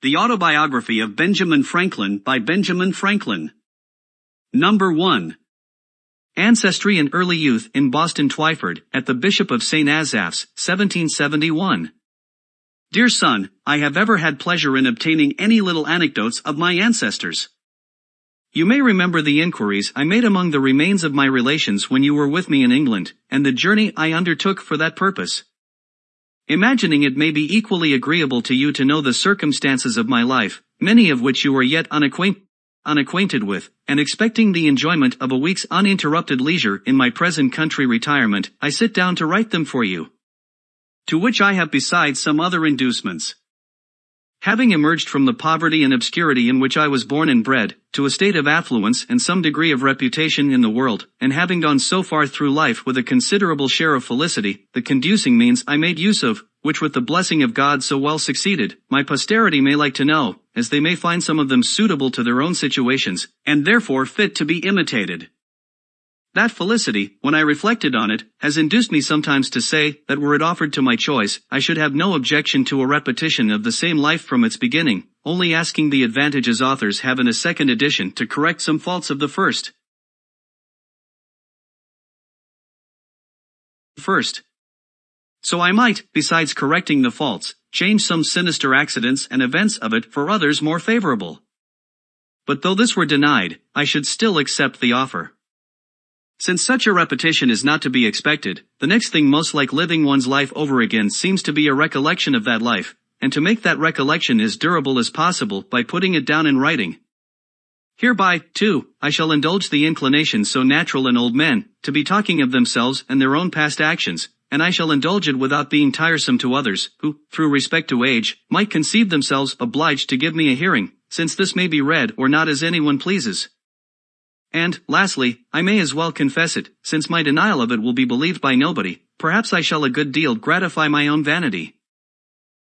The Autobiography of Benjamin Franklin by Benjamin Franklin. Number 1. Ancestry and Early Youth in Boston. Twyford, at the Bishop of St. Asaph's, 1771. Dear son, I have ever had pleasure in obtaining any little anecdotes of my ancestors. You may remember the inquiries I made among the remains of my relations when you were with me in England, and the journey I undertook for that purpose. Imagining it may be equally agreeable to you to know the circumstances of my life, many of which you are yet unacquainted with, and expecting the enjoyment of a week's uninterrupted leisure in my present country retirement, I sit down to write them for you. To which I have besides some other inducements. Having emerged from the poverty and obscurity in which I was born and bred, to a state of affluence and some degree of reputation in the world, and having gone so far through life with a considerable share of felicity, the conducing means I made use of, which with the blessing of God so well succeeded, my posterity may like to know, as they may find some of them suitable to their own situations, and therefore fit to be imitated. That felicity, when I reflected on it, has induced me sometimes to say, that were it offered to my choice, I should have no objection to a repetition of the same life from its beginning, only asking the advantages authors have in a second edition to correct some faults of the first. So I might, besides correcting the faults, change some sinister accidents and events of it for others more favorable. But though this were denied, I should still accept the offer. Since such a repetition is not to be expected, the next thing most like living one's life over again seems to be a recollection of that life, and to make that recollection as durable as possible by putting it down in writing. Hereby, too, I shall indulge the inclination so natural in old men, to be talking of themselves and their own past actions, and I shall indulge it without being tiresome to others, who, through respect to age, might conceive themselves obliged to give me a hearing, since this may be read or not as anyone pleases. And, lastly, I may as well confess it, since my denial of it will be believed by nobody, perhaps I shall a good deal gratify my own vanity.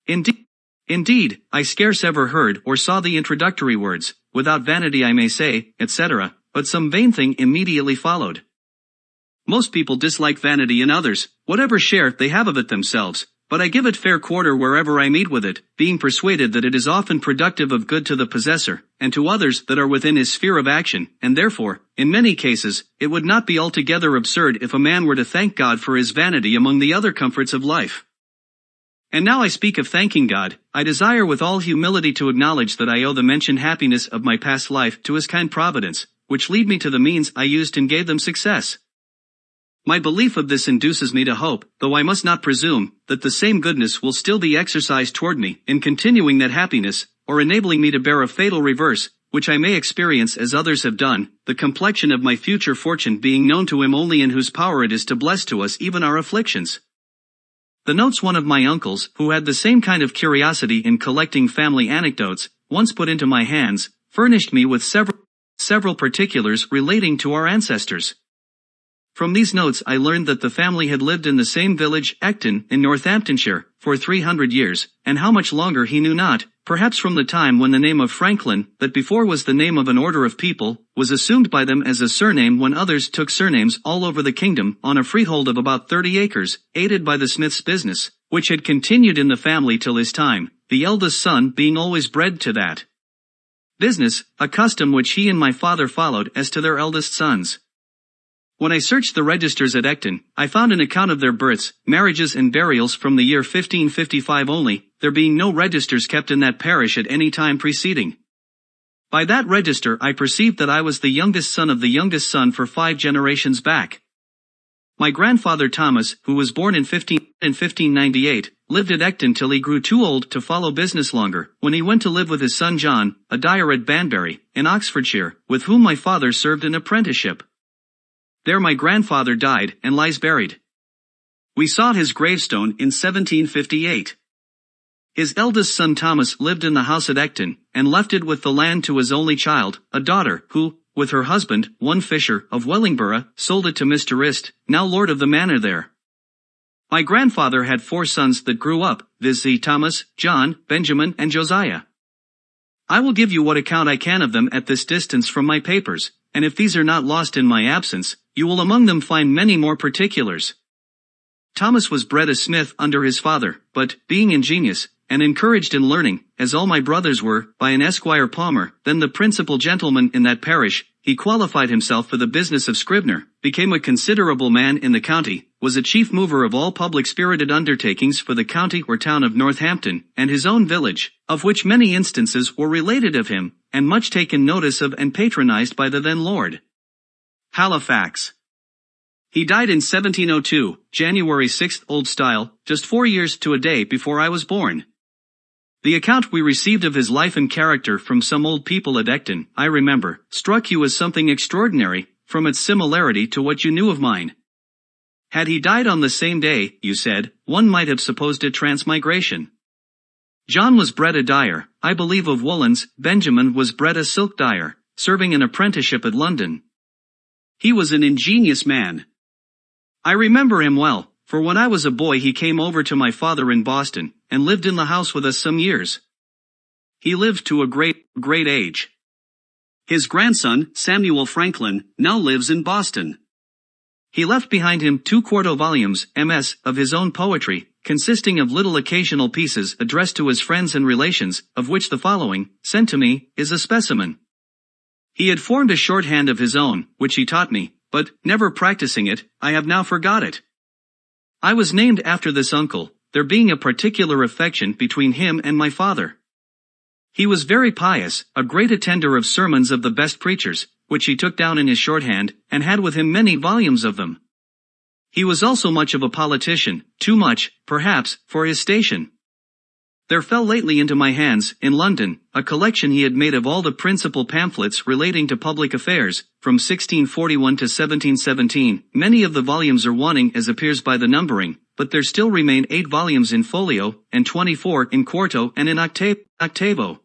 Indeed, I scarce ever heard or saw the introductory words, without vanity I may say, etc., but some vain thing immediately followed. Most people dislike vanity in others, whatever share they have of it themselves, but I give it fair quarter wherever I meet with it, being persuaded that it is often productive of good to the possessor, and to others that are within his sphere of action, and therefore, in many cases, it would not be altogether absurd if a man were to thank God for his vanity among the other comforts of life. And now I speak of thanking God, I desire with all humility to acknowledge that I owe the mentioned happiness of my past life to his kind providence, which lead me to the means I used and gave them success. My belief of this induces me to hope, though I must not presume, that the same goodness will still be exercised toward me, in continuing that happiness, or enabling me to bear a fatal reverse, which I may experience as others have done, the complexion of my future fortune being known to him only in whose power it is to bless to us even our afflictions. The notes one of my uncles, who had the same kind of curiosity in collecting family anecdotes, once put into my hands, furnished me with several particulars relating to our ancestors. From these notes I learned that the family had lived in the same village, Ecton, in Northamptonshire, for 300 years, and how much longer he knew not, perhaps from the time when the name of Franklin, that before was the name of an order of people, was assumed by them as a surname when others took surnames all over the kingdom on a freehold of about 30 acres, aided by the smith's business, which had continued in the family till his time, the eldest son being always bred to that business, a custom which he and my father followed as to their eldest sons. When I searched the registers at Ecton, I found an account of their births, marriages and burials from the year 1555 only, there being no registers kept in that parish at any time preceding. By that register I perceived that I was the youngest son of the youngest son for 5 generations back. My grandfather Thomas, who was born in 1598, lived at Ecton till he grew too old to follow business longer, when he went to live with his son John, a dyer at Banbury, in Oxfordshire, with whom my father served an apprenticeship. There my grandfather died, and lies buried. We sought his gravestone in 1758. His eldest son Thomas lived in the house at Ecton, and left it with the land to his only child, a daughter, who, with her husband, one Fisher, of Wellingborough, sold it to Mr. Ist, now lord of the manor there. My grandfather had 4 sons that grew up, viz. Thomas, John, Benjamin, and Josiah. I will give you what account I can of them at this distance from my papers, and if these are not lost in my absence, you will among them find many more particulars. Thomas was bred a smith under his father, but, being ingenious, and encouraged in learning, as all my brothers were, by an Esquire Palmer, then the principal gentleman in that parish. He qualified himself for the business of scrivener, became a considerable man in the county, was a chief mover of all public-spirited undertakings for the county or town of Northampton, and his own village, of which many instances were related of him, and much taken notice of and patronized by the then Lord. Halifax. He died in 1702, January 6, Old Style, just 4 years to a day before I was born. The account we received of his life and character from some old people at Ecton, I remember, struck you as something extraordinary, from its similarity to what you knew of mine. Had he died on the same day, you said, one might have supposed it transmigration. John was bred a dyer, I believe of woolens. Benjamin was bred a silk dyer, serving an apprenticeship at London. He was an ingenious man. I remember him well, for when I was a boy he came over to my father in Boston, and lived in the house with us some years. He lived to a great age. His grandson, Samuel Franklin, now lives in Boston. He left behind him 2 quarto volumes, MS, of his own poetry, consisting of little occasional pieces addressed to his friends and relations, of which the following, sent to me, is a specimen. He had formed a shorthand of his own, which he taught me, but, never practicing it, I have now forgot it. I was named after this uncle, there being a particular affection between him and my father. He was very pious, a great attender of sermons of the best preachers, which he took down in his shorthand, and had with him many volumes of them. He was also much of a politician, too much, perhaps, for his station. There fell lately into my hands, in London, a collection he had made of all the principal pamphlets relating to public affairs, from 1641 to 1717. Many of the volumes are wanting as appears by the numbering, but there still remain 8 volumes in folio, and 24 in quarto and in octavo.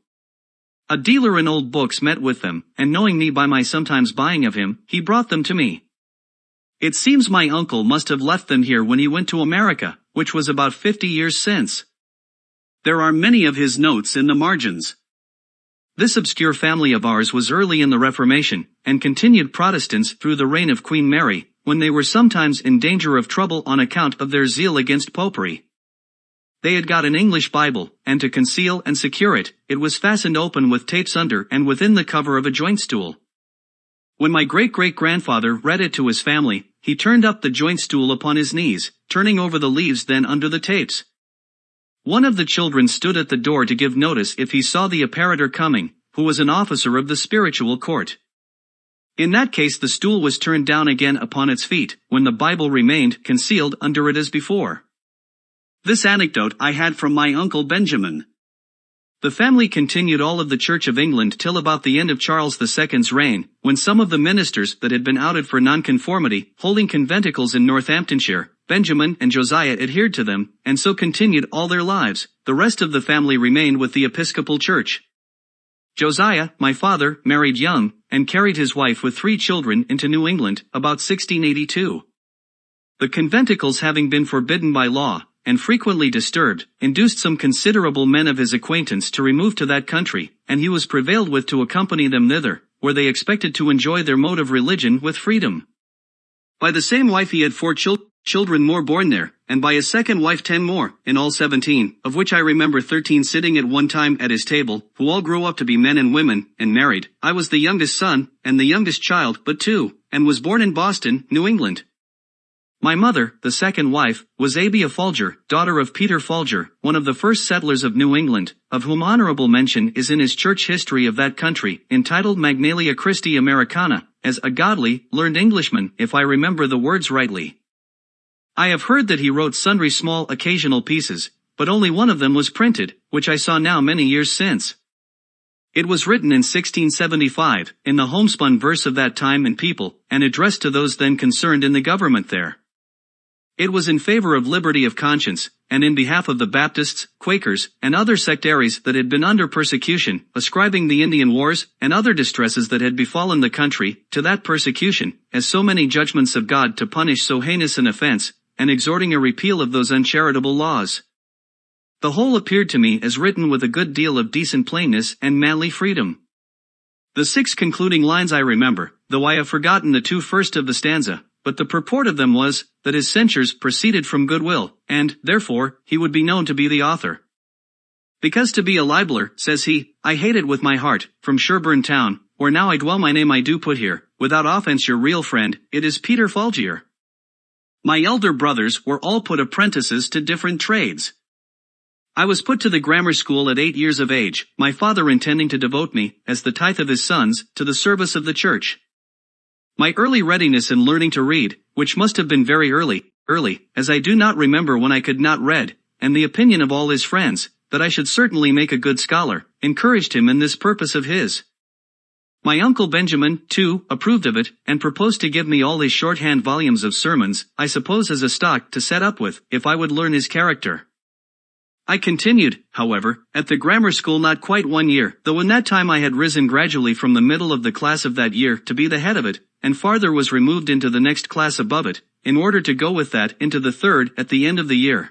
A dealer in old books met with them, and knowing me by my sometimes buying of him, he brought them to me. It seems my uncle must have left them here when he went to America, which was about 50 years since. There are many of his notes in the margins. This obscure family of ours was early in the Reformation, and continued Protestants through the reign of Queen Mary, when they were sometimes in danger of trouble on account of their zeal against popery. They had got an English Bible, and to conceal and secure it, it was fastened open with tapes under and within the cover of a joint stool. When my great-great-grandfather read it to his family, he turned up the joint stool upon his knees, turning over the leaves then under the tapes. One of the children stood at the door to give notice if he saw the apparitor coming, who was an officer of the spiritual court. In that case the stool was turned down again upon its feet, when the Bible remained concealed under it as before. This anecdote I had from my uncle Benjamin. The family continued all of the Church of England till about the end of Charles II's reign, when some of the ministers that had been outed for nonconformity, holding conventicles in Northamptonshire, Benjamin and Josiah adhered to them, and so continued all their lives. The rest of the family remained with the Episcopal Church. Josiah, my father, married young, and carried his wife with 3 children into New England, about 1682. The conventicles having been forbidden by law, and frequently disturbed, induced some considerable men of his acquaintance to remove to that country, and he was prevailed with to accompany them thither, where they expected to enjoy their mode of religion with freedom. By the same wife he had 4 children more born there, and by his second wife 10 more, in all 17, of which I remember 13 sitting at one time at his table, who all grew up to be men and women, and married. I was the youngest son, and the youngest child but 2, and was born in Boston, New England. My mother, the second wife, was Abia Folger, daughter of Peter Folger, one of the first settlers of New England, of whom honorable mention is in his church history of that country, entitled Magnalia Christi Americana, as a godly, learned Englishman, if I remember the words rightly. I have heard that he wrote sundry small occasional pieces, but only one of them was printed, which I saw now many years since. It was written in 1675, in the homespun verse of that time and people, and addressed to those then concerned in the government there. It was in favor of liberty of conscience, and in behalf of the Baptists, Quakers, and other sectaries that had been under persecution, ascribing the Indian wars, and other distresses that had befallen the country, to that persecution, as so many judgments of God to punish so heinous an offense, and exhorting a repeal of those uncharitable laws. The whole appeared to me as written with a good deal of decent plainness and manly freedom. The 6 concluding lines I remember, though I have forgotten the 2 first of the stanza, but the purport of them was, that his censures proceeded from goodwill, and, therefore, he would be known to be the author. Because to be a libeller, says he, I hate it with my heart, from Sherburne town, where now I dwell my name I do put here, without offence your real friend, it is Peter Falgier. My elder brothers were all put apprentices to different trades. I was put to the grammar school at 8 years of age, my father intending to devote me, as the tithe of his sons, to the service of the church. My early readiness in learning to read, which must have been very early, as I do not remember when I could not read, and the opinion of all his friends, that I should certainly make a good scholar, encouraged him in this purpose of his. My uncle Benjamin, too, approved of it, and proposed to give me all his shorthand volumes of sermons, I suppose as a stock to set up with, if I would learn his character. I continued, however, at the grammar school not quite 1 year, though in that time I had risen gradually from the middle of the class of that year to be the head of it, and farther was removed into the next class above it, in order to go with that into the third at the end of the year.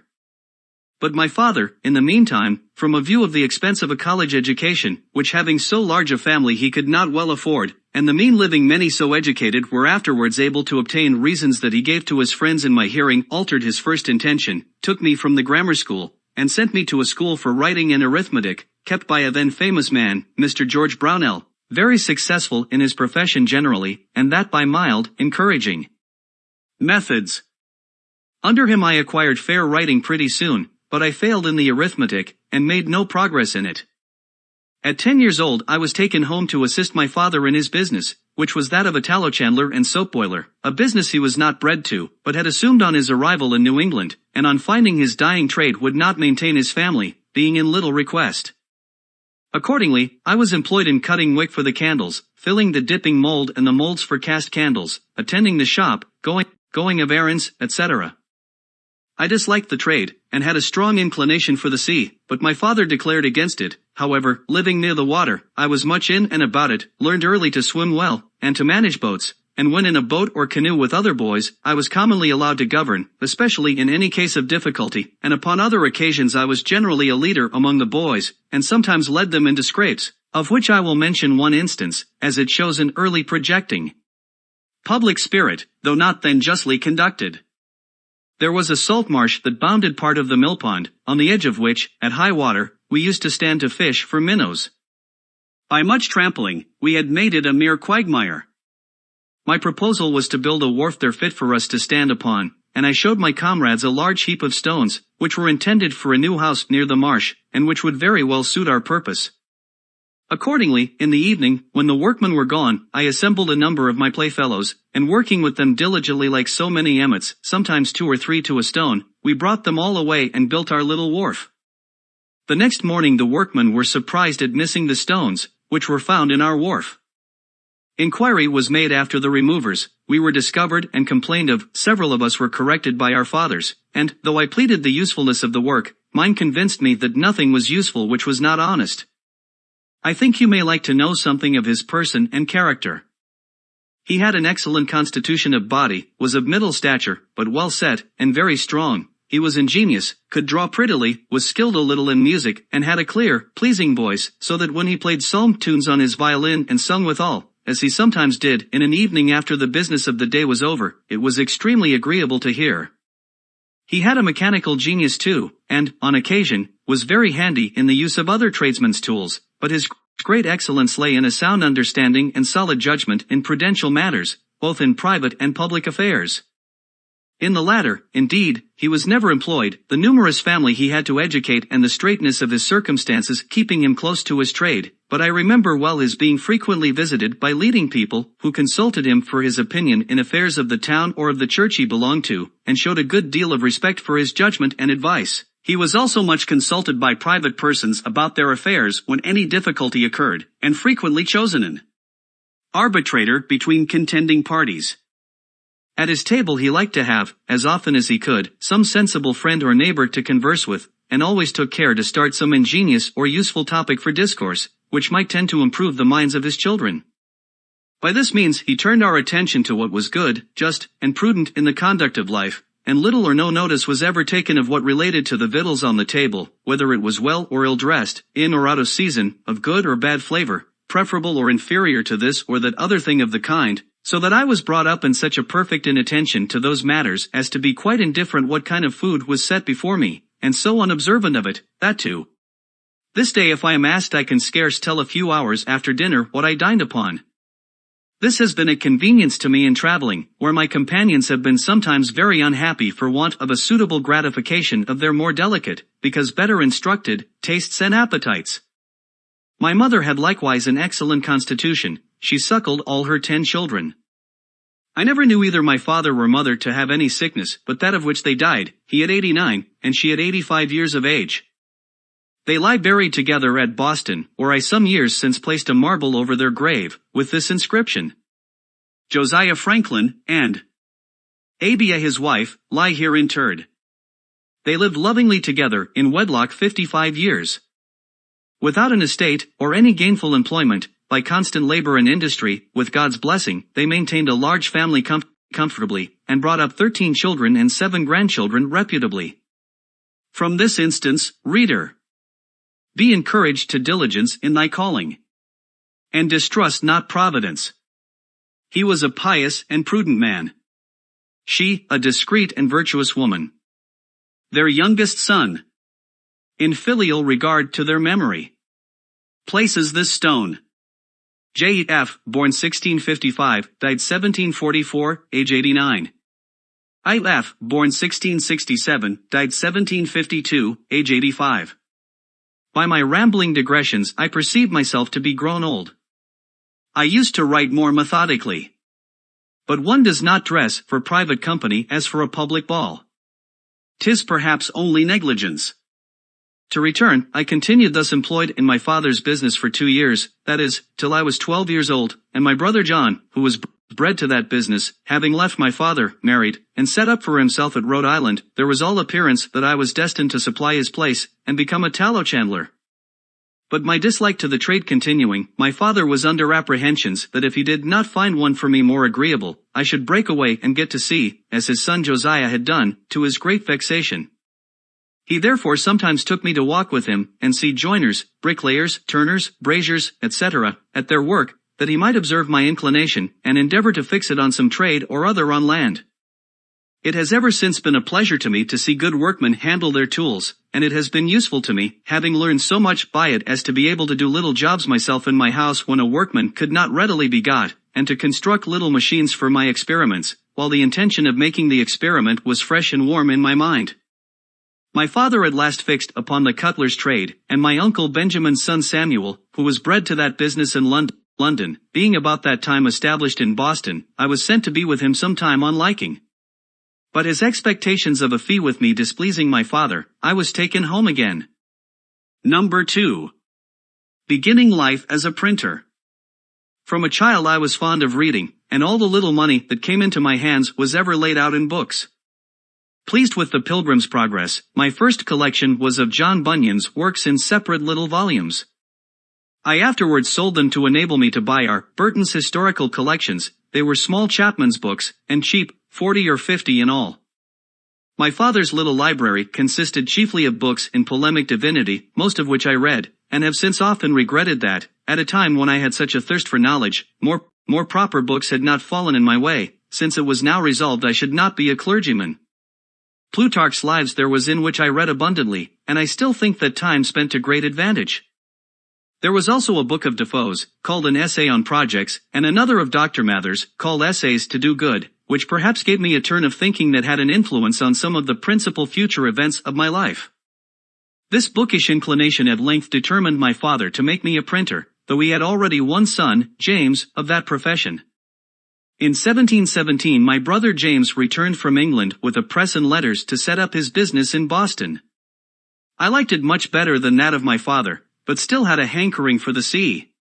But my father, in the meantime, from a view of the expense of a college education, which having so large a family he could not well afford, and the mean living many so educated were afterwards able to obtain, reasons that he gave to his friends in my hearing, altered his first intention, took me from the grammar school, and sent me to a school for writing and arithmetic, kept by a then famous man, Mr. George Brownell, very successful in his profession generally, and that by mild, encouraging methods. Under him I acquired fair writing pretty soon, but I failed in the arithmetic, and made no progress in it. At 10 years old I was taken home to assist my father in his business, which was that of a tallow chandler and soap boiler, a business he was not bred to, but had assumed on his arrival in New England, and on finding his dying trade would not maintain his family, being in little request. Accordingly, I was employed in cutting wick for the candles, filling the dipping mold and the molds for cast candles, attending the shop, going of errands, etc. I disliked the trade, and had a strong inclination for the sea, but my father declared against it. However, living near the water, I was much in and about it, learned early to swim well, and to manage boats, and when in a boat or canoe with other boys, I was commonly allowed to govern, especially in any case of difficulty, and upon other occasions I was generally a leader among the boys, and sometimes led them into scrapes, of which I will mention one instance, as it shows an early projecting public spirit, though not then justly conducted. There was a salt marsh that bounded part of the mill pond, on the edge of which, at high water, we used to stand to fish for minnows. By much trampling, we had made it a mere quagmire. My proposal was to build a wharf there fit for us to stand upon, and I showed my comrades a large heap of stones, which were intended for a new house near the marsh, and which would very well suit our purpose. Accordingly, in the evening, when the workmen were gone, I assembled a number of my playfellows, and working with them diligently like so many emmets, sometimes 2 or 3 to a stone, we brought them all away and built our little wharf. The next morning the workmen were surprised at missing the stones, which were found in our wharf. Inquiry was made after the removers, we were discovered and complained of, several of us were corrected by our fathers, and, though I pleaded the usefulness of the work, mine convinced me that nothing was useful which was not honest. I think you may like to know something of his person and character. He had an excellent constitution of body, was of middle stature, but well set, and very strong. He was ingenious, could draw prettily, was skilled a little in music, and had a clear, pleasing voice, so that when he played psalm tunes on his violin and sung withal, as he sometimes did, in an evening after the business of the day was over, it was extremely agreeable to hear. He had a mechanical genius too, and, on occasion, was very handy in the use of other tradesmen's tools, but his great excellence lay in a sound understanding and solid judgment in prudential matters, both in private and public affairs. In the latter, indeed, he was never employed, the numerous family he had to educate and the straitness of his circumstances keeping him close to his trade, but I remember well his being frequently visited by leading people, who consulted him for his opinion in affairs of the town or of the church he belonged to, and showed a good deal of respect for his judgment and advice. He was also much consulted by private persons about their affairs when any difficulty occurred, and frequently chosen an arbitrator between contending parties. At his table he liked to have, as often as he could, some sensible friend or neighbor to converse with, and always took care to start some ingenious or useful topic for discourse, which might tend to improve the minds of his children. By this means he turned our attention to what was good, just, and prudent in the conduct of life, and little or no notice was ever taken of what related to the victuals on the table, whether it was well or ill-dressed, in or out of season, of good or bad flavor, preferable or inferior to this or that other thing of the kind, so that I was brought up in such a perfect inattention to those matters as to be quite indifferent what kind of food was set before me, and so unobservant of it, that to This day if I am asked I can scarce tell a few hours after dinner what I dined upon. This has been a convenience to me in traveling, where my companions have been sometimes very unhappy for want of a suitable gratification of their more delicate, because better instructed, tastes and appetites. My mother had likewise an excellent constitution, she suckled all her 10 children. I never knew either my father or mother to have any sickness but that of which they died, he at 89, and she at 85 years of age. They lie buried together at Boston, where I some years since placed a marble over their grave, with this inscription: Josiah Franklin, and Abia his wife, lie here interred. They lived lovingly together in wedlock 55 years. Without an estate, or any gainful employment, by constant labor and industry, with God's blessing, they maintained a large family comfortably, and brought up 13 children and 7 grandchildren reputably. From this instance, reader, be encouraged to diligence in thy calling, and distrust not providence. He was a pious and prudent man. She, a discreet and virtuous woman. Their youngest son, in filial regard to their memory, places this stone. J.F., born 1655, died 1744, age 89. I.F., born 1667, died 1752, age 85. By my rambling digressions I perceive myself to be grown old. I used to write more methodically. But one does not dress for private company as for a public ball. 'Tis perhaps only negligence. To return, I continued thus employed in my father's business for 2 years, that is, till I was 12 years old, and my brother John, who was bred to that business, having left my father, married, and set up for himself at Rhode Island, there was all appearance that I was destined to supply his place, and become a tallow chandler. But my dislike to the trade continuing, my father was under apprehensions that if he did not find one for me more agreeable, I should break away and get to sea, as his son Josiah had done, to his great vexation. He therefore sometimes took me to walk with him, and see joiners, bricklayers, turners, braziers, etc., at their work, that he might observe my inclination, and endeavor to fix it on some trade or other on land. It has ever since been a pleasure to me to see good workmen handle their tools, and it has been useful to me, having learned so much by it as to be able to do little jobs myself in my house when a workman could not readily be got, and to construct little machines for my experiments, while the intention of making the experiment was fresh and warm in my mind. My father at last fixed upon the cutler's trade, and my uncle Benjamin's son Samuel, who was bred to that business in London, being about that time established in Boston, I was sent to be with him some time on liking. But his expectations of a fee with me displeasing my father, I was taken home again. Number 2. Beginning life as a printer. From a child I was fond of reading, and all the little money that came into my hands was ever laid out in books. Pleased with the Pilgrim's Progress, my first collection was of John Bunyan's works in separate little volumes. I afterwards sold them to enable me to buy our Burton's historical collections. They were small chapman's books, and cheap, 40 or 50 in all. My father's little library consisted chiefly of books in polemic divinity, most of which I read, and have since often regretted that, at a time when I had such a thirst for knowledge, more proper books had not fallen in my way, since it was now resolved I should not be a clergyman. Plutarch's Lives there was in which I read abundantly, and I still think that time spent to great advantage. There was also a book of Defoe's, called An Essay on Projects, and another of Dr. Mather's, called Essays to Do Good, which perhaps gave me a turn of thinking that had an influence on some of the principal future events of my life. This bookish inclination at length determined my father to make me a printer, though he had already one son, James, of that profession. In 1717 my brother James returned from England with a press and letters to set up his business in Boston. I liked it much better than that of my father, but still had a hankering for the sea.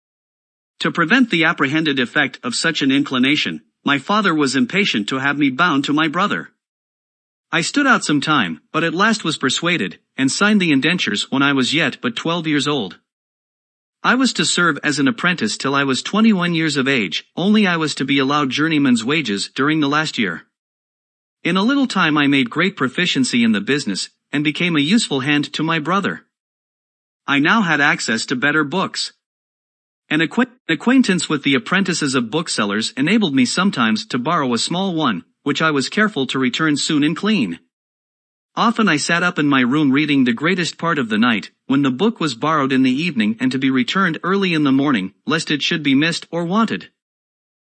To prevent the apprehended effect of such an inclination, my father was impatient to have me bound to my brother. I stood out some time, but at last was persuaded, and signed the indentures when I was yet but 12 years old. I was to serve as an apprentice till I was 21 years of age, only I was to be allowed journeyman's wages during the last year. In a little time I made great proficiency in the business, and became a useful hand to my brother. I now had access to better books. An acquaintance with the apprentices of booksellers enabled me sometimes to borrow a small one, which I was careful to return soon and clean. Often I sat up in my room reading the greatest part of the night, when the book was borrowed in the evening and to be returned early in the morning, lest it should be missed or wanted.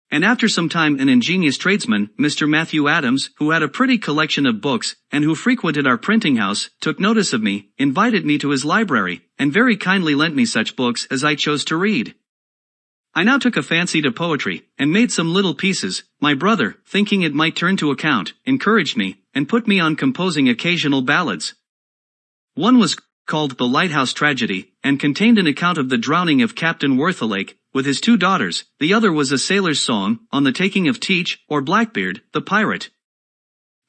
And after some time an ingenious tradesman, Mr. Matthew Adams, who had a pretty collection of books, and who frequented our printing house, took notice of me, invited me to his library, and very kindly lent me such books as I chose to read. I now took a fancy to poetry, and made some little pieces. My brother, thinking it might turn to account, encouraged me, and put me on composing occasional ballads. One was called The Lighthouse Tragedy, and contained an account of the drowning of Captain Worthlake, with his 2 daughters. The other was a sailor's song, on the taking of Teach, or Blackbeard, the pirate.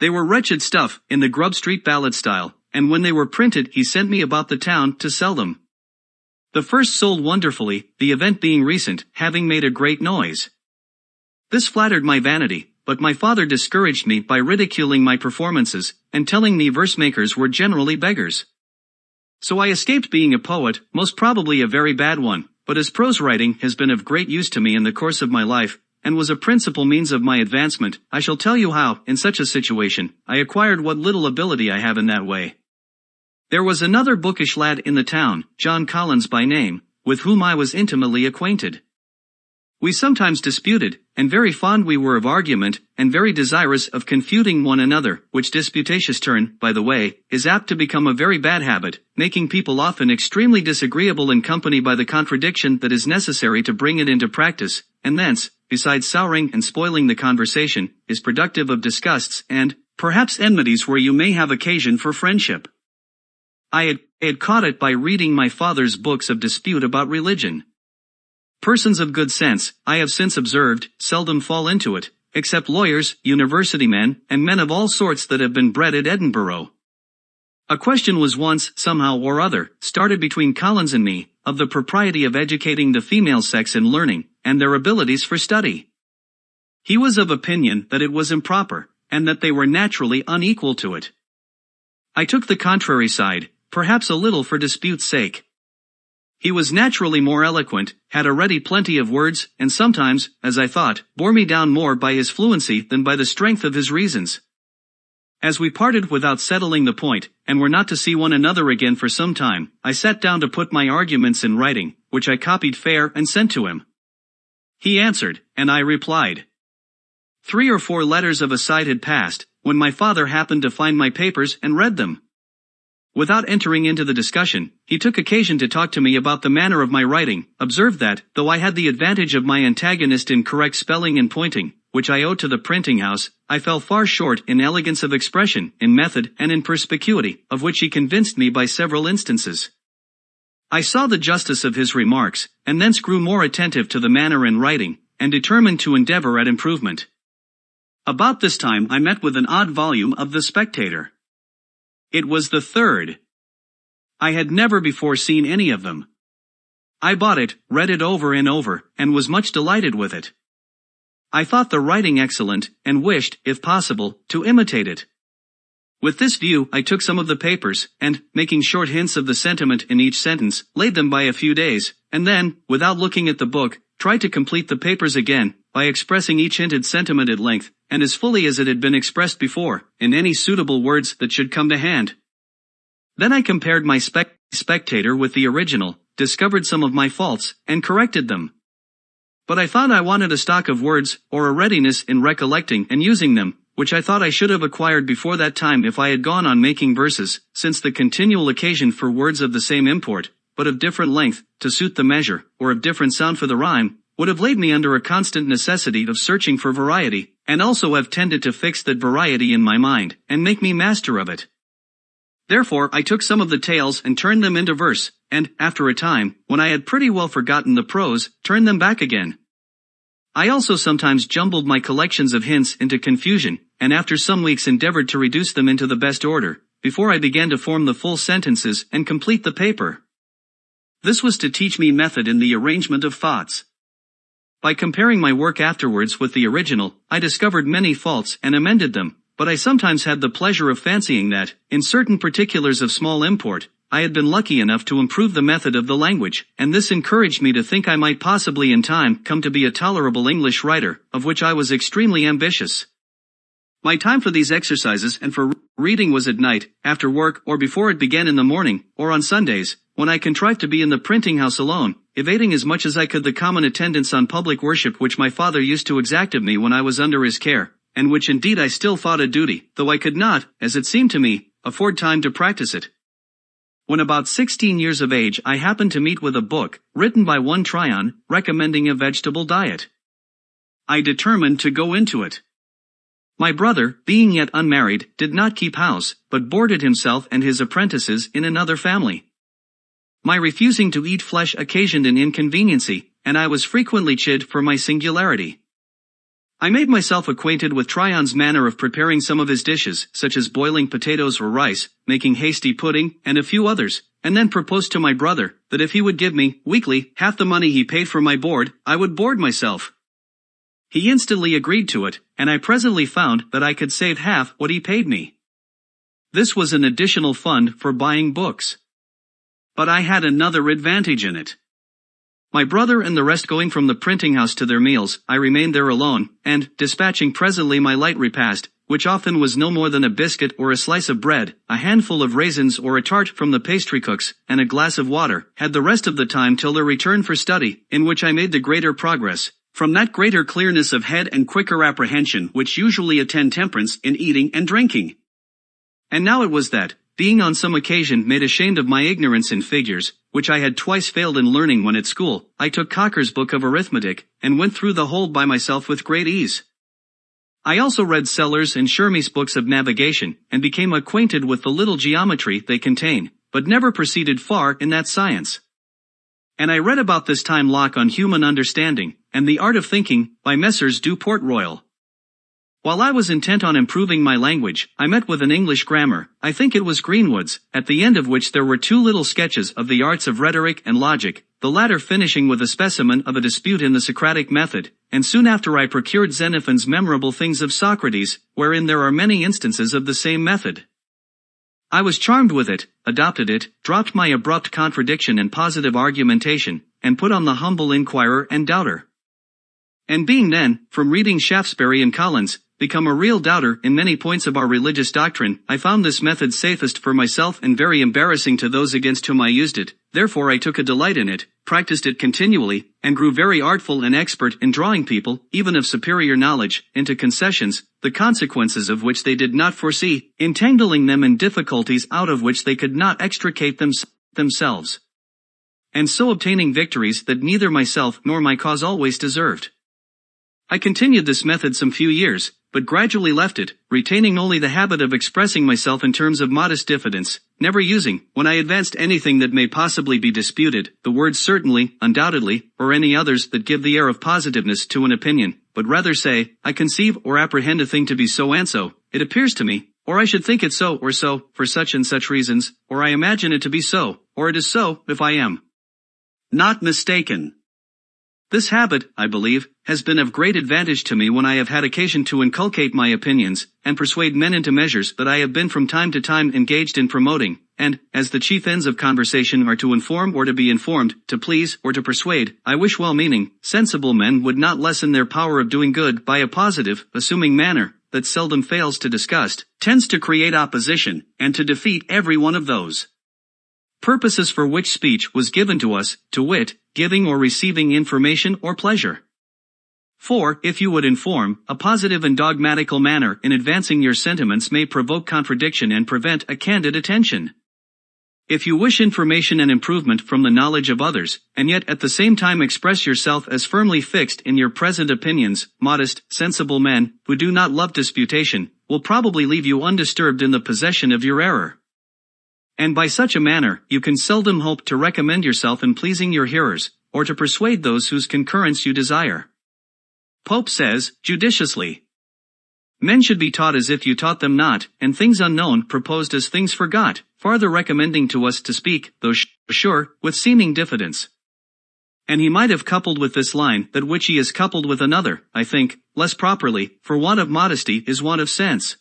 They were wretched stuff, in the Grub Street ballad style, and when they were printed he sent me about the town to sell them. The first sold wonderfully, the event being recent, having made a great noise. This flattered my vanity, but my father discouraged me by ridiculing my performances, and telling me verse-makers were generally beggars. So I escaped being a poet, most probably a very bad one, but as prose writing has been of great use to me in the course of my life, and was a principal means of my advancement, I shall tell you how, in such a situation, I acquired what little ability I have in that way. There was another bookish lad in the town, John Collins by name, with whom I was intimately acquainted. We sometimes disputed, and very fond we were of argument, and very desirous of confuting one another, which disputatious turn, by the way, is apt to become a very bad habit, making people often extremely disagreeable in company by the contradiction that is necessary to bring it into practice, and thence, besides souring and spoiling the conversation, is productive of disgusts and, perhaps enmities where you may have occasion for friendship. I had caught it by reading my father's books of dispute about religion. Persons of good sense, I have since observed, seldom fall into it, except lawyers, university men, and men of all sorts that have been bred at Edinburgh. A question was once, somehow or other, started between Collins and me, of the propriety of educating the female sex in learning, and their abilities for study. He was of opinion that it was improper, and that they were naturally unequal to it. I took the contrary side, perhaps a little for dispute's sake. He was naturally more eloquent, had a ready plenty of words, and sometimes, as I thought, bore me down more by his fluency than by the strength of his reasons. As we parted without settling the point, and were not to see one another again for some time, I sat down to put my arguments in writing, which I copied fair and sent to him. He answered, and I replied. 3 or 4 letters of a side had passed, when my father happened to find my papers and read them. Without entering into the discussion, he took occasion to talk to me about the manner of my writing, observed that, though I had the advantage of my antagonist in correct spelling and pointing, which I owed to the printing house, I fell far short in elegance of expression, in method, and in perspicuity, of which he convinced me by several instances. I saw the justice of his remarks, and thence grew more attentive to the manner in writing, and determined to endeavor at improvement. About this time I met with an odd volume of The Spectator. It was the 3rd. I had never before seen any of them. I bought it, read it over and over, and was much delighted with it. I thought the writing excellent, and wished, if possible, to imitate it. With this view I took some of the papers, and, making short hints of the sentiment in each sentence, laid them by a few days, and then, without looking at the book, tried to complete the papers again, by expressing each hinted sentiment at length, and as fully as it had been expressed before, in any suitable words that should come to hand. Then I compared my Spectator with the original, discovered some of my faults, and corrected them. But I found I wanted a stock of words, or a readiness in recollecting and using them, which I thought I should have acquired before that time if I had gone on making verses, since the continual occasion for words of the same import, but of different length, to suit the measure, or of different sound for the rhyme, would have laid me under a constant necessity of searching for variety, and also have tended to fix that variety in my mind, and make me master of it. Therefore I took some of the tales and turned them into verse, and, after a time, when I had pretty well forgotten the prose, turned them back again. I also sometimes jumbled my collections of hints into confusion, and after some weeks endeavored to reduce them into the best order, before I began to form the full sentences and complete the paper. This was to teach me method in the arrangement of thoughts. By comparing my work afterwards with the original, I discovered many faults and amended them, but I sometimes had the pleasure of fancying that, in certain particulars of small import, I had been lucky enough to improve the method of the language, and this encouraged me to think I might possibly in time come to be a tolerable English writer, of which I was extremely ambitious. My time for these exercises and for reading was at night, after work, or before it began in the morning, or on Sundays, when I contrived to be in the printing house alone, evading as much as I could the common attendance on public worship which my father used to exact of me when I was under his care, and which indeed I still thought a duty, though I could not, as it seemed to me, afford time to practice it. When about 16 years of age I happened to meet with a book, written by one Tryon, recommending a vegetable diet. I determined to go into it. My brother, being yet unmarried, did not keep house, but boarded himself and his apprentices in another family. My refusing to eat flesh occasioned an inconveniency, and I was frequently chid for my singularity. I made myself acquainted with Tryon's manner of preparing some of his dishes, such as boiling potatoes or rice, making hasty pudding, and a few others, and then proposed to my brother, that if he would give me, weekly, half the money he paid for my board, I would board myself. He instantly agreed to it, and I presently found that I could save half what he paid me. This was an additional fund for buying books. But I had another advantage in it. My brother and the rest going from the printing house to their meals, I remained there alone, and, dispatching presently my light repast, which often was no more than a biscuit or a slice of bread, a handful of raisins or a tart from the pastry cook's, and a glass of water, had the rest of the time till their return for study, in which I made the greater progress, from that greater clearness of head and quicker apprehension which usually attend temperance in eating and drinking. And now it was that, being on some occasion made ashamed of my ignorance in figures, which I had twice failed in learning when at school, I took Cocker's book of arithmetic, and went through the whole by myself with great ease. I also read Sellers and Shermy's books of navigation, and became acquainted with the little geometry they contain, but never proceeded far in that science. And I read about this time Locke on Human Understanding, and the Art of Thinking, by Messrs. Du Port-Royal. While I was intent on improving my language, I met with an English grammar, I think it was Greenwood's, at the end of which there were 2 little sketches of the arts of rhetoric and logic, the latter finishing with a specimen of a dispute in the Socratic method, and soon after I procured Xenophon's memorable Things of Socrates, wherein there are many instances of the same method. I was charmed with it, adopted it, dropped my abrupt contradiction and positive argumentation, and put on the humble inquirer and doubter. And being then, from reading Shaftesbury and Collins, become a real doubter in many points of our religious doctrine, I found this method safest for myself and very embarrassing to those against whom I used it, therefore I took a delight in it, practiced it continually, and grew very artful and expert in drawing people, even of superior knowledge, into concessions, the consequences of which they did not foresee, entangling them in difficulties out of which they could not extricate themselves. And so obtaining victories that neither myself nor my cause always deserved. I continued this method some few years, but gradually left it, retaining only the habit of expressing myself in terms of modest diffidence, never using, when I advanced anything that may possibly be disputed, the words certainly, undoubtedly, or any others that give the air of positiveness to an opinion, but rather say, I conceive or apprehend a thing to be so and so, it appears to me, or I should think it so or so, for such and such reasons, or I imagine it to be so, or it is so, if I am not mistaken. This habit, I believe, has been of great advantage to me when I have had occasion to inculcate my opinions, and persuade men into measures that I have been from time to time engaged in promoting, and, as the chief ends of conversation are to inform or to be informed, to please or to persuade, I wish well-meaning, sensible men would not lessen their power of doing good by a positive, assuming manner, that seldom fails to disgust, tends to create opposition, and to defeat every one of those purposes for which speech was given to us, to wit, giving or receiving information or pleasure. For, if you would inform, a positive and dogmatical manner in advancing your sentiments may provoke contradiction and prevent a candid attention. If you wish information and improvement from the knowledge of others, and yet at the same time express yourself as firmly fixed in your present opinions, modest, sensible men, who do not love disputation, will probably leave you undisturbed in the possession of your error. And by such a manner, you can seldom hope to recommend yourself in pleasing your hearers, or to persuade those whose concurrence you desire. Pope says, judiciously, men should be taught as if you taught them not, and things unknown proposed as things forgot, farther recommending to us to speak, though sure, with seeming diffidence. And he might have coupled with this line that which he has coupled with another, I think, less properly, for want of modesty is want of sense.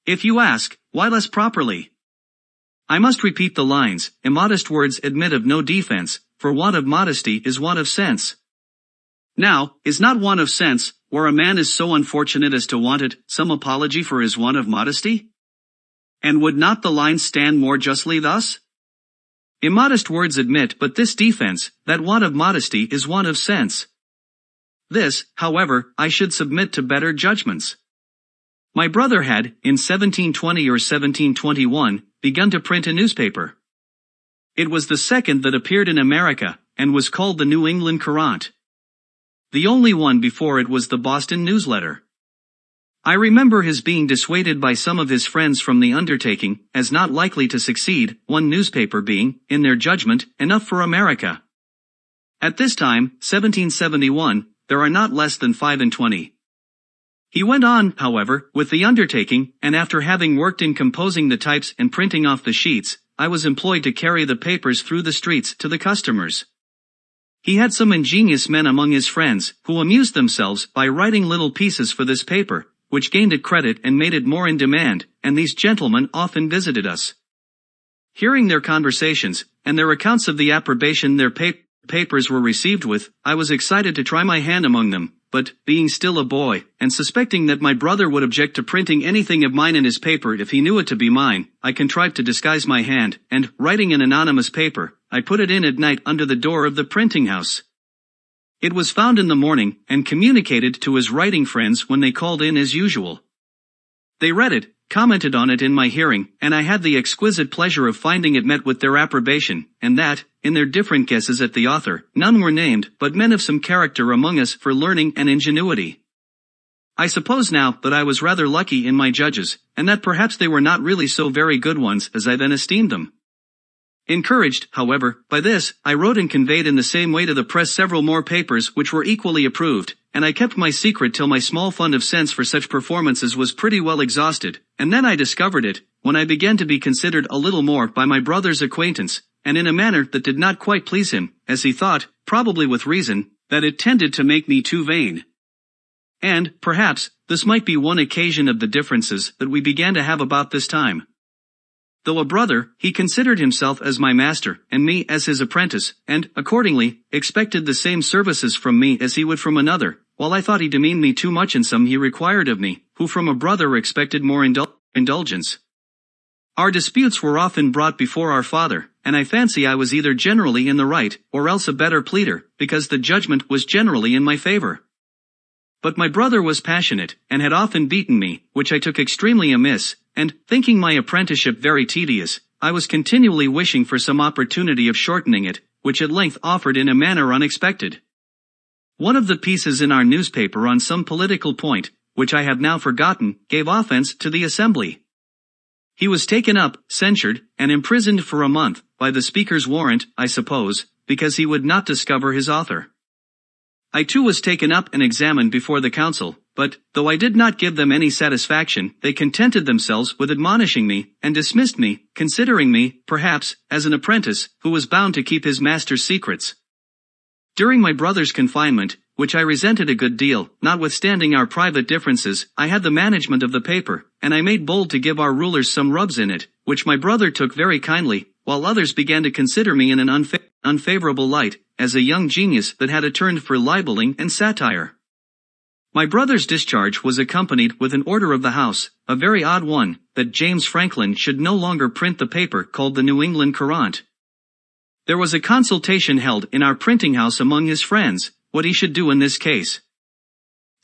If you ask, why less properly? I must repeat the lines, immodest words admit of no defense, for want of modesty is want of sense. Now, is not want of sense, where a man is so unfortunate as to want it, some apology for his want of modesty? And would not the line stand more justly thus? Immodest words admit but this defense, that want of modesty is want of sense. This, however, I should submit to better judgments. My brother had, in 1720 or 1721, begun to print a newspaper. It was the second that appeared in America, and was called the New England Courant. The only one before it was the Boston Newsletter. I remember his being dissuaded by some of his friends from the undertaking, as not likely to succeed, one newspaper being, in their judgment, enough for America. At this time, 1771, there are not less than 25. He went on, however, with the undertaking, and after having worked in composing the types and printing off the sheets, I was employed to carry the papers through the streets to the customers. He had some ingenious men among his friends, who amused themselves by writing little pieces for this paper, which gained it credit and made it more in demand, and these gentlemen often visited us. Hearing their conversations, and their accounts of the approbation their papers were received with, I was excited to try my hand among them, but, being still a boy, and suspecting that my brother would object to printing anything of mine in his paper if he knew it to be mine, I contrived to disguise my hand, and, writing an anonymous paper, I put it in at night under the door of the printing house. It was found in the morning, and communicated to his writing friends when they called in as usual. They read it, commented on it in my hearing, and I had the exquisite pleasure of finding it met with their approbation, and that, in their different guesses at the author, none were named but men of some character among us for learning and ingenuity. I suppose now that I was rather lucky in my judges, and that perhaps they were not really so very good ones as I then esteemed them. Encouraged, however, by this, I wrote and conveyed in the same way to the press several more papers which were equally approved, and I kept my secret till my small fund of sense for such performances was pretty well exhausted, and then I discovered it, when I began to be considered a little more by my brother's acquaintance, and in a manner that did not quite please him, as he thought, probably with reason, that it tended to make me too vain. And, perhaps, this might be one occasion of the differences that we began to have about this time. Though a brother, he considered himself as my master, and me as his apprentice, and, accordingly, expected the same services from me as he would from another, while I thought he demeaned me too much in some he required of me, who from a brother expected more indulgence. Our disputes were often brought before our father, and I fancy I was either generally in the right, or else a better pleader, because the judgment was generally in my favor. But my brother was passionate, and had often beaten me, which I took extremely amiss, and, thinking my apprenticeship very tedious, I was continually wishing for some opportunity of shortening it, which at length offered in a manner unexpected. One of the pieces in our newspaper on some political point, which I have now forgotten, gave offense to the assembly. He was taken up, censured, and imprisoned for a month, by the speaker's warrant, I suppose, because he would not discover his author. I too was taken up and examined before the council, but, though I did not give them any satisfaction, they contented themselves with admonishing me, and dismissed me, considering me, perhaps, as an apprentice, who was bound to keep his master's secrets. During my brother's confinement, which I resented a good deal, notwithstanding our private differences, I had the management of the paper, and I made bold to give our rulers some rubs in it, which my brother took very kindly, while others began to consider me in an unfavorable light, as a young genius that had a turn for libeling and satire. My brother's discharge was accompanied with an order of the House, a very odd one, that James Franklin should no longer print the paper called the New England Courant. There was a consultation held in our printing house among his friends, what he should do in this case.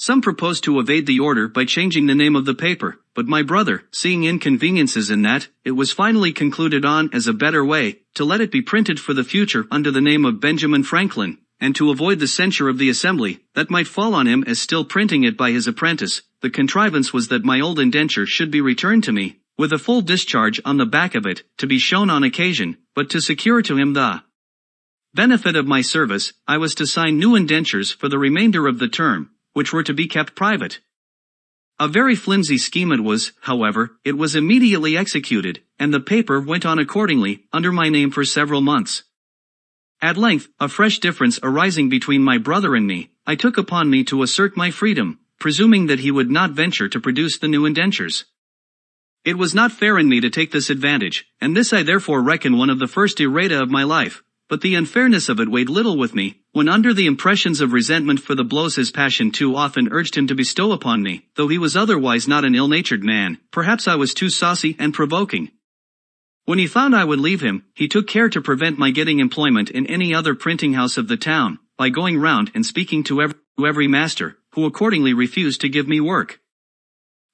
Some proposed to evade the order by changing the name of the paper, but my brother, seeing inconveniences in that, it was finally concluded on as a better way, to let it be printed for the future under the name of Benjamin Franklin, and to avoid the censure of the assembly, that might fall on him as still printing it by his apprentice, the contrivance was that my old indenture should be returned to me, with a full discharge on the back of it, to be shown on occasion, but to secure to him the benefit of my service, I was to sign new indentures for the remainder of the term, which were to be kept private. A very flimsy scheme it was, however, it was immediately executed, and the paper went on accordingly, under my name for several months. At length, a fresh difference arising between my brother and me, I took upon me to assert my freedom, presuming that he would not venture to produce the new indentures. It was not fair in me to take this advantage, and this I therefore reckon one of the first errata of my life, but the unfairness of it weighed little with me, when under the impressions of resentment for the blows his passion too often urged him to bestow upon me, though he was otherwise not an ill-natured man, perhaps I was too saucy and provoking. When he found I would leave him, he took care to prevent my getting employment in any other printing house of the town, by going round and speaking to every master, who accordingly refused to give me work.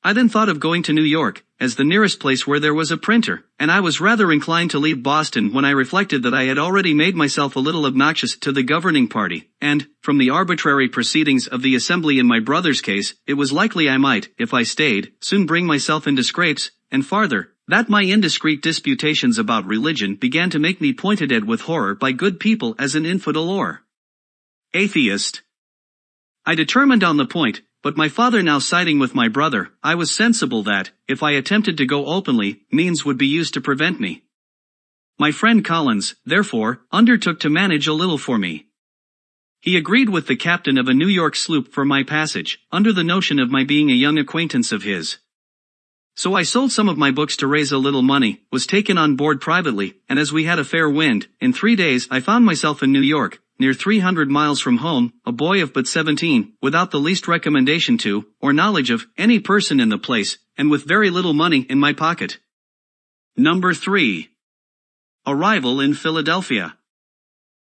I then thought of going to New York, as the nearest place where there was a printer, and I was rather inclined to leave Boston when I reflected that I had already made myself a little obnoxious to the governing party, and, from the arbitrary proceedings of the Assembly in my brother's case, it was likely I might, if I stayed, soon bring myself into scrapes, and farther, that my indiscreet disputations about religion began to make me pointed at with horror by good people as an infidel or atheist. I determined on the point, but my father now siding with my brother, I was sensible that, if I attempted to go openly, means would be used to prevent me. My friend Collins, therefore, undertook to manage a little for me. He agreed with the captain of a New York sloop for my passage, under the notion of my being a young acquaintance of his. So I sold some of my books to raise a little money, was taken on board privately, and as we had a fair wind, in 3 days I found myself in New York, near 300 miles from home, a boy of but 17, without the least recommendation to, or knowledge of, any person in the place, and with very little money in my pocket. Number 3. Arrival in Philadelphia.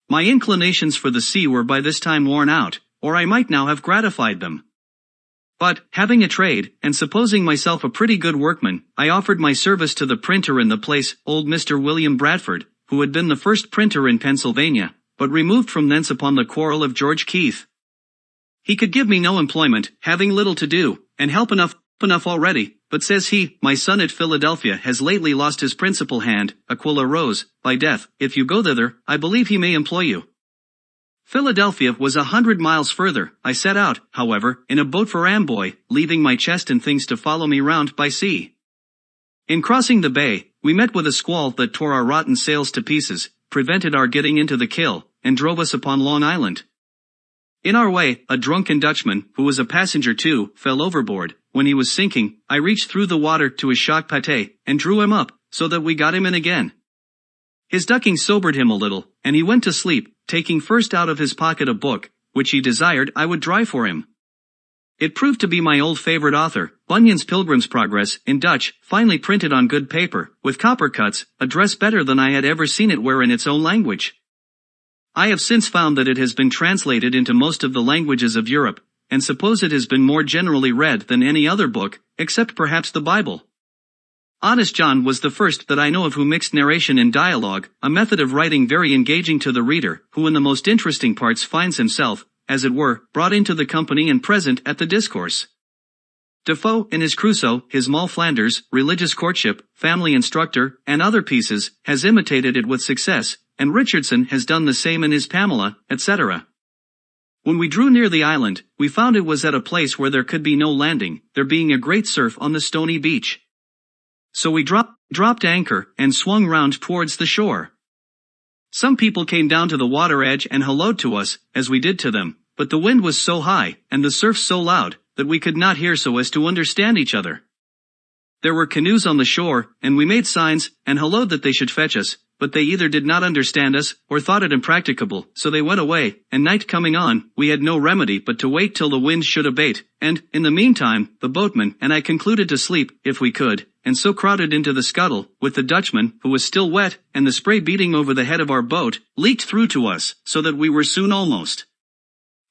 My inclinations for the sea were by this time worn out, or I might now have gratified them. But, having a trade, and supposing myself a pretty good workman, I offered my service to the printer in the place, old Mr. William Bradford, who had been the first printer in Pennsylvania, but removed from thence upon the quarrel of George Keith. He could give me no employment, having little to do, and help enough already, but says he, my son at Philadelphia has lately lost his principal hand, Aquila Rose, by death. If you go thither, I believe he may employ you. Philadelphia was 100 miles further. I set out, however, in a boat for Amboy, leaving my chest and things to follow me round by sea. In crossing the bay, we met with a squall that tore our rotten sails to pieces, prevented our getting into the Kill, and drove us upon Long Island. In our way, a drunken Dutchman, who was a passenger too, fell overboard. When he was sinking, I reached through the water to his shock pate, and drew him up, so that we got him in again. His ducking sobered him a little, and he went to sleep, taking first out of his pocket a book, which he desired I would dry for him. It proved to be my old favorite author, Bunyan's Pilgrim's Progress, in Dutch, finely printed on good paper, with copper cuts, a dress better than I had ever seen it wear in its own language. I have since found that it has been translated into most of the languages of Europe, and suppose it has been more generally read than any other book, except perhaps the Bible. Honest John was the first that I know of who mixed narration and dialogue, a method of writing very engaging to the reader, who in the most interesting parts finds himself, as it were, brought into the company and present at the discourse. Defoe, in his Crusoe, his Moll Flanders, Religious Courtship, Family Instructor, and other pieces, has imitated it with success, and Richardson has done the same in his Pamela, etc. When we drew near the island, we found it was at a place where there could be no landing, there being a great surf on the stony beach. So we dropped anchor, and swung round towards the shore. Some people came down to the water edge and hallooed to us, as we did to them, but the wind was so high, and the surf so loud, that we could not hear so as to understand each other. There were canoes on the shore, and we made signs, and hallooed that they should fetch us, but they either did not understand us, or thought it impracticable, so they went away, and night coming on, we had no remedy but to wait till the wind should abate, and, in the meantime, the boatman and I concluded to sleep, if we could, and so crowded into the scuttle, with the Dutchman, who was still wet, and the spray beating over the head of our boat, leaked through to us, so that we were soon almost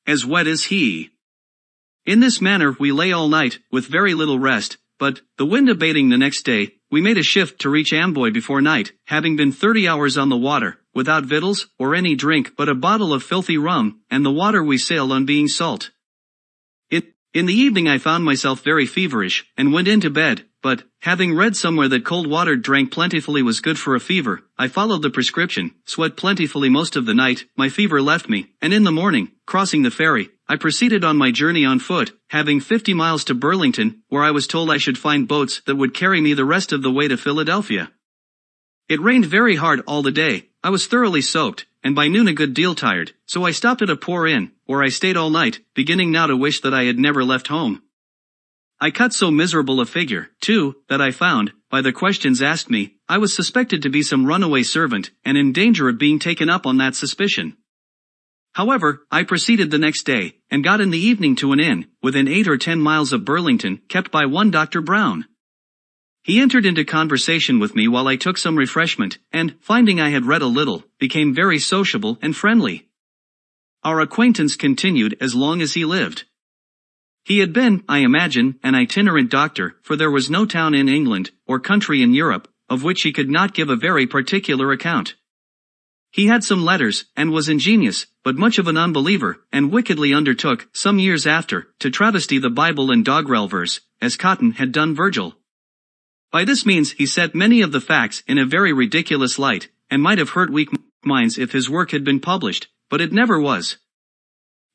as wet as he. In this manner we lay all night, with very little rest, but, the wind abating the next day, we made a shift to reach Amboy before night, having been 30 hours on the water, without victuals, or any drink but a bottle of filthy rum, and the water we sailed on being salt. In the evening I found myself very feverish, and went into bed, but, having read somewhere that cold water drank plentifully was good for a fever, I followed the prescription, sweat plentifully most of the night, my fever left me, and in the morning, crossing the ferry, I proceeded on my journey on foot, having 50 miles to Burlington, where I was told I should find boats that would carry me the rest of the way to Philadelphia. It rained very hard all the day, I was thoroughly soaked, and by noon a good deal tired, so I stopped at a poor inn, where I stayed all night, beginning now to wish that I had never left home. I cut so miserable a figure, too, that I found, by the questions asked me, I was suspected to be some runaway servant, and in danger of being taken up on that suspicion. However, I proceeded the next day, and got in the evening to an inn, within 8 or 10 miles of Burlington, kept by one Dr. Brown. He entered into conversation with me while I took some refreshment, and, finding I had read a little, became very sociable and friendly. Our acquaintance continued as long as he lived. He had been, I imagine, an itinerant doctor, for there was no town in England, or country in Europe, of which he could not give a very particular account. He had some letters, and was ingenious, but much of an unbeliever, and wickedly undertook, some years after, to travesty the Bible in doggerel verse, as Cotton had done Virgil. By this means he set many of the facts in a very ridiculous light, and might have hurt weak minds if his work had been published, but it never was.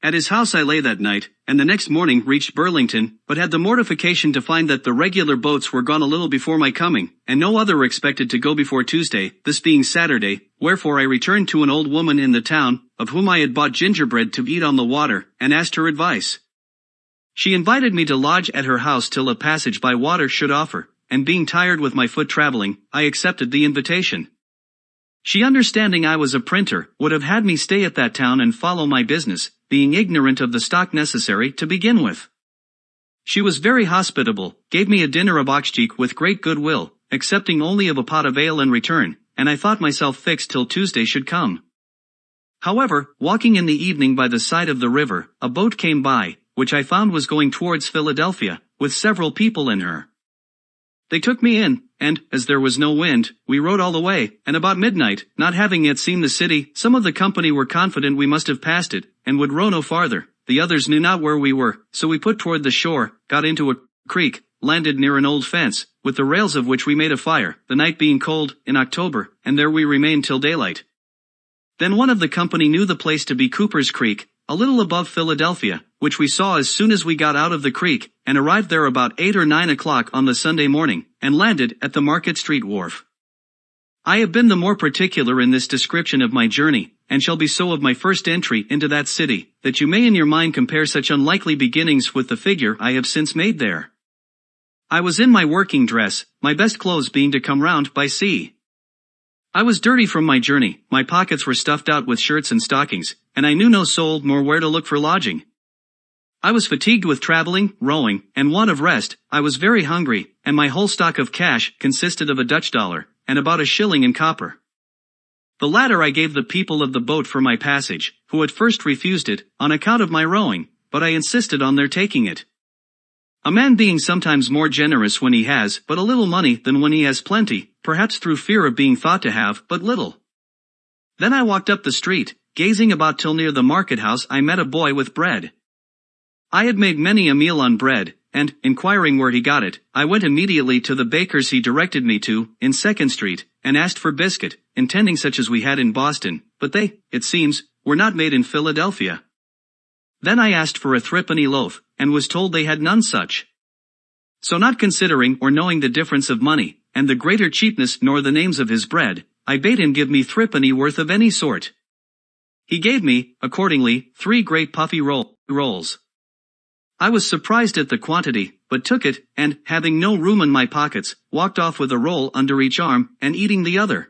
At his house I lay that night, and the next morning reached Burlington, but had the mortification to find that the regular boats were gone a little before my coming, and no other expected to go before Tuesday, this being Saturday, wherefore I returned to an old woman in the town, of whom I had bought gingerbread to eat on the water, and asked her advice. She invited me to lodge at her house till a passage by water should offer, and being tired with my foot traveling, I accepted the invitation. She, understanding I was a printer, would have had me stay at that town and follow my business, being ignorant of the stock necessary to begin with. She was very hospitable, gave me a dinner of oxcheek with great goodwill, accepting only of a pot of ale in return, and I thought myself fixed till Tuesday should come. However, walking in the evening by the side of the river, a boat came by, which I found was going towards Philadelphia, with several people in her. They took me in, and, as there was no wind, we rowed all the way, and about midnight, not having yet seen the city, some of the company were confident we must have passed it, and would row no farther. The others knew not where we were, so we put toward the shore, got into a creek, landed near an old fence, with the rails of which we made a fire, the night being cold, in October, and there we remained till daylight. Then one of the company knew the place to be Cooper's Creek, a little above Philadelphia, which we saw as soon as we got out of the creek, and arrived there about 8 or 9 o'clock on the Sunday morning, and landed at the Market Street wharf. I have been the more particular in this description of my journey, and shall be so of my first entry into that city, that you may in your mind compare such unlikely beginnings with the figure I have since made there. I was in my working dress, my best clothes being to come round by sea. I was dirty from my journey, my pockets were stuffed out with shirts and stockings, and I knew no soul nor where to look for lodging. I was fatigued with traveling, rowing, and want of rest. I was very hungry, and my whole stock of cash consisted of a Dutch dollar, and about a shilling in copper. The latter I gave the people of the boat for my passage, who at first refused it, on account of my rowing, but I insisted on their taking it. A man being sometimes more generous when he has but a little money than when he has plenty, perhaps through fear of being thought to have but little. Then I walked up the street, gazing about till near the market house I met a boy with bread. I had made many a meal on bread, and, inquiring where he got it, I went immediately to the baker's he directed me to, in 2nd Street, and asked for biscuit, intending such as we had in Boston, but they, it seems, were not made in Philadelphia. Then I asked for a threepenny loaf, and was told they had none such. So not considering or knowing the difference of money, and the greater cheapness nor the names of his bread, I bade him give me threepenny worth of any sort. He gave me, accordingly, 3 great puffy rolls. I was surprised at the quantity, but took it, and, having no room in my pockets, walked off with a roll under each arm, and eating the other.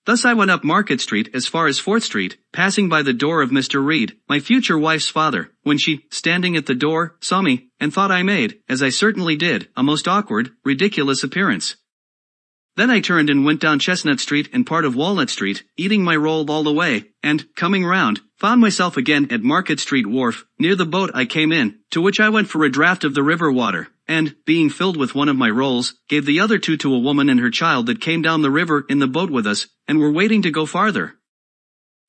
Thus I went up Market Street as far as 4th Street, passing by the door of Mr. Reed, my future wife's father, when she, standing at the door, saw me, and thought I made, as I certainly did, a most awkward, ridiculous appearance. Then I turned and went down Chestnut Street and part of Walnut Street, eating my roll all the way, and, coming round, found myself again at Market Street wharf, near the boat I came in, to which I went for a draught of the river water, and, being filled with one of my rolls, gave the other 2 to a woman and her child that came down the river in the boat with us, and were waiting to go farther.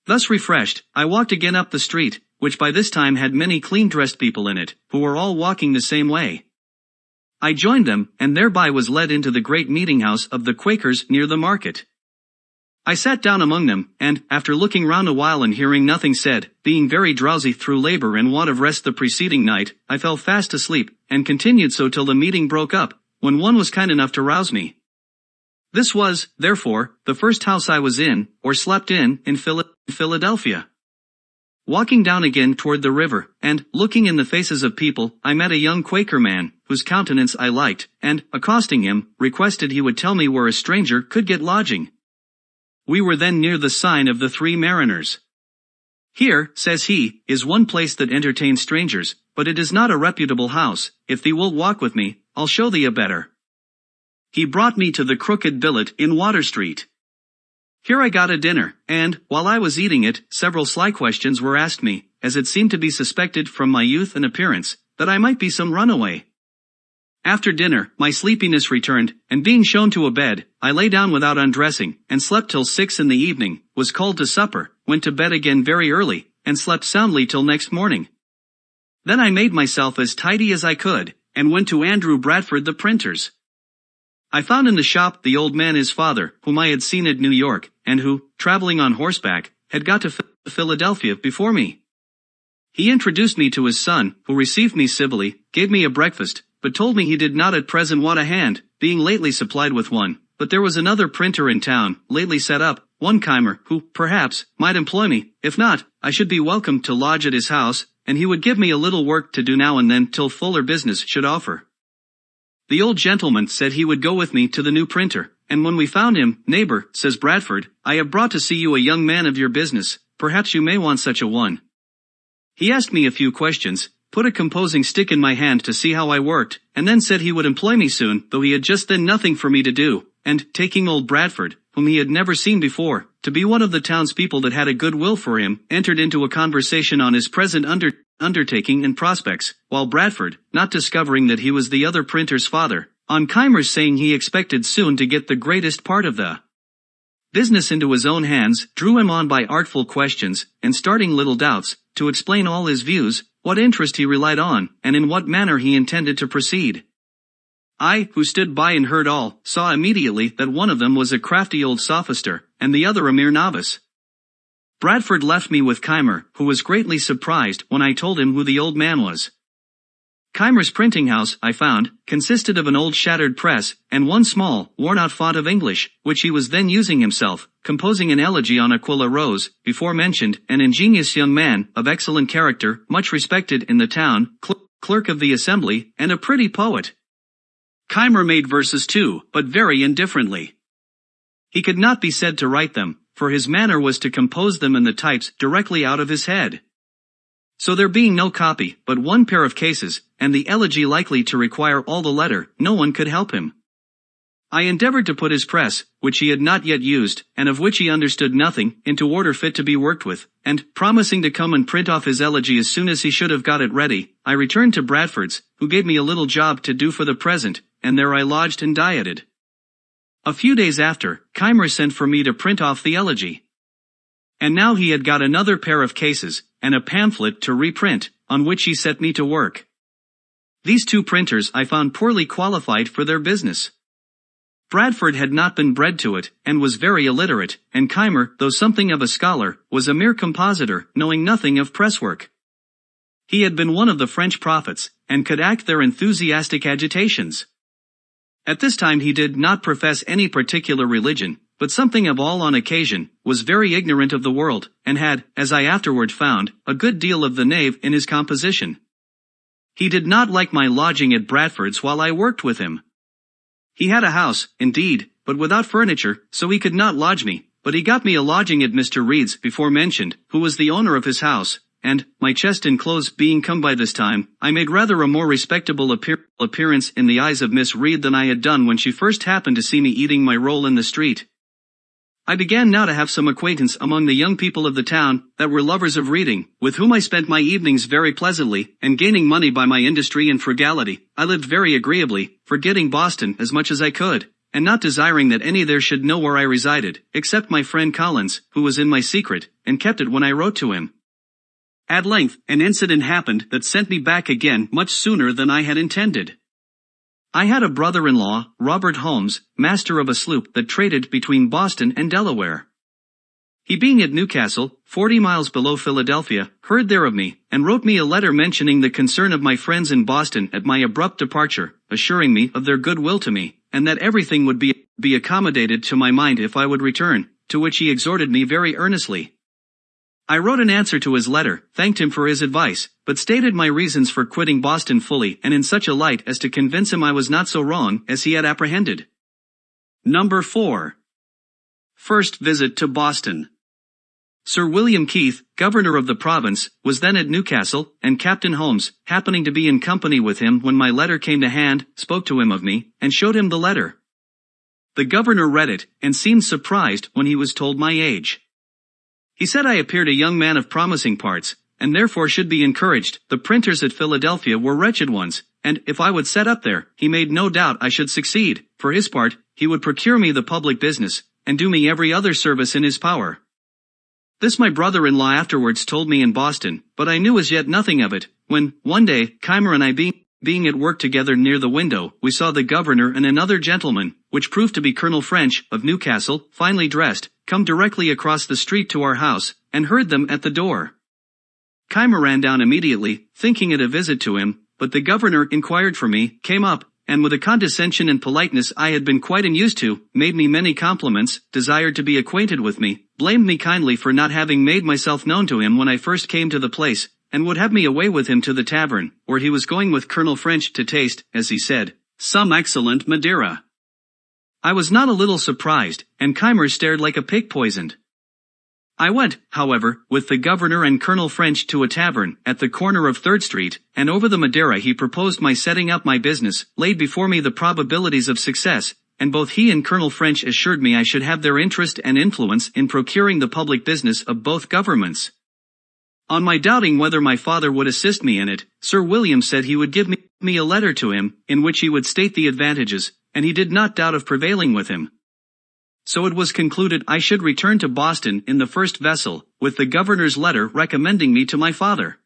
Thus refreshed, I walked again up the street, which by this time had many clean-dressed people in it, who were all walking the same way. I joined them, and thereby was led into the great meeting-house of the Quakers near the market. I sat down among them, and, after looking round a while and hearing nothing said, being very drowsy through labor and want of rest the preceding night, I fell fast asleep, and continued so till the meeting broke up, when one was kind enough to rouse me. This was, therefore, the first house I was in, or slept in Philadelphia. walking down again toward the river, and, looking in the faces of people, I met a young Quaker man, whose countenance I liked, and, accosting him, requested he would tell me where a stranger could get lodging. We were then near the sign of the Three Mariners. Here, says he, is one place that entertains strangers, but it is not a reputable house. If thee wilt walk with me, I'll show thee a better. He brought me to the Crooked Billet in Water Street. Here I got a dinner, and, while I was eating it, several sly questions were asked me, as it seemed to be suspected from my youth and appearance, that I might be some runaway. After dinner, my sleepiness returned, and being shown to a bed, I lay down without undressing, and slept till 6 in the evening, was called to supper, went to bed again very early, and slept soundly till next morning. Then I made myself as tidy as I could, and went to Andrew Bradford the printer's. I found in the shop the old man his father, whom I had seen at New York, and who, traveling on horseback, had got to Philadelphia before me. He introduced me to his son, who received me civilly, gave me a breakfast, but told me he did not at present want a hand, being lately supplied with one, but there was another printer in town, lately set up, one Keimer, who, perhaps, might employ me. If not, I should be welcome to lodge at his house, and he would give me a little work to do now and then till fuller business should offer. The old gentleman said he would go with me to the new printer, and when we found him, "Neighbor," says Bradford, "I have brought to see you a young man of your business, perhaps you may want such a one." He asked me a few questions, put a composing stick in my hand to see how I worked, and then said he would employ me soon, though he had just then nothing for me to do, and, taking old Bradford, whom he had never seen before, to be one of the townspeople that had a good will for him, entered into a conversation on his present undertaking and prospects, while Bradford, not discovering that he was the other printer's father, on Keimer's saying he expected soon to get the greatest part of the business into his own hands, drew him on by artful questions, and starting little doubts, to explain all his views, what interest he relied on, and in what manner he intended to proceed. I, who stood by and heard all, saw immediately that one of them was a crafty old sophister, and the other a mere novice. Bradford left me with Keimer, who was greatly surprised when I told him who the old man was. Keimer's printing house, I found, consisted of an old shattered press, and one small, worn-out font of English, which he was then using himself, composing an elegy on Aquila Rose, before mentioned, an ingenious young man, of excellent character, much respected in the town, clerk of the assembly, and a pretty poet. Keimer made verses too, but very indifferently. He could not be said to write them, for his manner was to compose them in the types directly out of his head. So there being no copy, but one pair of cases, and the elegy likely to require all the letter, no one could help him. I endeavored to put his press, which he had not yet used, and of which he understood nothing, into order fit to be worked with, and, promising to come and print off his elegy as soon as he should have got it ready, I returned to Bradford's, who gave me a little job to do for the present, and there I lodged and dieted. A few days after, Keimer sent for me to print off the elegy. And now he had got another pair of cases, and a pamphlet to reprint, on which he set me to work. These two printers I found poorly qualified for their business. Bradford had not been bred to it, and was very illiterate, and Keimer, though something of a scholar, was a mere compositor, knowing nothing of presswork. He had been one of the French prophets, and could act their enthusiastic agitations. At this time he did not profess any particular religion, but something of all on occasion, was very ignorant of the world, and had, as I afterward found, a good deal of the knave in his composition. He did not like my lodging at Bradford's while I worked with him. He had a house, indeed, but without furniture, so he could not lodge me, but he got me a lodging at Mr. Reed's before mentioned, who was the owner of his house, and, my chest and clothes being come by this time, I made rather a more respectable appearance in the eyes of Miss Reed than I had done when she first happened to see me eating my roll in the street. I began now to have some acquaintance among the young people of the town, that were lovers of reading, with whom I spent my evenings very pleasantly, and gaining money by my industry and frugality, I lived very agreeably, forgetting Boston as much as I could, and not desiring that any there should know where I resided, except my friend Collins, who was in my secret, and kept it when I wrote to him. At length, an incident happened that sent me back again much sooner than I had intended. I had a brother-in-law, Robert Holmes, master of a sloop that traded between Boston and Delaware. He being at Newcastle, 40 miles below Philadelphia, heard there of me, and wrote me a letter mentioning the concern of my friends in Boston at my abrupt departure, assuring me of their good will to me, and that everything would be accommodated to my mind if I would return, to which he exhorted me very earnestly. I wrote an answer to his letter, thanked him for his advice, but stated my reasons for quitting Boston fully and in such a light as to convince him I was not so wrong as he had apprehended. Number 4. First visit to Boston. Sir William Keith, governor of the province, was then at Newcastle, and Captain Holmes, happening to be in company with him when my letter came to hand, spoke to him of me, and showed him the letter. The governor read it, and seemed surprised when he was told my age. He said I appeared a young man of promising parts, and therefore should be encouraged. The printers at Philadelphia were wretched ones, and if I would set up there, he made no doubt I should succeed. For his part, he would procure me the public business, and do me every other service in his power. This my brother-in-law afterwards told me in Boston, but I knew as yet nothing of it, when, one day, Keimer and I being at work together near the window, we saw the governor and another gentleman, which proved to be Colonel French, of Newcastle, finely dressed, come directly across the street to our house, and heard them at the door. Keimer ran down immediately, thinking it a visit to him, but the governor inquired for me, came up, and with a condescension and politeness I had been quite unused to, made me many compliments, desired to be acquainted with me, blamed me kindly for not having made myself known to him when I first came to the place, and would have me away with him to the tavern, where he was going with Colonel French to taste, as he said, some excellent Madeira. I was not a little surprised, and Keimer stared like a pig poisoned. I went, however, with the governor and Colonel French to a tavern, at the corner of 3rd Street, and over the Madeira he proposed my setting up my business, laid before me the probabilities of success, and both he and Colonel French assured me I should have their interest and influence in procuring the public business of both governments. On my doubting whether my father would assist me in it, Sir William said he would give me a letter to him, in which he would state the advantages, and he did not doubt of prevailing with him. So it was concluded I should return to Boston in the first vessel, with the governor's letter recommending me to my father.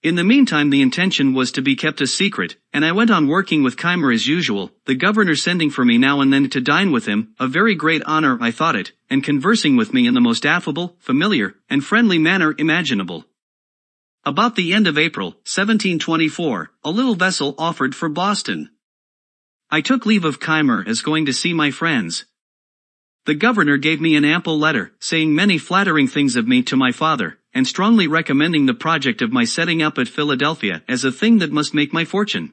In the meantime the intention was to be kept a secret, and I went on working with Keimer as usual, the governor sending for me now and then to dine with him, a very great honor I thought it, and conversing with me in the most affable, familiar, and friendly manner imaginable. About the end of April, 1724, a little vessel offered for Boston. I took leave of Keimer as going to see my friends. The governor gave me an ample letter, saying many flattering things of me to my father, and strongly recommending the project of my setting up at Philadelphia as a thing that must make my fortune.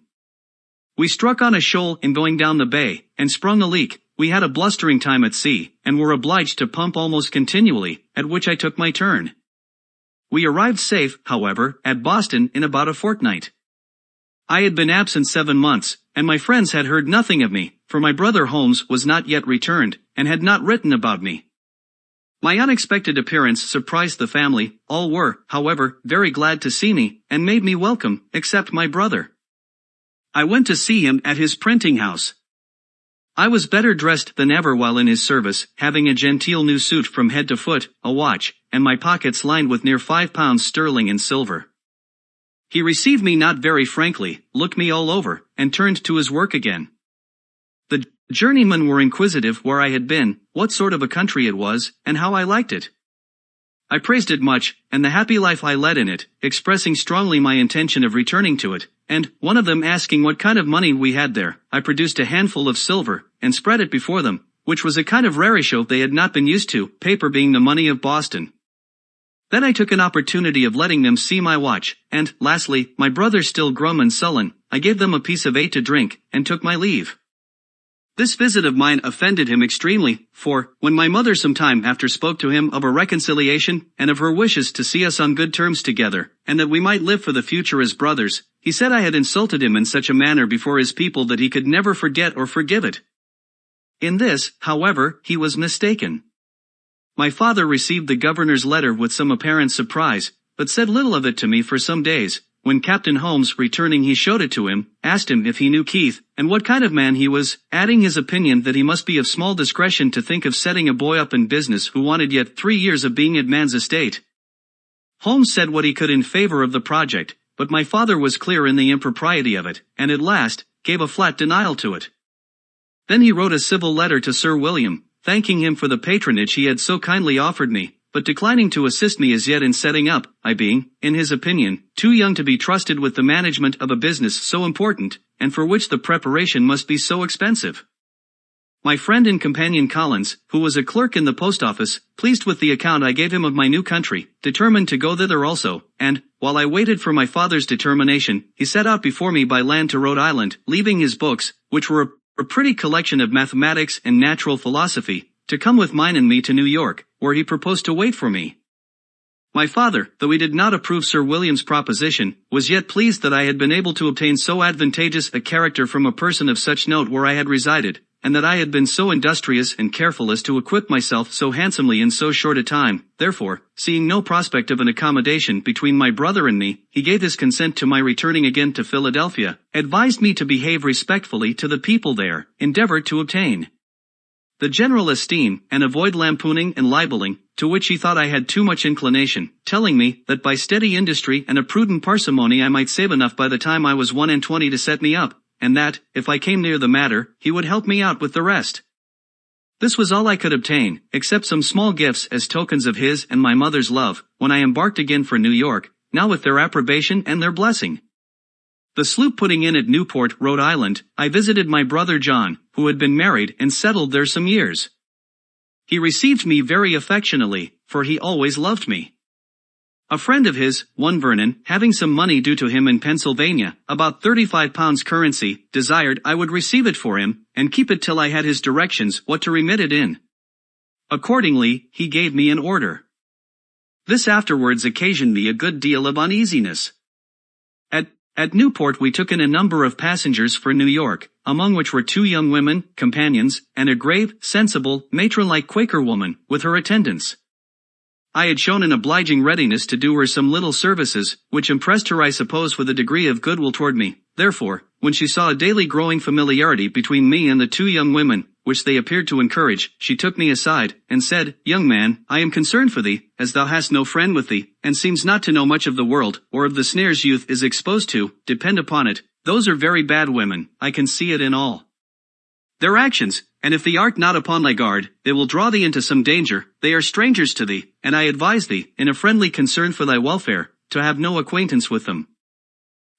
We struck on a shoal in going down the bay, and sprung a leak. We had a blustering time at sea, and were obliged to pump almost continually, at which I took my turn. We arrived safe, however, at Boston in about a fortnight. I had been absent 7 months, and my friends had heard nothing of me, for my brother Holmes was not yet returned, and had not written about me. My unexpected appearance surprised the family. All were, however, very glad to see me, and made me welcome, except my brother. I went to see him at his printing house. I was better dressed than ever while in his service, having a genteel new suit from head to foot, a watch, and my pockets lined with near £5 sterling in silver. He received me not very frankly, looked me all over, and turned to his work again. The journeymen were inquisitive where I had been, what sort of a country it was, and how I liked it. I praised it much, and the happy life I led in it, expressing strongly my intention of returning to it, and, one of them asking what kind of money we had there, I produced a handful of silver, and spread it before them, which was a kind of rarisho they had not been used to, paper being the money of Boston. Then I took an opportunity of letting them see my watch, and, lastly, my brother still grum and sullen, I gave them a piece of 8 to drink, and took my leave. This visit of mine offended him extremely, for, when my mother some time after spoke to him of a reconciliation, and of her wishes to see us on good terms together, and that we might live for the future as brothers, he said I had insulted him in such a manner before his people that he could never forget or forgive it. In this, however, he was mistaken. My father received the governor's letter with some apparent surprise, but said little of it to me for some days. When Captain Holmes, returning, he showed it to him, asked him if he knew Keith, and what kind of man he was, adding his opinion that he must be of small discretion to think of setting a boy up in business who wanted yet 3 years of being at man's estate. Holmes said what he could in favor of the project, but my father was clear in the impropriety of it, and at last, gave a flat denial to it. Then he wrote a civil letter to Sir William, thanking him for the patronage he had so kindly offered me, but declining to assist me as yet in setting up, I being, in his opinion, too young to be trusted with the management of a business so important, and for which the preparation must be so expensive. My friend and companion Collins, who was a clerk in the post office, pleased with the account I gave him of my new country, determined to go thither also, and, while I waited for my father's determination, he set out before me by land to Rhode Island, leaving his books, which were a pretty collection of mathematics and natural philosophy, to come with mine and me to New York, where he proposed to wait for me. My father, though he did not approve Sir William's proposition, was yet pleased that I had been able to obtain so advantageous a character from a person of such note where I had resided, and that I had been so industrious and careful as to equip myself so handsomely in so short a time. Therefore, seeing no prospect of an accommodation between my brother and me, he gave his consent to my returning again to Philadelphia, advised me to behave respectfully to the people there, endeavored to obtain the general esteem, and avoid lampooning and libeling, to which he thought I had too much inclination, telling me that by steady industry and a prudent parsimony I might save enough by the time I was 21 to set me up, and that, if I came near the matter, he would help me out with the rest. This was all I could obtain, except some small gifts as tokens of his and my mother's love, when I embarked again for New York, now with their approbation and their blessing. The sloop putting in at Newport, Rhode Island, I visited my brother John, who had been married and settled there some years. He received me very affectionately, for he always loved me. A friend of his, one Vernon, having some money due to him in Pennsylvania, about 35 pounds currency, desired I would receive it for him, and keep it till I had his directions what to remit it in. Accordingly, he gave me an order. This afterwards occasioned me a good deal of uneasiness. At Newport we took in a number of passengers for New York, among which were 2 young women, companions, and a grave, sensible, matron-like Quaker woman, with her attendants. I had shown an obliging readiness to do her some little services, which impressed her I suppose with a degree of goodwill toward me. Therefore, when she saw a daily growing familiarity between me and the 2 young women, which they appeared to encourage, she took me aside, and said, "Young man, I am concerned for thee, as thou hast no friend with thee, and seems not to know much of the world, or of the snares youth is exposed to. Depend upon it, those are very bad women, I can see it in all their actions, and if thee art not upon thy guard, they will draw thee into some danger. They are strangers to thee, and I advise thee, in a friendly concern for thy welfare, to have no acquaintance with them."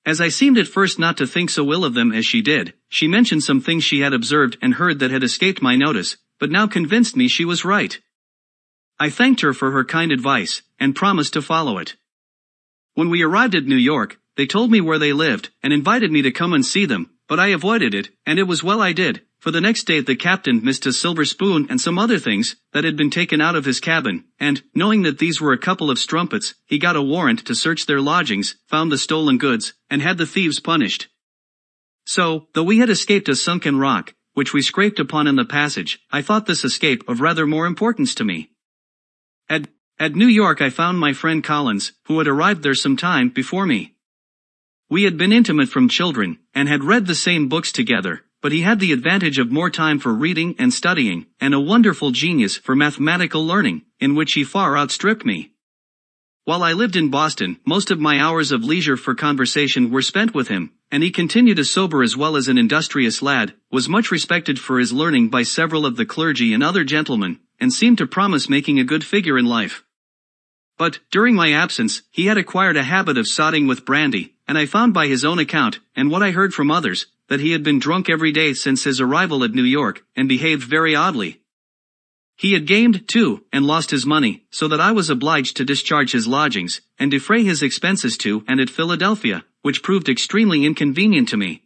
As I seemed at first not to think so ill of them as she did, she mentioned some things she had observed and heard that had escaped my notice, but now convinced me she was right. I thanked her for her kind advice, and promised to follow it. When we arrived at New York, they told me where they lived, and invited me to come and see them, but I avoided it, and it was well I did, for the next day the captain missed a silver spoon and some other things that had been taken out of his cabin, and, knowing that these were a couple of strumpets, he got a warrant to search their lodgings, found the stolen goods, and had the thieves punished. So, though we had escaped a sunken rock, which we scraped upon in the passage, I thought this escape of rather more importance to me. At New York I found my friend Collins, who had arrived there some time before me. We had been intimate from children, and had read the same books together, but he had the advantage of more time for reading and studying, and a wonderful genius for mathematical learning, in which he far outstripped me. While I lived in Boston, most of my hours of leisure for conversation were spent with him, and he continued a sober as well as an industrious lad, was much respected for his learning by several of the clergy and other gentlemen, and seemed to promise making a good figure in life. But, during my absence, he had acquired a habit of sodding with brandy, and I found by his own account, and what I heard from others, that he had been drunk every day since his arrival at New York, and behaved very oddly. He had gamed, too, and lost his money, so that I was obliged to discharge his lodgings, and defray his expenses to and at Philadelphia, which proved extremely inconvenient to me.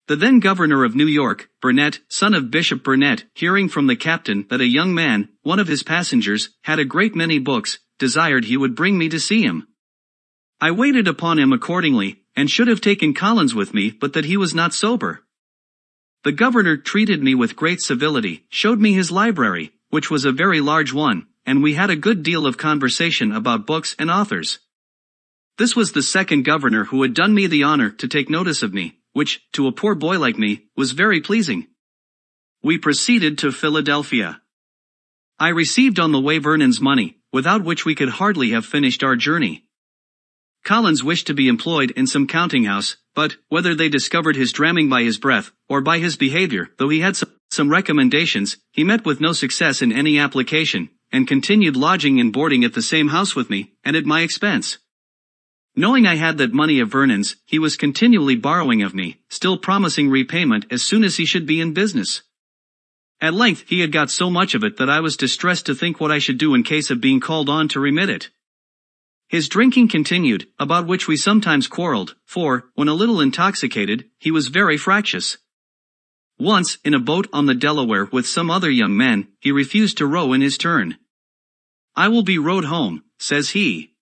The then governor of New York, Burnet, son of Bishop Burnet, hearing from the captain that a young man, one of his passengers, had a great many books, desired he would bring me to see him. I waited upon him accordingly, and should have taken Collins with me but that he was not sober. The governor treated me with great civility, showed me his library, which was a very large one, and we had a good deal of conversation about books and authors. This was the second governor who had done me the honor to take notice of me, which, to a poor boy like me, was very pleasing. We proceeded to Philadelphia. I received on the way Vernon's money, without which we could hardly have finished our journey. Collins wished to be employed in some counting-house, but, whether they discovered his dramming by his breath, or by his behavior, though he had some recommendations, he met with no success in any application, and continued lodging and boarding at the same house with me, and at my expense. Knowing I had that money of Vernon's, he was continually borrowing of me, still promising repayment as soon as he should be in business. At length he had got so much of it that I was distressed to think what I should do in case of being called on to remit it. His drinking continued, about which we sometimes quarreled, for, when a little intoxicated, he was very fractious. Once, in a boat on the Delaware with some other young men, he refused to row in his turn. "I will be rowed home," says he.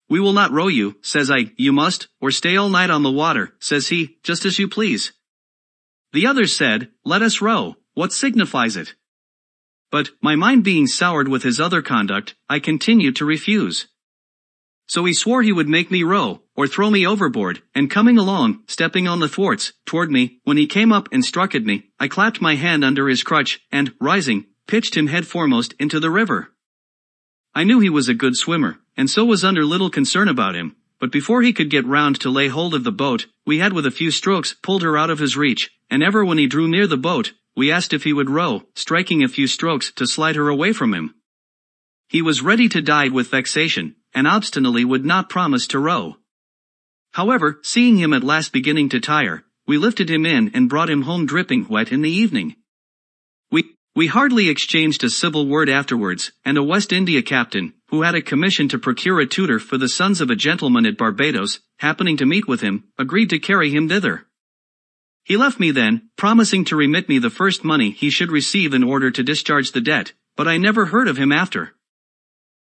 "We will not row you," says I. "You must, or stay all night on the water," says he, "just as you please." The others said, "Let us row, what signifies it?" But, my mind being soured with his other conduct, I continued to refuse. So he swore he would make me row, or throw me overboard, and coming along, stepping on the thwarts, toward me, when he came up and struck at me, I clapped my hand under his crutch, and, rising, pitched him head foremost into the river. I knew he was a good swimmer, and so was under little concern about him, but before he could get round to lay hold of the boat, we had with a few strokes pulled her out of his reach, and ever when he drew near the boat, we asked if he would row, striking a few strokes to slide her away from him. He was ready to die with vexation, and obstinately would not promise to row. However, seeing him at last beginning to tire, we lifted him in and brought him home dripping wet in the evening. We hardly exchanged a civil word afterwards, and a West India captain, who had a commission to procure a tutor for the sons of a gentleman at Barbados, happening to meet with him, agreed to carry him thither. He left me then, promising to remit me the first money he should receive in order to discharge the debt, but I never heard of him after.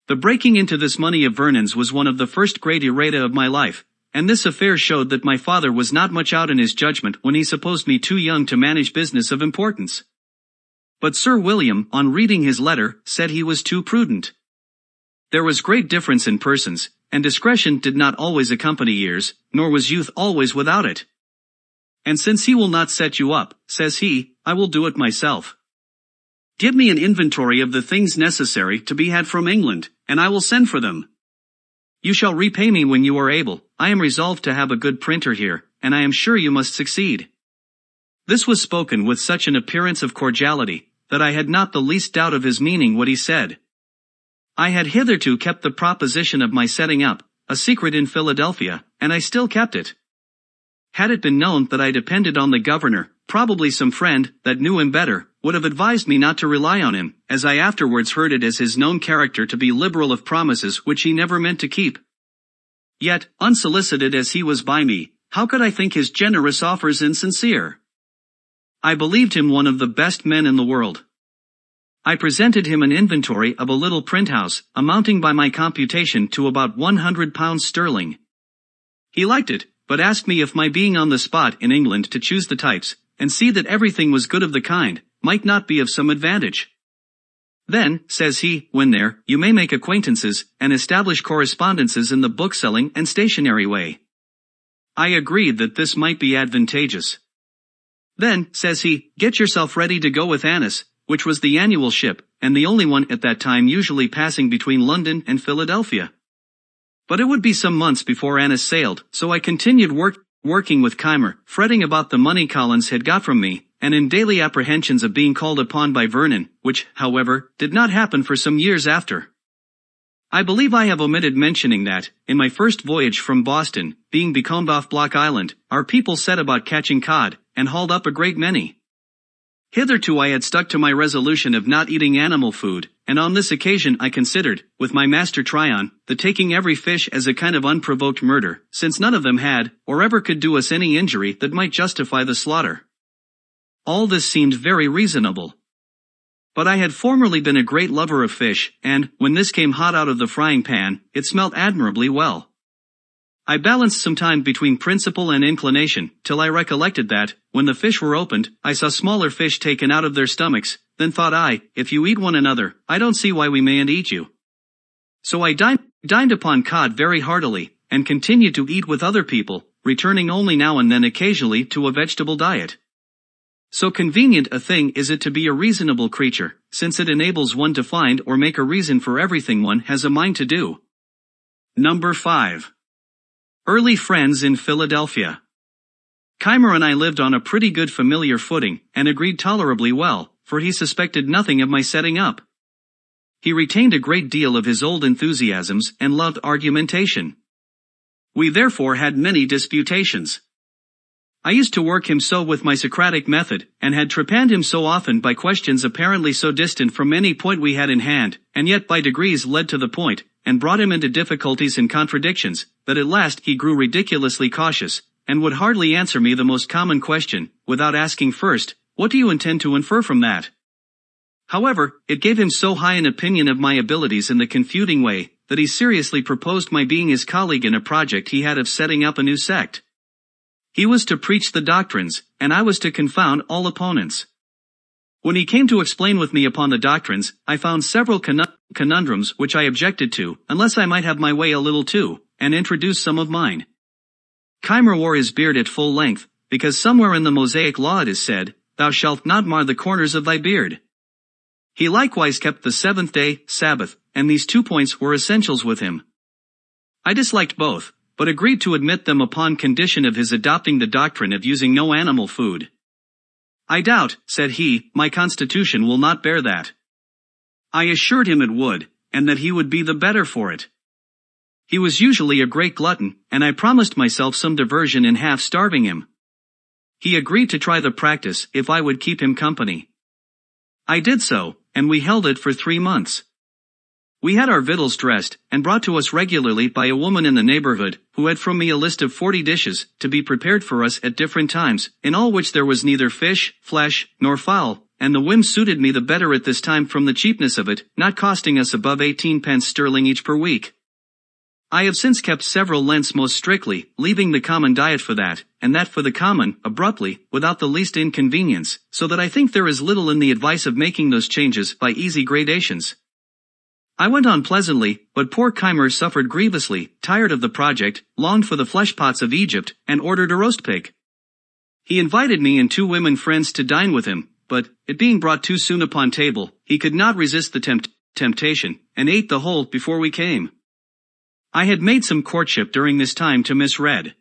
The breaking into this money of Vernon's was one of the first great errata of my life, and this affair showed that my father was not much out in his judgment when he supposed me too young to manage business of importance. But Sir William, on reading his letter, said he was too prudent. There was great difference in persons, and discretion did not always accompany years, nor was youth always without it. And since he will not set you up, says he, I will do it myself. Give me an inventory of the things necessary to be had from England, and I will send for them. You shall repay me when you are able. I am resolved to have a good printer here, and I am sure you must succeed. This was spoken with such an appearance of cordiality, that I had not the least doubt of his meaning what he said. I had hitherto kept the proposition of my setting up, a secret in Philadelphia, and I still kept it. Had it been known that I depended on the governor, probably some friend, that knew him better, would have advised me not to rely on him, as I afterwards heard it as his known character to be liberal of promises which he never meant to keep. Yet, unsolicited as he was by me, how could I think his generous offers insincere? I believed him one of the best men in the world. I presented him an inventory of a little print house, amounting by my computation to about £100 sterling. He liked it, but asked me if my being on the spot in England to choose the types, and see that everything was good of the kind, might not be of some advantage. Then, says he, when there, you may make acquaintances, and establish correspondences in the bookselling and stationery way. I agreed that this might be advantageous. Then, says he, get yourself ready to go with Annis, which was the annual ship, and the only one at that time usually passing between London and Philadelphia. But it would be some months before Annis sailed, so I continued working with Keimer, fretting about the money Collins had got from me, and in daily apprehensions of being called upon by Vernon, which, however, did not happen for some years after. I believe I have omitted mentioning that, in my first voyage from Boston, being becalmed off Block Island, our people set about catching cod, and hauled up a great many. Hitherto I had stuck to my resolution of not eating animal food, and on this occasion I considered, with my master Tryon, the taking every fish as a kind of unprovoked murder, since none of them had, or ever could do us any injury that might justify the slaughter. All this seemed very reasonable. But I had formerly been a great lover of fish, and, when this came hot out of the frying pan, it smelt admirably well. I balanced some time between principle and inclination, till I recollected that, when the fish were opened, I saw smaller fish taken out of their stomachs. Then thought I, if you eat one another, I don't see why we mayn't eat you. So I dined upon cod very heartily, and continued to eat with other people, returning only now and then occasionally to a vegetable diet. So convenient a thing is it to be a reasonable creature, since it enables one to find or make a reason for everything one has a mind to do. Number 5. Early friends in Philadelphia. Keimer and I lived on a pretty good familiar footing, and agreed tolerably well, for he suspected nothing of my setting up. He retained a great deal of his old enthusiasms and loved argumentation. We therefore had many disputations. I used to work him so with my Socratic method, and had trepanned him so often by questions apparently so distant from any point we had in hand, and yet by degrees led to the point, and brought him into difficulties and contradictions, that at last he grew ridiculously cautious, and would hardly answer me the most common question, without asking first, "What do you intend to infer from that?" However, it gave him so high an opinion of my abilities in the confuting way, that he seriously proposed my being his colleague in a project he had of setting up a new sect. He was to preach the doctrines, and I was to confound all opponents. When he came to explain with me upon the doctrines, I found several conundrums which I objected to, unless I might have my way a little too, and introduce some of mine. Keimer wore his beard at full length, because somewhere in the Mosaic law it is said, "Thou shalt not mar the corners of thy beard." He likewise kept the seventh-day Sabbath, and these 2 points were essentials with him. I disliked both, but agreed to admit them upon condition of his adopting the doctrine of using no animal food. "I doubt," said he, "my constitution will not bear that." I assured him it would, and that he would be the better for it. He was usually a great glutton, and I promised myself some diversion in half-starving him. He agreed to try the practice if I would keep him company. I did so, and we held it for 3 months. We had our victuals dressed, and brought to us regularly by a woman in the neighborhood, who had from me a list of 40 dishes, to be prepared for us at different times, in all which there was neither fish, flesh, nor fowl, and the whim suited me the better at this time from the cheapness of it, not costing us above 18 pence sterling each per week. I have since kept several Lents most strictly, leaving the common diet for that, and that for the common, abruptly, without the least inconvenience, so that I think there is little in the advice of making those changes by easy gradations. I went on pleasantly, but poor Keimer suffered grievously, tired of the project, longed for the flesh pots of Egypt, and ordered a roast pig. He invited me and 2 women friends to dine with him, but, it being brought too soon upon table, he could not resist the temptation, and ate the whole before we came. I had made some courtship during this time to Miss Red.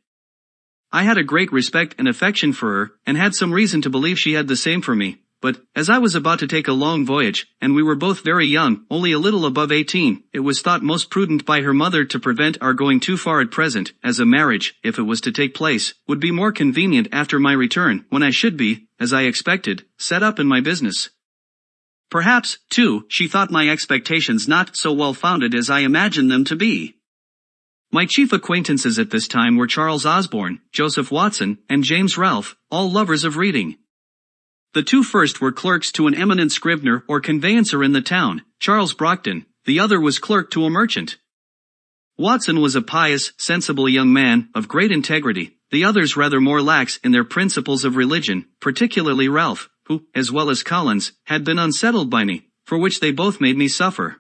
I had a great respect and affection for her, and had some reason to believe she had the same for me, but, as I was about to take a long voyage, and we were both very young, only a little above 18, it was thought most prudent by her mother to prevent our going too far at present, as a marriage, if it was to take place, would be more convenient after my return, when I should be, as I expected, set up in my business. Perhaps, too, she thought my expectations not so well founded as I imagined them to be. My chief acquaintances at this time were Charles Osborne, Joseph Watson, and James Ralph, all lovers of reading. The 2 first were clerks to an eminent scrivener or conveyancer in the town, Charles Brockton, the other was clerk to a merchant. Watson was a pious, sensible young man, of great integrity, the others rather more lax in their principles of religion, particularly Ralph, who, as well as Collins, had been unsettled by me, for which they both made me suffer.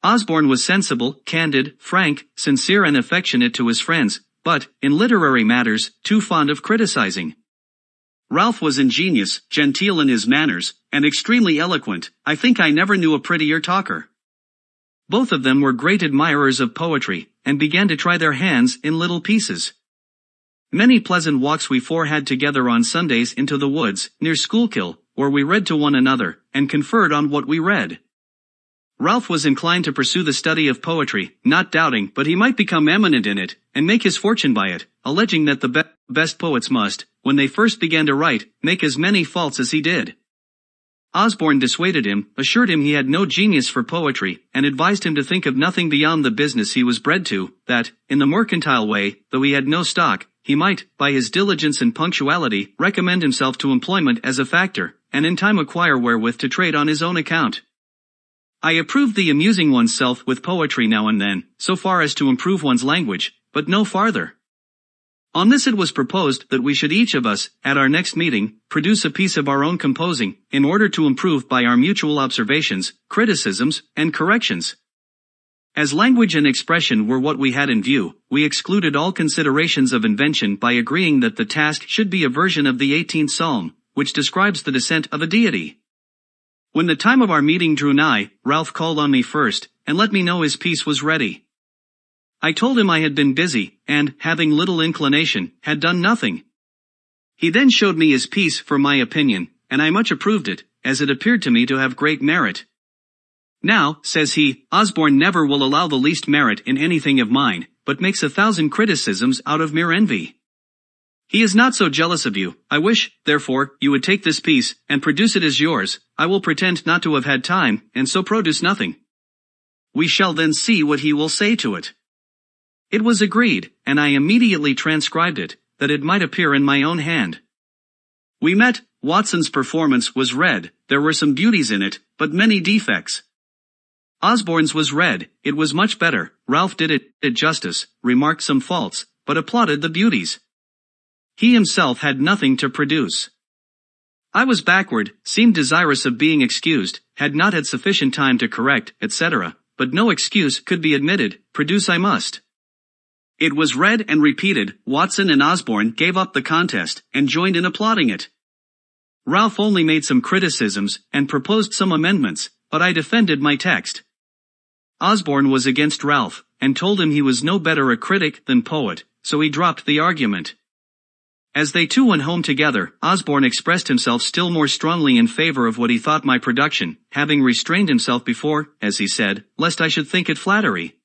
Osborne was sensible, candid, frank, sincere and affectionate to his friends, but, in literary matters, too fond of criticizing. Ralph was ingenious, genteel in his manners, and extremely eloquent. I think I never knew a prettier talker. Both of them were great admirers of poetry, and began to try their hands in little pieces. Many pleasant walks we 4 had together on Sundays into the woods, near Schuylkill, where we read to one another, and conferred on what we read. Ralph was inclined to pursue the study of poetry, not doubting but he might become eminent in it, and make his fortune by it, alleging that the best poets must, when they first began to write, make as many faults as he did. Osborne dissuaded him, assured him he had no genius for poetry, and advised him to think of nothing beyond the business he was bred to, that, in the mercantile way, though he had no stock, he might, by his diligence and punctuality, recommend himself to employment as a factor, and in time acquire wherewith to trade on his own account. I approved the amusing oneself with poetry now and then, so far as to improve one's language, but no farther. On this it was proposed that we should each of us, at our next meeting, produce a piece of our own composing, in order to improve by our mutual observations, criticisms, and corrections. As language and expression were what we had in view, we excluded all considerations of invention by agreeing that the task should be a version of the 18th Psalm, which describes the descent of a deity. When the time of our meeting drew nigh, Ralph called on me first, and let me know his piece was ready. I told him I had been busy, and, having little inclination, had done nothing. He then showed me his piece for my opinion, and I much approved it, as it appeared to me to have great merit. Now, says he, Osborne never will allow the least merit in anything of mine, but makes 1,000 criticisms out of mere envy. He is not so jealous of you. I wish, therefore, you would take this piece, and produce it as yours. I will pretend not to have had time, and so produce nothing. We shall then see what he will say to it. It was agreed, and I immediately transcribed it, that it might appear in my own hand. We met. Watson's performance was read. There were some beauties in it, but many defects. Osborne's was read. It was much better. Ralph did it justice, remarked some faults, but applauded the beauties. He himself had nothing to produce. I was backward, seemed desirous of being excused, had not had sufficient time to correct, etc., but no excuse could be admitted. Produce I must. It was read and repeated. Watson and Osborne gave up the contest, and joined in applauding it. Ralph only made some criticisms, and proposed some amendments, but I defended my text. Osborne was against Ralph, and told him he was no better a critic than poet, so he dropped the argument. As they two went home together, Osborne expressed himself still more strongly in favor of what he thought my production, having restrained himself before, as he said, lest I should think it flattery.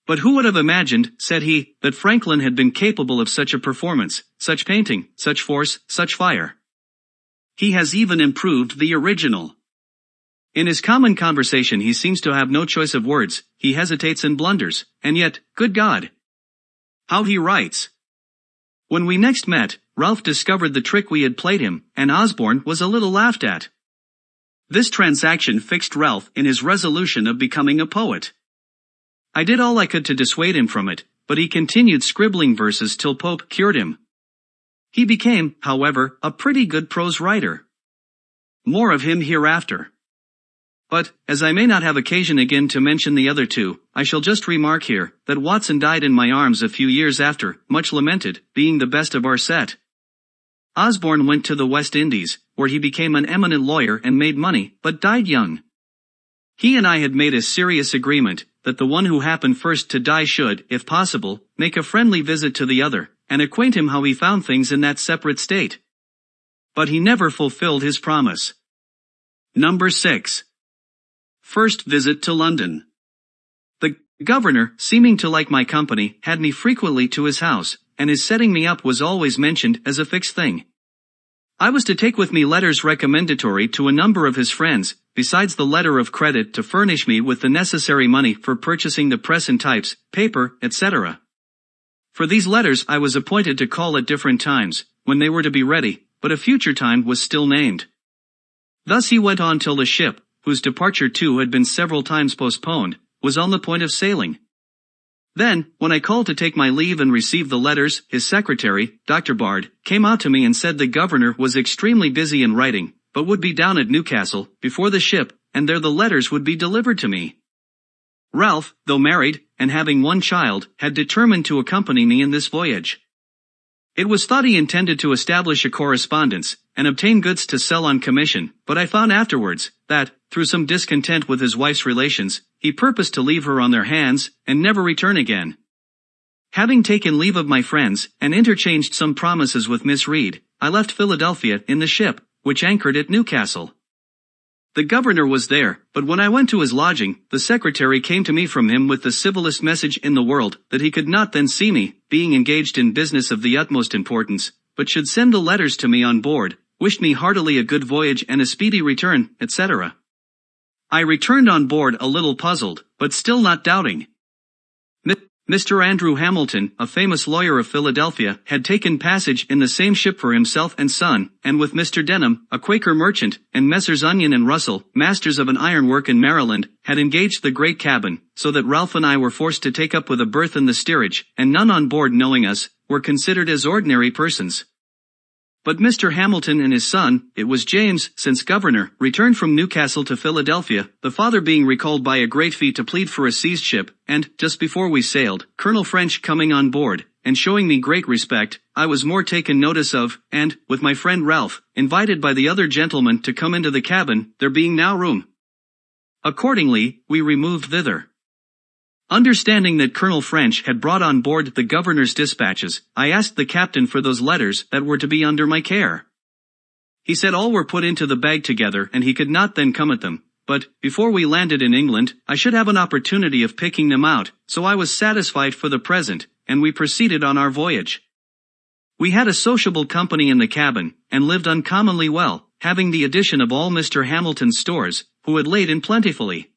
But who would have imagined, said he, that Franklin had been capable of such a performance, such painting, such force, such fire? He has even improved the original. In his common conversation he seems to have no choice of words, he hesitates and blunders, and yet, good God! How he writes! When we next met, Ralph discovered the trick we had played him, and Osborne was a little laughed at. This transaction fixed Ralph in his resolution of becoming a poet. I did all I could to dissuade him from it, but he continued scribbling verses till Pope cured him. He became, however, a pretty good prose writer. More of him hereafter. But, as I may not have occasion again to mention the other two, I shall just remark here, that Watson died in my arms a few years after, much lamented, being the best of our set. Osborne went to the West Indies, where he became an eminent lawyer and made money, but died young. He and I had made a serious agreement, that the one who happened first to die should, if possible, make a friendly visit to the other, and acquaint him how he found things in that separate state. But he never fulfilled his promise. Number 6. First visit to London. The governor, seeming to like my company, had me frequently to his house, and his setting me up was always mentioned as a fixed thing. I was to take with me letters recommendatory to a number of his friends, besides the letter of credit to furnish me with the necessary money for purchasing the press and types, paper, etc. For these letters I was appointed to call at different times, when they were to be ready, but a future time was still named. Thus he went on till the ship, whose departure too had been several times postponed, was on the point of sailing. Then, when I called to take my leave and receive the letters, his secretary, Dr. Bard, came out to me and said the governor was extremely busy in writing, but would be down at Newcastle, before the ship, and there the letters would be delivered to me. Ralph, though married, and having one child, had determined to accompany me in this voyage. It was thought he intended to establish a correspondence, and obtain goods to sell on commission, but I found afterwards, that, through some discontent with his wife's relations, he purposed to leave her on their hands, and never return again. Having taken leave of my friends, and interchanged some promises with Miss Reed, I left Philadelphia in the ship, which anchored at Newcastle. The governor was there, but when I went to his lodging, the secretary came to me from him with the civilest message in the world, that he could not then see me, being engaged in business of the utmost importance, but should send the letters to me on board, wished me heartily a good voyage and a speedy return, etc. I returned on board a little puzzled, but still not doubting. Mr. Andrew Hamilton, a famous lawyer of Philadelphia, had taken passage in the same ship for himself and son, and with Mr. Denham, a Quaker merchant, and Messrs. Onion and Russell, masters of an ironwork in Maryland, had engaged the great cabin, so that Ralph and I were forced to take up with a berth in the steerage, and none on board knowing us, were considered as ordinary persons. But Mr. Hamilton and his son, it was James, since governor, returned from Newcastle to Philadelphia, the father being recalled by a great fee to plead for a seized ship, and, just before we sailed, Colonel French coming on board, and showing me great respect, I was more taken notice of, and, with my friend Ralph, invited by the other gentlemen to come into the cabin, there being now room. Accordingly, we removed thither. Understanding that Colonel French had brought on board the governor's dispatches, I asked the captain for those letters that were to be under my care. He said all were put into the bag together and he could not then come at them, but, before we landed in England, I should have an opportunity of picking them out, so I was satisfied for the present, and we proceeded on our voyage. We had a sociable company in the cabin, and lived uncommonly well, having the addition of all Mr. Hamilton's stores, who had laid in plentifully.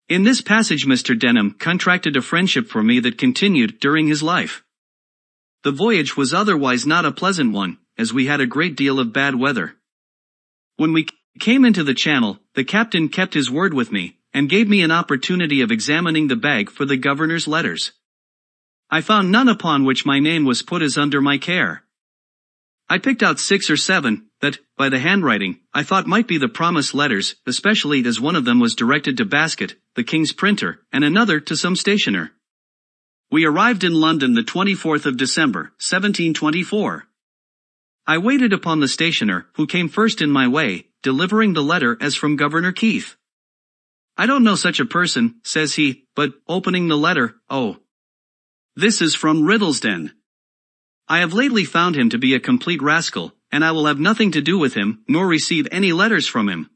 In this passage Mr. Denham contracted a friendship for me that continued during his life. The voyage was otherwise not a pleasant one, as we had a great deal of bad weather. When we came into the channel, the captain kept his word with me, and gave me an opportunity of examining the bag for the governor's letters. I found none upon which my name was put as under my care. I picked out 6 or 7, that, by the handwriting, I thought might be the promised letters, especially as one of them was directed to Basket, the king's printer, and another to some stationer. We arrived in London the 24th of December, 1724. I waited upon the stationer, who came first in my way, delivering the letter as from Governor Keith. "I don't know such a person," says he, but, opening the letter, "Oh, this is from Riddlesden. I have lately found him to be a complete rascal, and I will have nothing to do with him, nor receive any letters from him."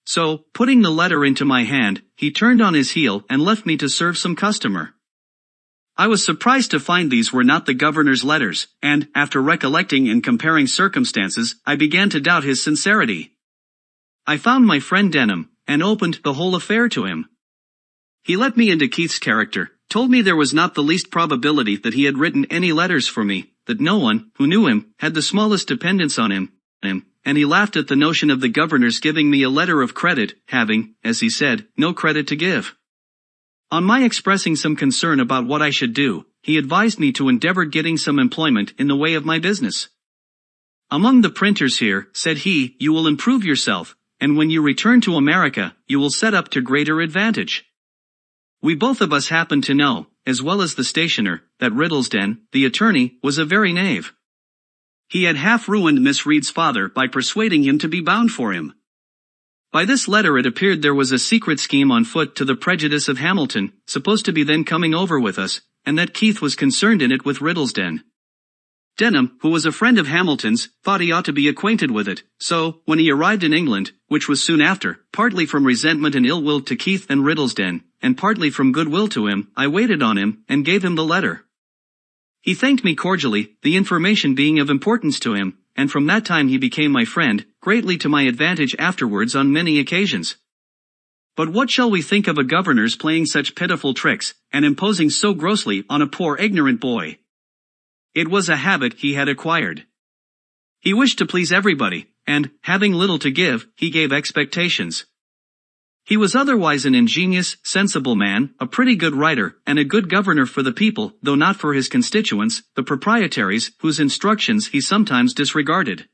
So, putting the letter into my hand, he turned on his heel and left me to serve some customer. I was surprised to find these were not the governor's letters, and, after recollecting and comparing circumstances, I began to doubt his sincerity. I found my friend Denham, and opened the whole affair to him. He let me into Keith's character, told me there was not the least probability that he had written any letters for me, that no one, who knew him, had the smallest dependence on him, and he laughed at the notion of the governor's giving me a letter of credit, having, as he said, no credit to give. On my expressing some concern about what I should do, he advised me to endeavor getting some employment in the way of my business. "Among the printers here," said he, "you will improve yourself, and when you return to America, you will set up to greater advantage." We both of us happened to know, as well as the stationer, that Riddlesden, the attorney, was a very knave. He had half ruined Miss Reed's father by persuading him to be bound for him. By this letter it appeared there was a secret scheme on foot to the prejudice of Hamilton, supposed to be then coming over with us, and that Keith was concerned in it with Riddlesden. Denham, who was a friend of Hamilton's, thought he ought to be acquainted with it, so, when he arrived in England, which was soon after, partly from resentment and ill will to Keith and Riddlesden, and partly from good will to him, I waited on him, and gave him the letter. He thanked me cordially, the information being of importance to him, and from that time he became my friend, greatly to my advantage afterwards on many occasions. But what shall we think of a governor's playing such pitiful tricks, and imposing so grossly on a poor ignorant boy? It was a habit he had acquired. He wished to please everybody, and, having little to give, he gave expectations. He was otherwise an ingenious, sensible man, a pretty good writer, and a good governor for the people, though not for his constituents, the proprietaries, whose instructions he sometimes disregarded.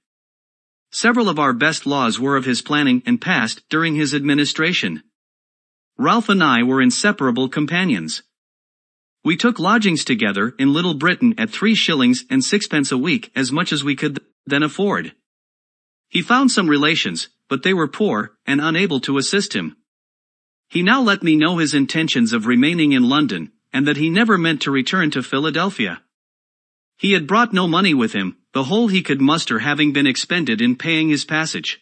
Several of our best laws were of his planning and passed during his administration. Ralph and I were inseparable companions. We took lodgings together in Little Britain at 3 shillings and 6 a week, as much as we could then afford. He found some relations, but they were poor, and unable to assist him. He now let me know his intentions of remaining in London, and that he never meant to return to Philadelphia. He had brought no money with him, the whole he could muster having been expended in paying his passage.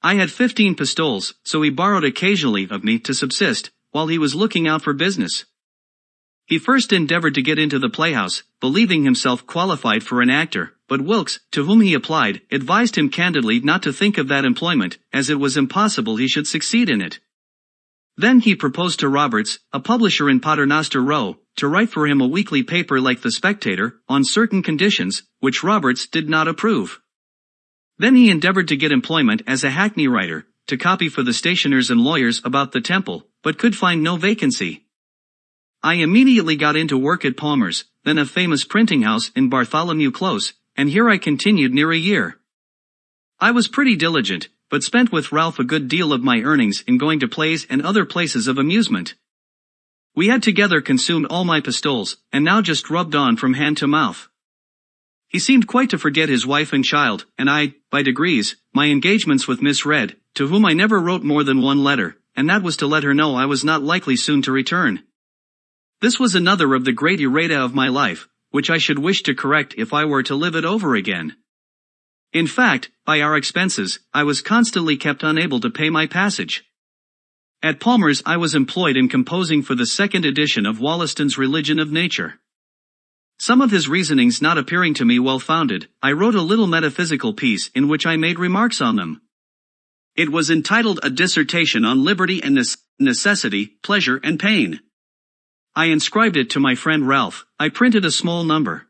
I had 15 pistoles, so he borrowed occasionally of me to subsist, while he was looking out for business. He first endeavored to get into the playhouse, believing himself qualified for an actor, but Wilkes, to whom he applied, advised him candidly not to think of that employment, as it was impossible he should succeed in it. Then he proposed to Roberts, a publisher in Paternoster Row, to write for him a weekly paper like The Spectator, on certain conditions, which Roberts did not approve. Then he endeavored to get employment as a hackney writer, to copy for the stationers and lawyers about the Temple, but could find no vacancy. I immediately got into work at Palmer's, then a famous printing house in Bartholomew Close, and here I continued near a year. I was pretty diligent, but spent with Ralph a good deal of my earnings in going to plays and other places of amusement. We had together consumed all my pistoles, and now just rubbed on from hand to mouth. He seemed quite to forget his wife and child, and I, by degrees, my engagements with Miss Red, to whom I never wrote more than one letter, and that was to let her know I was not likely soon to return. This was another of the great errata of my life, which I should wish to correct if I were to live it over again. In fact, by our expenses, I was constantly kept unable to pay my passage. At Palmer's I was employed in composing for the 2nd edition of Wollaston's Religion of Nature. Some of his reasonings not appearing to me well-founded, I wrote a little metaphysical piece in which I made remarks on them. It was entitled A Dissertation on Liberty and Necessity, Pleasure and Pain. I inscribed it to my friend Ralph. I printed a small number.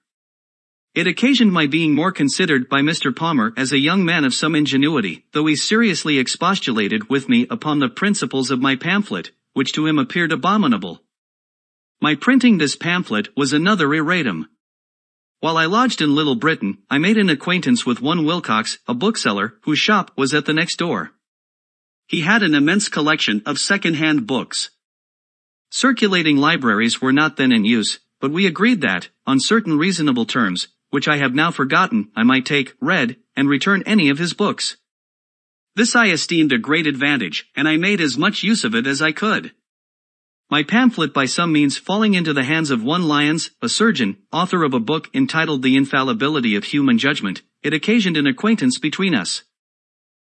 It occasioned my being more considered by Mr. Palmer as a young man of some ingenuity, though he seriously expostulated with me upon the principles of my pamphlet, which to him appeared abominable. My printing this pamphlet was another erratum. While I lodged in Little Britain, I made an acquaintance with one Wilcox, a bookseller, whose shop was at the next door. He had an immense collection of second-hand books. Circulating libraries were not then in use, but we agreed that, on certain reasonable terms, which I have now forgotten, I might take, read, and return any of his books. This I esteemed a great advantage, and I made as much use of it as I could. My pamphlet by some means falling into the hands of one Lyons, a surgeon, author of a book entitled The Infallibility of Human Judgment, it occasioned an acquaintance between us.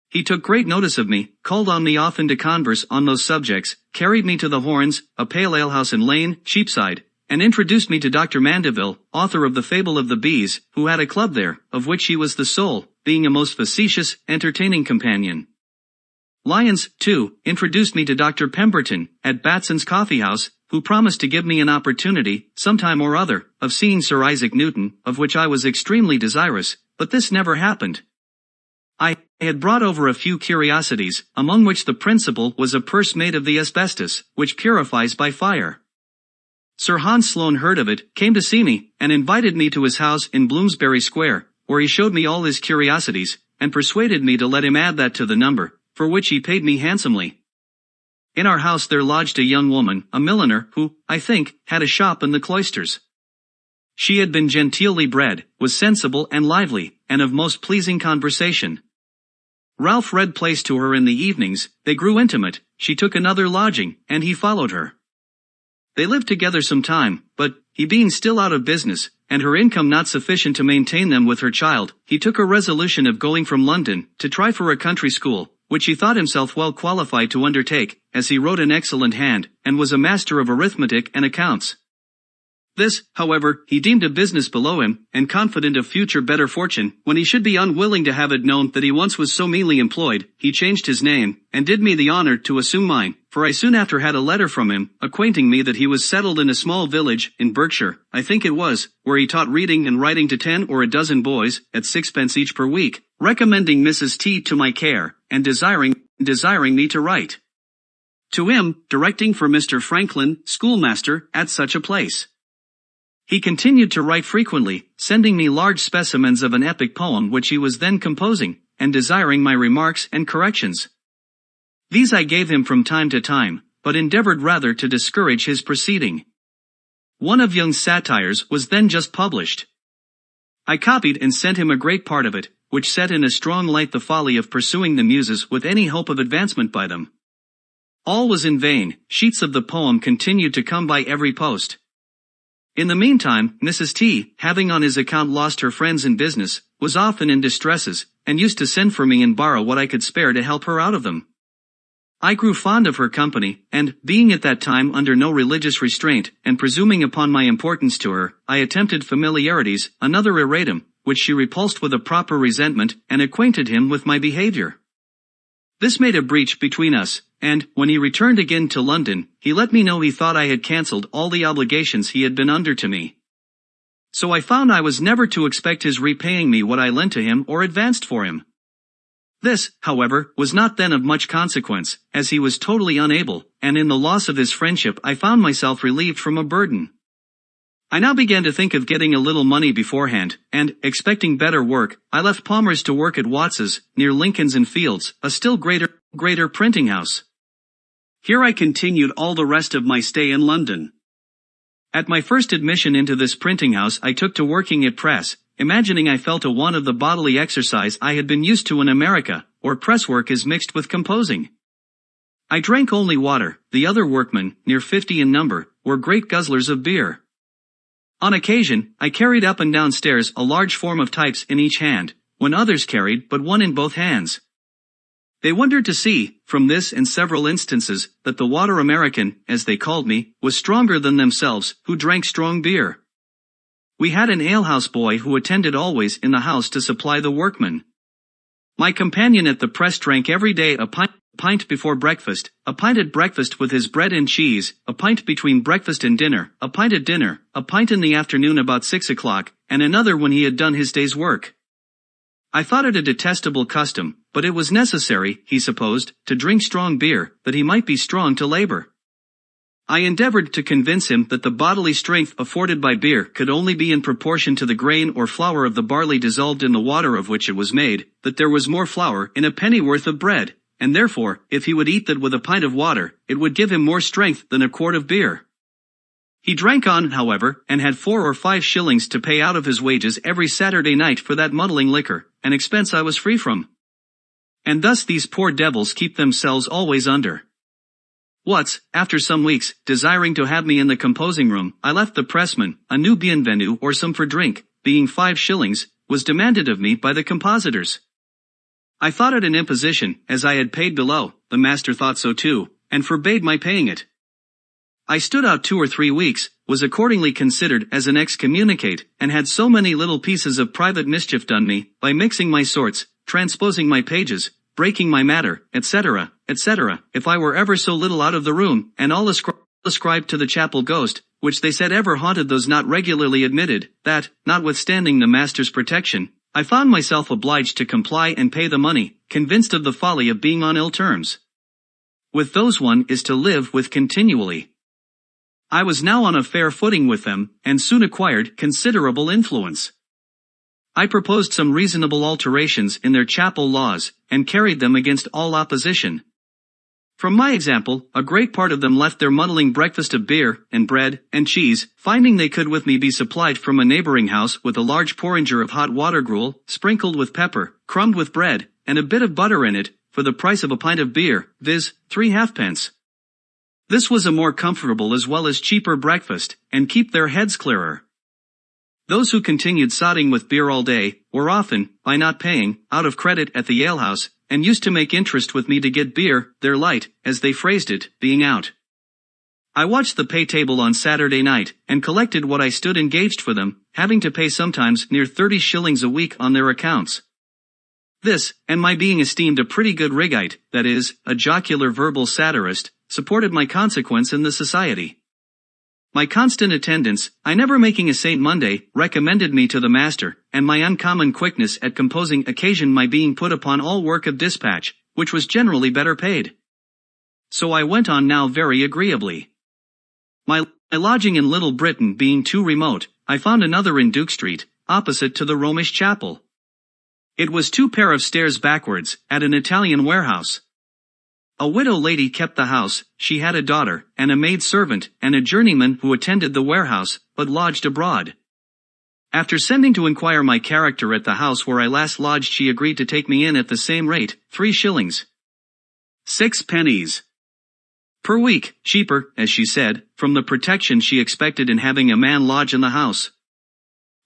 He took great notice of me, called on me often to converse on those subjects, carried me to the Horns, a pale alehouse in Lane, Cheapside, and introduced me to Dr. Mandeville, author of the Fable of the Bees, who had a club there, of which he was the soul, being a most facetious, entertaining companion. Lyons, too, introduced me to Dr. Pemberton, at Batson's Coffee House, who promised to give me an opportunity, sometime or other, of seeing Sir Isaac Newton, of which I was extremely desirous, but this never happened. I had brought over a few curiosities, among which the principal was a purse made of the asbestos, which purifies by fire. Sir Hans Sloane heard of it, came to see me, and invited me to his house in Bloomsbury Square, where he showed me all his curiosities, and persuaded me to let him add that to the number, for which he paid me handsomely. In our house there lodged a young woman, a milliner, who, I think, had a shop in the cloisters. She had been genteelly bred, was sensible and lively, and of most pleasing conversation. Ralph read plays to her in the evenings, they grew intimate, she took another lodging, and he followed her. They lived together some time, but, he being still out of business, and her income not sufficient to maintain them with her child, he took a resolution of going from London, to try for a country school, which he thought himself well qualified to undertake, as he wrote an excellent hand, and was a master of arithmetic and accounts. This, however, he deemed a business below him, and confident of future better fortune, when he should be unwilling to have it known that he once was so meanly employed, he changed his name, and did me the honor to assume mine, for I soon after had a letter from him, acquainting me that he was settled in a small village, in Berkshire, I think it was, where he taught reading and writing to 10 or a dozen boys, at 6 each per week, recommending Mrs. T to my care, and desiring me to write to him, directing for Mr. Franklin, schoolmaster, at such a place. He continued to write frequently, sending me large specimens of an epic poem which he was then composing, and desiring my remarks and corrections. These I gave him from time to time, but endeavored rather to discourage his proceeding. One of Young's satires was then just published. I copied and sent him a great part of it, which set in a strong light the folly of pursuing the muses with any hope of advancement by them. All was in vain, sheets of the poem continued to come by every post. In the meantime, Mrs. T, having on his account lost her friends in business, was often in distresses, and used to send for me and borrow what I could spare to help her out of them. I grew fond of her company, and, being at that time under no religious restraint, and presuming upon my importance to her, I attempted familiarities, another erratum, which she repulsed with a proper resentment, and acquainted him with my behavior. This made a breach between us, and, when he returned again to London, he let me know he thought I had cancelled all the obligations he had been under to me. So I found I was never to expect his repaying me what I lent to him or advanced for him. This, however, was not then of much consequence, as he was totally unable, and in the loss of his friendship I found myself relieved from a burden. I now began to think of getting a little money beforehand, and, expecting better work, I left Palmer's to work at Watts's, near Lincoln's Inn Fields, a still greater printing house. Here I continued all the rest of my stay in London. At my first admission into this printing house I took to working at press, imagining I felt a want of the bodily exercise I had been used to in America, or press work is mixed with composing. I drank only water, the other workmen, near 50 in number, were great guzzlers of beer. On occasion, I carried up and down stairs a large form of types in each hand, when others carried but one in both hands. They wondered to see, from this and several instances, that the water American, as they called me, was stronger than themselves, who drank strong beer. We had an alehouse boy who attended always in the house to supply the workmen. My companion at the press drank every day a pint before breakfast, a pint at breakfast with his bread and cheese, a pint between breakfast and dinner, a pint at dinner, a pint in the afternoon about 6 o'clock, and another when he had done his day's work. I thought it a detestable custom, but it was necessary, he supposed, to drink strong beer, that he might be strong to labor. I endeavored to convince him that the bodily strength afforded by beer could only be in proportion to the grain or flour of the barley dissolved in the water of which it was made, that there was more flour in a pennyworth of bread, and therefore, if he would eat that with a pint of water, it would give him more strength than a quart of beer. He drank on, however, and had 4 or 5 shillings to pay out of his wages every Saturday night for that muddling liquor, an expense I was free from. And thus these poor devils keep themselves always under. What, after some weeks, desiring to have me in the composing room, I left the pressman, a new bienvenu or some for drink, being 5 shillings, was demanded of me by the compositors. I thought it an imposition, as I had paid below, the master thought so too, and forbade my paying it. I stood out 2 or 3 weeks, was accordingly considered as an excommunicate, and had so many little pieces of private mischief done me, by mixing my sorts, transposing my pages, breaking my matter, etc., etc., if I were ever so little out of the room, and all ascribed to the chapel ghost, which they said ever haunted those not regularly admitted, that, notwithstanding the master's protection, I found myself obliged to comply and pay the money, convinced of the folly of being on ill terms. With those one is to live with continually. I was now on a fair footing with them, and soon acquired considerable influence. I proposed some reasonable alterations in their chapel laws, and carried them against all opposition. From my example, a great part of them left their muddling breakfast of beer, and bread, and cheese, finding they could with me be supplied from a neighboring house with a large porringer of hot water gruel, sprinkled with pepper, crumbed with bread, and a bit of butter in it, for the price of a pint of beer, viz., 3 halfpence. This was a more comfortable as well as cheaper breakfast, and keep their heads clearer. Those who continued sodding with beer all day, were often, by not paying, out of credit at the alehouse, and used to make interest with me to get beer, their light, as they phrased it, being out. I watched the pay table on Saturday night, and collected what I stood engaged for them, having to pay sometimes near 30 shillings a week on their accounts. This, and my being esteemed a pretty good rigite, that is, a jocular verbal satirist, supported my consequence in the society. My constant attendance, I never making a St. Monday, recommended me to the master, and my uncommon quickness at composing occasioned my being put upon all work of dispatch, which was generally better paid. So I went on now very agreeably. My lodging in Little Britain being too remote, I found another in Duke Street, opposite to the Romish chapel. It was 2 pair of stairs backwards, at an Italian warehouse. A widow lady kept the house, she had a daughter, and a maid servant, and a journeyman who attended the warehouse, but lodged abroad. After sending to inquire my character at the house where I last lodged, she agreed to take me in at the same rate, 3 shillings. 6 pennies. Per week, cheaper, as she said, from the protection she expected in having a man lodge in the house.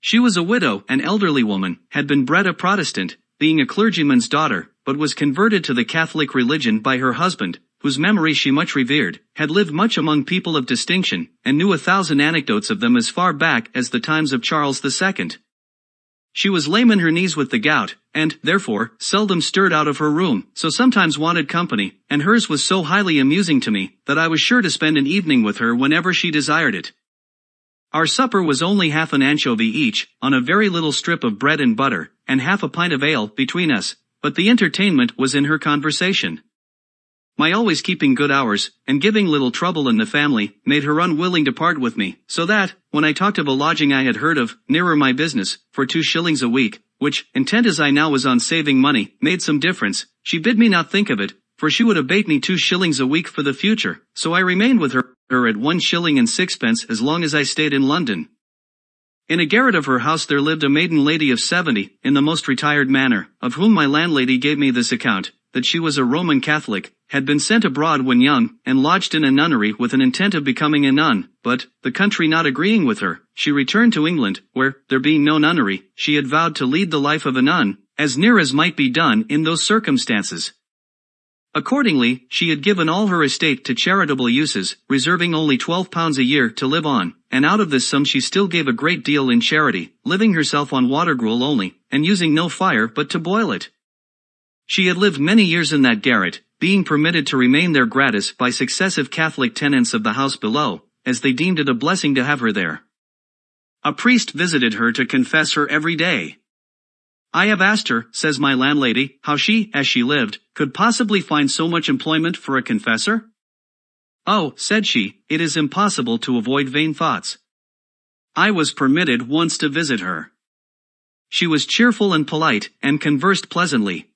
She was a widow, an elderly woman, had been bred a Protestant, being a clergyman's daughter, but was converted to the Catholic religion by her husband, whose memory she much revered, had lived much among people of distinction, and knew 1,000 anecdotes of them as far back as the times of Charles II. She was lame in her knees with the gout, and, therefore, seldom stirred out of her room, so sometimes wanted company, and hers was so highly amusing to me, that I was sure to spend an evening with her whenever she desired it. Our supper was only half an anchovy each, on a very little strip of bread and butter, and half a pint of ale between us, but the entertainment was in her conversation. My always keeping good hours, and giving little trouble in the family, made her unwilling to part with me, so that, when I talked of a lodging I had heard of, nearer my business, for 2 shillings a week, which, intent as I now was on saving money, made some difference, she bid me not think of it, for she would abate me 2 shillings a week for the future, so I remained with her at 1 shilling and 6pence as long as I stayed in London. In a garret of her house there lived a maiden lady of 70, in the most retired manner, of whom my landlady gave me this account, that she was a Roman Catholic, had been sent abroad when young, and lodged in a nunnery with an intent of becoming a nun, but, the country not agreeing with her, she returned to England, where, there being no nunnery, she had vowed to lead the life of a nun, as near as might be done in those circumstances. Accordingly, she had given all her estate to charitable uses, reserving only £12 a year to live on, and out of this sum she still gave a great deal in charity, living herself on water gruel only, and using no fire but to boil it. She had lived many years in that garret, being permitted to remain there gratis by successive Catholic tenants of the house below, as they deemed it a blessing to have her there. A priest visited her to confess her every day. I have asked her, says my landlady, how she, as she lived, could possibly find so much employment for a confessor? Oh, said she, it is impossible to avoid vain thoughts. I was permitted once to visit her. She was cheerful and polite, and conversed pleasantly.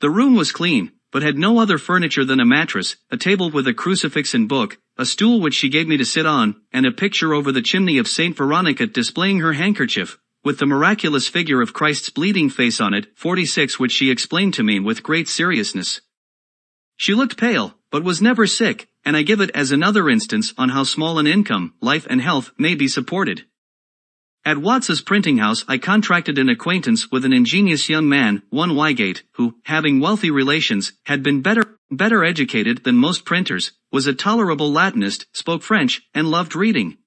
The room was clean, but had no other furniture than a mattress, a table with a crucifix and book, a stool which she gave me to sit on, and a picture over the chimney of Saint Veronica displaying her handkerchief, with the miraculous figure of Christ's bleeding face on it, 46, which she explained to me with great seriousness. She looked pale, but was never sick, and I give it as another instance on how small an income, life and health, may be supported. At Watts's printing house I contracted an acquaintance with an ingenious young man, one Wygate, who, having wealthy relations, had been better educated than most printers, was a tolerable Latinist, spoke French, and loved reading.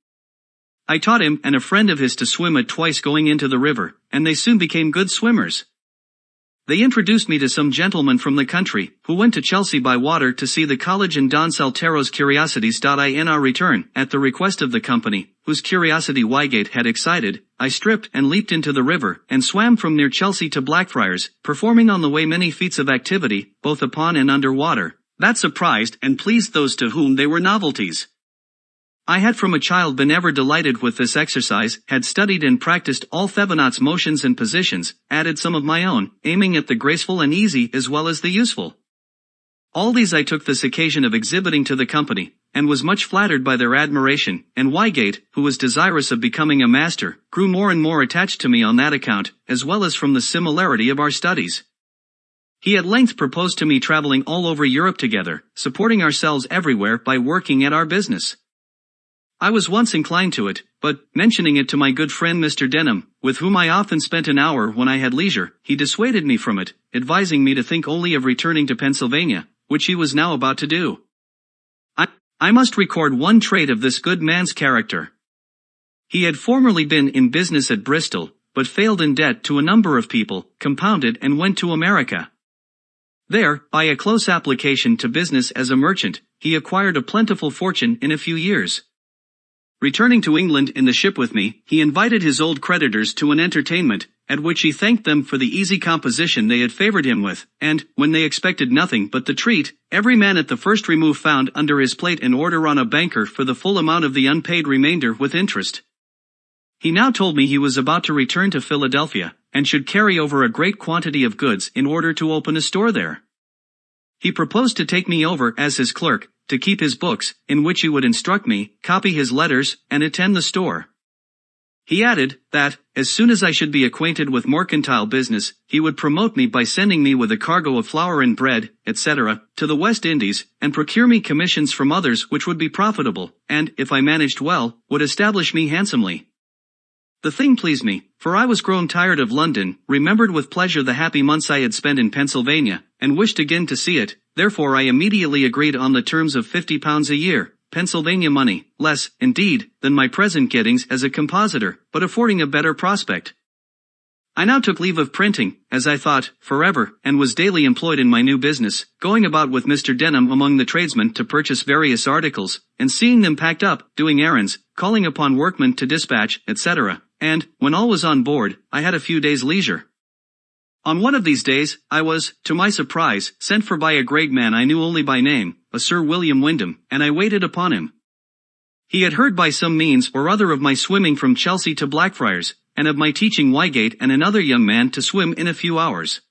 I taught him and a friend of his to swim at twice going into the river, and they soon became good swimmers. They introduced me to some gentlemen from the country, who went to Chelsea by water to see the college and Don Saltero's curiosities. In our return, at the request of the company, whose curiosity Wygate had excited, I stripped and leaped into the river, and swam from near Chelsea to Blackfriars, performing on the way many feats of activity, both upon and under water, that surprised and pleased those to whom they were novelties. I had from a child been ever delighted with this exercise, had studied and practiced all Thevenot's motions and positions, added some of my own, aiming at the graceful and easy as well as the useful. All these I took this occasion of exhibiting to the company, and was much flattered by their admiration, and Wygate, who was desirous of becoming a master, grew more and more attached to me on that account, as well as from the similarity of our studies. He at length proposed to me traveling all over Europe together, supporting ourselves everywhere by working at our business. I was once inclined to it, but, mentioning it to my good friend Mr. Denham, with whom I often spent an hour when I had leisure, he dissuaded me from it, advising me to think only of returning to Pennsylvania, which he was now about to do. I must record one trait of this good man's character. He had formerly been in business at Bristol, but failed in debt to a number of people, compounded and went to America. There, by a close application to business as a merchant, he acquired a plentiful fortune in a few years. Returning to England in the ship with me, he invited his old creditors to an entertainment, at which he thanked them for the easy composition they had favored him with, and, when they expected nothing but the treat, every man at the first remove found under his plate an order on a banker for the full amount of the unpaid remainder with interest. He now told me he was about to return to Philadelphia, and should carry over a great quantity of goods in order to open a store there. He proposed to take me over as his clerk, to keep his books, in which he would instruct me, copy his letters, and attend the store. He added, that, as soon as I should be acquainted with mercantile business, he would promote me by sending me with a cargo of flour and bread, etc., to the West Indies, and procure me commissions from others which would be profitable, and, if I managed well, would establish me handsomely. The thing pleased me, for I was grown tired of London, remembered with pleasure the happy months I had spent in Pennsylvania, and wished again to see it. Therefore I immediately agreed on the terms of £50 a year, Pennsylvania money, less, indeed, than my present gettings as a compositor, but affording a better prospect. I now took leave of printing, as I thought, forever, and was daily employed in my new business, going about with Mr. Denham among the tradesmen to purchase various articles, and seeing them packed up, doing errands, calling upon workmen to dispatch, etc., and, when all was on board, I had a few days' leisure. On one of these days, I was, to my surprise, sent for by a great man I knew only by name, a Sir William Wyndham, and I waited upon him. He had heard by some means or other of my swimming from Chelsea to Blackfriars, and of my teaching Wygate and another young man to swim in a few hours.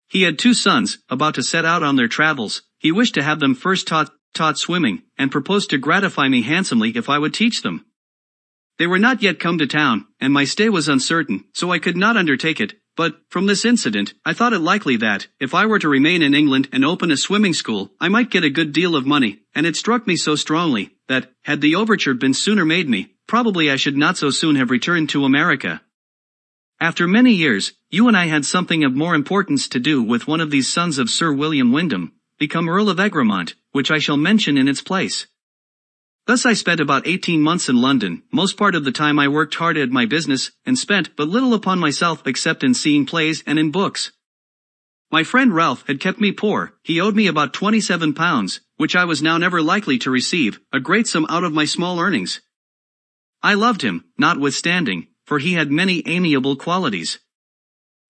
He had 2 sons, about to set out on their travels. He wished to have them first taught swimming, and proposed to gratify me handsomely if I would teach them. They were not yet come to town, and my stay was uncertain, so I could not undertake it. But, from this incident, I thought it likely that, if I were to remain in England and open a swimming school, I might get a good deal of money, and it struck me so strongly, that, had the overture been sooner made me, probably I should not so soon have returned to America. After many years, you and I had something of more importance to do with one of these sons of Sir William Wyndham, become Earl of Egremont, which I shall mention in its place. Thus I spent about 18 months in London. Most part of the time I worked hard at my business, and spent but little upon myself except in seeing plays and in books. My friend Ralph had kept me poor. He owed me about £27, which I was now never likely to receive, a great sum out of my small earnings. I loved him, notwithstanding, for he had many amiable qualities.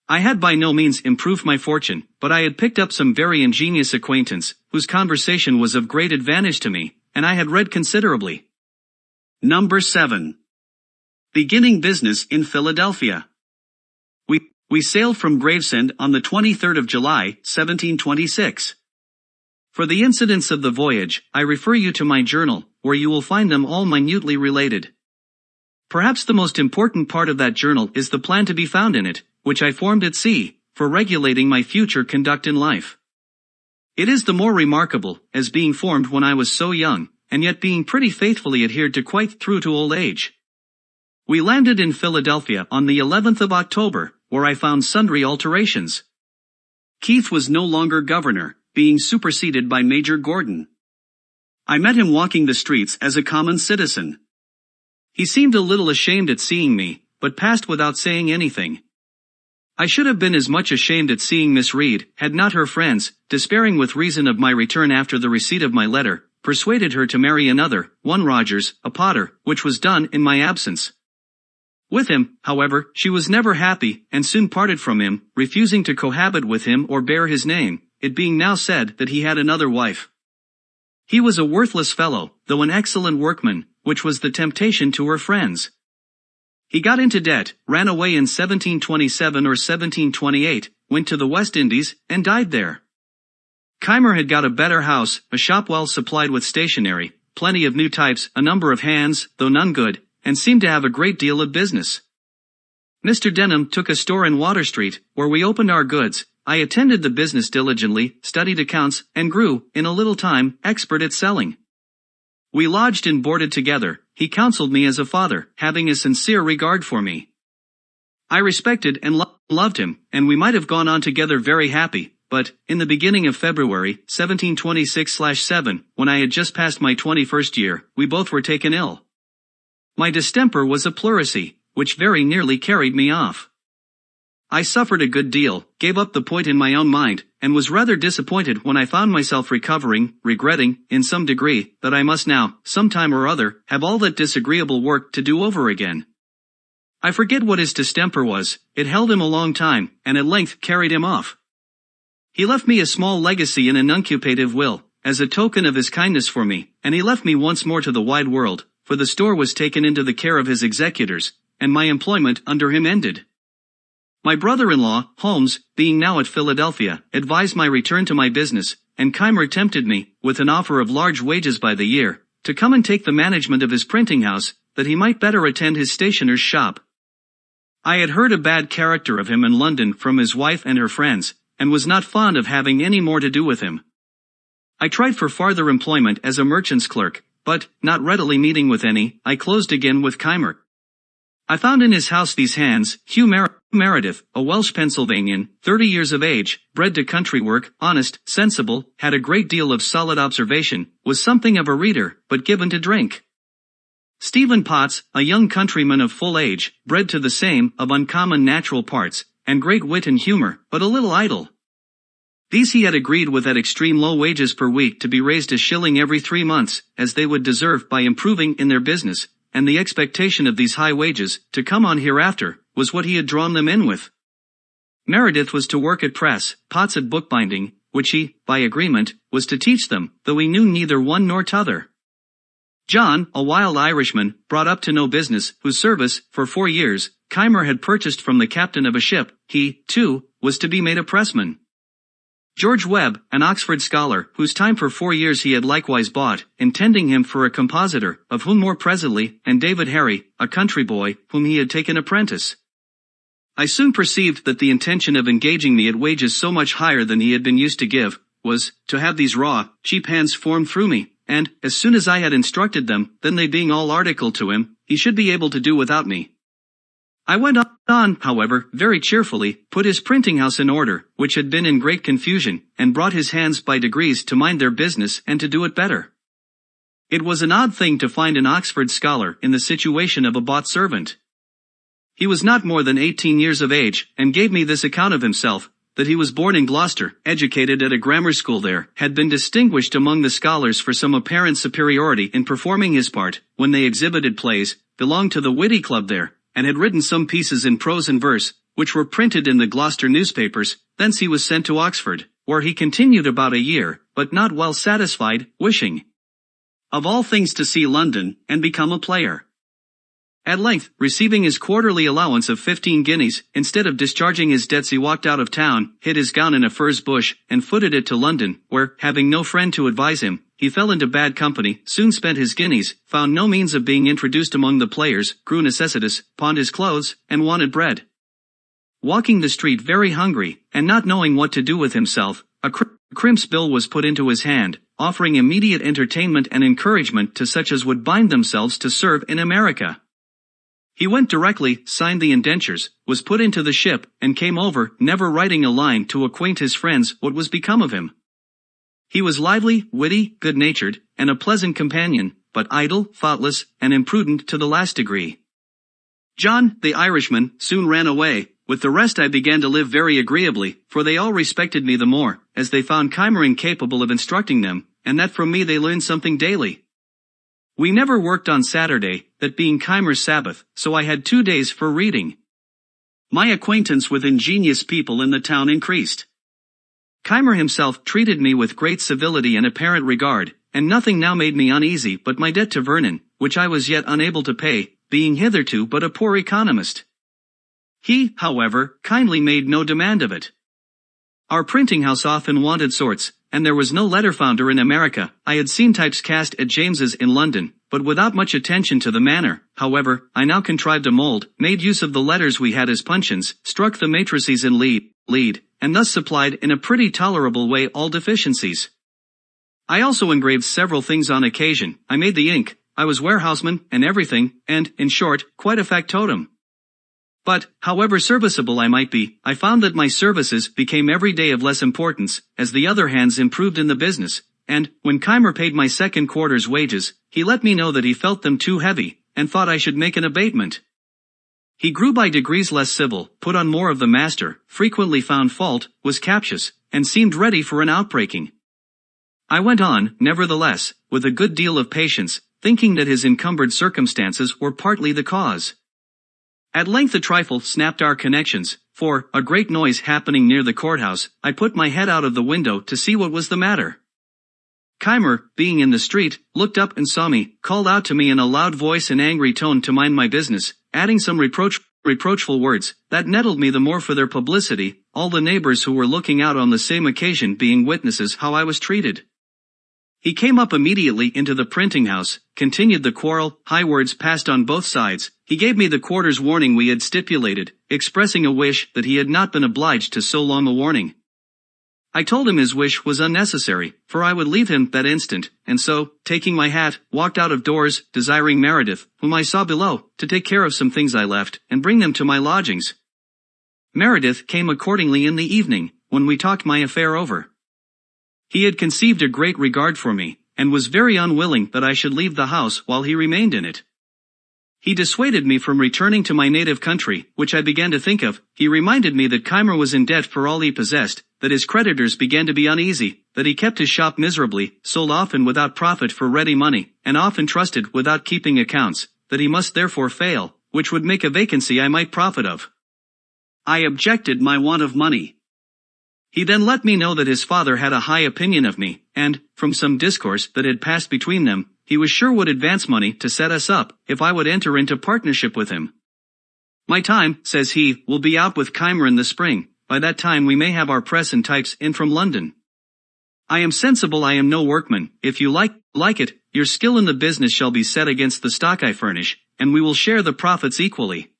I had by no means improved my fortune, but I had picked up some very ingenious acquaintance, whose conversation was of great advantage to me, and I had read considerably. Number 7. Beginning business in Philadelphia. We sailed from Gravesend on the 23rd of July, 1726. For the incidents of the voyage, I refer you to my journal, where you will find them all minutely related. Perhaps the most important part of that journal is the plan to be found in it, which I formed at sea, for regulating my future conduct in life. It is the more remarkable, as being formed when I was so young, and yet being pretty faithfully adhered to quite through to old age. We landed in Philadelphia on the 11th of October, where I found sundry alterations. Keith was no longer governor, being superseded by Major Gordon. I met him walking the streets as a common citizen. He seemed a little ashamed at seeing me, but passed without saying anything. I should have been as much ashamed at seeing Miss Reed, had not her friends, despairing with reason of my return after the receipt of my letter, persuaded her to marry another, one Rogers, a potter, which was done in my absence. With him, however, she was never happy, and soon parted from him, refusing to cohabit with him or bear his name, it being now said that he had another wife. He was a worthless fellow, though an excellent workman, which was the temptation to her friends. He got into debt, ran away in 1727 or 1728, went to the West Indies, and died there. Keimer had got a better house, a shop well supplied with stationery, plenty of new types, a number of hands, though none good, and seemed to have a great deal of business. Mr. Denham took a store in Water Street, where we opened our goods. I attended the business diligently, studied accounts, and grew, in a little time, expert at selling. We lodged and boarded together. He counseled me as a father, having a sincere regard for me. I respected and loved him, and we might have gone on together very happy, but, in the beginning of February, 1726/7, when I had just passed my 21st year, we both were taken ill. My distemper was a pleurisy, which very nearly carried me off. I suffered a good deal, gave up the point in my own mind, and was rather disappointed when I found myself recovering, regretting, in some degree, that I must now, some time or other, have all that disagreeable work to do over again. I forget what his distemper was. It held him a long time, and at length carried him off. He left me a small legacy in an uncupative will, as a token of his kindness for me, and he left me once more to the wide world, for the store was taken into the care of his executors, and my employment under him ended. My brother-in-law, Holmes, being now at Philadelphia, advised my return to my business, and Keimer tempted me, with an offer of large wages by the year, to come and take the management of his printing house, that he might better attend his stationer's shop. I had heard a bad character of him in London from his wife and her friends, and was not fond of having any more to do with him. I tried for farther employment as a merchant's clerk, but, not readily meeting with any, I closed again with Keimer. I found in his house these hands, Hugh Meredith, a Welsh Pennsylvanian, 30 years of age, bred to country work, honest, sensible, had a great deal of solid observation, was something of a reader, but given to drink. Stephen Potts, a young countryman of full age, bred to the same, of uncommon natural parts, and great wit and humor, but a little idle. These he had agreed with at extreme low wages per week to be raised a shilling every 3 months, as they would deserve by improving in their business, and the expectation of these high wages, to come on hereafter, was what he had drawn them in with. Meredith was to work at press, Potts at bookbinding, which he, by agreement, was to teach them, though he knew neither one nor t'other. John, a wild Irishman, brought up to no business, whose service, for 4 years, Keimer had purchased from the captain of a ship, he, too, was to be made a pressman. George Webb, an Oxford scholar, whose time for 4 years he had likewise bought, intending him for a compositor, of whom more presently, and David Harry, a country boy, whom he had taken apprentice. I soon perceived that the intention of engaging me at wages so much higher than he had been used to give, was, to have these raw, cheap hands formed through me, and, as soon as I had instructed them, then they being all articled to him, he should be able to do without me. I went on, however, very cheerfully, put his printing house in order, which had been in great confusion, and brought his hands by degrees to mind their business and to do it better. It was an odd thing to find an Oxford scholar in the situation of a bought servant. He was not more than 18 years of age, and gave me this account of himself, that he was born in Gloucester, educated at a grammar school there, had been distinguished among the scholars for some apparent superiority in performing his part, when they exhibited plays, belonged to the Witty Club there, and had written some pieces in prose and verse, which were printed in the Gloucester newspapers. Thence he was sent to Oxford, where he continued about a year, but not well satisfied, wishing, of all things, to see London, and become a player. At length, receiving his quarterly allowance of 15 guineas, instead of discharging his debts he walked out of town, hid his gown in a furze bush, and footed it to London, where, having no friend to advise him, he fell into bad company, soon spent his guineas, found no means of being introduced among the players, grew necessitous, pawned his clothes, and wanted bread. Walking the street very hungry, and not knowing what to do with himself, a crimp's bill was put into his hand, offering immediate entertainment and encouragement to such as would bind themselves to serve in America. He went directly, signed the indentures, was put into the ship, and came over, never writing a line to acquaint his friends what was become of him. He was lively, witty, good-natured, and a pleasant companion, but idle, thoughtless, and imprudent to the last degree. John, the Irishman, soon ran away. With the rest I began to live very agreeably, for they all respected me the more, as they found Keimer incapable of instructing them, and that from me they learned something daily. We never worked on Saturday, that being Keimer's Sabbath, so I had 2 days for reading. My acquaintance with ingenious people in the town increased. Keimer himself treated me with great civility and apparent regard, and nothing now made me uneasy but my debt to Vernon, which I was yet unable to pay, being hitherto but a poor economist. He, however, kindly made no demand of it. Our printing house often wanted sorts, and there was no letter founder in America. I had seen types cast at James's in London, but without much attention to the manner. However, I now contrived a mold, made use of the letters we had as puncheons, struck the matrices in lead, and thus supplied in a pretty tolerable way all deficiencies. I also engraved several things on occasion. I made the ink, I was warehouseman, and everything, and, in short, quite a factotum. But, however serviceable I might be, I found that my services became every day of less importance, as the other hands improved in the business, and, when Keimer paid my second quarter's wages, he let me know that he felt them too heavy, and thought I should make an abatement. He grew by degrees less civil, put on more of the master, frequently found fault, was captious, and seemed ready for an outbreaking. I went on, nevertheless, with a good deal of patience, thinking that his encumbered circumstances were partly the cause. At length a trifle snapped our connections, for, a great noise happening near the courthouse, I put my head out of the window to see what was the matter. Keimer, being in the street, looked up and saw me, called out to me in a loud voice and angry tone to mind my business, adding some reproachful words, that nettled me the more for their publicity, all the neighbors who were looking out on the same occasion being witnesses how I was treated. He came up immediately into the printing house, continued the quarrel, high words passed on both sides. He gave me the quarter's warning we had stipulated, expressing a wish that he had not been obliged to so long a warning. I told him his wish was unnecessary, for I would leave him that instant, and so, taking my hat, walked out of doors, desiring Meredith, whom I saw below, to take care of some things I left, and bring them to my lodgings. Meredith came accordingly in the evening, when we talked my affair over. He had conceived a great regard for me, and was very unwilling that I should leave the house while he remained in it. He dissuaded me from returning to my native country, which I began to think of. He reminded me that Keimer was in debt for all he possessed, that his creditors began to be uneasy, that he kept his shop miserably, sold often without profit for ready money, and often trusted without keeping accounts, that he must therefore fail, which would make a vacancy I might profit of. I objected my want of money. He then let me know that his father had a high opinion of me, and, from some discourse that had passed between them, he was sure would advance money to set us up, if I would enter into partnership with him. My time, says he, will be out with Keimer in the spring. By that time we may have our press and types in from London. I am sensible I am no workman. If you like it, your skill in the business shall be set against the stock I furnish, and we will share the profits equally.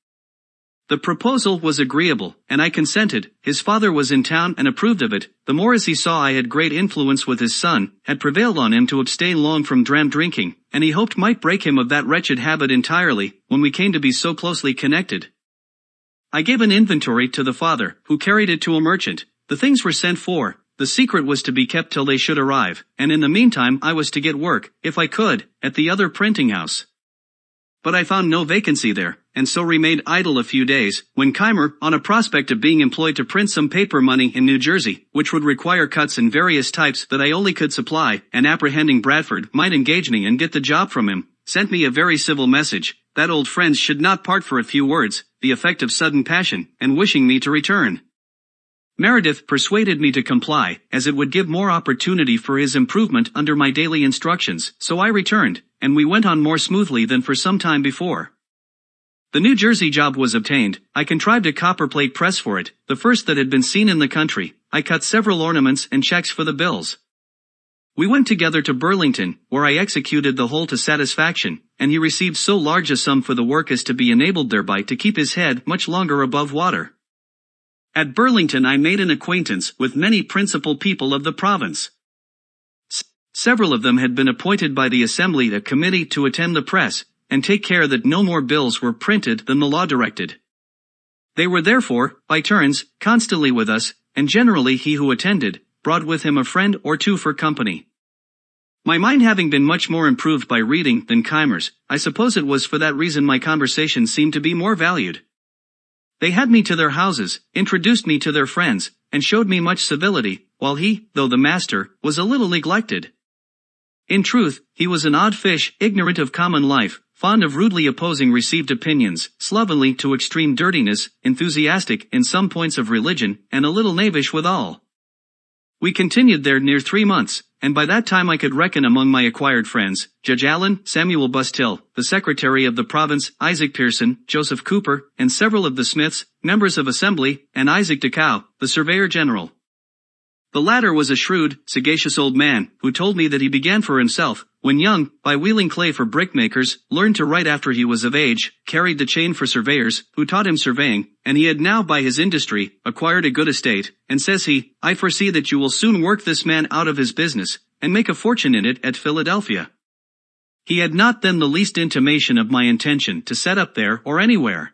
The proposal was agreeable, and I consented. His father was in town and approved of it, the more as he saw I had great influence with his son, had prevailed on him to abstain long from dram drinking, and he hoped might break him of that wretched habit entirely, when we came to be so closely connected. I gave an inventory to the father, who carried it to a merchant. The things were sent for. The secret was to be kept till they should arrive, and in the meantime I was to get work, if I could, at the other printing house. But I found no vacancy there, and so remained idle a few days, when Keimer, on a prospect of being employed to print some paper money in New Jersey, which would require cuts in various types that I only could supply, and apprehending Bradford might engage me and get the job from him, sent me a very civil message, that old friends should not part for a few words, the effect of sudden passion, and wishing me to return. Meredith persuaded me to comply, as it would give more opportunity for his improvement under my daily instructions, so I returned, and we went on more smoothly than for some time before. The New Jersey job was obtained. I contrived a copperplate press for it, the first that had been seen in the country. I cut several ornaments and checks for the bills. We went together to Burlington, where I executed the whole to satisfaction, and he received so large a sum for the work as to be enabled thereby to keep his head much longer above water. At Burlington I made an acquaintance with many principal people of the province. Several of them had been appointed by the Assembly a committee to attend the press, and take care that no more bills were printed than the law directed. They were therefore, by turns, constantly with us, and generally he who attended, brought with him a friend or two for company. My mind having been much more improved by reading than Keimer's, I suppose it was for that reason my conversation seemed to be more valued. They had me to their houses, introduced me to their friends, and showed me much civility, while he, though the master, was a little neglected. In truth, he was an odd fish, ignorant of common life, fond of rudely opposing received opinions, slovenly to extreme dirtiness, enthusiastic in some points of religion, and a little knavish withal. We continued there near 3 months, and by that time I could reckon among my acquired friends, Judge Allen, Samuel Bustill, the Secretary of the Province, Isaac Pearson, Joseph Cooper, and several of the Smiths, members of Assembly, and Isaac Decow, the Surveyor General. The latter was a shrewd, sagacious old man, who told me that he began for himself, when young, by wheeling clay for brickmakers, learned to write after he was of age, carried the chain for surveyors, who taught him surveying, and he had now by his industry, acquired a good estate, and says he, I foresee that you will soon work this man out of his business, and make a fortune in it at Philadelphia. He had not then the least intimation of my intention to set up there or anywhere.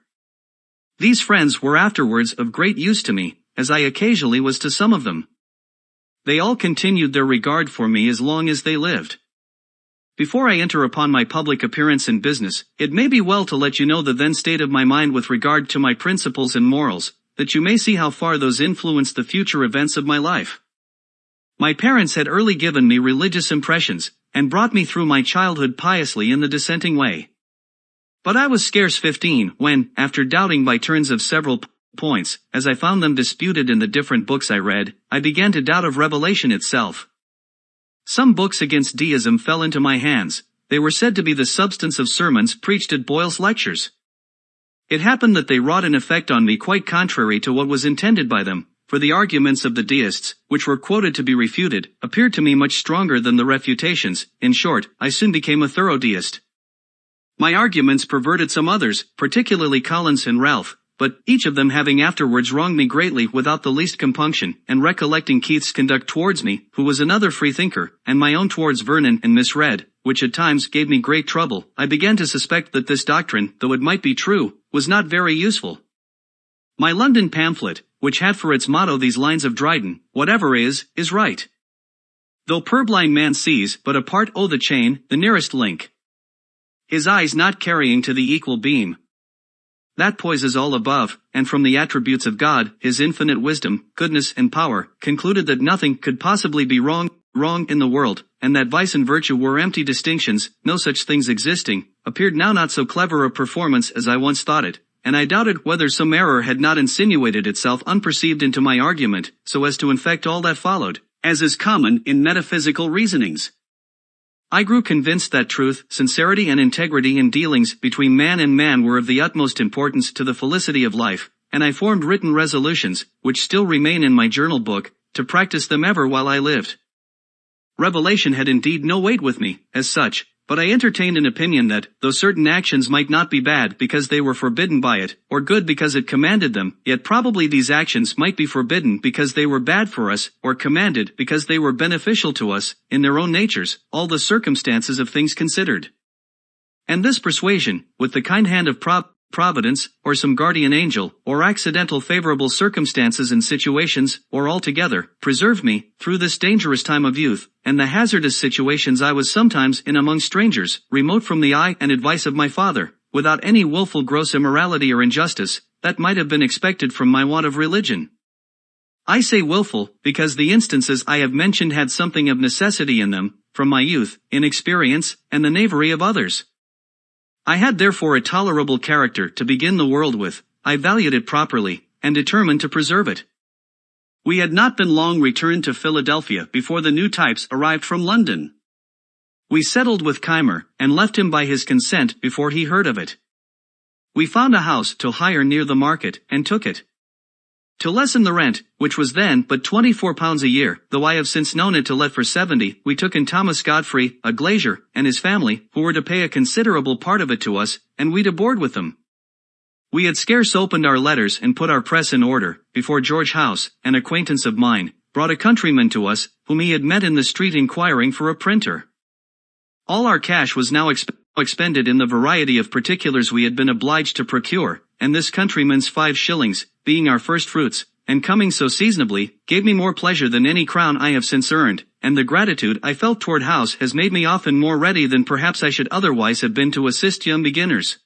These friends were afterwards of great use to me, as I occasionally was to some of them. They all continued their regard for me as long as they lived. Before I enter upon my public appearance in business, it may be well to let you know the then state of my mind with regard to my principles and morals, that you may see how far those influenced the future events of my life. My parents had early given me religious impressions, and brought me through my childhood piously in the dissenting way. But I was scarce 15 when, after doubting by turns of several points, as I found them disputed in the different books I read, I began to doubt of revelation itself. Some books against deism fell into my hands. They were said to be the substance of sermons preached at Boyle's lectures. It happened that they wrought an effect on me quite contrary to what was intended by them, for the arguments of the deists, which were quoted to be refuted, appeared to me much stronger than the refutations. In short, I soon became a thorough deist. My arguments perverted some others, particularly Collins and Ralph, but each of them having afterwards wronged me greatly without the least compunction, and recollecting Keith's conduct towards me, who was another freethinker, and my own towards Vernon and Miss Read, which at times gave me great trouble, I began to suspect that this doctrine, though it might be true, was not very useful. My London pamphlet, which had for its motto these lines of Dryden, whatever is right. Though purblind man sees but a part o' the chain, the nearest link. His eyes not carrying to the equal beam. That poises all above, and from the attributes of God, his infinite wisdom, goodness and power, concluded that nothing could possibly be wrong in the world, and that vice and virtue were empty distinctions, no such things existing, appeared now not so clever a performance as I once thought it, and I doubted whether some error had not insinuated itself unperceived into my argument, so as to infect all that followed, as is common in metaphysical reasonings. I grew convinced that truth, sincerity and integrity in dealings between man and man were of the utmost importance to the felicity of life, and I formed written resolutions, which still remain in my journal book, to practice them ever while I lived. Revelation had indeed no weight with me, as such, but I entertained an opinion that, though certain actions might not be bad because they were forbidden by it, or good because it commanded them, yet probably these actions might be forbidden because they were bad for us, or commanded because they were beneficial to us, in their own natures, all the circumstances of things considered. And this persuasion, with the kind hand of Providence, or some guardian angel, or accidental favorable circumstances and situations, or altogether, preserved me, through this dangerous time of youth, and the hazardous situations I was sometimes in among strangers, remote from the eye and advice of my father, without any wilful gross immorality or injustice, that might have been expected from my want of religion. I say wilful, because the instances I have mentioned had something of necessity in them, from my youth, inexperience, and the knavery of others. I had therefore a tolerable character to begin the world with, I valued it properly, and determined to preserve it. We had not been long returned to Philadelphia before the new types arrived from London. We settled with Keimer, and left him by his consent before he heard of it. We found a house to hire near the market, and took it. To lessen the rent, which was then but £24 a year, though I have since known it to let for 70, we took in Thomas Godfrey, a glazier, and his family, who were to pay a considerable part of it to us, and we to board with them. We had scarce opened our letters and put our press in order, before George House, an acquaintance of mine, brought a countryman to us, whom he had met in the street inquiring for a printer. All our cash was now expended in the variety of particulars we had been obliged to procure, and this countryman's 5 shillings, being our first fruits, and coming so seasonably, gave me more pleasure than any crown I have since earned, and the gratitude I felt toward House has made me often more ready than perhaps I should otherwise have been to assist young beginners.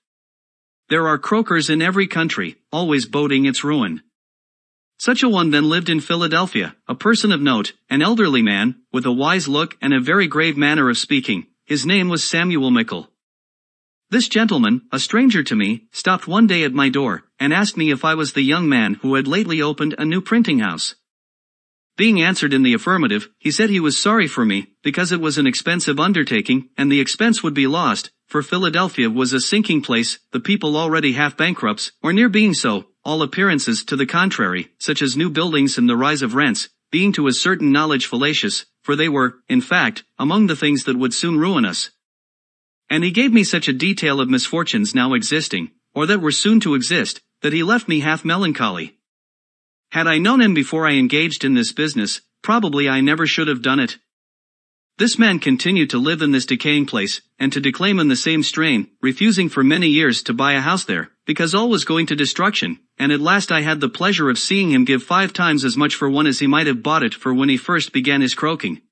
There are croakers in every country, always boding its ruin. Such a one then lived in Philadelphia, a person of note, an elderly man, with a wise look and a very grave manner of speaking. His name was Samuel Mickle. This gentleman, a stranger to me, stopped one day at my door, and asked me if I was the young man who had lately opened a new printing house. Being answered in the affirmative, he said he was sorry for me, because it was an expensive undertaking, and the expense would be lost, for Philadelphia was a sinking place, the people already half bankrupts, or near being so, all appearances to the contrary, such as new buildings and the rise of rents, being to a certain knowledge fallacious, for they were, in fact, among the things that would soon ruin us. And he gave me such a detail of misfortunes now existing, or that were soon to exist, that he left me half melancholy. Had I known him before I engaged in this business, probably I never should have done it. This man continued to live in this decaying place, and to declaim in the same strain, refusing for many years to buy a house there, because all was going to destruction, and at last I had the pleasure of seeing him give 5 times as much for one as he might have bought it for when he first began his croaking.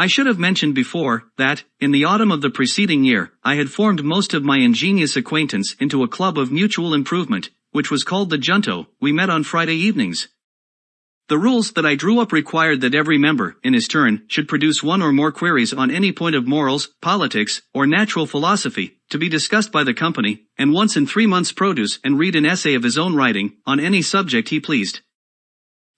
I should have mentioned before, that, in the autumn of the preceding year, I had formed most of my ingenious acquaintance into a club of mutual improvement, which was called the Junto. We met on Friday evenings. The rules that I drew up required that every member, in his turn, should produce 1 or more queries on any point of morals, politics, or natural philosophy, to be discussed by the company, and once in 3 months produce and read an essay of his own writing, on any subject he pleased.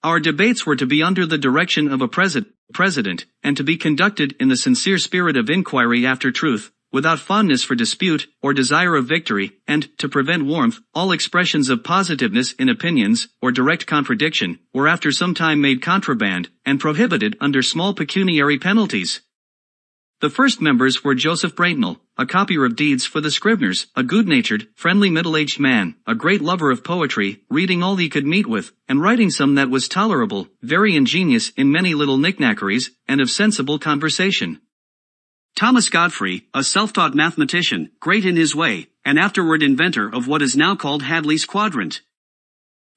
Our debates were to be under the direction of a president, and to be conducted in the sincere spirit of inquiry after truth, without fondness for dispute, or desire of victory, and, to prevent warmth, all expressions of positiveness in opinions, or direct contradiction, were after some time made contraband, and prohibited under small pecuniary penalties. The first members were Joseph Braintnell, a copier of deeds for the Scribners, a good-natured, friendly middle-aged man, a great lover of poetry, reading all he could meet with, and writing some that was tolerable, very ingenious in many little knickknackeries, and of sensible conversation. Thomas Godfrey, a self-taught mathematician, great in his way, and afterward inventor of what is now called Hadley's quadrant.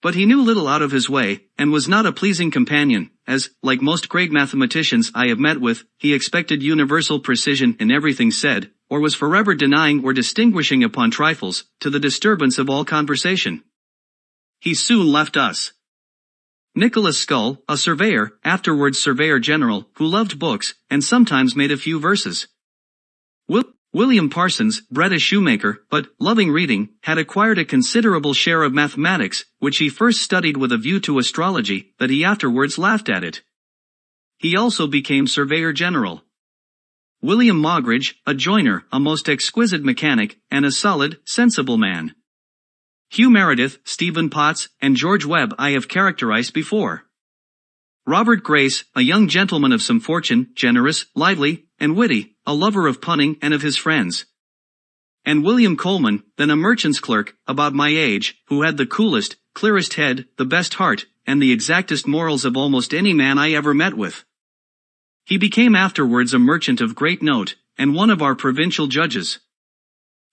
But he knew little out of his way, and was not a pleasing companion, as, like most great mathematicians I have met with, he expected universal precision in everything said, or was forever denying or distinguishing upon trifles, to the disturbance of all conversation. He soon left us. Nicholas Scull, a surveyor, afterwards surveyor general, who loved books, and sometimes made a few verses. William Parsons, bred a shoemaker, but, loving reading, had acquired a considerable share of mathematics, which he first studied with a view to astrology, that he afterwards laughed at it. He also became surveyor general. William Moggridge, a joiner, a most exquisite mechanic, and a solid, sensible man. Hugh Meredith, Stephen Potts, and George Webb I have characterized before. Robert Grace, a young gentleman of some fortune, generous, lively, and witty, a lover of punning and of his friends. And William Coleman, then a merchant's clerk, about my age, who had the coolest, clearest head, the best heart, and the exactest morals of almost any man I ever met with. He became afterwards a merchant of great note, and one of our provincial judges.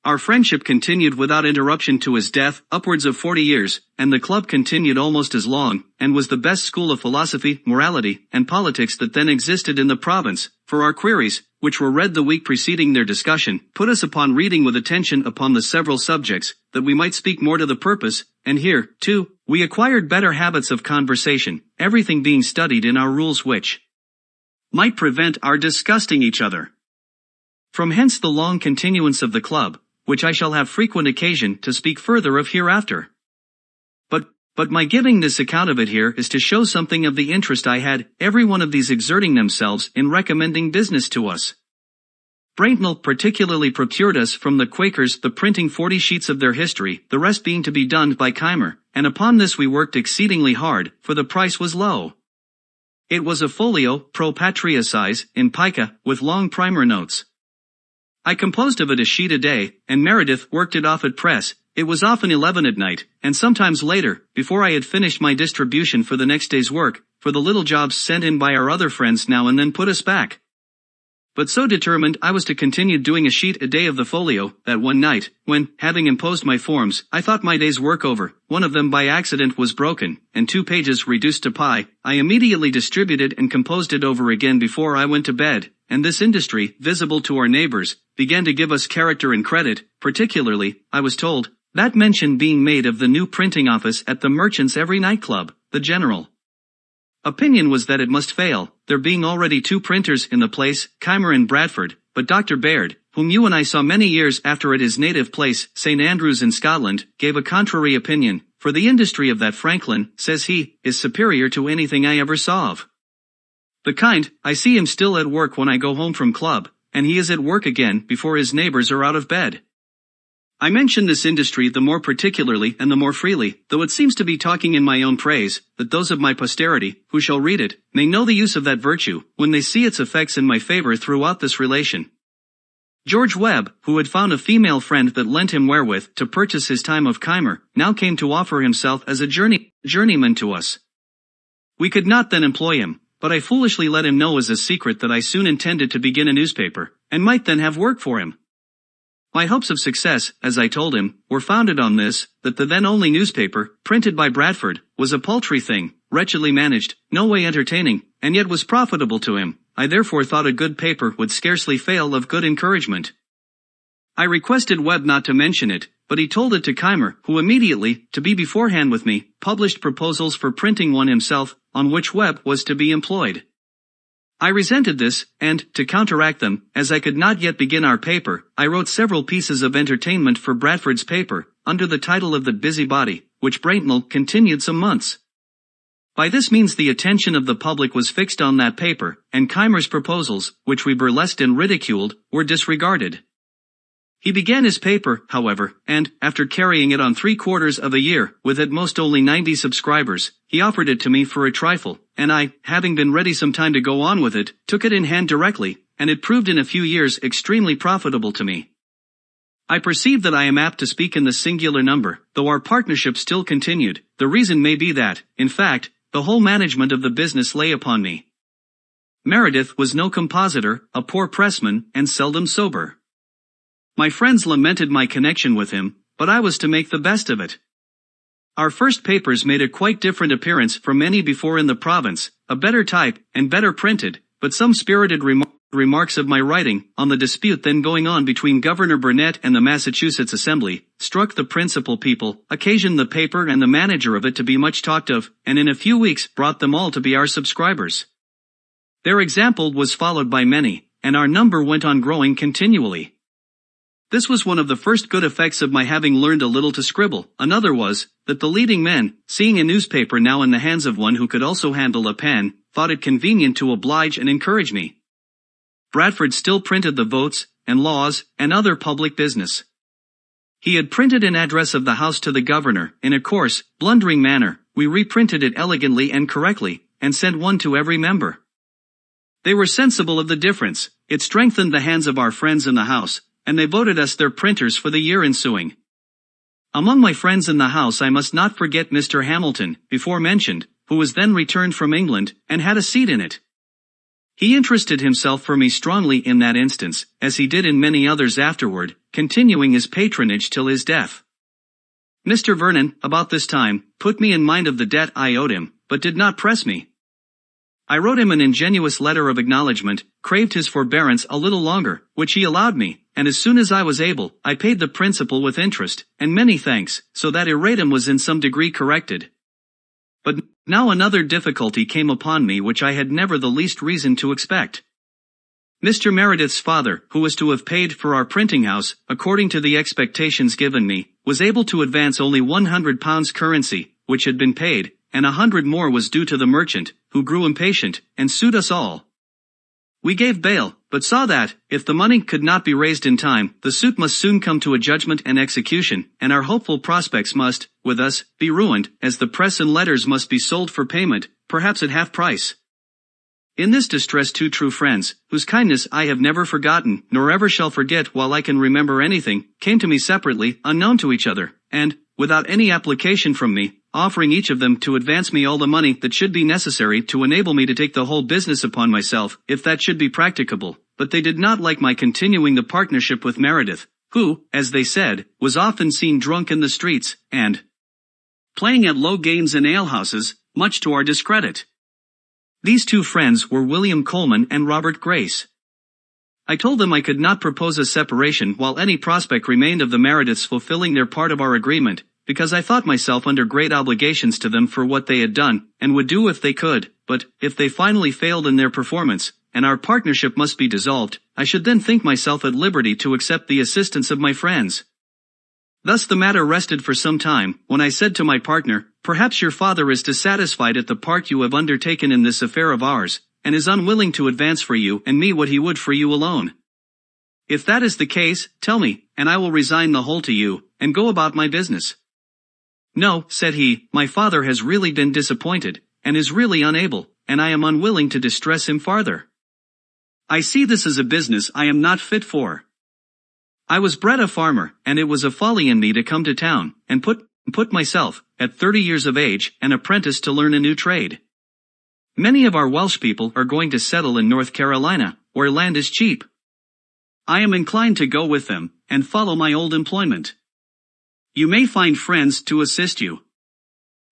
Our friendship continued without interruption to his death, upwards of 40 years, and the club continued almost as long, and was the best school of philosophy, morality, and politics that then existed in the province, for our queries, which were read the week preceding their discussion, put us upon reading with attention upon the several subjects, that we might speak more to the purpose, and here, too, we acquired better habits of conversation, everything being studied in our rules which might prevent our disgusting each other. From hence the long continuance of the club, which I shall have frequent occasion to speak further of hereafter. But my giving this account of it here is to show something of the interest I had, every one of these exerting themselves in recommending business to us. Braintnell particularly procured us from the Quakers the printing 40 sheets of their history, the rest being to be done by Keimer, and upon this we worked exceedingly hard, for the price was low. It was a folio, pro patria size, in pica, with long primer notes. I composed of it a sheet a day, and Meredith worked it off at press. It was often 11 at night, and sometimes later, before I had finished my distribution for the next day's work, for the little jobs sent in by our other friends now and then put us back. But so determined I was to continue doing a sheet a day of the folio, that one night, when, having imposed my forms, I thought my day's work over, one of them by accident was broken, and 2 pages reduced to pi, I immediately distributed and composed it over again before I went to bed, and this industry, visible to our neighbors, began to give us character and credit, particularly, I was told, that mention being made of the new printing office at the Merchants' Every Night Club. The general opinion was that it must fail, there being already 2 printers in the place, Keimer and Bradford, but Dr. Baird, whom you and I saw many years after at his native place, St. Andrews in Scotland, gave a contrary opinion, for the industry of that Franklin, says he, is superior to anything I ever saw of the kind. I see him still at work when I go home from club, and he is at work again before his neighbors are out of bed. I mention this industry the more particularly and the more freely, though it seems to be talking in my own praise, that those of my posterity, who shall read it, may know the use of that virtue, when they see its effects in my favor throughout this relation. George Webb, who had found a female friend that lent him wherewith to purchase his time of Keimer, now came to offer himself as a journeyman to us. We could not then employ him, but I foolishly let him know as a secret that I soon intended to begin a newspaper, and might then have work for him. My hopes of success, as I told him, were founded on this, that the then only newspaper, printed by Bradford, was a paltry thing, wretchedly managed, no way entertaining, and yet was profitable to him. I therefore thought a good paper would scarcely fail of good encouragement. I requested Webb not to mention it, but he told it to Keimer, who immediately, to be beforehand with me, published proposals for printing one himself, on which Webb was to be employed. I resented this, and, to counteract them, as I could not yet begin our paper, I wrote several pieces of entertainment for Bradford's paper, under the title of The Busybody, which Braintnell continued some months. By this means the attention of the public was fixed on that paper, and Keimer's proposals, which we burlesqued and ridiculed, were disregarded. He began his paper, however, and, after carrying it on 3/4 of a year, with at most only 90 subscribers, he offered it to me for a trifle, and I, having been ready some time to go on with it, took it in hand directly, and it proved in a few years extremely profitable to me. I perceive that I am apt to speak in the singular number, though our partnership still continued. The reason may be that, in fact, the whole management of the business lay upon me. Meredith was no compositor, a poor pressman, and seldom sober. My friends lamented my connection with him, but I was to make the best of it. Our first papers made a quite different appearance from any before in the province, a better type, and better printed, but some spirited remarks of my writing, on the dispute then going on between Governor Burnett and the Massachusetts Assembly, struck the principal people, occasioned the paper and the manager of it to be much talked of, and in a few weeks brought them all to be our subscribers. Their example was followed by many, and our number went on growing continually. This was one of the first good effects of my having learned a little to scribble. Another was, that the leading men, seeing a newspaper now in the hands of one who could also handle a pen, thought it convenient to oblige and encourage me. Bradford still printed the votes, and laws, and other public business. He had printed an address of the House to the governor, in a coarse, blundering manner. We reprinted it elegantly and correctly, and sent one to every member. They were sensible of the difference. It strengthened the hands of our friends in the House, and they voted us their printers for the year ensuing. Among my friends in the House I must not forget Mr. Hamilton, before mentioned, who was then returned from England, and had a seat in it. He interested himself for me strongly in that instance, as he did in many others afterward, continuing his patronage till his death. Mr. Vernon, about this time, put me in mind of the debt I owed him, but did not press me. I wrote him an ingenuous letter of acknowledgment, craved his forbearance a little longer, which he allowed me, and as soon as I was able, I paid the principal with interest, and many thanks, so that erratum was in some degree corrected. But now another difficulty came upon me which I had never the least reason to expect. Mr. Meredith's father, who was to have paid for our printing house, according to the expectations given me, was able to advance only £100 currency, which had been paid, and 100 more was due to the merchant, who grew impatient, and sued us all. We gave bail, but saw that, if the money could not be raised in time, the suit must soon come to a judgment and execution, and our hopeful prospects must, with us, be ruined, as the press and letters must be sold for payment, perhaps at half price. In this distress 2 true friends, whose kindness I have never forgotten, nor ever shall forget while I can remember anything, came to me separately, unknown to each other, and, without any application from me, offering each of them to advance me all the money that should be necessary to enable me to take the whole business upon myself, if that should be practicable, but they did not like my continuing the partnership with Meredith, who, as they said, was often seen drunk in the streets, and playing at low games in alehouses, much to our discredit. These 2 friends were William Coleman and Robert Grace. I told them I could not propose a separation while any prospect remained of the Merediths fulfilling their part of our agreement, because I thought myself under great obligations to them for what they had done, and would do if they could, but, if they finally failed in their performance, and our partnership must be dissolved, I should then think myself at liberty to accept the assistance of my friends. Thus the matter rested for some time, when I said to my partner, "Perhaps your father is dissatisfied at the part you have undertaken in this affair of ours, and is unwilling to advance for you and me what he would for you alone. If that is the case, tell me, and I will resign the whole to you, and go about my business." "No," said he, "my father has really been disappointed, and is really unable, and I am unwilling to distress him farther. I see this is a business I am not fit for. I was bred a farmer, and it was a folly in me to come to town, and put myself, at 30 years of age, an apprentice to learn a new trade. Many of our Welsh people are going to settle in North Carolina, where land is cheap. I am inclined to go with them, and follow my old employment. You may find friends to assist you.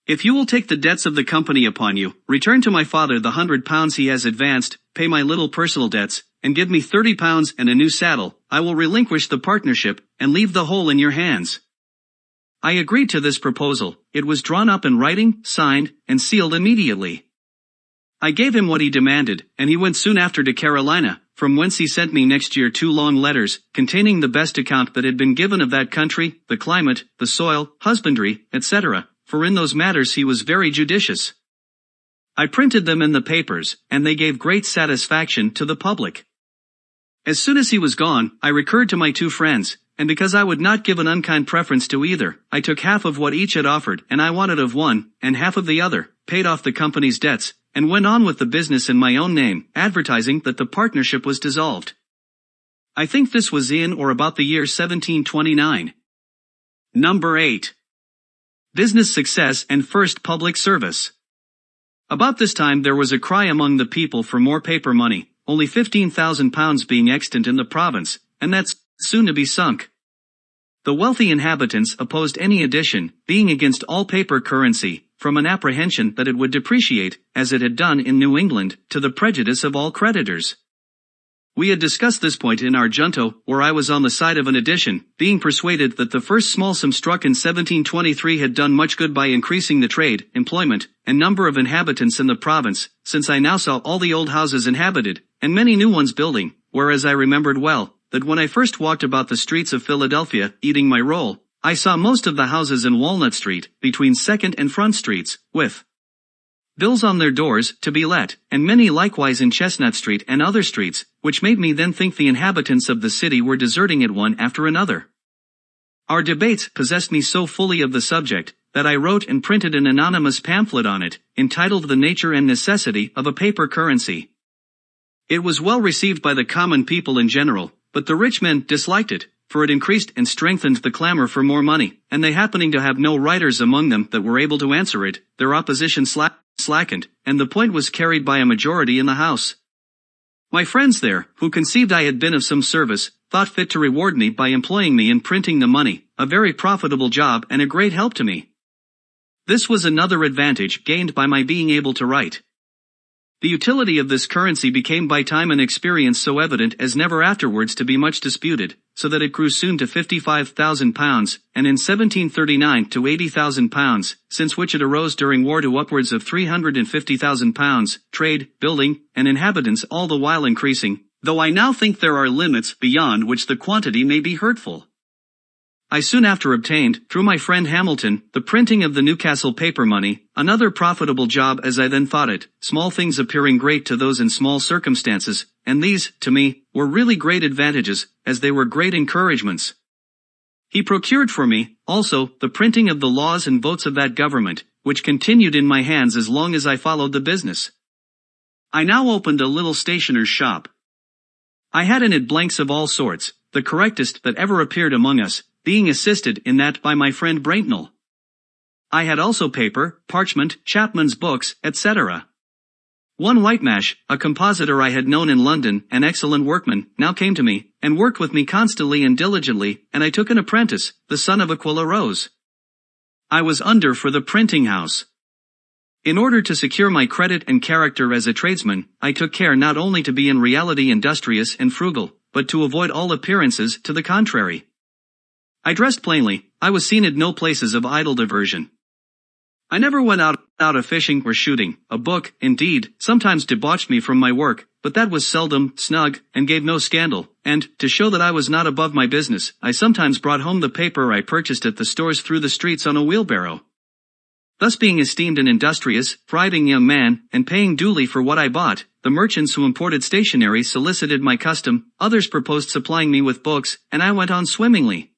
If you will take the debts of the company upon you, return to my father the £100 he has advanced, pay my little personal debts, and give me £30 and a new saddle, I will relinquish the partnership, and leave the whole in your hands." I agreed to this proposal. It was drawn up in writing, signed, and sealed immediately. I gave him what he demanded, and he went soon after to Carolina, from whence he sent me next year 2 long letters, containing the best account that had been given of that country, the climate, the soil, husbandry, etc., for in those matters he was very judicious. I printed them in the papers, and they gave great satisfaction to the public. As soon as he was gone, I recurred to my 2 friends, and because I would not give an unkind preference to either, I took half of what each had offered, and I wanted of one, and half of the other, paid off the company's debts, and went on with the business in my own name, advertising that the partnership was dissolved. I think this was in or about the year 1729. Number 8. Business success and first public service. About this time there was a cry among the people for more paper money, only £15,000 being extant in the province, and that's soon to be sunk. The wealthy inhabitants opposed any addition, being against all paper currency, from an apprehension that it would depreciate, as it had done in New England, to the prejudice of all creditors. We had discussed this point in our junto, where I was on the side of an addition, being persuaded that the first small sum struck in 1723 had done much good by increasing the trade, employment, and number of inhabitants in the province, since I now saw all the old houses inhabited, and many new ones building, whereas I remembered well, that when I first walked about the streets of Philadelphia, eating my roll, I saw most of the houses in Walnut Street, between Second and Front Streets, with bills on their doors, to be let, and many likewise in Chestnut Street and other streets, which made me then think the inhabitants of the city were deserting it one after another. Our debates possessed me so fully of the subject, that I wrote and printed an anonymous pamphlet on it, entitled The Nature and Necessity of a Paper Currency. It was well received by the common people in general, but the rich men disliked it, for it increased and strengthened the clamor for more money, and they happening to have no writers among them that were able to answer it, their opposition slackened, and the point was carried by a majority in the House. My friends there, who conceived I had been of some service, thought fit to reward me by employing me in printing the money, a very profitable job and a great help to me. This was another advantage gained by my being able to write. The utility of this currency became by time and experience so evident as never afterwards to be much disputed, so that it grew soon to £55,000, and in 1739 to £80,000, since which it arose during war to upwards of £350,000, trade, building, and inhabitants all the while increasing, though I now think there are limits beyond which the quantity may be hurtful. I soon after obtained, through my friend Hamilton, the printing of the Newcastle paper money, another profitable job as I then thought it, small things appearing great to those in small circumstances, and these, to me, were really great advantages, as they were great encouragements. He procured for me, also, the printing of the laws and votes of that government, which continued in my hands as long as I followed the business. I now opened a little stationer's shop. I had in it blanks of all sorts, the correctest that ever appeared among us, being assisted in that by my friend Braintnell. I had also paper, parchment, Chapman's books, etc. One Whitemash, a compositor I had known in London, an excellent workman, now came to me, and worked with me constantly and diligently, and I took an apprentice, the son of Aquila Rose. I was under for the printing house. In order to secure my credit and character as a tradesman, I took care not only to be in reality industrious and frugal, but to avoid all appearances to the contrary. I dressed plainly, I was seen at no places of idle diversion. I never went out a fishing or shooting. A book, indeed, sometimes debauched me from my work, but that was seldom, snug, and gave no scandal, and, to show that I was not above my business, I sometimes brought home the paper I purchased at the stores through the streets on a wheelbarrow. Thus being esteemed an industrious, thriving young man, and paying duly for what I bought, the merchants who imported stationery solicited my custom, others proposed supplying me with books, and I went on swimmingly.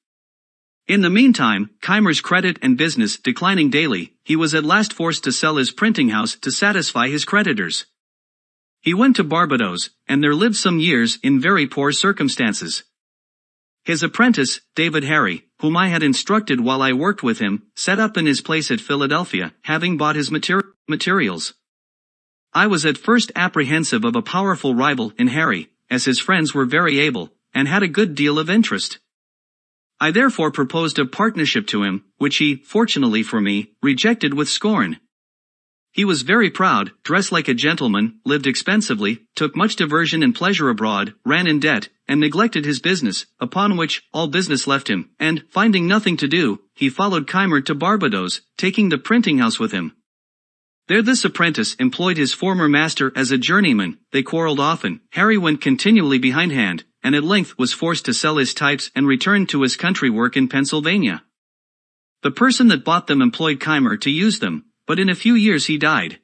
In the meantime, Keimer's credit and business declining daily, he was at last forced to sell his printing house to satisfy his creditors. He went to Barbados, and there lived some years in very poor circumstances. His apprentice, David Harry, whom I had instructed while I worked with him, set up in his place at Philadelphia, having bought his materials. I was at first apprehensive of a powerful rival in Harry, as his friends were very able, and had a good deal of interest. I therefore proposed a partnership to him, which he, fortunately for me, rejected with scorn. He was very proud, dressed like a gentleman, lived expensively, took much diversion and pleasure abroad, ran in debt, and neglected his business, upon which all business left him, and, finding nothing to do, he followed Keimer to Barbados, taking the printing house with him. There this apprentice employed his former master as a journeyman, they quarreled often, Harry went continually behindhand, and at length was forced to sell his types and return to his country work in Pennsylvania. The person that bought them employed Keimer to use them, but in a few years he died.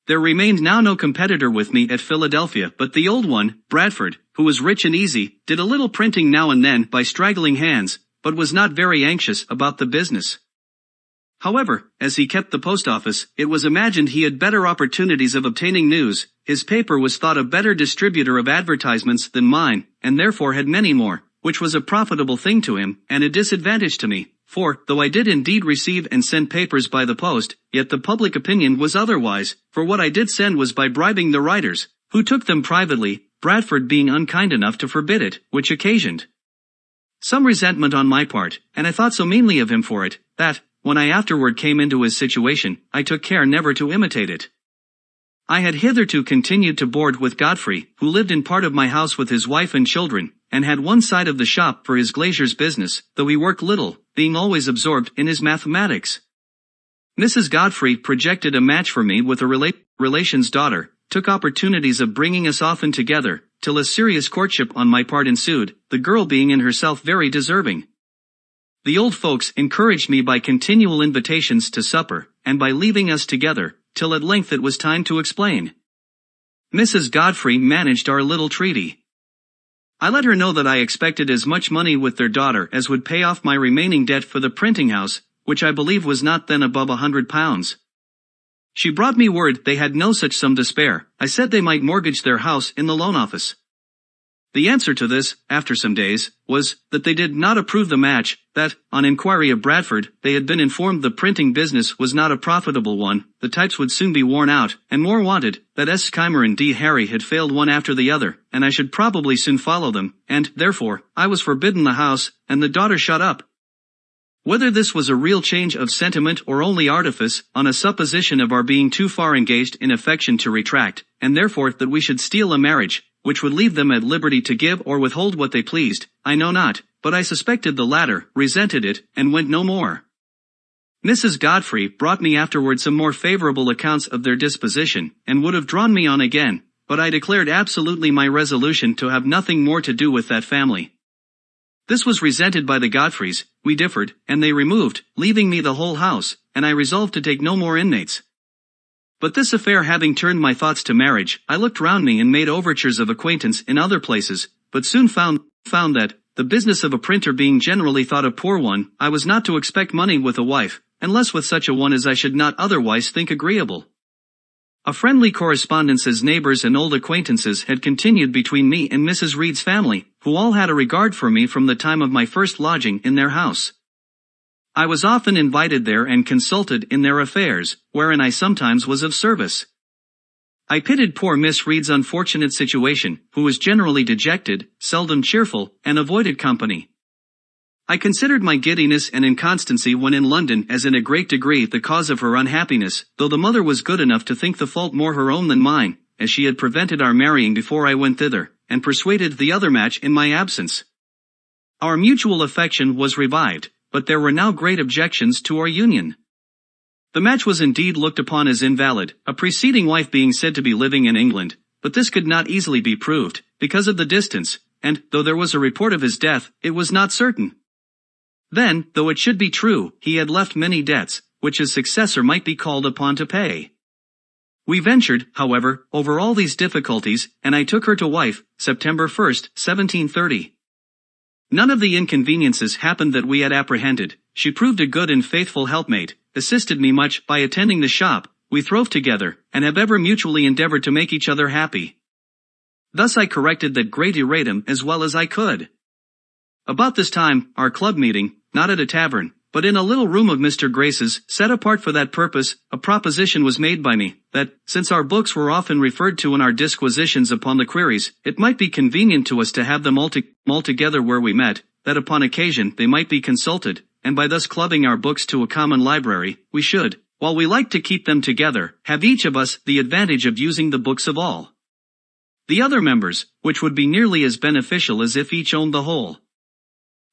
There remained now no competitor with me at Philadelphia but the old one, Bradford, who was rich and easy, did a little printing now and then by straggling hands, but was not very anxious about the business. However, as he kept the post office, it was imagined he had better opportunities of obtaining news, his paper was thought a better distributor of advertisements than mine, and therefore had many more, which was a profitable thing to him, and a disadvantage to me, for, though I did indeed receive and send papers by the post, yet the public opinion was otherwise, for what I did send was by bribing the writers, who took them privately, Bradford being unkind enough to forbid it, which occasioned some resentment on my part, and I thought so meanly of him for it, that, when I afterward came into his situation, I took care never to imitate it. I had hitherto continued to board with Godfrey, who lived in part of my house with his wife and children, and had one side of the shop for his glazier's business, though he worked little, being always absorbed in his mathematics. Mrs. Godfrey projected a match for me with a relation's daughter, took opportunities of bringing us often together, till a serious courtship on my part ensued, the girl being in herself very deserving. The old folks encouraged me by continual invitations to supper, and by leaving us together, till at length it was time to explain. Mrs. Godfrey managed our little treaty. I let her know that I expected as much money with their daughter as would pay off my remaining debt for the printing house, which I believe was not then above £100. She brought me word they had no such sum to spare. I said they might mortgage their house in the loan office. The answer to this, after some days, was that they did not approve the match, that, on inquiry of Bradford, they had been informed the printing business was not a profitable one, the types would soon be worn out, and more wanted, that S. Schuymer and D. Harry had failed one after the other, and I should probably soon follow them, and, therefore, I was forbidden the house, and the daughter shut up. Whether this was a real change of sentiment or only artifice, on a supposition of our being too far engaged in affection to retract, and therefore that we should steal a marriage, which would leave them at liberty to give or withhold what they pleased, I know not, but I suspected the latter, resented it, and went no more. Mrs. Godfrey brought me afterward some more favorable accounts of their disposition, and would have drawn me on again, but I declared absolutely my resolution to have nothing more to do with that family. This was resented by the Godfreys, we differed, and they removed, leaving me the whole house, and I resolved to take no more inmates. But this affair having turned my thoughts to marriage, I looked round me and made overtures of acquaintance in other places, but soon found that, the business of a printer being generally thought a poor one, I was not to expect money with a wife, unless with such a one as I should not otherwise think agreeable. A friendly correspondence as neighbors and old acquaintances had continued between me and Mrs. Reed's family, who all had a regard for me from the time of my first lodging in their house. I was often invited there and consulted in their affairs, wherein I sometimes was of service. I pitied poor Miss Reed's unfortunate situation, who was generally dejected, seldom cheerful, and avoided company. I considered my giddiness and inconstancy when in London as in a great degree the cause of her unhappiness, though the mother was good enough to think the fault more her own than mine, as she had prevented our marrying before I went thither, and persuaded the other match in my absence. Our mutual affection was revived, but there were now great objections to our union. The match was indeed looked upon as invalid, a preceding wife being said to be living in England, but this could not easily be proved, because of the distance, and, though there was a report of his death, it was not certain. Then, though it should be true, he had left many debts, which his successor might be called upon to pay. We ventured, however, over all these difficulties, and I took her to wife, September 1st, 1730. None of the inconveniences happened that we had apprehended. She proved a good and faithful helpmate, assisted me much by attending the shop, we throve together, and have ever mutually endeavored to make each other happy. Thus I corrected that great erratum as well as I could. About this time, our club meeting, not at a tavern, but in a little room of Mr. Grace's, set apart for that purpose, a proposition was made by me, that, since our books were often referred to in our disquisitions upon the queries, it might be convenient to us to have them all together where we met, that upon occasion they might be consulted, and by thus clubbing our books to a common library, we should, while we like to keep them together, have each of us the advantage of using the books of all the other members, which would be nearly as beneficial as if each owned the whole.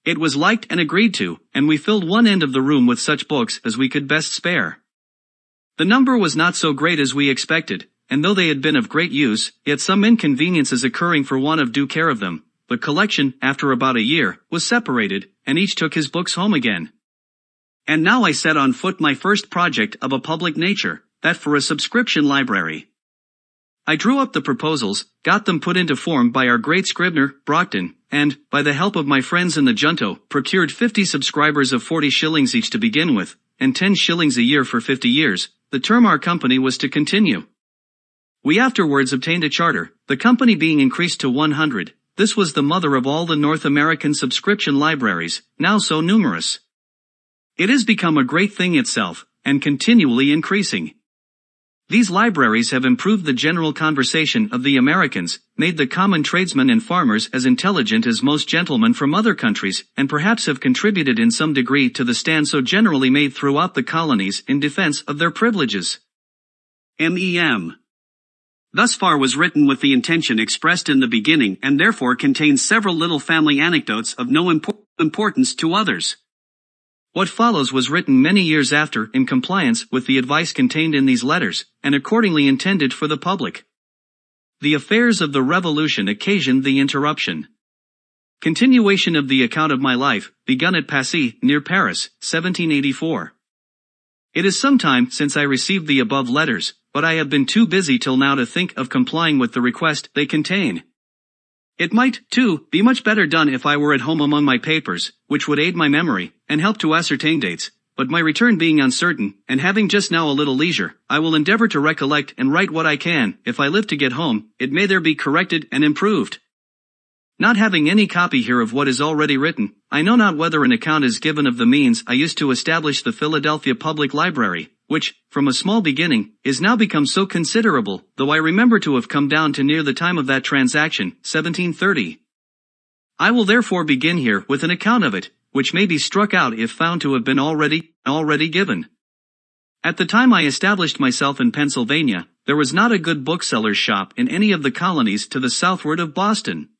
It was liked and agreed to, and we filled one end of the room with such books as we could best spare. The number was not so great as we expected, and though they had been of great use, yet some inconveniences occurring for want of due care of them, the collection, after about a year, was separated, and each took his books home again. And now I set on foot my first project of a public nature, that for a subscription library. I drew up the proposals, got them put into form by our great scrivener, Brockton, and, by the help of my friends in the junto, procured 50 subscribers of 40 shillings each to begin with, and 10 shillings a year for 50 years, the term our company was to continue. We afterwards obtained a charter, the company being increased to 100. This was the mother of all the North American subscription libraries, now so numerous. It has become a great thing itself, and continually increasing. These libraries have improved the general conversation of the Americans, made the common tradesmen and farmers as intelligent as most gentlemen from other countries, and perhaps have contributed in some degree to the stand so generally made throughout the colonies in defense of their privileges. MEM. Thus far was written with the intention expressed in the beginning and therefore contains several little family anecdotes of no importance to others. What follows was written many years after in compliance with the advice contained in these letters, and accordingly intended for the public. The affairs of the Revolution occasioned the interruption. Continuation of the account of my life, begun at Passy, near Paris, 1784. It is some time since I received the above letters, but I have been too busy till now to think of complying with the request they contain. It might, too, be much better done if I were at home among my papers, which would aid my memory, and help to ascertain dates, but my return being uncertain, and having just now a little leisure, I will endeavor to recollect and write what I can. If I live to get home, it may there be corrected and improved. Not having any copy here of what is already written, I know not whether an account is given of the means I used to establish the Philadelphia Public Library, which, from a small beginning, is now become so considerable, though I remember to have come down to near the time of that transaction, 1730. I will therefore begin here with an account of it, which may be struck out if found to have been already given. At the time I established myself in Pennsylvania, there was not a good bookseller's shop in any of the colonies to the southward of Boston.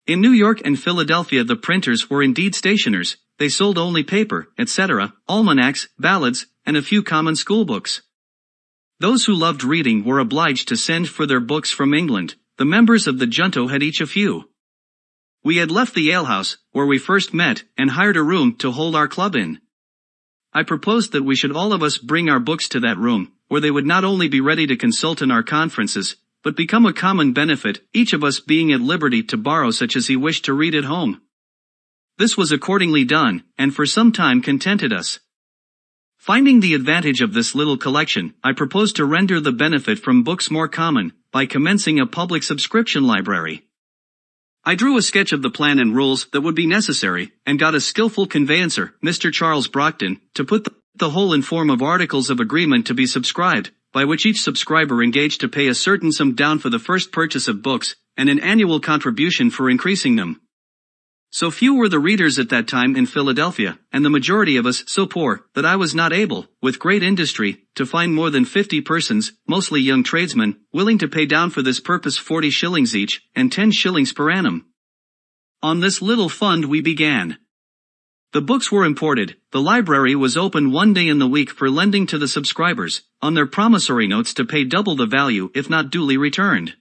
In New York and Philadelphia the printers were indeed stationers, they sold only paper, etc., almanacs, ballads, and a few common school books. Those who loved reading were obliged to send for their books from England. The members of the junto had each a few. We had left the alehouse, where we first met, and hired a room to hold our club in. I proposed that we should all of us bring our books to that room, where they would not only be ready to consult in our conferences, but become a common benefit, each of us being at liberty to borrow such as he wished to read at home. This was accordingly done, and for some time contented us. Finding the advantage of this little collection, I proposed to render the benefit from books more common, by commencing a public subscription library. I drew a sketch of the plan and rules that would be necessary, and got a skillful conveyancer, Mr. Charles Brockton, to put the whole in form of articles of agreement to be subscribed, by which each subscriber engaged to pay a certain sum down for the first purchase of books, and an annual contribution for increasing them. So few were the readers at that time in Philadelphia, and the majority of us so poor, that I was not able, with great industry, to find more than 50 persons, mostly young tradesmen, willing to pay down for this purpose 40 shillings each, and 10 shillings per annum. On this little fund we began. The books were imported, the library was open one day in the week for lending to the subscribers, on their promissory notes to pay double the value if not duly returned.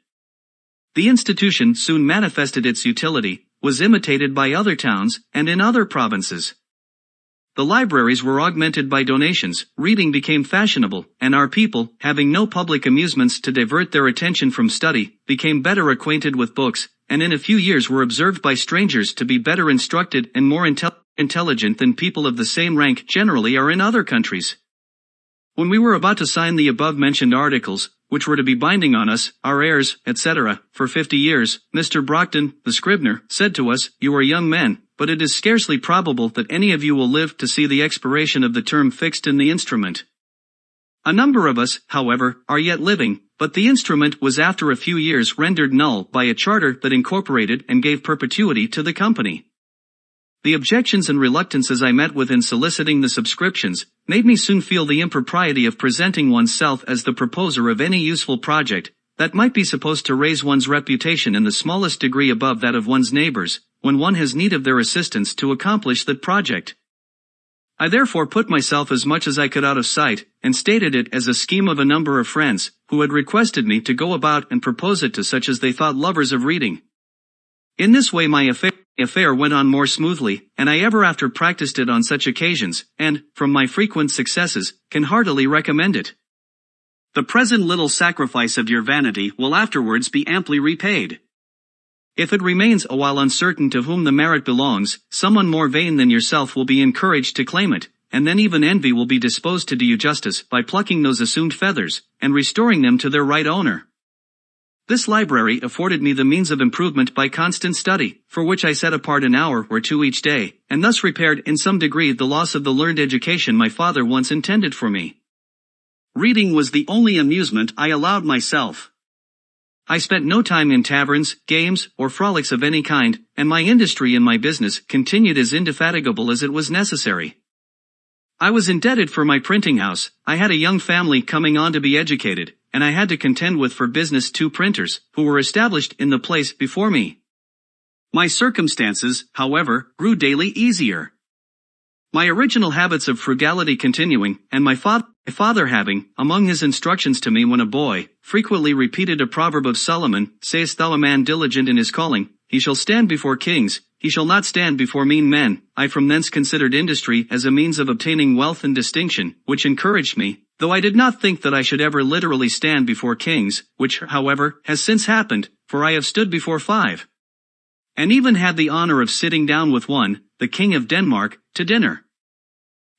The institution soon manifested its utility, was imitated by other towns, and in other provinces. The libraries were augmented by donations, reading became fashionable, and our people, having no public amusements to divert their attention from study, became better acquainted with books, and in a few years were observed by strangers to be better instructed and more intelligent than people of the same rank generally are in other countries. When we were about to sign the above-mentioned articles, which were to be binding on us, our heirs, etc., for 50 years, Mr. Brockton, the scrivener, said to us, "You are young men, but it is scarcely probable that any of you will live to see the expiration of the term fixed in the instrument. A number of us, however, are yet living, but the instrument was after a few years rendered null by a charter that incorporated and gave perpetuity to the company." The objections and reluctances I met with in soliciting the subscriptions made me soon feel the impropriety of presenting oneself as the proposer of any useful project that might be supposed to raise one's reputation in the smallest degree above that of one's neighbors, when one has need of their assistance to accomplish that project. I therefore put myself as much as I could out of sight, and stated it as a scheme of a number of friends, who had requested me to go about and propose it to such as they thought lovers of reading. In this way my affair went on more smoothly, and I ever after practiced it on such occasions, and, from my frequent successes, can heartily recommend it. The present little sacrifice of your vanity will afterwards be amply repaid. If it remains a while uncertain to whom the merit belongs, someone more vain than yourself will be encouraged to claim it, and then even envy will be disposed to do you justice by plucking those assumed feathers, and restoring them to their right owner. This library afforded me the means of improvement by constant study, for which I set apart an hour or two each day, and thus repaired in some degree the loss of the learned education my father once intended for me. Reading was the only amusement I allowed myself. I spent no time in taverns, games, or frolics of any kind, and my industry in my business continued as indefatigable as it was necessary. I was indebted for my printing house, I had a young family coming on to be educated, and I had to contend with for business 2 printers, who were established in the place before me. My circumstances, however, grew daily easier. My original habits of frugality continuing, and my father having, among his instructions to me when a boy, frequently repeated a proverb of Solomon, "Sayest thou a man diligent in his calling, he shall stand before kings, he shall not stand before mean men," I from thence considered industry as a means of obtaining wealth and distinction, which encouraged me, though I did not think that I should ever literally stand before kings, which, however, has since happened, for I have stood before 5. And even had the honor of sitting down with one, the King of Denmark, to dinner.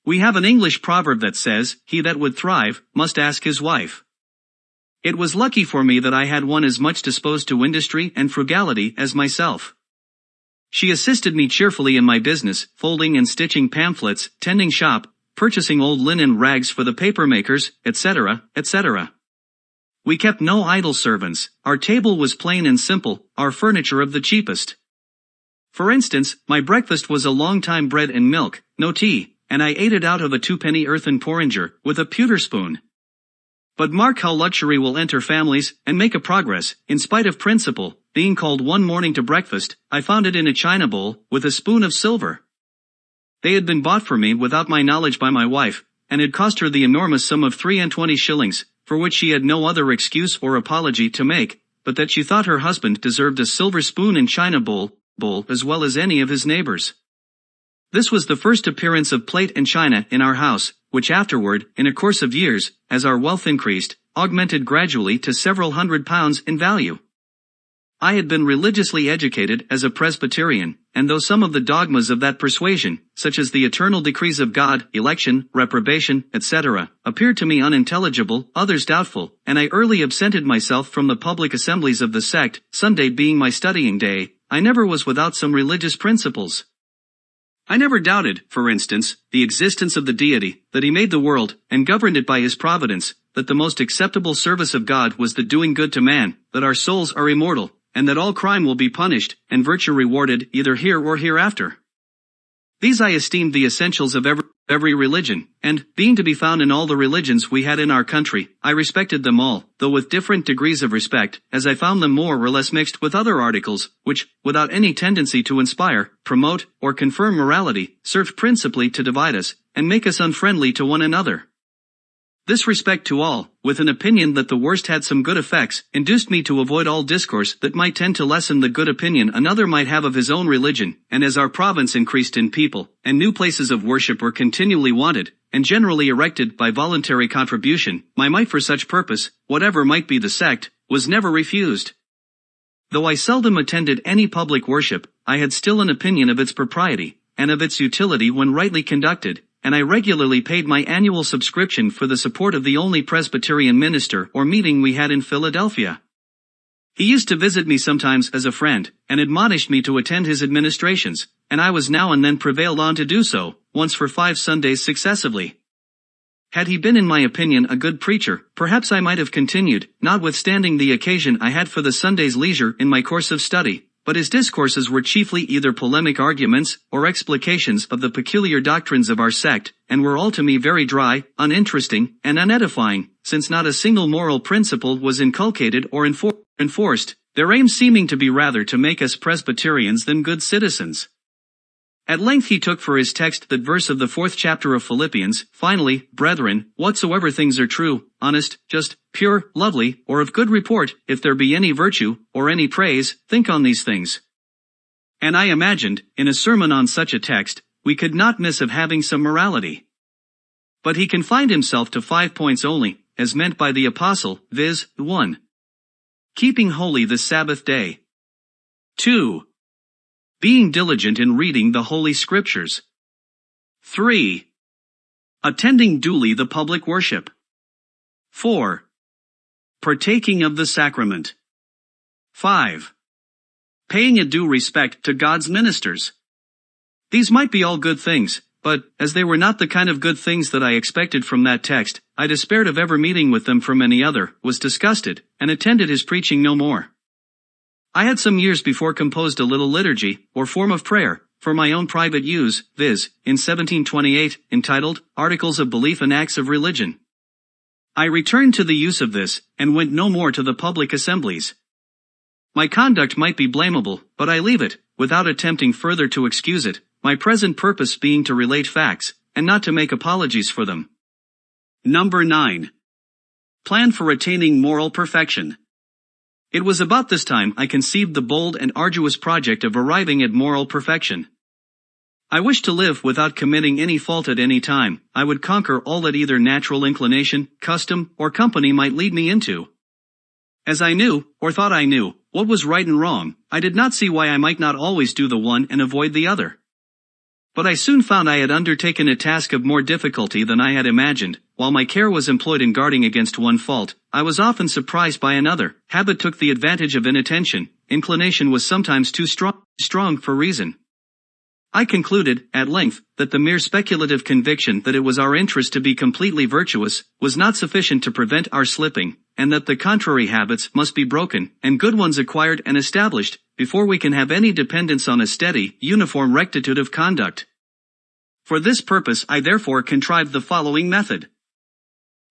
We have an English proverb that says, "He that would thrive, must ask his wife." It was lucky for me that I had one as much disposed to industry and frugality as myself. She assisted me cheerfully in my business, folding and stitching pamphlets, tending shop, purchasing old linen rags for the papermakers, etc., etc. We kept no idle servants, our table was plain and simple, our furniture of the cheapest. For instance, my breakfast was a long time bread and milk, no tea, and I ate it out of a 2-penny earthen porringer, with a pewter spoon. But mark how luxury will enter families, and make a progress, in spite of principle. Being called one morning to breakfast, I found it in a china bowl, with a spoon of silver. They had been bought for me without my knowledge by my wife, and had cost her the enormous sum of 23 shillings, for which she had no other excuse or apology to make, but that she thought her husband deserved a silver spoon and china bowl as well as any of his neighbors. This was the first appearance of plate and china in our house, which afterward, in a course of years, as our wealth increased, augmented gradually to several £100 in value. I had been religiously educated as a Presbyterian, and though some of the dogmas of that persuasion, such as the eternal decrees of God, election, reprobation, etc., appeared to me unintelligible, others doubtful, and I early absented myself from the public assemblies of the sect, Sunday being my studying day. I never was without some religious principles. I never doubted, for instance, the existence of the deity, that he made the world, and governed it by his providence, that the most acceptable service of God was the doing good to man, that our souls are immortal, and that all crime will be punished, and virtue rewarded either here or hereafter. These I esteemed the essentials of every religion, and, being to be found in all the religions we had in our country, I respected them all, though with different degrees of respect, as I found them more or less mixed with other articles, which, without any tendency to inspire, promote, or confirm morality, served principally to divide us, and make us unfriendly to one another. This respect to all, with an opinion that the worst had some good effects, induced me to avoid all discourse that might tend to lessen the good opinion another might have of his own religion, and as our province increased in people, and new places of worship were continually wanted, and generally erected by voluntary contribution, my mite for such purpose, whatever might be the sect, was never refused. Though I seldom attended any public worship, I had still an opinion of its propriety, and of its utility when rightly conducted, and I regularly paid my annual subscription for the support of the only Presbyterian minister or meeting we had in Philadelphia. He used to visit me sometimes as a friend, and admonished me to attend his administrations, and I was now and then prevailed on to do so, once for 5 Sundays successively. Had he been in my opinion a good preacher, perhaps I might have continued, notwithstanding the occasion I had for the Sunday's leisure in my course of study. But his discourses were chiefly either polemic arguments, or explications of the peculiar doctrines of our sect, and were all to me very dry, uninteresting, and unedifying, since not a single moral principle was inculcated or enforced, their aim seeming to be rather to make us Presbyterians than good citizens. At length he took for his text that verse of the 4th chapter of Philippians, finally, brethren, whatsoever things are true, honest, just, pure, lovely, or of good report, if there be any virtue, or any praise, think on these things. And I imagined, in a sermon on such a text, we could not miss of having some morality. But he confined himself to 5 points only, as meant by the apostle, viz., 1. Keeping holy the Sabbath day. 2. Being diligent in reading the Holy Scriptures. 3. Attending duly the public worship. 4. Partaking of the sacrament. 5. Paying a due respect to God's ministers. These might be all good things, but, as they were not the kind of good things that I expected from that text, I despaired of ever meeting with them from any other, was disgusted, and attended his preaching no more. I had some years before composed a little liturgy, or form of prayer, for my own private use, viz., in 1728, entitled, Articles of Belief and Acts of Religion. I returned to the use of this, and went no more to the public assemblies. My conduct might be blamable, but I leave it, without attempting further to excuse it, my present purpose being to relate facts, and not to make apologies for them. Number 9. Plan for attaining moral perfection. It was about this time I conceived the bold and arduous project of arriving at moral perfection. I wished to live without committing any fault at any time. I would conquer all that either natural inclination, custom, or company might lead me into. As I knew, or thought I knew, what was right and wrong, I did not see why I might not always do the one and avoid the other. But I soon found I had undertaken a task of more difficulty than I had imagined. While my care was employed in guarding against one fault, I was often surprised by another. Habit took the advantage of inattention. Inclination was sometimes too strong for reason. I concluded, at length, that the mere speculative conviction that it was our interest to be completely virtuous was not sufficient to prevent our slipping, and that the contrary habits must be broken, and good ones acquired and established, before we can have any dependence on a steady, uniform rectitude of conduct. For this purpose I therefore contrived the following method.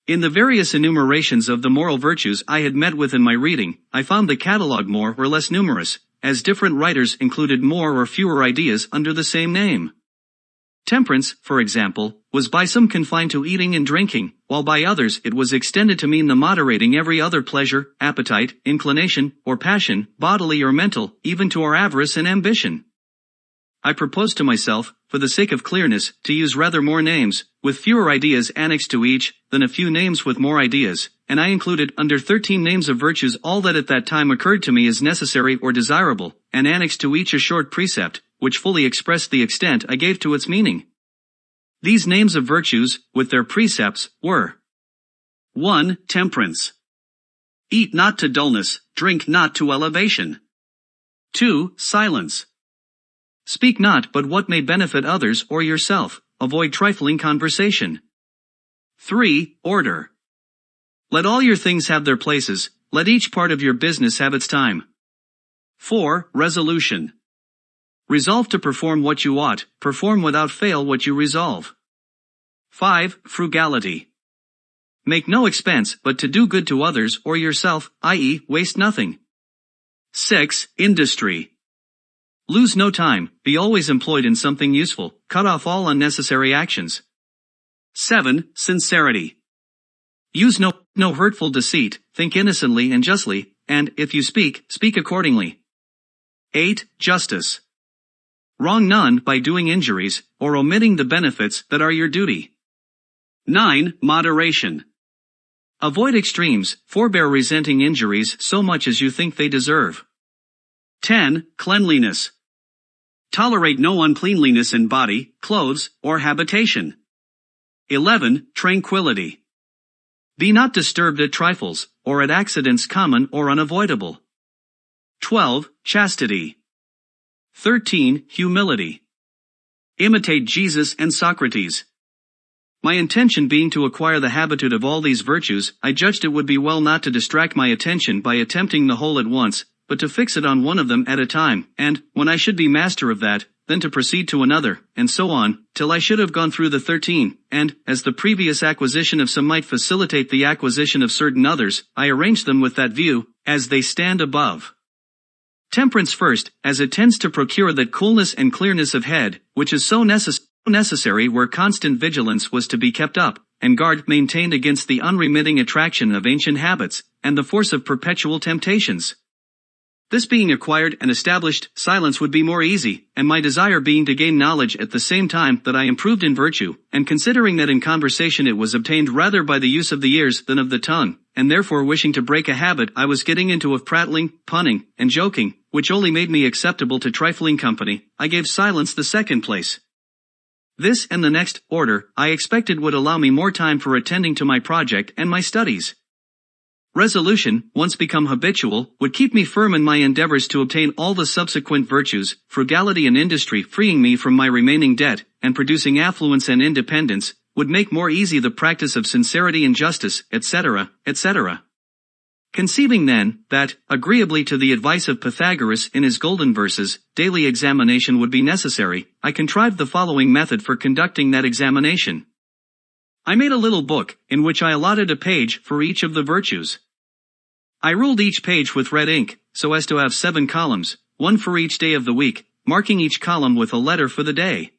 In the various enumerations of the moral virtues I had met with in my reading, I found the catalogue more or less numerous, as different writers included more or fewer ideas under the same name. Temperance, for example, was by some confined to eating and drinking, while by others it was extended to mean the moderating every other pleasure, appetite, inclination, or passion, bodily or mental, even to our avarice and ambition. I proposed to myself, for the sake of clearness, to use rather more names, with fewer ideas annexed to each, than a few names with more ideas, and I included under 13 names of virtues all that at that time occurred to me as necessary or desirable, and annexed to each a short precept, which fully expressed the extent I gave to its meaning. These names of virtues, with their precepts, were 1. Temperance. Eat not to dullness, drink not to elevation. 2. Silence. Speak not but what may benefit others or yourself, avoid trifling conversation. 3. Order. Let all your things have their places, let each part of your business have its time. 4. Resolution. Resolve to perform what you ought, perform without fail what you resolve. 5. Frugality. Make no expense but to do good to others or yourself, i.e., waste nothing. 6. Industry. Lose no time, be always employed in something useful, cut off all unnecessary actions. 7. Sincerity. Use no hurtful deceit, think innocently and justly, and, if you speak, speak accordingly. 8. Justice. Wrong none by doing injuries, or omitting the benefits that are your duty. 9. Moderation. Avoid extremes, forbear resenting injuries so much as you think they deserve. 10. Cleanliness. Tolerate no uncleanliness in body, clothes, or habitation. 11. Tranquility. Be not disturbed at trifles, or at accidents common or unavoidable. 12. Chastity. 13. Humility. Imitate Jesus and Socrates. My intention being to acquire the habitude of all these virtues, I judged it would be well not to distract my attention by attempting the whole at once, but to fix it on one of them at a time, and, when I should be master of that, then to proceed to another, and so on, till I should have gone through the 13, and, as the previous acquisition of some might facilitate the acquisition of certain others, I arranged them with that view, as they stand above. Temperance first, as it tends to procure that coolness and clearness of head, which is so necessary where constant vigilance was to be kept up, and guard maintained against the unremitting attraction of ancient habits, and the force of perpetual temptations. This being acquired and established, silence would be more easy, and my desire being to gain knowledge at the same time that I improved in virtue, and considering that in conversation it was obtained rather by the use of the ears than of the tongue, and therefore wishing to break a habit I was getting into of prattling, punning, and joking, which only made me acceptable to trifling company, I gave silence the second place. This and the next order I expected would allow me more time for attending to my project and my studies. Resolution, once become habitual, would keep me firm in my endeavors to obtain all the subsequent virtues, frugality and industry freeing me from my remaining debt, and producing affluence and independence, would make more easy the practice of sincerity and justice, etc., etc. Conceiving then, that, agreeably to the advice of Pythagoras in his golden verses, daily examination would be necessary, I contrived the following method for conducting that examination. I made a little book, in which I allotted a page for each of the virtues. I ruled each page with red ink, so as to have 7 columns, one for each day of the week, marking each column with a letter for the day.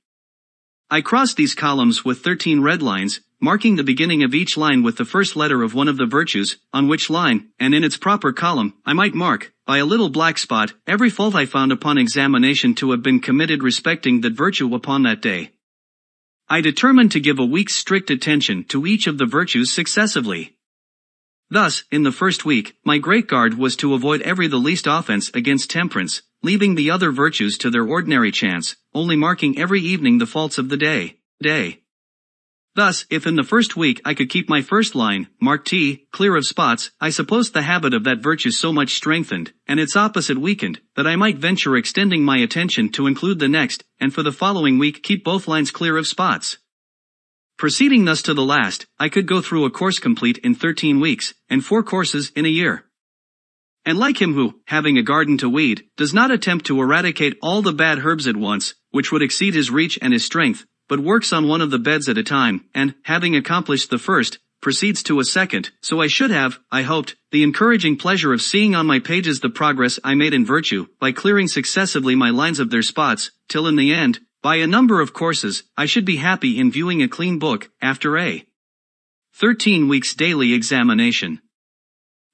I crossed these columns with 13 red lines, marking the beginning of each line with the first letter of one of the virtues, on which line, and in its proper column, I might mark, by a little black spot, every fault I found upon examination to have been committed respecting that virtue upon that day. I determined to give a week's strict attention to each of the virtues successively. Thus, in the first week, my great guard was to avoid every the least offense against temperance, leaving the other virtues to their ordinary chance, only marking every evening the faults of the day. Thus, if in the first week I could keep my first line, marked T, clear of spots, I supposed the habit of that virtue so much strengthened, and its opposite weakened, that I might venture extending my attention to include the next, and for the following week keep both lines clear of spots. Proceeding thus to the last, I could go through a course complete in 13 weeks, and 4 courses in a year. And like him who, having a garden to weed, does not attempt to eradicate all the bad herbs at once, which would exceed his reach and his strength, but works on one of the beds at a time, and, having accomplished the first, proceeds to a second, so I should have, I hoped, the encouraging pleasure of seeing on my pages the progress I made in virtue, by clearing successively my lines of their spots, till in the end, by a number of courses, I should be happy in viewing a clean book, after a 13 weeks daily examination.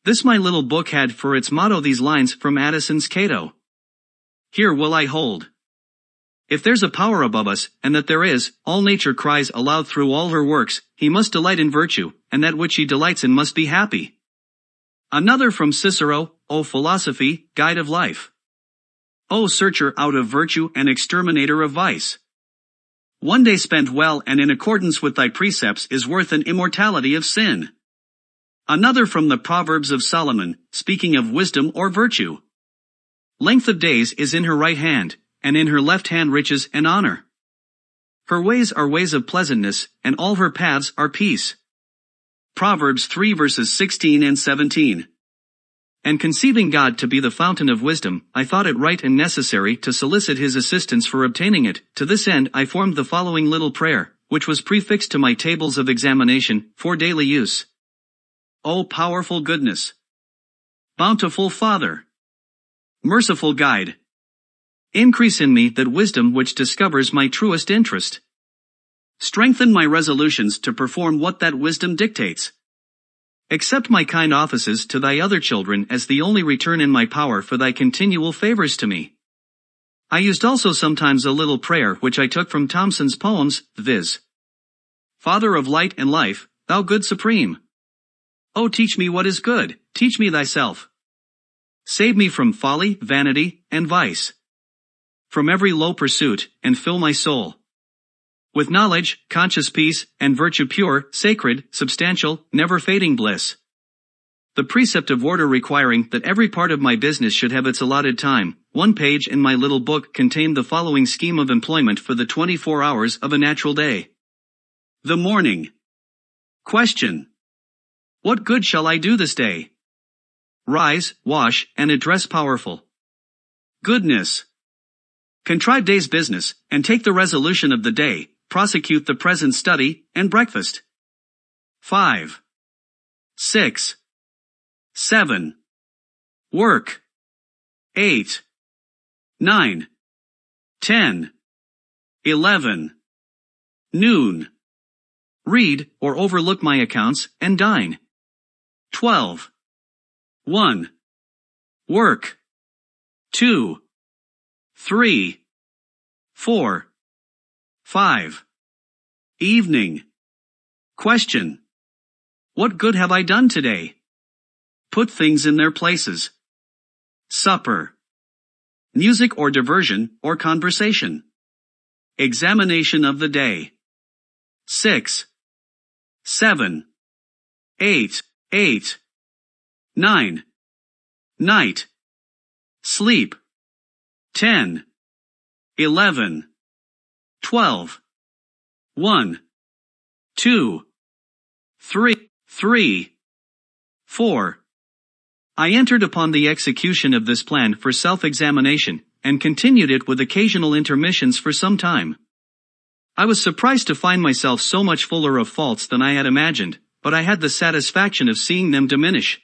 This my little book had for its motto these lines from Addison's Cato. Here will I hold. If there's a power above us, and that there is, all nature cries aloud through all her works, he must delight in virtue, and that which he delights in must be happy. Another from Cicero, O philosophy, guide of life. O searcher out of virtue and exterminator of vice. One day spent well and in accordance with thy precepts is worth an immortality of sin. Another from the Proverbs of Solomon, speaking of wisdom or virtue. Length of days is in her right hand, and in her left hand riches and honor. Her ways are ways of pleasantness, and all her paths are peace. Proverbs 3 verses 16 and 17. And conceiving God to be the fountain of wisdom, I thought it right and necessary to solicit his assistance for obtaining it. To this end I formed the following little prayer, which was prefixed to my tables of examination, for daily use. O powerful goodness! Bountiful Father! Merciful Guide! Increase in me that wisdom which discovers my truest interest. Strengthen my resolutions to perform what that wisdom dictates. Accept my kind offices to thy other children as the only return in my power for thy continual favors to me. I used also sometimes a little prayer which I took from Thomson's poems, viz. Father of light and life, thou good supreme. O teach me what is good, teach me thyself. Save me from folly, vanity, and vice. From every low pursuit, and fill my soul with knowledge, conscious peace, and virtue pure, sacred, substantial, never-fading bliss. The precept of order requiring that every part of my business should have its allotted time. One page in my little book contained the following scheme of employment for the 24 hours of a natural day. The morning. Question. What good shall I do this day? Rise, wash, and address powerful. Goodness. Contrive day's business, and take the resolution of the day, prosecute the present study, and breakfast. 5. 6. 7. Work. 8. 9. 10. 11. Noon. Read, or overlook my accounts, and dine. 12. 1. Work. 2. 3. 4. 5. Evening. Question. What good have I done today? Put things in their places. Supper. Music or diversion, or conversation. Examination of the day. 6. 7. 8. 9. Night. Sleep. 10. 11. 12. 1. 2. 3. 4. I entered upon the execution of this plan for self-examination, and continued it with occasional intermissions for some time. I was surprised to find myself so much fuller of faults than I had imagined, but I had the satisfaction of seeing them diminish.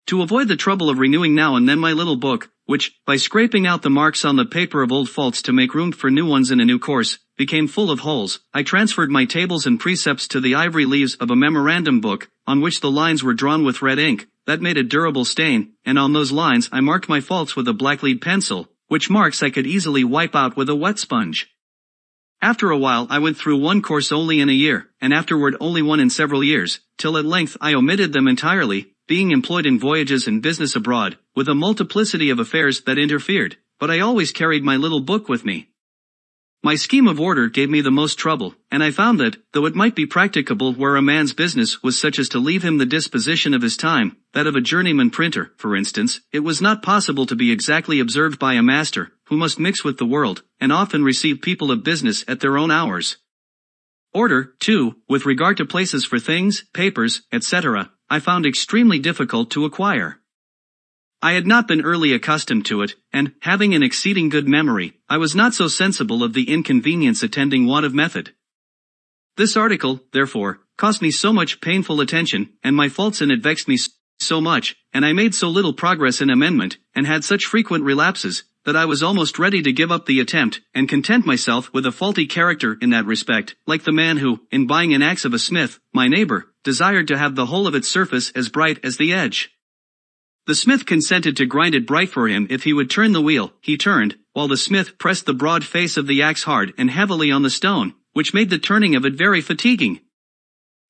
To avoid the trouble of renewing now and then my little book, which, by scraping out the marks on the paper of old faults to make room for new ones in a new course, became full of holes, I transferred my tables and precepts to the ivory leaves of a memorandum book, on which the lines were drawn with red ink, that made a durable stain, and on those lines I marked my faults with a black lead pencil, which marks I could easily wipe out with a wet sponge. After a while I went through one course only in a year, and afterward only one in several years, till at length I omitted them entirely, being employed in voyages and business abroad, with a multiplicity of affairs that interfered, but I always carried my little book with me. My scheme of order gave me the most trouble, and I found that, though it might be practicable where a man's business was such as to leave him the disposition of his time, that of a journeyman printer, for instance, it was not possible to be exactly observed by a master, who must mix with the world, and often receive people of business at their own hours. Order, too, with regard to places for things, papers, etc., I found extremely difficult to acquire. I had not been early accustomed to it, and, having an exceeding good memory, I was not so sensible of the inconvenience attending want of method. This article, therefore, cost me so much painful attention, and my faults in it vexed me so much, and I made so little progress in amendment, and had such frequent relapses, that I was almost ready to give up the attempt, and content myself with a faulty character in that respect, like the man who, in buying an axe of a smith, my neighbor, desired to have the whole of its surface as bright as the edge. The smith consented to grind it bright for him if he would turn the wheel. He turned, while the smith pressed the broad face of the axe hard and heavily on the stone, which made the turning of it very fatiguing.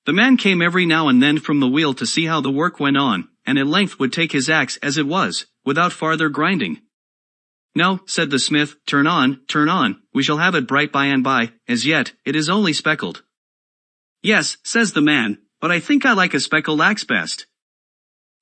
The man came every now and then from the wheel to see how the work went on, and at length would take his axe as it was, without farther grinding. "No," said the smith, turn on, we shall have it bright by and by, as yet, it is only speckled." "Yes," says the man, "but I think I like a speckled axe best."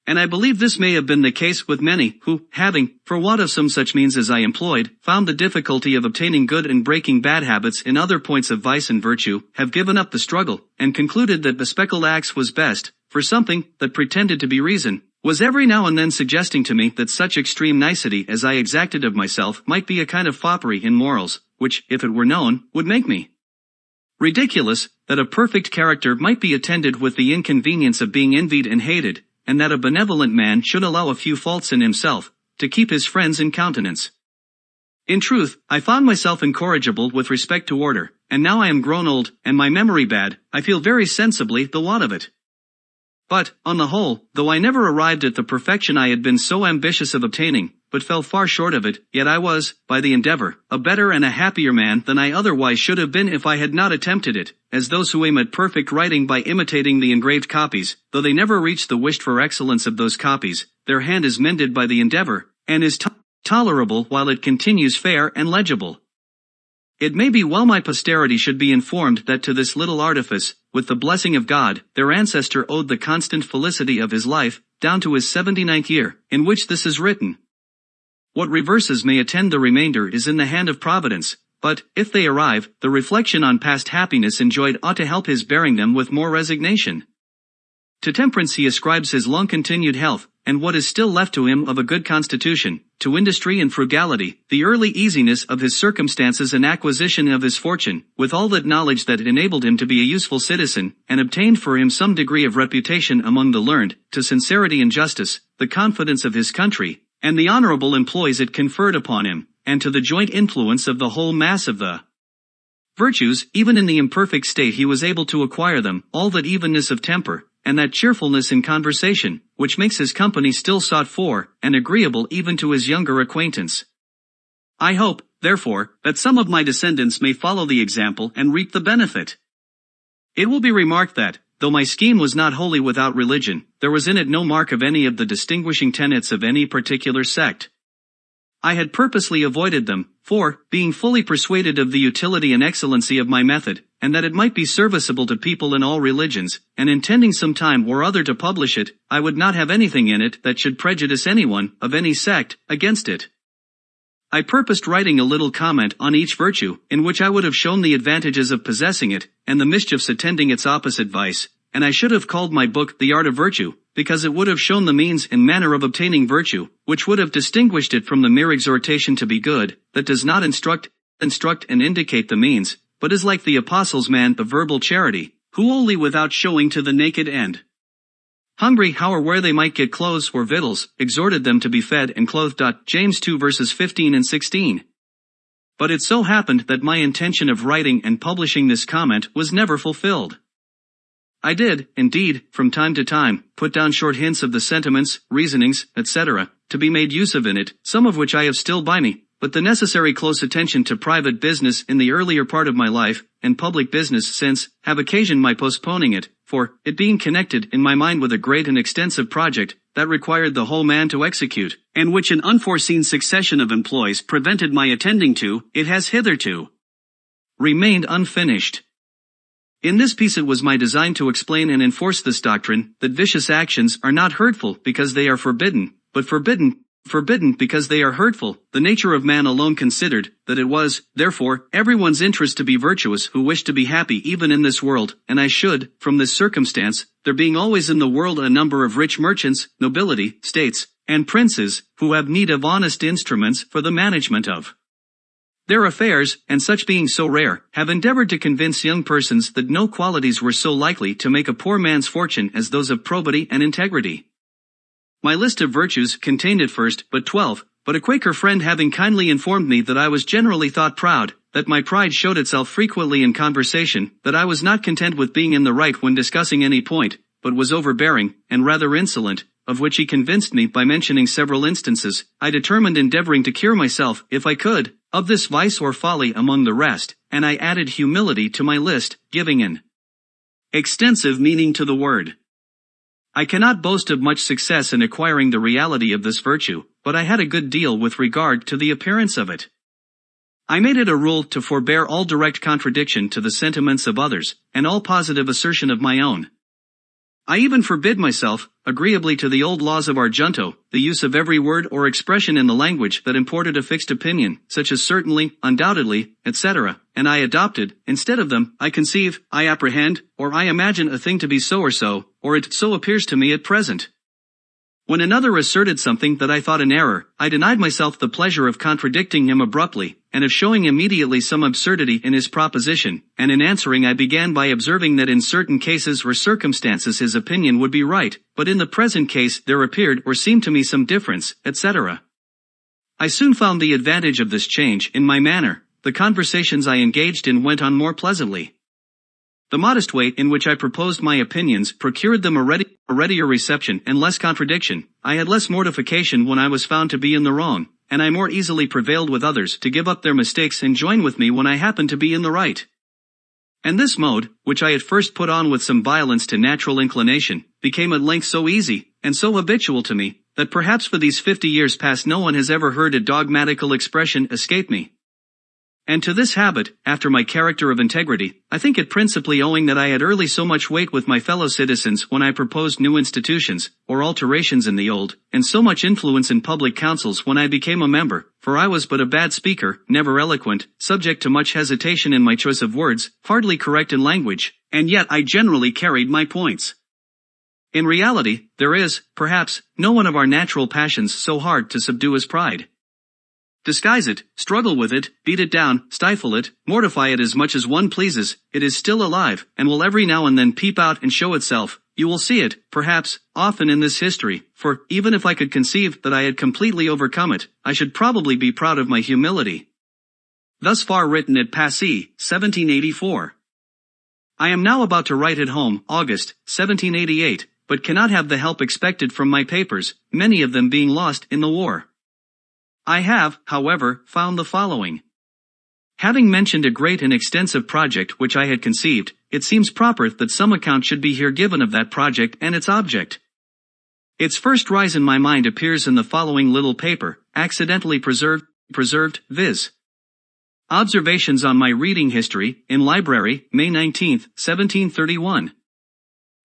And I believe this may have been the case with many who, having, for want of some such means as I employed, found the difficulty of obtaining good and breaking bad habits in other points of vice and virtue, have given up the struggle, and concluded that the speckled axe was best, for something, that pretended to be reason, was every now and then suggesting to me that such extreme nicety as I exacted of myself might be a kind of foppery in morals, which, if it were known, would make me ridiculous, that a perfect character might be attended with the inconvenience of being envied and hated, and that a benevolent man should allow a few faults in himself, to keep his friends in countenance. In truth, I found myself incorrigible with respect to order, and now I am grown old, and my memory bad, I feel very sensibly the want of it. But, on the whole, though I never arrived at the perfection I had been so ambitious of obtaining, but fell far short of it, yet I was, by the endeavor, a better and a happier man than I otherwise should have been if I had not attempted it, as those who aim at perfect writing by imitating the engraved copies, though they never reach the wished for excellence of those copies, their hand is mended by the endeavor, and is tolerable while it continues fair and legible. It may be well my posterity should be informed that to this little artifice, with the blessing of God, their ancestor owed the constant felicity of his life, down to his 79th year, in which this is written. What reverses may attend the remainder is in the hand of Providence, but, if they arrive, the reflection on past happiness enjoyed ought to help his bearing them with more resignation. To temperance he ascribes his long-continued health, and what is still left to him of a good constitution, to industry and frugality, the early easiness of his circumstances and acquisition of his fortune, with all that knowledge that enabled him to be a useful citizen, and obtained for him some degree of reputation among the learned, to sincerity and justice, the confidence of his country, and the honorable employs it conferred upon him, and to the joint influence of the whole mass of the virtues. Even in the imperfect state he was able to acquire them, all that evenness of temper, and that cheerfulness in conversation, which makes his company still sought for, and agreeable even to his younger acquaintance. I hope, therefore, that some of my descendants may follow the example and reap the benefit. It will be remarked that, though my scheme was not wholly without religion, there was in it no mark of any of the distinguishing tenets of any particular sect. I had purposely avoided them, for, being fully persuaded of the utility and excellency of my method, and that it might be serviceable to people in all religions, and intending some time or other to publish it, I would not have anything in it that should prejudice anyone, of any sect, against it. I purposed writing a little comment on each virtue, in which I would have shown the advantages of possessing it, and the mischiefs attending its opposite vice, and I should have called my book The Art of Virtue, because it would have shown the means and manner of obtaining virtue, which would have distinguished it from the mere exhortation to be good, that does not instruct and indicate the means, but is like the apostle's man of verbal charity, who only without showing to the naked end hungry how or where they might get clothes or victuals, exhorted them to be fed and clothed. James 2 verses 15 and 16. But it so happened that my intention of writing and publishing this comment was never fulfilled. I did, indeed, from time to time, put down short hints of the sentiments, reasonings, etc., to be made use of in it, some of which I have still by me, but the necessary close attention to private business in the earlier part of my life, and public business since, have occasioned my postponing it, for, it being connected in my mind with a great and extensive project, that required the whole man to execute, and which an unforeseen succession of employs prevented my attending to, it has hitherto remained unfinished. In this piece it was my design to explain and enforce this doctrine, that vicious actions are not hurtful because they are forbidden, but forbidden because they are hurtful, the nature of man alone considered, that it was, therefore, everyone's interest to be virtuous who wished to be happy even in this world, and I should, from this circumstance, there being always in the world a number of rich merchants, nobility, states, and princes, who have need of honest instruments for the management of their affairs, and such being so rare, have endeavored to convince young persons that no qualities were so likely to make a poor man's fortune as those of probity and integrity. My list of virtues contained at first but 12, but a Quaker friend having kindly informed me that I was generally thought proud, that my pride showed itself frequently in conversation, that I was not content with being in the right when discussing any point, but was overbearing, and rather insolent, of which he convinced me by mentioning several instances, I determined endeavoring to cure myself, if I could, of this vice or folly among the rest, and I added humility to my list, giving an extensive meaning to the word. I cannot boast of much success in acquiring the reality of this virtue, but I had a good deal with regard to the appearance of it. I made it a rule to forbear all direct contradiction to the sentiments of others, and all positive assertion of my own. I even forbid myself, agreeably to the old laws of our junto, the use of every word or expression in the language that imported a fixed opinion, such as certainly, undoubtedly, etc., and I adopted, instead of them, I conceive, I apprehend, or I imagine a thing to be so, or it so appears to me at present. When another asserted something that I thought an error, I denied myself the pleasure of contradicting him abruptly, and of showing immediately some absurdity in his proposition, and in answering I began by observing that in certain cases or circumstances his opinion would be right, but in the present case there appeared or seemed to me some difference, etc. I soon found the advantage of this change in my manner. The conversations I engaged in went on more pleasantly. The modest way in which I proposed my opinions procured them a readier reception and less contradiction. I had less mortification when I was found to be in the wrong, and I more easily prevailed with others to give up their mistakes and join with me when I happened to be in the right. And this mode, which I at first put on with some violence to natural inclination, became at length so easy, and so habitual to me, that perhaps for these 50 years past no one has ever heard a dogmatical expression escape me. And to this habit, after my character of integrity, I think it principally owing that I had early so much weight with my fellow citizens when I proposed new institutions, or alterations in the old, and so much influence in public councils when I became a member, for I was but a bad speaker, never eloquent, subject to much hesitation in my choice of words, hardly correct in language, and yet I generally carried my points. In reality, there is, perhaps, no one of our natural passions so hard to subdue as pride. Disguise it, struggle with it, beat it down, stifle it, mortify it as much as one pleases, it is still alive, and will every now and then peep out and show itself. You will see it, perhaps, often in this history, for, even if I could conceive that I had completely overcome it, I should probably be proud of my humility. Thus far written at Passy, 1784. I am now about to write at home, August, 1788, but cannot have the help expected from my papers, many of them being lost in the war. I have, however, found the following. Having mentioned a great and extensive project which I had conceived, it seems proper that some account should be here given of that project and its object. Its first rise in my mind appears in the following little paper, accidentally preserved, viz. Observations on my reading history, in library, May 19, 1731.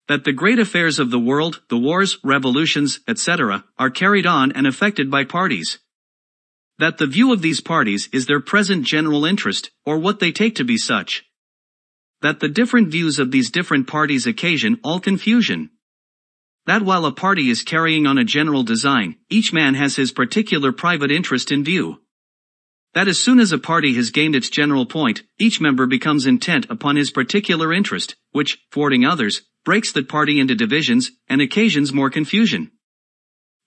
That the great affairs of the world, the wars, revolutions, etc., are carried on and affected by parties. That the view of these parties is their present general interest, or what they take to be such. That the different views of these different parties occasion all confusion. That while a party is carrying on a general design, each man has his particular private interest in view. That as soon as a party has gained its general point, each member becomes intent upon his particular interest, which, thwarting others, breaks that party into divisions, and occasions more confusion.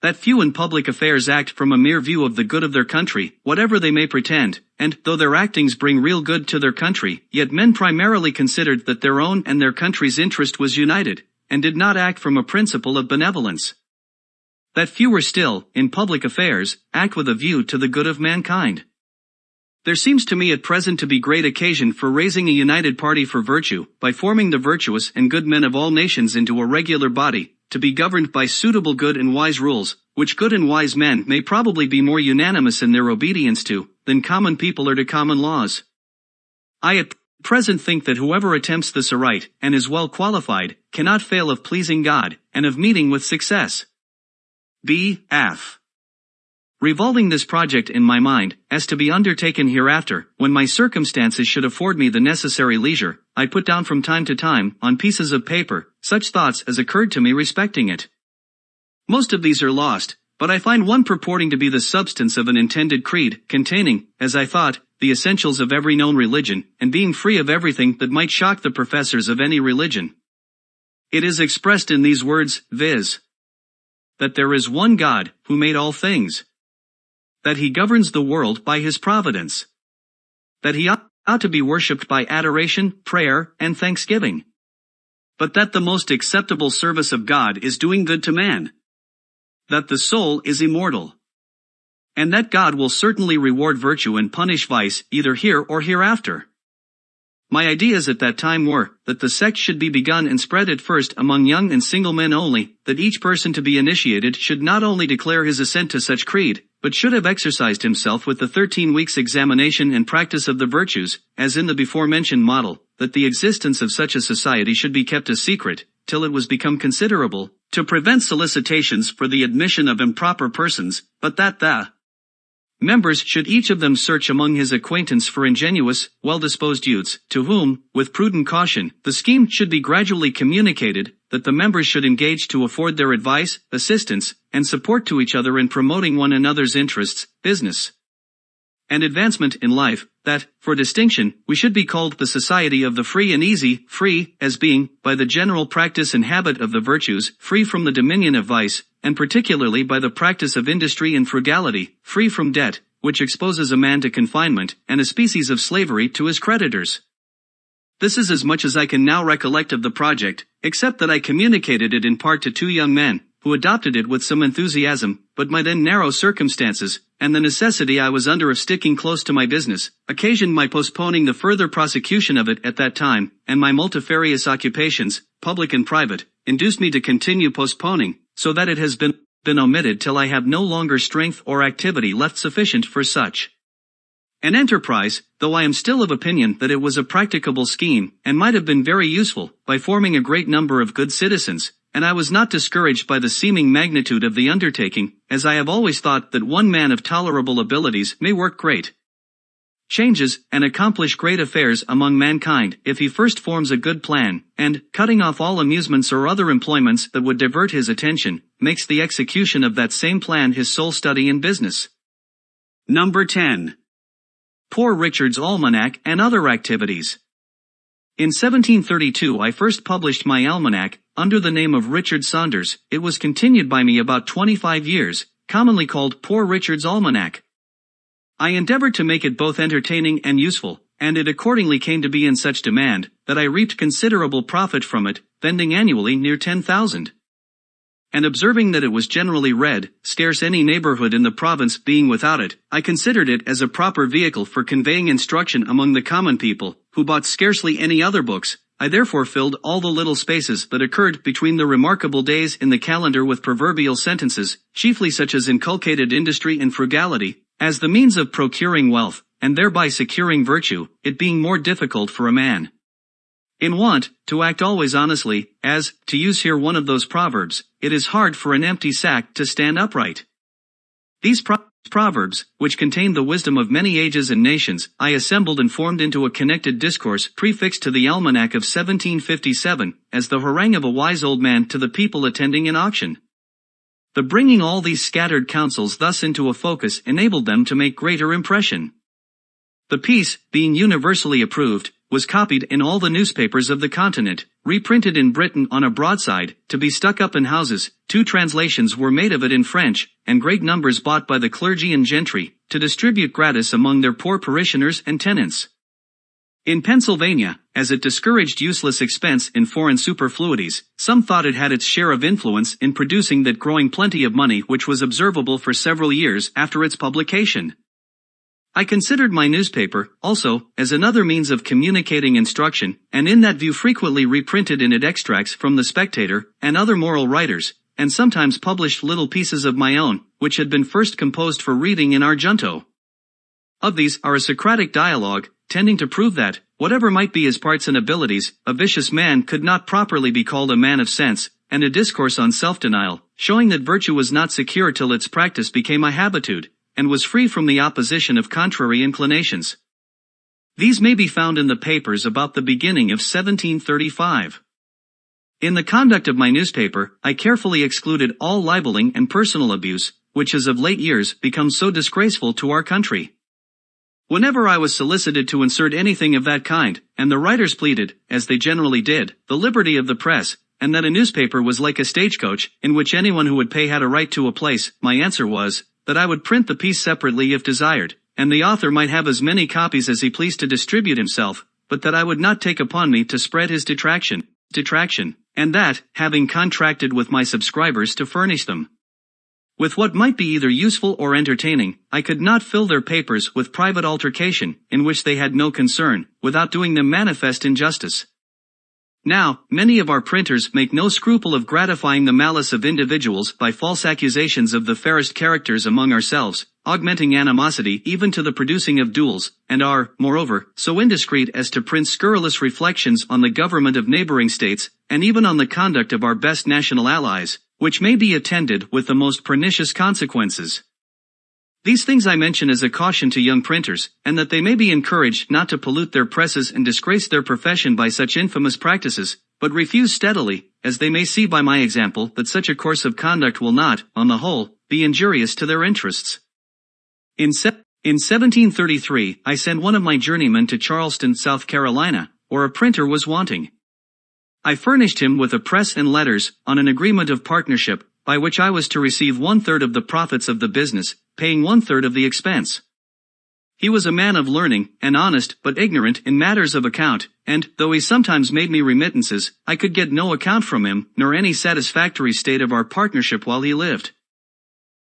That few in public affairs act from a mere view of the good of their country, whatever they may pretend, and, though their actings bring real good to their country, yet men primarily considered that their own and their country's interest was united, and did not act from a principle of benevolence. That fewer still, in public affairs, act with a view to the good of mankind. There seems to me at present to be great occasion for raising a united party for virtue, by forming the virtuous and good men of all nations into a regular body, to be governed by suitable good and wise rules, which good and wise men may probably be more unanimous in their obedience to, than common people are to common laws. I at present think that whoever attempts this aright, and is well qualified, cannot fail of pleasing God, and of meeting with success. B.F. Revolving this project in my mind, as to be undertaken hereafter, when my circumstances should afford me the necessary leisure, I put down from time to time, on pieces of paper, such thoughts as occurred to me respecting it. Most of these are lost, but I find one purporting to be the substance of an intended creed, containing, as I thought, the essentials of every known religion, and being free of everything that might shock the professors of any religion. It is expressed in these words, viz. That there is one God, who made all things. That he governs the world by his providence. That he ought to be worshipped by adoration, prayer, and thanksgiving. But that the most acceptable service of God is doing good to man. That the soul is immortal. And that God will certainly reward virtue and punish vice, either here or hereafter. My ideas at that time were, that the sect should be begun and spread at first among young and single men only, that each person to be initiated should not only declare his assent to such creed, but should have exercised himself with the 13 weeks examination and practice of the virtues, as in the before-mentioned model, that the existence of such a society should be kept a secret, till it was become considerable, to prevent solicitations for the admission of improper persons, but that the members should each of them search among his acquaintance for ingenuous, well-disposed youths, to whom, with prudent caution, the scheme should be gradually communicated, that the members should engage to afford their advice, assistance, and support to each other in promoting one another's interests, business, and advancement in life, that, for distinction, we should be called the Society of the Free and Easy, free, as being, by the general practice and habit of the virtues, free from the dominion of vice, and particularly by the practice of industry and frugality, free from debt, which exposes a man to confinement, and a species of slavery to his creditors. This is as much as I can now recollect of the project, except that I communicated it in part to 2 young men, who adopted it with some enthusiasm, but my then narrow circumstances, and the necessity I was under of sticking close to my business, occasioned my postponing the further prosecution of it at that time, and my multifarious occupations, public and private, induced me to continue postponing, so that it has been omitted till I have no longer strength or activity left sufficient for such an enterprise, though I am still of opinion that it was a practicable scheme, and might have been very useful, by forming a great number of good citizens, and I was not discouraged by the seeming magnitude of the undertaking, as I have always thought that one man of tolerable abilities may work great changes, and accomplish great affairs among mankind, if he first forms a good plan, and, cutting off all amusements or other employments that would divert his attention, makes the execution of that same plan his sole study and business. Number 10. Poor Richard's Almanac and Other Activities. In 1732 I first published my almanac, under the name of Richard Saunders. It was continued by me about 25 years, commonly called Poor Richard's Almanac. I endeavored to make it both entertaining and useful, and it accordingly came to be in such demand, that I reaped considerable profit from it, vending annually near 10,000. And observing that it was generally read, scarce any neighborhood in the province being without it, I considered it as a proper vehicle for conveying instruction among the common people, who bought scarcely any other books. I therefore filled all the little spaces that occurred between the remarkable days in the calendar with proverbial sentences, chiefly such as inculcated industry and frugality, as the means of procuring wealth, and thereby securing virtue, it being more difficult for a man in want, to act always honestly, as, to use here one of those proverbs, it is hard for an empty sack to stand upright. These proverbs, which contain the wisdom of many ages and nations, I assembled and formed into a connected discourse prefixed to the Almanac of 1757, as the harangue of a wise old man to the people attending an auction. The bringing all these scattered counsels thus into a focus enabled them to make greater impression. The piece, being universally approved, was copied in all the newspapers of the continent, reprinted in Britain on a broadside, to be stuck up in houses. 2 translations were made of it in French, and great numbers bought by the clergy and gentry, to distribute gratis among their poor parishioners and tenants. In Pennsylvania, as it discouraged useless expense in foreign superfluities, some thought it had its share of influence in producing that growing plenty of money which was observable for several years after its publication. I considered my newspaper, also, as another means of communicating instruction, and in that view frequently reprinted in it extracts from The Spectator, and other moral writers, and sometimes published little pieces of my own, which had been first composed for reading in Argento. Of these are a Socratic dialogue, tending to prove that, whatever might be his parts and abilities, a vicious man could not properly be called a man of sense, and a discourse on self-denial, showing that virtue was not secure till its practice became a habitude, and was free from the opposition of contrary inclinations. These may be found in the papers about the beginning of 1735. In the conduct of my newspaper, I carefully excluded all libeling and personal abuse, which has of late years become so disgraceful to our country. Whenever I was solicited to insert anything of that kind, and the writers pleaded, as they generally did, the liberty of the press, and that a newspaper was like a stagecoach, in which anyone who would pay had a right to a place, my answer was, that I would print the piece separately if desired, and the author might have as many copies as he pleased to distribute himself, but that I would not take upon me to spread his detraction, and that, having contracted with my subscribers to furnish them with what might be either useful or entertaining, I could not fill their papers with private altercation, in which they had no concern, without doing them manifest injustice. Now, many of our printers make no scruple of gratifying the malice of individuals by false accusations of the fairest characters among ourselves, augmenting animosity even to the producing of duels, and are, moreover, so indiscreet as to print scurrilous reflections on the government of neighboring states, and even on the conduct of our best national allies, which may be attended with the most pernicious consequences. These things I mention as a caution to young printers, and that they may be encouraged not to pollute their presses and disgrace their profession by such infamous practices, but refuse steadily, as they may see by my example that such a course of conduct will not, on the whole, be injurious to their interests. In 1733, I sent one of my journeymen to Charleston, South Carolina, where a printer was wanting. I furnished him with a press and letters, on an agreement of partnership, by which I was to receive 1/3 of the profits of the business, paying 1/3 of the expense. He was a man of learning, and honest but ignorant in matters of account, and, though he sometimes made me remittances, I could get no account from him, nor any satisfactory state of our partnership while he lived.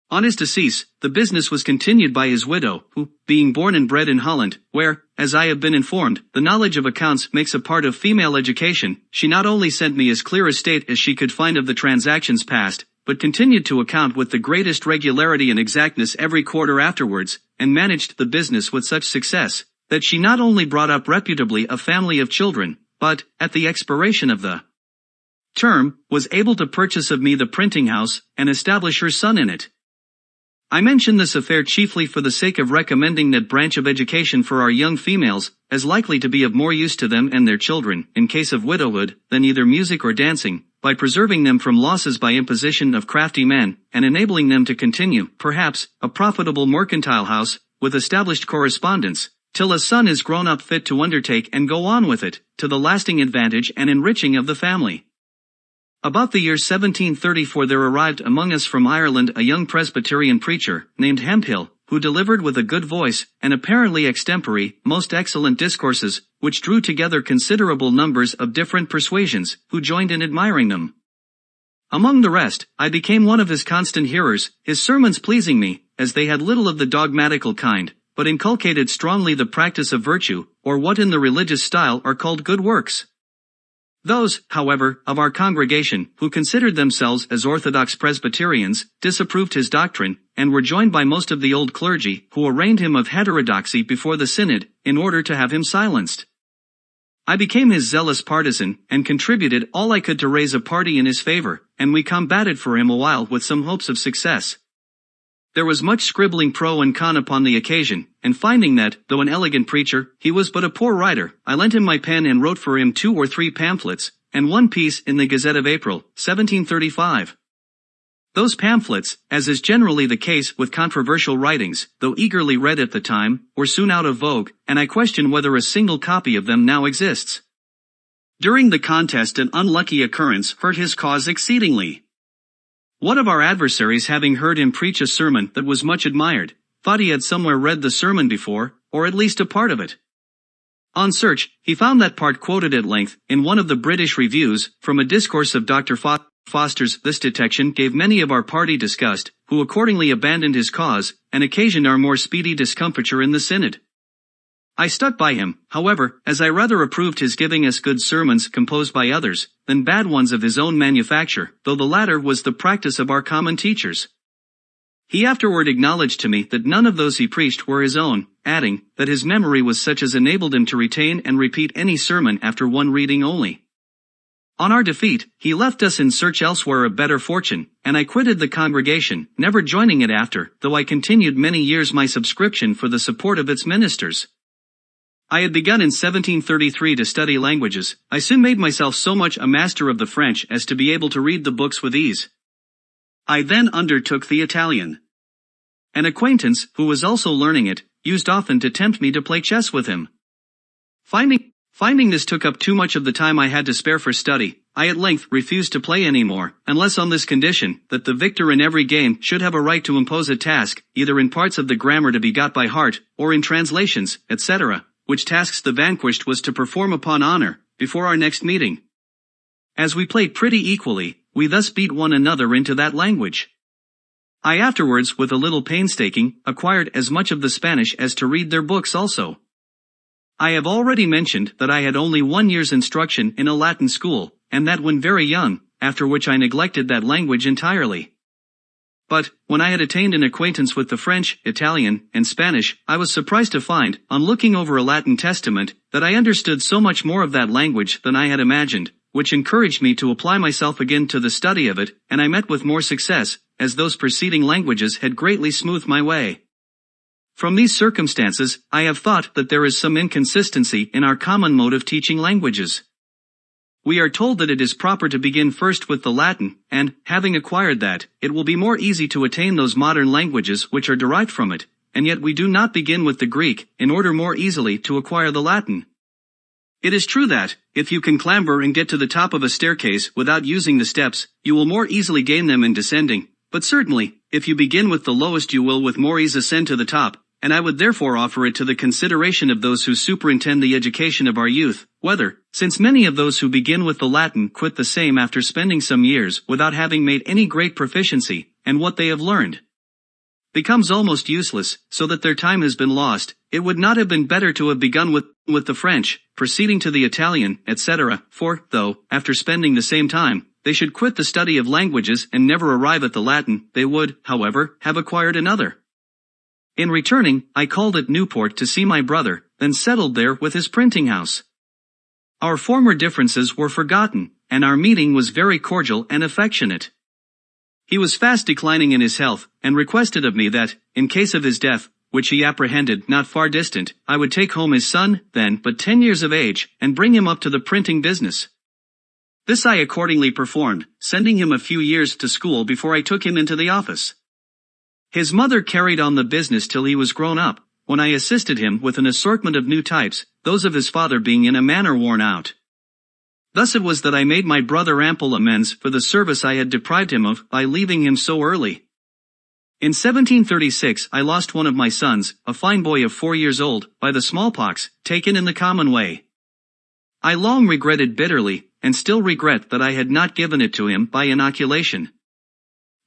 On his decease, the business was continued by his widow, who, being born and bred in Holland, where, as I have been informed, the knowledge of accounts makes a part of female education, she not only sent me as clear a state as she could find of the transactions past, but continued to account with the greatest regularity and exactness every quarter afterwards, and managed the business with such success, that she not only brought up reputably a family of children, but, at the expiration of the term, was able to purchase of me the printing house, and establish her son in it. I mention this affair chiefly for the sake of recommending that branch of education for our young females, as likely to be of more use to them and their children, in case of widowhood, than either music or dancing, by preserving them from losses by imposition of crafty men, and enabling them to continue, perhaps, a profitable mercantile house, with established correspondence, till a son is grown up fit to undertake and go on with it, to the lasting advantage and enriching of the family. About the year 1734 there arrived among us from Ireland a young Presbyterian preacher, named Hemphill, who delivered with a good voice, and apparently extempore, most excellent discourses, which drew together considerable numbers of different persuasions, who joined in admiring them. Among the rest, I became one of his constant hearers, his sermons pleasing me, as they had little of the dogmatical kind, but inculcated strongly the practice of virtue, or what in the religious style are called good works. Those, however, of our congregation, who considered themselves as orthodox Presbyterians, disapproved his doctrine, and were joined by most of the old clergy, who arraigned him of heterodoxy before the synod, in order to have him silenced. I became his zealous partisan, and contributed all I could to raise a party in his favor, and we combated for him a while with some hopes of success. There was much scribbling pro and con upon the occasion, and finding that, though an elegant preacher, he was but a poor writer, I lent him my pen and wrote for him 2 or 3 pamphlets, and one piece in the Gazette of April, 1735. Those pamphlets, as is generally the case with controversial writings, though eagerly read at the time, were soon out of vogue, and I question whether a single copy of them now exists. During the contest an unlucky occurrence hurt his cause exceedingly. One of our adversaries, having heard him preach a sermon that was much admired, thought he had somewhere read the sermon before, or at least a part of it. On search, he found that part quoted at length, in one of the British reviews, from a discourse of Dr. Foster. fosters this detection gave many of our party disgust, who accordingly abandoned his cause, and occasioned our more speedy discomfiture in the synod. I stuck by him, however, as I rather approved his giving us good sermons composed by others, than bad ones of his own manufacture, though the latter was the practice of our common teachers. He afterward acknowledged to me that none of those he preached were his own, adding, that his memory was such as enabled him to retain and repeat any sermon after one reading only. On our defeat, he left us in search elsewhere of better fortune, and I quitted the congregation, never joining it after, though I continued many years my subscription for the support of its ministers. I had begun in 1733 to study languages. I soon made myself so much a master of the French as to be able to read the books with ease. I then undertook the Italian. An acquaintance, who was also learning it, used often to tempt me to play chess with him. Finding this took up too much of the time I had to spare for study, I at length refused to play any more, unless on this condition, that the victor in every game should have a right to impose a task, either in parts of the grammar to be got by heart, or in translations, etc., which tasks the vanquished was to perform upon honor, before our next meeting. As we played pretty equally, we thus beat one another into that language. I afterwards, with a little painstaking, acquired as much of the Spanish as to read their books also. I have already mentioned that I had only 1 year's instruction in a Latin school, and that when very young, after which I neglected that language entirely. But, when I had attained an acquaintance with the French, Italian, and Spanish, I was surprised to find, on looking over a Latin Testament, that I understood so much more of that language than I had imagined, which encouraged me to apply myself again to the study of it, and I met with more success, as those preceding languages had greatly smoothed my way. From these circumstances, I have thought that there is some inconsistency in our common mode of teaching languages. We are told that it is proper to begin first with the Latin, and, having acquired that, it will be more easy to attain those modern languages which are derived from it, and yet we do not begin with the Greek, in order more easily to acquire the Latin. It is true that, if you can clamber and get to the top of a staircase without using the steps, you will more easily gain them in descending, but certainly, if you begin with the lowest you will with more ease ascend to the top, and I would therefore offer it to the consideration of those who superintend the education of our youth, whether, since many of those who begin with the Latin quit the same after spending some years without having made any great proficiency, and what they have learned becomes almost useless, so that their time has been lost, it would not have been better to have begun with the French, proceeding to the Italian, etc., for, though, after spending the same time, they should quit the study of languages and never arrive at the Latin, they would, however, have acquired another. In returning, I called at Newport to see my brother, then settled there with his printing house. Our former differences were forgotten, and our meeting was very cordial and affectionate. He was fast declining in his health, and requested of me that, in case of his death, which he apprehended not far distant, I would take home his son, then but 10 years of age, and bring him up to the printing business. This I accordingly performed, sending him a few years to school before I took him into the office. His mother carried on the business till he was grown up, when I assisted him with an assortment of new types, those of his father being in a manner worn out. Thus it was that I made my brother ample amends for the service I had deprived him of by leaving him so early. In 1736 I lost one of my sons, a fine boy of 4 years old, by the smallpox, taken in the common way. I long regretted bitterly, and still regret that I had not given it to him by inoculation.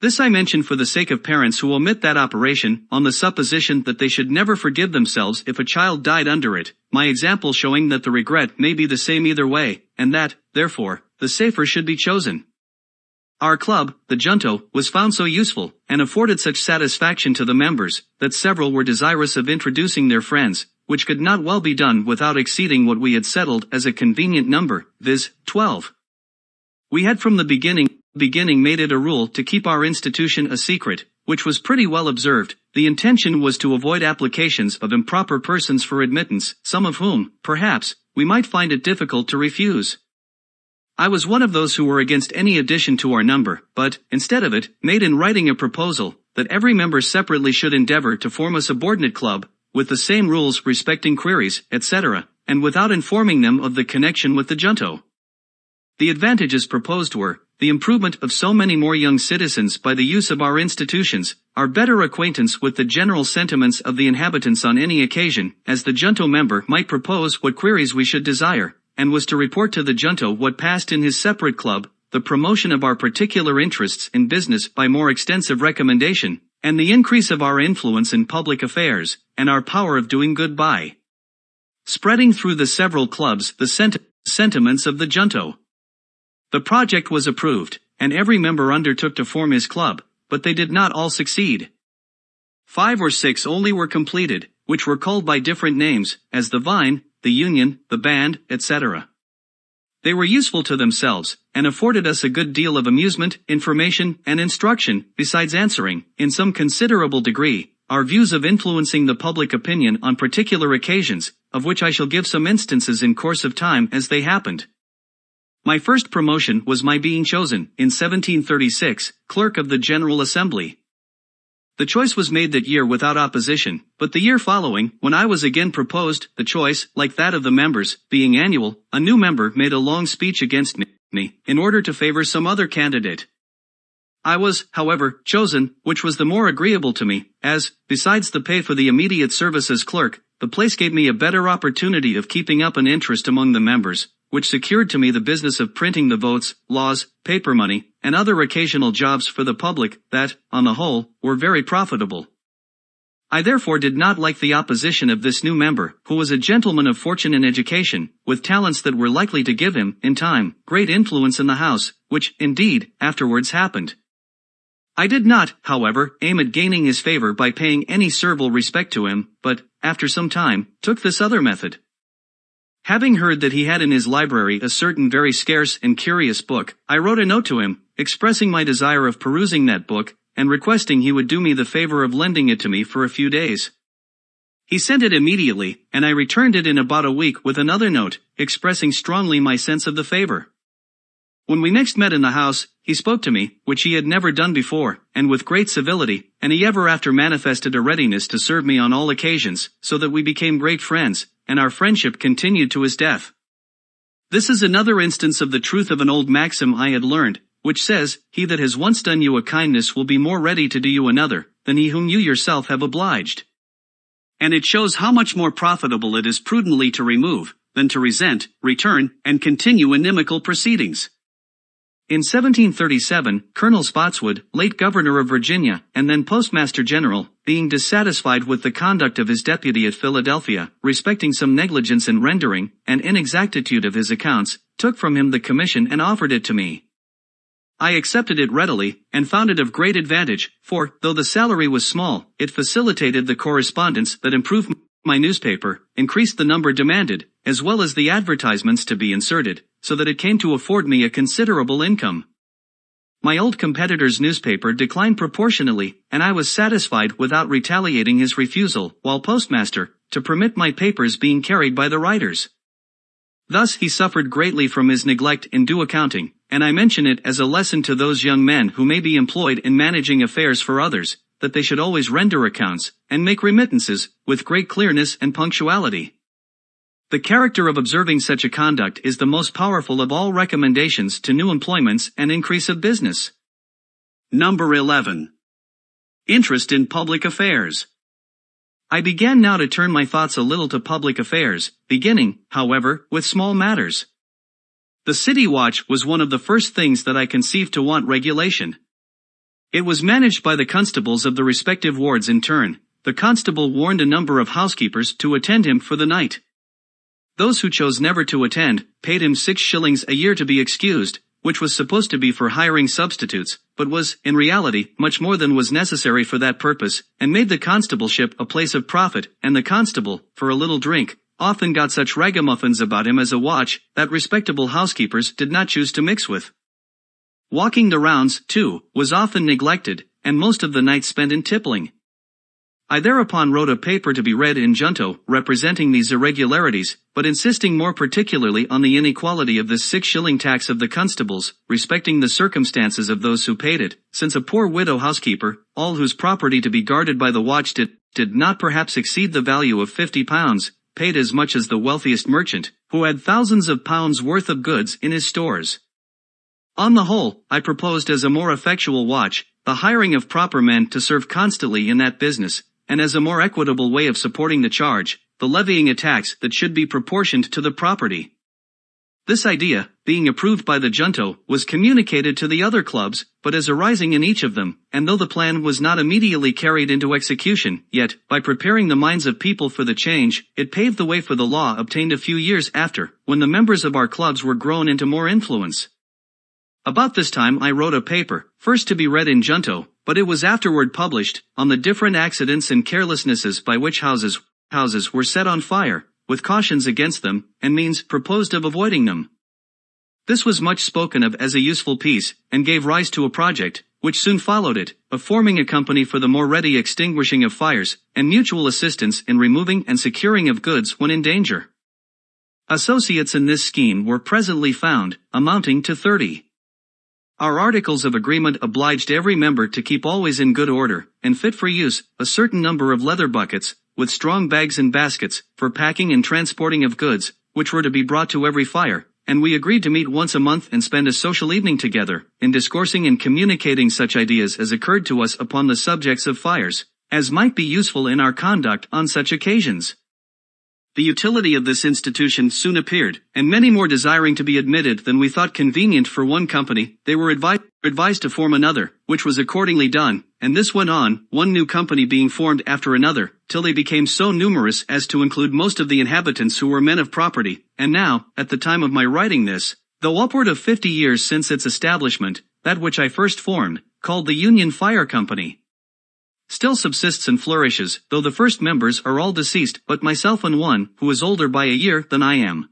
This I mention for the sake of parents who omit that operation, on the supposition that they should never forgive themselves if a child died under it, my example showing that the regret may be the same either way, and that, therefore, the safer should be chosen. Our club, the Junto, was found so useful, and afforded such satisfaction to the members, that several were desirous of introducing their friends, which could not well be done without exceeding what we had settled as a convenient number, viz., 12. We had from the beginning made it a rule to keep our institution a secret, which was pretty well observed. The intention was to avoid applications of improper persons for admittance, some of whom, perhaps, we might find it difficult to refuse. I was one of those who were against any addition to our number, but, instead of it, made in writing a proposal, that every member separately should endeavor to form a subordinate club, with the same rules respecting queries, etc., and without informing them of the connection with the Junto. The advantages proposed were, the improvement of so many more young citizens by the use of our institutions, our better acquaintance with the general sentiments of the inhabitants on any occasion, as the Junto member might propose what queries we should desire, and was to report to the Junto what passed in his separate club, the promotion of our particular interests in business by more extensive recommendation, and the increase of our influence in public affairs, and our power of doing good by spreading through the several clubs the sentiments of the junto. The project was approved, and every member undertook to form his club, but they did not all succeed. 5 or 6 only were completed, which were called by different names, as the Vine, the Union, the Band, etc. They were useful to themselves, and afforded us a good deal of amusement, information, and instruction, besides answering, in some considerable degree, our views of influencing the public opinion on particular occasions, of which I shall give some instances in course of time as they happened. My first promotion was my being chosen, in 1736, clerk of the General Assembly. The choice was made that year without opposition, but the year following, when I was again proposed, the choice, like that of the members, being annual, a new member made a long speech against me, in order to favor some other candidate. I was, however, chosen, which was the more agreeable to me, as, besides the pay for the immediate service as clerk, the place gave me a better opportunity of keeping up an interest among the members, which secured to me the business of printing the votes, laws, paper money, and other occasional jobs for the public that, on the whole, were very profitable. I therefore did not like the opposition of this new member, who was a gentleman of fortune and education, with talents that were likely to give him, in time, great influence in the House, which, indeed, afterwards happened. I did not, however, aim at gaining his favor by paying any servile respect to him, but, after some time, took this other method. Having heard that he had in his library a certain very scarce and curious book, I wrote a note to him, expressing my desire of perusing that book, and requesting he would do me the favor of lending it to me for a few days. He sent it immediately, and I returned it in about a week with another note, expressing strongly my sense of the favor. When we next met in the house, he spoke to me, which he had never done before, and with great civility, and he ever after manifested a readiness to serve me on all occasions, so that we became great friends, and our friendship continued to his death. This is another instance of the truth of an old maxim I had learned, which says, "He that has once done you a kindness will be more ready to do you another, than he whom you yourself have obliged." And it shows how much more profitable it is prudently to remove, than to resent, return, and continue inimical proceedings. In 1737, Colonel Spotswood, late governor of Virginia, and then postmaster general, being dissatisfied with the conduct of his deputy at Philadelphia, respecting some negligence in rendering, and inexactitude of his accounts, took from him the commission and offered it to me. I accepted it readily, and found it of great advantage, for, though the salary was small, it facilitated the correspondence that improved my newspaper, increased the number demanded, as well as the advertisements to be inserted, so that it came to afford me a considerable income. My old competitor's newspaper declined proportionally, and I was satisfied without retaliating his refusal, while postmaster, to permit my papers being carried by the writers. Thus he suffered greatly from his neglect in due accounting, and I mention it as a lesson to those young men who may be employed in managing affairs for others, that they should always render accounts, and make remittances, with great clearness and punctuality. The character of observing such a conduct is the most powerful of all recommendations to new employments and increase of business. Number 11. Interest in public affairs. I began now to turn my thoughts a little to public affairs, beginning, however, with small matters. The city watch was one of the first things that I conceived to want regulation. It was managed by the constables of the respective wards in turn. The constable warned a number of housekeepers to attend him for the night. Those who chose never to attend, paid him 6 shillings a year to be excused, which was supposed to be for hiring substitutes, but was, in reality, much more than was necessary for that purpose, and made the constableship a place of profit, and the constable, for a little drink, often got such ragamuffins about him as a watch, that respectable housekeepers did not choose to mix with. Walking the rounds, too, was often neglected, and most of the night spent in tippling. I thereupon wrote a paper to be read in junto, representing these irregularities, but insisting more particularly on the inequality of this 6-shilling tax of the constables, respecting the circumstances of those who paid it, since a poor widow housekeeper, all whose property to be guarded by the watch did not perhaps exceed the value of £50, paid as much as the wealthiest merchant, who had thousands of pounds worth of goods in his stores. On the whole, I proposed as a more effectual watch, the hiring of proper men to serve constantly in that business, and as a more equitable way of supporting the charge, the levying a tax that should be proportioned to the property. This idea, being approved by the junto, was communicated to the other clubs, but as arising in each of them, and though the plan was not immediately carried into execution, yet, by preparing the minds of people for the change, it paved the way for the law obtained a few years after, when the members of our clubs were grown into more influence. About this time I wrote a paper, first to be read in junto, but it was afterward published, on the different accidents and carelessnesses by which houses were set on fire, with cautions against them, and means proposed of avoiding them. This was much spoken of as a useful piece, and gave rise to a project, which soon followed it, of forming a company for the more ready extinguishing of fires, and mutual assistance in removing and securing of goods when in danger. Associates in this scheme were presently found, amounting to 30. Our articles of agreement obliged every member to keep always in good order, and fit for use, a certain number of leather buckets, with strong bags and baskets, for packing and transporting of goods, which were to be brought to every fire, and we agreed to meet once a month and spend a social evening together, in discoursing and communicating such ideas as occurred to us upon the subjects of fires, as might be useful in our conduct on such occasions. The utility of this institution soon appeared, and many more desiring to be admitted than we thought convenient for one company, they were advised to form another, which was accordingly done, and this went on, one new company being formed after another, till they became so numerous as to include most of the inhabitants who were men of property, and now, at the time of my writing this, though upward of 50 years since its establishment, that which I first formed, called the Union Fire Company, still subsists and flourishes, though the first members are all deceased but myself and one, who is older by a year than I am.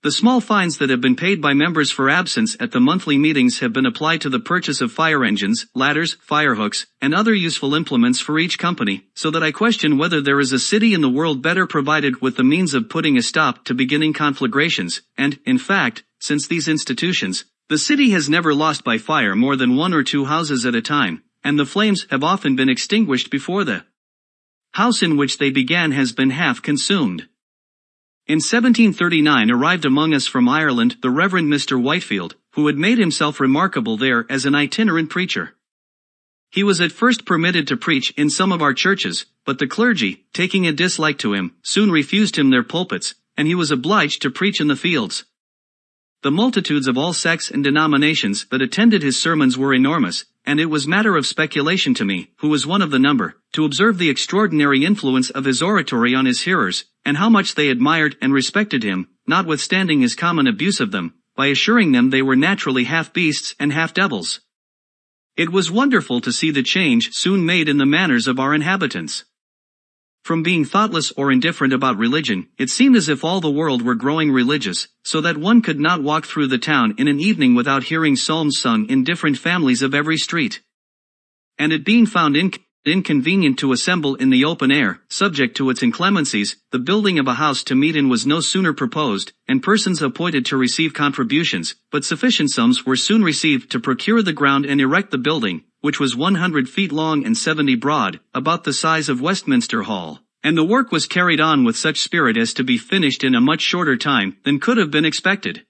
The small fines that have been paid by members for absence at the monthly meetings have been applied to the purchase of fire engines, ladders, firehooks, and other useful implements for each company, so that I question whether there is a city in the world better provided with the means of putting a stop to beginning conflagrations, and, in fact, since these institutions, the city has never lost by fire more than 1 or 2 houses at a time, and the flames have often been extinguished before the house in which they began has been half consumed. In 1739 arrived among us from Ireland the Reverend Mr. Whitefield, who had made himself remarkable there as an itinerant preacher. He was at first permitted to preach in some of our churches, but the clergy, taking a dislike to him, soon refused him their pulpits, and he was obliged to preach in the fields. The multitudes of all sects and denominations that attended his sermons were enormous, and it was matter of speculation to me, who was one of the number, to observe the extraordinary influence of his oratory on his hearers, and how much they admired and respected him, notwithstanding his common abuse of them, by assuring them they were naturally half beasts and half devils. It was wonderful to see the change soon made in the manners of our inhabitants. From being thoughtless or indifferent about religion, it seemed as if all the world were growing religious, so that one could not walk through the town in an evening without hearing psalms sung in different families of every street. And it being found inconvenient to assemble in the open air, subject to its inclemencies, the building of a house to meet in was no sooner proposed, and persons appointed to receive contributions, but sufficient sums were soon received to procure the ground and erect the building, which was 100 feet long and 70 broad, about the size of Westminster Hall, and the work was carried on with such spirit as to be finished in a much shorter time than could have been expected.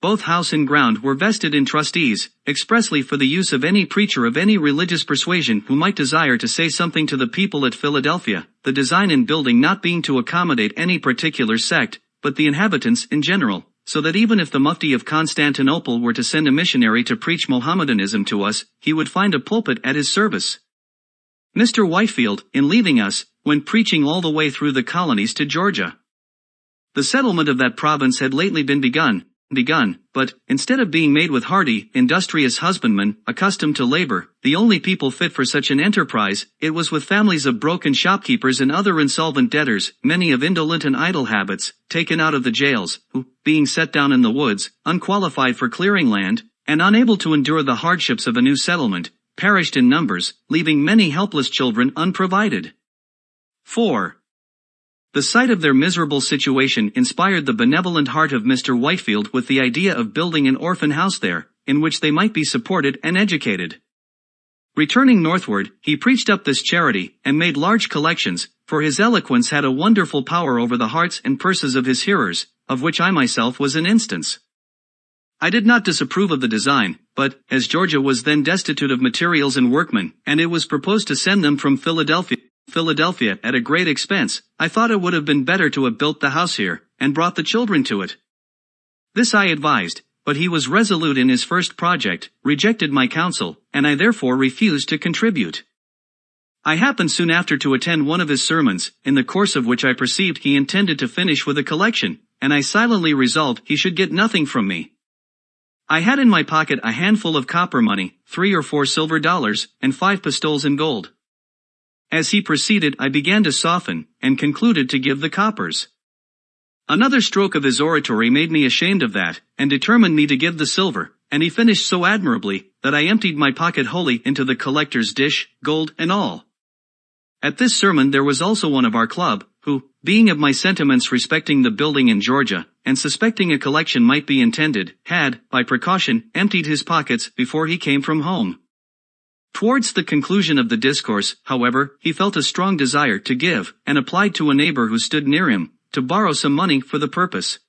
Both house and ground were vested in trustees, expressly for the use of any preacher of any religious persuasion who might desire to say something to the people at Philadelphia, the design in building not being to accommodate any particular sect, but the inhabitants in general, so that even if the Mufti of Constantinople were to send a missionary to preach Mohammedanism to us, he would find a pulpit at his service. Mr. Whitefield, in leaving us, went preaching all the way through the colonies to Georgia. The settlement of that province had lately been begun, but, instead of being made with hardy, industrious husbandmen, accustomed to labor, the only people fit for such an enterprise, it was with families of broken shopkeepers and other insolvent debtors, many of indolent and idle habits, taken out of the jails, who, being set down in the woods, unqualified for clearing land, and unable to endure the hardships of a new settlement, perished in numbers, leaving many helpless children unprovided. 4. The sight of their miserable situation inspired the benevolent heart of Mr. Whitefield with the idea of building an orphan house there, in which they might be supported and educated. Returning northward, he preached up this charity, and made large collections, for his eloquence had a wonderful power over the hearts and purses of his hearers, of which I myself was an instance. I did not disapprove of the design, but, as Georgia was then destitute of materials and workmen, and it was proposed to send them from Philadelphia at a great expense, I thought it would have been better to have built the house here, and brought the children to it. This I advised, but he was resolute in his first project, rejected my counsel, and I therefore refused to contribute. I happened soon after to attend one of his sermons, in the course of which I perceived he intended to finish with a collection, and I silently resolved he should get nothing from me. I had in my pocket a handful of copper money, 3 or 4 silver dollars, and 5 pistoles in gold. As he proceeded I began to soften, and concluded to give the coppers. Another stroke of his oratory made me ashamed of that, and determined me to give the silver, and he finished so admirably, that I emptied my pocket wholly into the collector's dish, gold and all. At this sermon there was also one of our club, who, being of my sentiments respecting the building in Georgia, and suspecting a collection might be intended, had, by precaution, emptied his pockets before he came from home. Towards the conclusion of the discourse, however, he felt a strong desire to give, and applied to a neighbor who stood near him, to borrow some money for the purpose.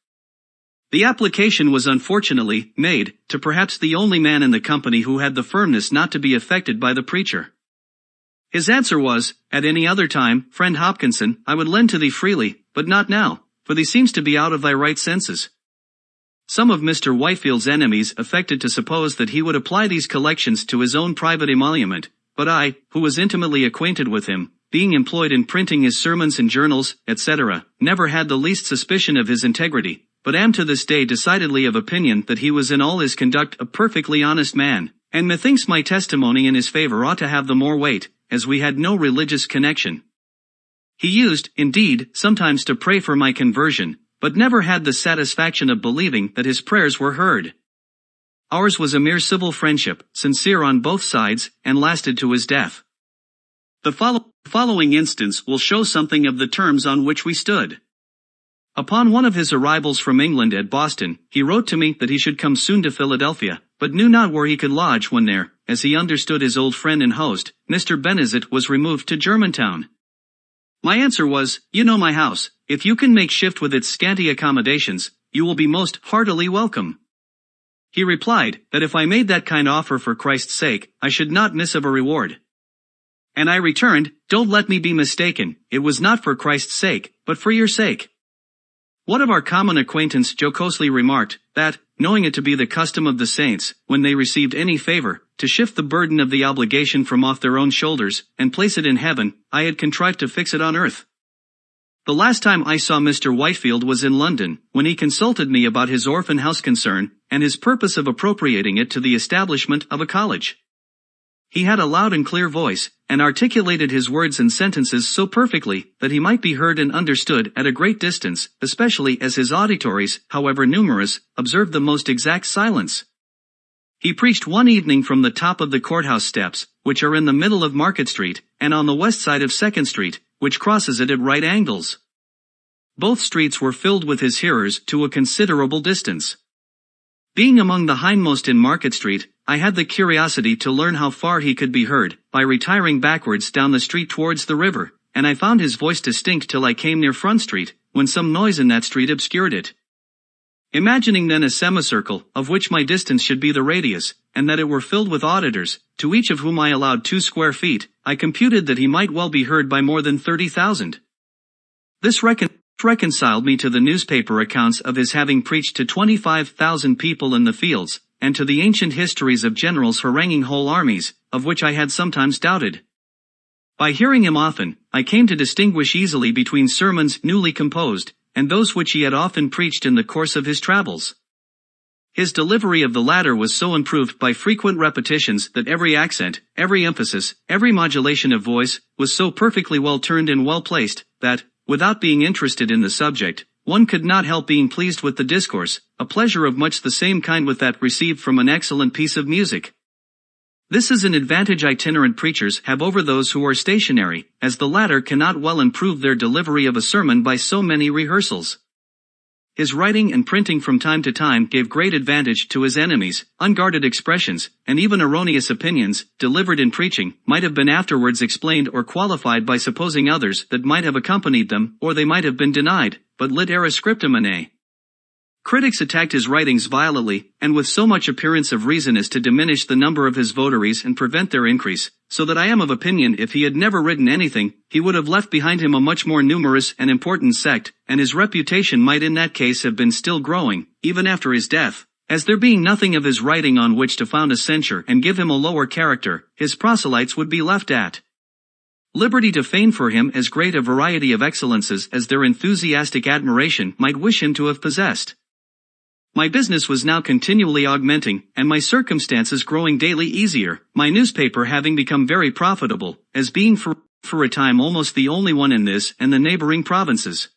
The application was unfortunately made to perhaps the only man in the company who had the firmness not to be affected by the preacher. His answer was, "At any other time, friend Hopkinson, I would lend to thee freely, but not now, for thee seems to be out of thy right senses." Some of Mr. Whitefield's enemies affected to suppose that he would apply these collections to his own private emolument, but I, who was intimately acquainted with him, being employed in printing his sermons and journals, etc., never had the least suspicion of his integrity, but am to this day decidedly of opinion that he was in all his conduct a perfectly honest man, and methinks my testimony in his favor ought to have the more weight, as we had no religious connection. He used, indeed, sometimes to pray for my conversion, but never had the satisfaction of believing that his prayers were heard. Ours was a mere civil friendship, sincere on both sides, and lasted to his death. The following instance will show something of the terms on which we stood. Upon one of his arrivals from England at Boston, he wrote to me that he should come soon to Philadelphia, but knew not where he could lodge when there, as he understood his old friend and host, Mr. Benezet, was removed to Germantown. My answer was, "You know my house, if you can make shift with its scanty accommodations, you will be most heartily welcome." He replied, that if I made that kind offer for Christ's sake, I should not miss of a reward. And I returned, "Don't let me be mistaken, it was not for Christ's sake, but for your sake." One of our common acquaintance jocosely remarked, that, knowing it to be the custom of the saints, when they received any favor, to shift the burden of the obligation from off their own shoulders, and place it in heaven, I had contrived to fix it on earth. The last time I saw Mr. Whitefield was in London, when he consulted me about his orphan house concern, and his purpose of appropriating it to the establishment of a college. He had a loud and clear voice, and articulated his words and sentences so perfectly, that he might be heard and understood at a great distance, especially as his auditories, however numerous, observed the most exact silence. He preached one evening from the top of the courthouse steps, which are in the middle of Market Street, and on the west side of 2nd Street, which crosses it at right angles. Both streets were filled with his hearers to a considerable distance. Being among the hindmost in Market Street, I had the curiosity to learn how far he could be heard, by retiring backwards down the street towards the river, and I found his voice distinct till I came near Front Street, when some noise in that street obscured it. Imagining then a semicircle, of which my distance should be the radius, and that it were filled with auditors, to each of whom I allowed 2 square feet, I computed that he might well be heard by more than 30,000. This reconciled me to the newspaper accounts of his having preached to 25,000 people in the fields, and to the ancient histories of generals haranguing whole armies, of which I had sometimes doubted. By hearing him often, I came to distinguish easily between sermons newly composed, and those which he had often preached in the course of his travels. His delivery of the latter was so improved by frequent repetitions that every accent, every emphasis, every modulation of voice, was so perfectly well turned and well placed, that, without being interested in the subject, one could not help being pleased with the discourse, a pleasure of much the same kind with that received from an excellent piece of music. This is an advantage itinerant preachers have over those who are stationary, as the latter cannot well improve their delivery of a sermon by so many rehearsals. His writing and printing from time to time gave great advantage to his enemies. Unguarded expressions, and even erroneous opinions, delivered in preaching, might have been afterwards explained or qualified by supposing others that might have accompanied them, or they might have been denied, but litera scriptumanae. Critics attacked his writings violently, and with so much appearance of reason as to diminish the number of his votaries and prevent their increase, so that I am of opinion if he had never written anything, he would have left behind him a much more numerous and important sect, and his reputation might in that case have been still growing, even after his death. As there being nothing of his writing on which to found a censure and give him a lower character, his proselytes would be left at liberty to feign for him as great a variety of excellences as their enthusiastic admiration might wish him to have possessed. My business was now continually augmenting, and my circumstances growing daily easier, my newspaper having become very profitable, as being for a time almost the only one in this and the neighboring provinces.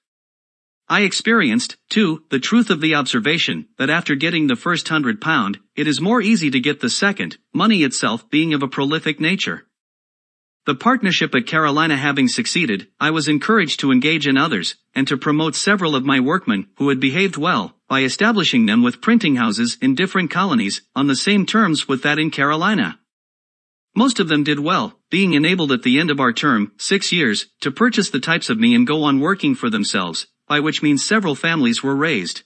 I experienced, too, the truth of the observation, that after getting the first £100, it is more easy to get the second, money itself being of a prolific nature. The partnership at Carolina having succeeded, I was encouraged to engage in others, and to promote several of my workmen who had behaved well, by establishing them with printing houses in different colonies, on the same terms with that in Carolina. Most of them did well, being enabled at the end of our term, 6 years, to purchase the types of me and go on working for themselves, by which means several families were raised.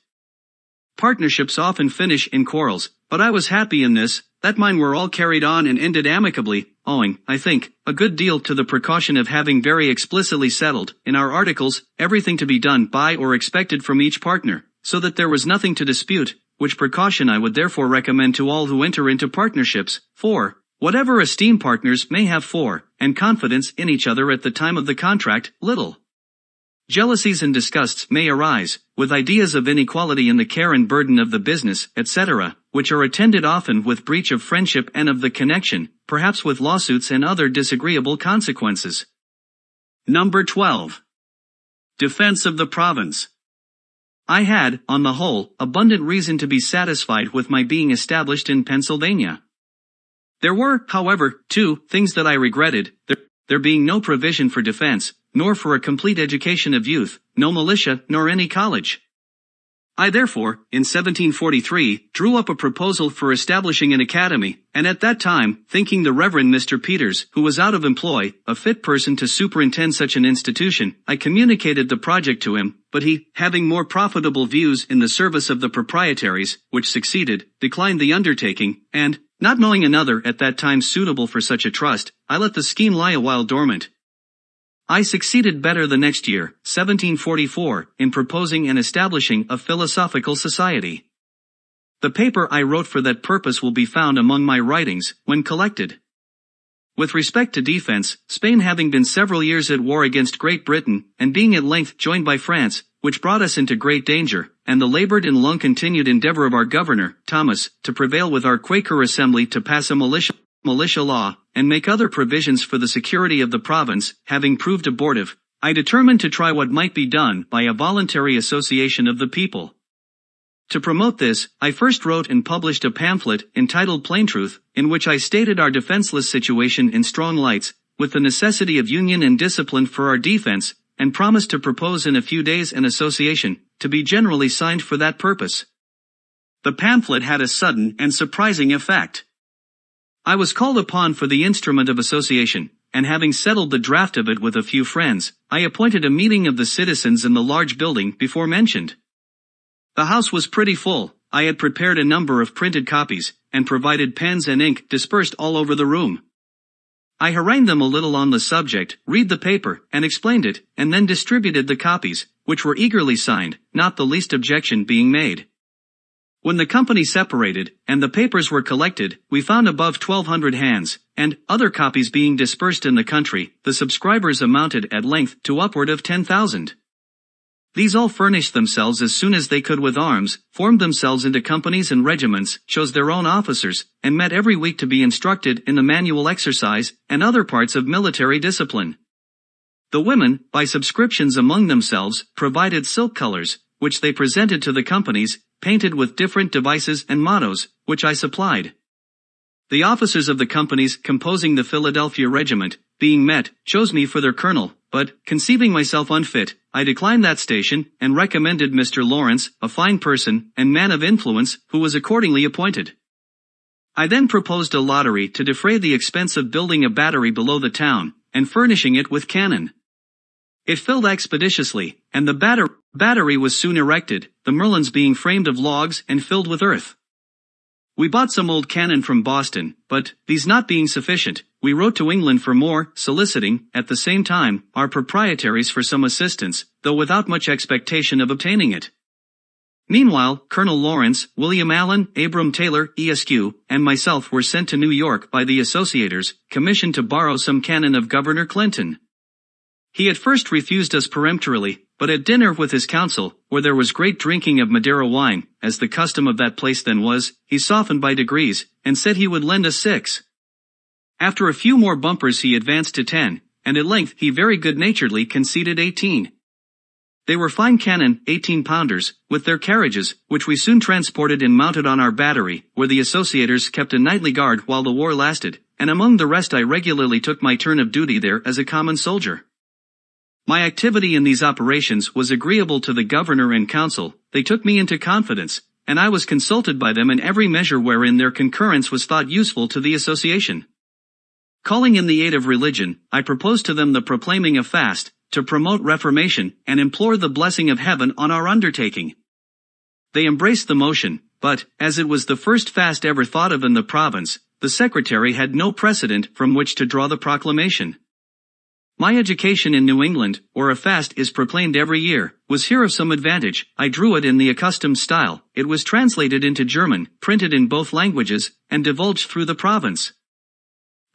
Partnerships often finish in quarrels, but I was happy in this, that mine were all carried on and ended amicably, owing, I think, a good deal to the precaution of having very explicitly settled, in our articles, everything to be done by or expected from each partner, so that there was nothing to dispute, which precaution I would therefore recommend to all who enter into partnerships, for, whatever esteem partners may have for, and confidence in each other at the time of the contract, little jealousies and disgusts may arise, with ideas of inequality in the care and burden of the business, etc., which are attended often with breach of friendship and of the connection, perhaps with lawsuits and other disagreeable consequences. Number 12. Defense of the province. I had, on the whole, abundant reason to be satisfied with my being established in Pennsylvania. There were, however, 2 things that I regretted, there being no provision for defense, nor for a complete education of youth, no militia, nor any college. I therefore, in 1743, drew up a proposal for establishing an academy, and at that time, thinking the Reverend Mr. Peters, who was out of employ, a fit person to superintend such an institution, I communicated the project to him, but he, having more profitable views in the service of the proprietaries, which succeeded, declined the undertaking, and, not knowing another at that time suitable for such a trust, I let the scheme lie a while dormant. I succeeded better the next year, 1744, in proposing and establishing a philosophical society. The paper I wrote for that purpose will be found among my writings, when collected. With respect to defense, Spain having been several years at war against Great Britain, and being at length joined by France, which brought us into great danger, and the labored and long continued endeavor of our governor, Thomas, to prevail with our Quaker assembly to pass a militia law, and make other provisions for the security of the province, having proved abortive, I determined to try what might be done by a voluntary association of the people. To promote this, I first wrote and published a pamphlet, entitled Plain Truth, in which I stated our defenseless situation in strong lights, with the necessity of union and discipline for our defense, and promised to propose in a few days an association, to be generally signed for that purpose. The pamphlet had a sudden and surprising effect. I was called upon for the instrument of association, and having settled the draft of it with a few friends, I appointed a meeting of the citizens in the large building before mentioned. The house was pretty full. I had prepared a number of printed copies, and provided pens and ink dispersed all over the room. I harangued them a little on the subject, read the paper, and explained it, and then distributed the copies, which were eagerly signed, not the least objection being made. When the company separated, and the papers were collected, we found above 1,200 hands, and, other copies being dispersed in the country, the subscribers amounted at length to upward of 10,000. These all furnished themselves as soon as they could with arms, formed themselves into companies and regiments, chose their own officers, and met every week to be instructed in the manual exercise, and other parts of military discipline. The women, by subscriptions among themselves, provided silk colors, which they presented to the companies, painted with different devices and mottos, which I supplied. The officers of the companies composing the Philadelphia regiment, being met, chose me for their colonel, but, conceiving myself unfit, I declined that station, and recommended Mr. Lawrence, a fine person, and man of influence, who was accordingly appointed. I then proposed a lottery to defray the expense of building a battery below the town, and furnishing it with cannon. It filled expeditiously, and the battery was soon erected, the merlons being framed of logs and filled with earth. We bought some old cannon from Boston, but, these not being sufficient, we wrote to England for more, soliciting, at the same time, our proprietaries for some assistance, though without much expectation of obtaining it. Meanwhile, Colonel Lawrence, William Allen, Abram Taylor, Esq., and myself were sent to New York by the Associators, commissioned to borrow some cannon of Governor Clinton. He at first refused us peremptorily, but at dinner with his council, where there was great drinking of Madeira wine, as the custom of that place then was, he softened by degrees, and said he would lend us 6. After a few more bumpers he advanced to 10, and at length he very good-naturedly conceded 18. They were fine cannon, 18-pounders, with their carriages, which we soon transported and mounted on our battery, where the Associators kept a nightly guard while the war lasted, and among the rest I regularly took my turn of duty there as a common soldier. My activity in these operations was agreeable to the governor and council. They took me into confidence, and I was consulted by them in every measure wherein their concurrence was thought useful to the association. Calling in the aid of religion, I proposed to them the proclaiming of fast, to promote reformation, and implore the blessing of heaven on our undertaking. They embraced the motion, but, as it was the first fast ever thought of in the province, the secretary had no precedent from which to draw the proclamation. My education in New England, where a fast is proclaimed every year, was here of some advantage. I drew it in the accustomed style. It was translated into German, printed in both languages, and divulged through the province.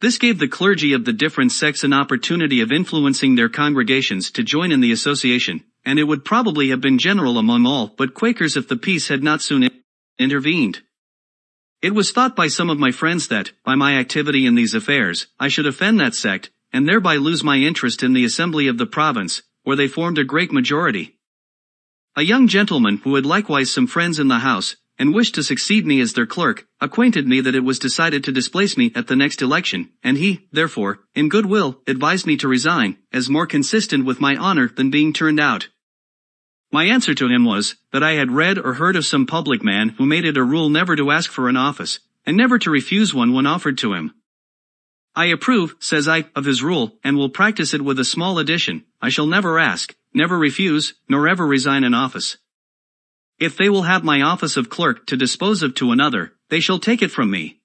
This gave the clergy of the different sects an opportunity of influencing their congregations to join in the association, and it would probably have been general among all but Quakers if the peace had not soon intervened. It was thought by some of my friends that, by my activity in these affairs, I should offend that sect, and thereby lose my interest in the assembly of the province, where they formed a great majority. A young gentleman who had likewise some friends in the house, and wished to succeed me as their clerk, acquainted me that it was decided to displace me at the next election, and he, therefore, in good will, advised me to resign, as more consistent with my honor than being turned out. My answer to him was, that I had read or heard of some public man who made it a rule never to ask for an office, and never to refuse one when offered to him. I approve, says I, of his rule, and will practice it with a small addition. I shall never ask, never refuse, nor ever resign an office. If they will have my office of clerk to dispose of to another, they shall take it from me.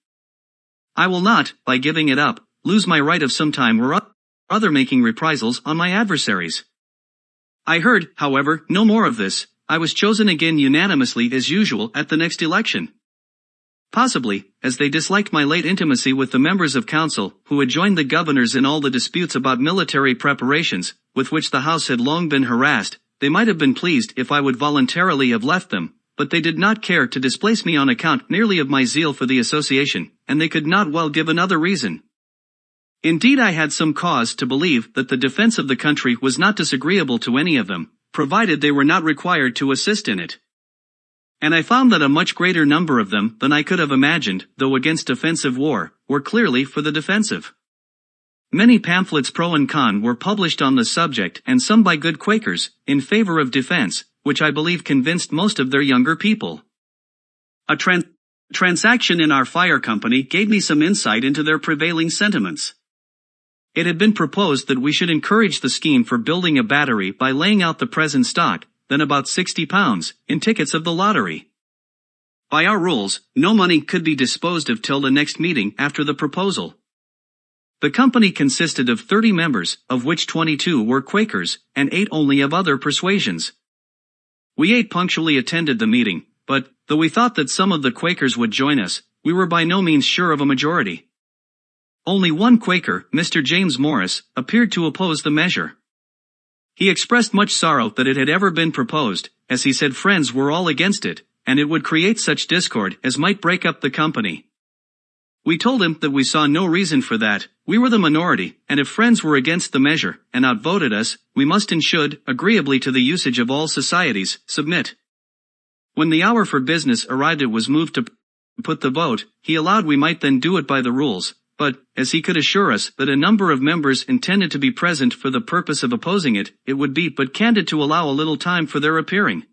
I will not, by giving it up, lose my right of some time or other making reprisals on my adversaries. I heard, however, no more of this. I was chosen again unanimously as usual at the next election. Possibly, as they disliked my late intimacy with the members of council, who had joined the governors in all the disputes about military preparations, with which the house had long been harassed, they might have been pleased if I would voluntarily have left them, but they did not care to displace me on account merely of my zeal for the association, and they could not well give another reason. Indeed, I had some cause to believe that the defense of the country was not disagreeable to any of them, provided they were not required to assist in it. And I found that a much greater number of them than I could have imagined, though against offensive war, were clearly for the defensive. Many pamphlets pro and con were published on the subject, and some by good Quakers, in favor of defense, which I believe convinced most of their younger people. A transaction in our fire company gave me some insight into their prevailing sentiments. It had been proposed that we should encourage the scheme for building a battery by laying out the present stock, then about £60, in tickets of the lottery. By our rules, no money could be disposed of till the next meeting after the proposal. The company consisted of 30 members, of which 22 were Quakers, and 8 only of other persuasions. We 8 punctually attended the meeting, but, though we thought that some of the Quakers would join us, we were by no means sure of a majority. Only one Quaker, Mr. James Morris, appeared to oppose the measure. He expressed much sorrow that it had ever been proposed, as he said friends were all against it, and it would create such discord as might break up the company. We told him that we saw no reason for that. We were the minority, and if friends were against the measure, and outvoted us, we must and should, agreeably to the usage of all societies, submit. When the hour for business arrived, it was moved to put the vote. He allowed we might then do it by the rules, but, as he could assure us that a number of members intended to be present for the purpose of opposing it, it would be but candid to allow a little time for their appearing.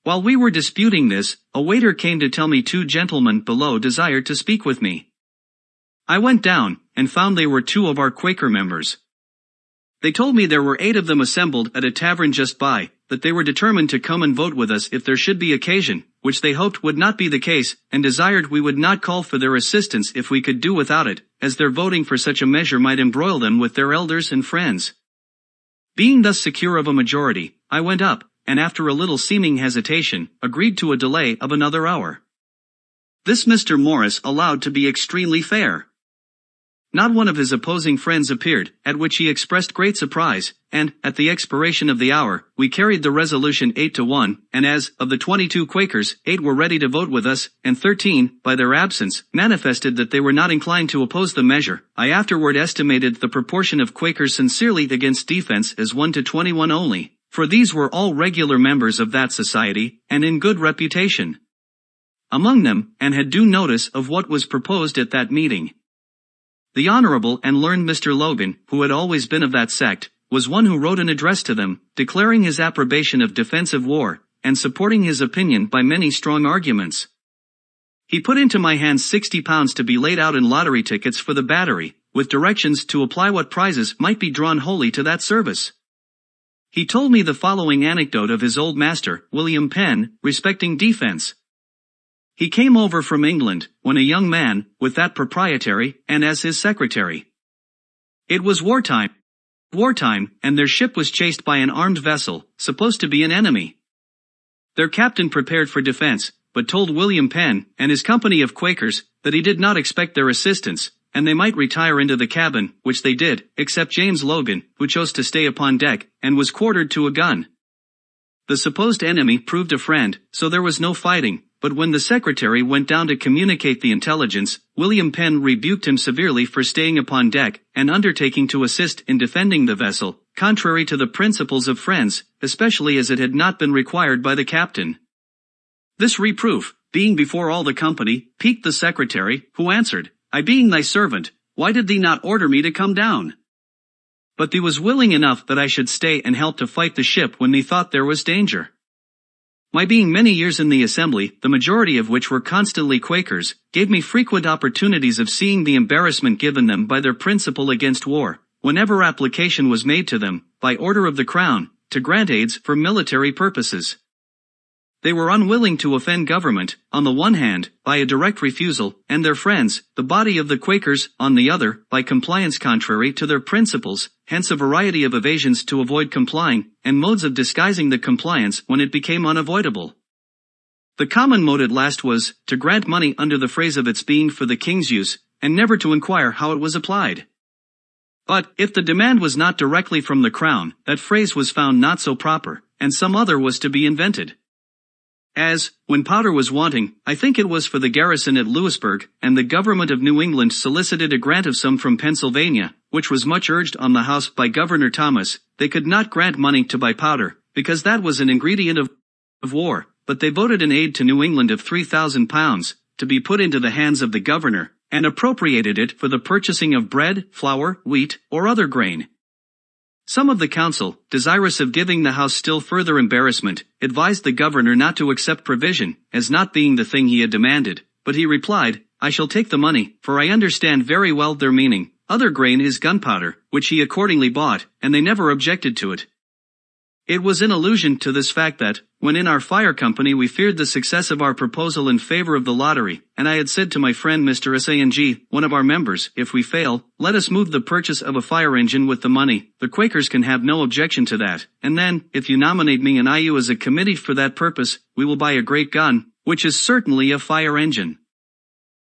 While we were disputing this, a waiter came to tell me 2 gentlemen below desired to speak with me. I went down, and found they were 2 of our Quaker members. They told me there were 8 of them assembled at a tavern just by, that they were determined to come and vote with us if there should be occasion, which they hoped would not be the case, and desired we would not call for their assistance if we could do without it, as their voting for such a measure might embroil them with their elders and friends. Being thus secure of a majority, I went up, and after a little seeming hesitation, agreed to a delay of another hour. This Mr. Morris allowed to be extremely fair. Not one of his opposing friends appeared, at which he expressed great surprise, and, at the expiration of the hour, we carried the resolution 8-1, and as, of the 22 Quakers, 8 were ready to vote with us, and 13, by their absence, manifested that they were not inclined to oppose the measure. I afterward estimated the proportion of Quakers sincerely against defense as 1-21 only, for these were all regular members of that society, and in good reputation among them, and had due notice of what was proposed at that meeting. The honorable and learned Mr. Logan, who had always been of that sect, was one who wrote an address to them, declaring his approbation of defensive war, and supporting his opinion by many strong arguments. He put into my hands £60 to be laid out in lottery tickets for the battery, with directions to apply what prizes might be drawn wholly to that service. He told me the following anecdote of his old master, William Penn, respecting defense. He came over from England, when a young man, with that proprietary, and as his secretary. It was wartime, and their ship was chased by an armed vessel, supposed to be an enemy. Their captain prepared for defense, but told William Penn, and his company of Quakers, that he did not expect their assistance, and they might retire into the cabin, which they did, except James Logan, who chose to stay upon deck, and was quartered to a gun. The supposed enemy proved a friend, so there was no fighting. But when the secretary went down to communicate the intelligence, William Penn rebuked him severely for staying upon deck, and undertaking to assist in defending the vessel, contrary to the principles of friends, especially as it had not been required by the captain. This reproof, being before all the company, piqued the secretary, who answered, I being thy servant, why did thee not order me to come down? But thee was willing enough that I should stay and help to fight the ship when thee thought there was danger. My being many years in the assembly, the majority of which were constantly Quakers, gave me frequent opportunities of seeing the embarrassment given them by their principle against war, whenever application was made to them, by order of the Crown, to grant aids for military purposes. They were unwilling to offend government, on the one hand, by a direct refusal, and their friends, the body of the Quakers, on the other, by compliance contrary to their principles, hence a variety of evasions to avoid complying, and modes of disguising the compliance when it became unavoidable. The common mode at last was, to grant money under the phrase of its being for the king's use, and never to inquire how it was applied. But, if the demand was not directly from the Crown, that phrase was found not so proper, and some other was to be invented. As, when powder was wanting, I think it was for the garrison at Louisburg, and the government of New England solicited a grant of some from Pennsylvania, which was much urged on the House by Governor Thomas, they could not grant money to buy powder, because that was an ingredient of war, but they voted an aid to New England of £3,000, to be put into the hands of the governor, and appropriated it for the purchasing of bread, flour, wheat, or other grain. Some of the council, desirous of giving the House still further embarrassment, advised the governor not to accept provision, as not being the thing he had demanded, but he replied, I shall take the money, for I understand very well their meaning. Other grain is gunpowder, which he accordingly bought, and they never objected to it. It was in allusion to this fact that, when in our fire company we feared the success of our proposal in favor of the lottery, and I had said to my friend Mr. Sang, one of our members, if we fail, let us move the purchase of a fire engine with the money, the Quakers can have no objection to that, and then, if you nominate me and you as a committee for that purpose, we will buy a great gun, which is certainly a fire engine.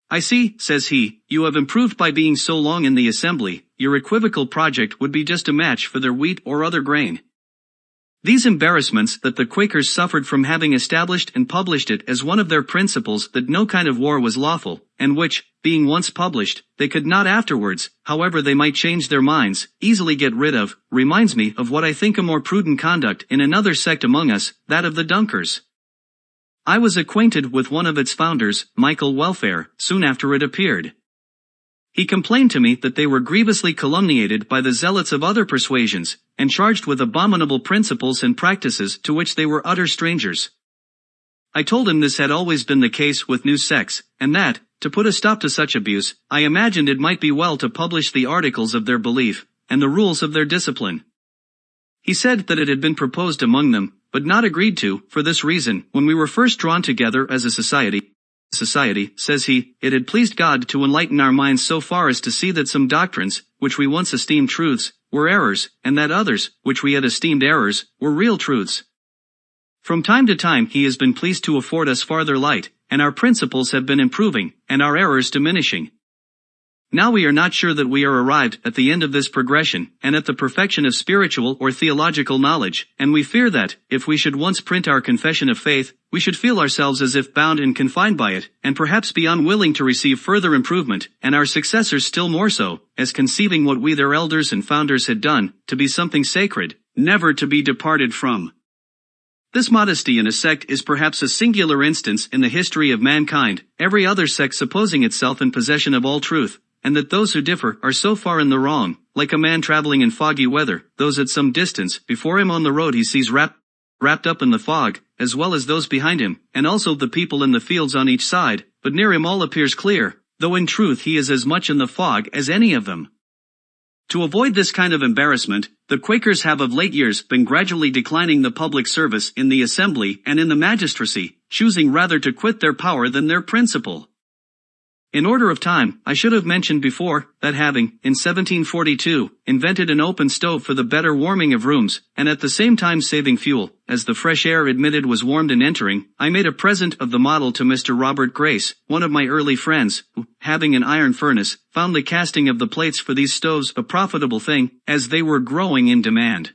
I see, says he, you have improved by being so long in the assembly, your equivocal project would be just a match for their wheat or other grain. These embarrassments that the Quakers suffered from having established and published it as one of their principles that no kind of war was lawful, and which, being once published, they could not afterwards, however they might change their minds, easily get rid of, reminds me of what I think a more prudent conduct in another sect among us, that of the Dunkers. I was acquainted with one of its founders, Michael Welfare, soon after it appeared. He complained to me that they were grievously calumniated by the zealots of other persuasions, and charged with abominable principles and practices to which they were utter strangers. I told him this had always been the case with new sects, and that, to put a stop to such abuse, I imagined it might be well to publish the articles of their belief, and the rules of their discipline. He said that it had been proposed among them, but not agreed to. For this reason, when we were first drawn together as a society, says he, it had pleased God to enlighten our minds so far as to see that some doctrines, which we once esteemed truths, were errors, and that others, which we had esteemed errors, were real truths. From time to time he has been pleased to afford us farther light, and our principles have been improving, and our errors diminishing. Now we are not sure that we are arrived at the end of this progression, and at the perfection of spiritual or theological knowledge, and we fear that, if we should once print our confession of faith, we should feel ourselves as if bound and confined by it, and perhaps be unwilling to receive further improvement, and our successors still more so, as conceiving what we their elders and founders had done, to be something sacred, never to be departed from. This modesty in a sect is perhaps a singular instance in the history of mankind, every other sect supposing itself in possession of all truth, and that those who differ are so far in the wrong, like a man traveling in foggy weather, those at some distance before him on the road he sees wrapped up in the fog, as well as those behind him, and also the people in the fields on each side, but near him all appears clear, though in truth he is as much in the fog as any of them. To avoid this kind of embarrassment, the Quakers have of late years been gradually declining the public service in the assembly and in the magistracy, choosing rather to quit their power than their principle. In order of time, I should have mentioned before, that having, in 1742, invented an open stove for the better warming of rooms, and at the same time saving fuel, as the fresh air admitted was warmed in entering, I made a present of the model to Mr. Robert Grace, one of my early friends, who, having an iron furnace, found the casting of the plates for these stoves a profitable thing, as they were growing in demand.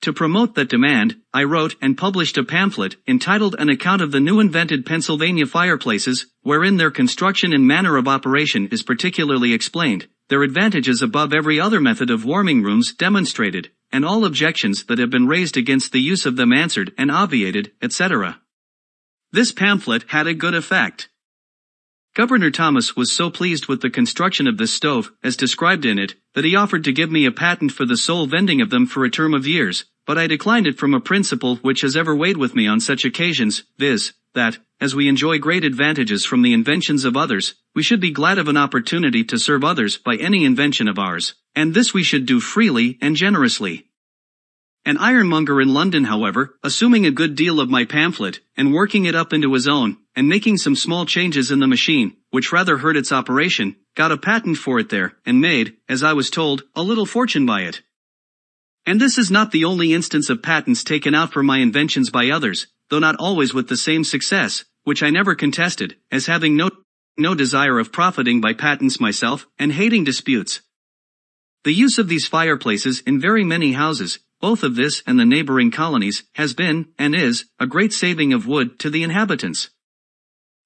To promote that demand, I wrote and published a pamphlet entitled An Account of the New Invented Pennsylvania Fireplaces, wherein their construction and manner of operation is particularly explained, their advantages above every other method of warming rooms demonstrated, and all objections that have been raised against the use of them answered and obviated, etc. This pamphlet had a good effect. Governor Thomas was so pleased with the construction of this stove, as described in it, that he offered to give me a patent for the sole vending of them for a term of years, but I declined it from a principle which has ever weighed with me on such occasions, viz., that, as we enjoy great advantages from the inventions of others, we should be glad of an opportunity to serve others by any invention of ours, and this we should do freely and generously. An ironmonger in London, however, assuming a good deal of my pamphlet, and working it up into his own, and making some small changes in the machine, which rather hurt its operation, got a patent for it there, and made, as I was told, a little fortune by it. And this is not the only instance of patents taken out for my inventions by others, though not always with the same success, which I never contested, as having no desire of profiting by patents myself, and hating disputes. The use of these fireplaces in very many houses, both of this and the neighboring colonies, has been, and is, a great saving of wood to the inhabitants.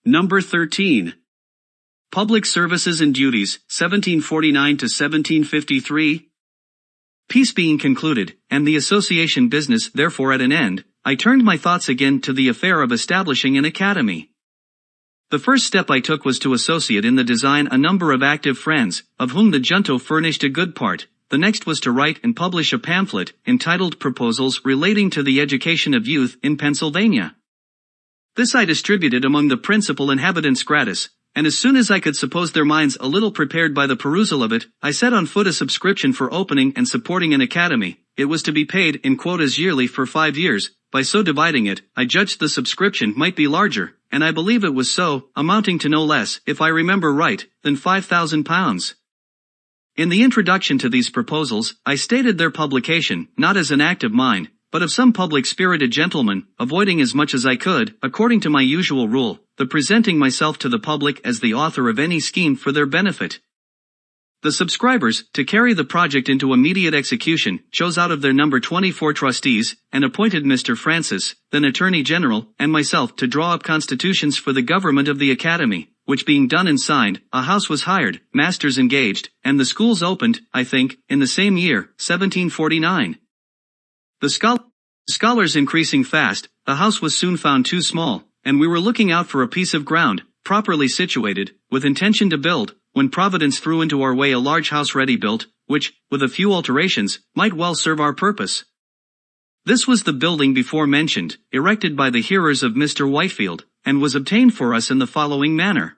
Number 13. Public Services and Duties, 1749 to 1753. Peace being concluded, and the association business therefore at an end, I turned my thoughts again to the affair of establishing an academy. The first step I took was to associate in the design a number of active friends, of whom the junto furnished a good part. The next was to write and publish a pamphlet, entitled Proposals Relating to the Education of Youth in Pennsylvania. This I distributed among the principal inhabitants gratis, and as soon as I could suppose their minds a little prepared by the perusal of it, I set on foot a subscription for opening and supporting an academy. It was to be paid in quotas yearly for 5 years. By so dividing it, I judged the subscription might be larger, and I believe it was so, amounting to no less, if I remember right, than £5,000. In the introduction to these proposals, I stated their publication, not as an act of mine, but of some public-spirited gentleman, avoiding as much as I could, according to my usual rule, the presenting myself to the public as the author of any scheme for their benefit. The subscribers, to carry the project into immediate execution, chose out of their number 24 trustees, and appointed Mr. Francis, then Attorney General, and myself to draw up constitutions for the government of the Academy, which being done and signed, a house was hired, masters engaged, and the schools opened, I think, in the same year, 1749. The scholars increasing fast, the house was soon found too small, and we were looking out for a piece of ground, properly situated, with intention to build, when Providence threw into our way a large house ready built, which, with a few alterations, might well serve our purpose. This was the building before mentioned, erected by the hearers of Mr. Whitefield, and was obtained for us in the following manner.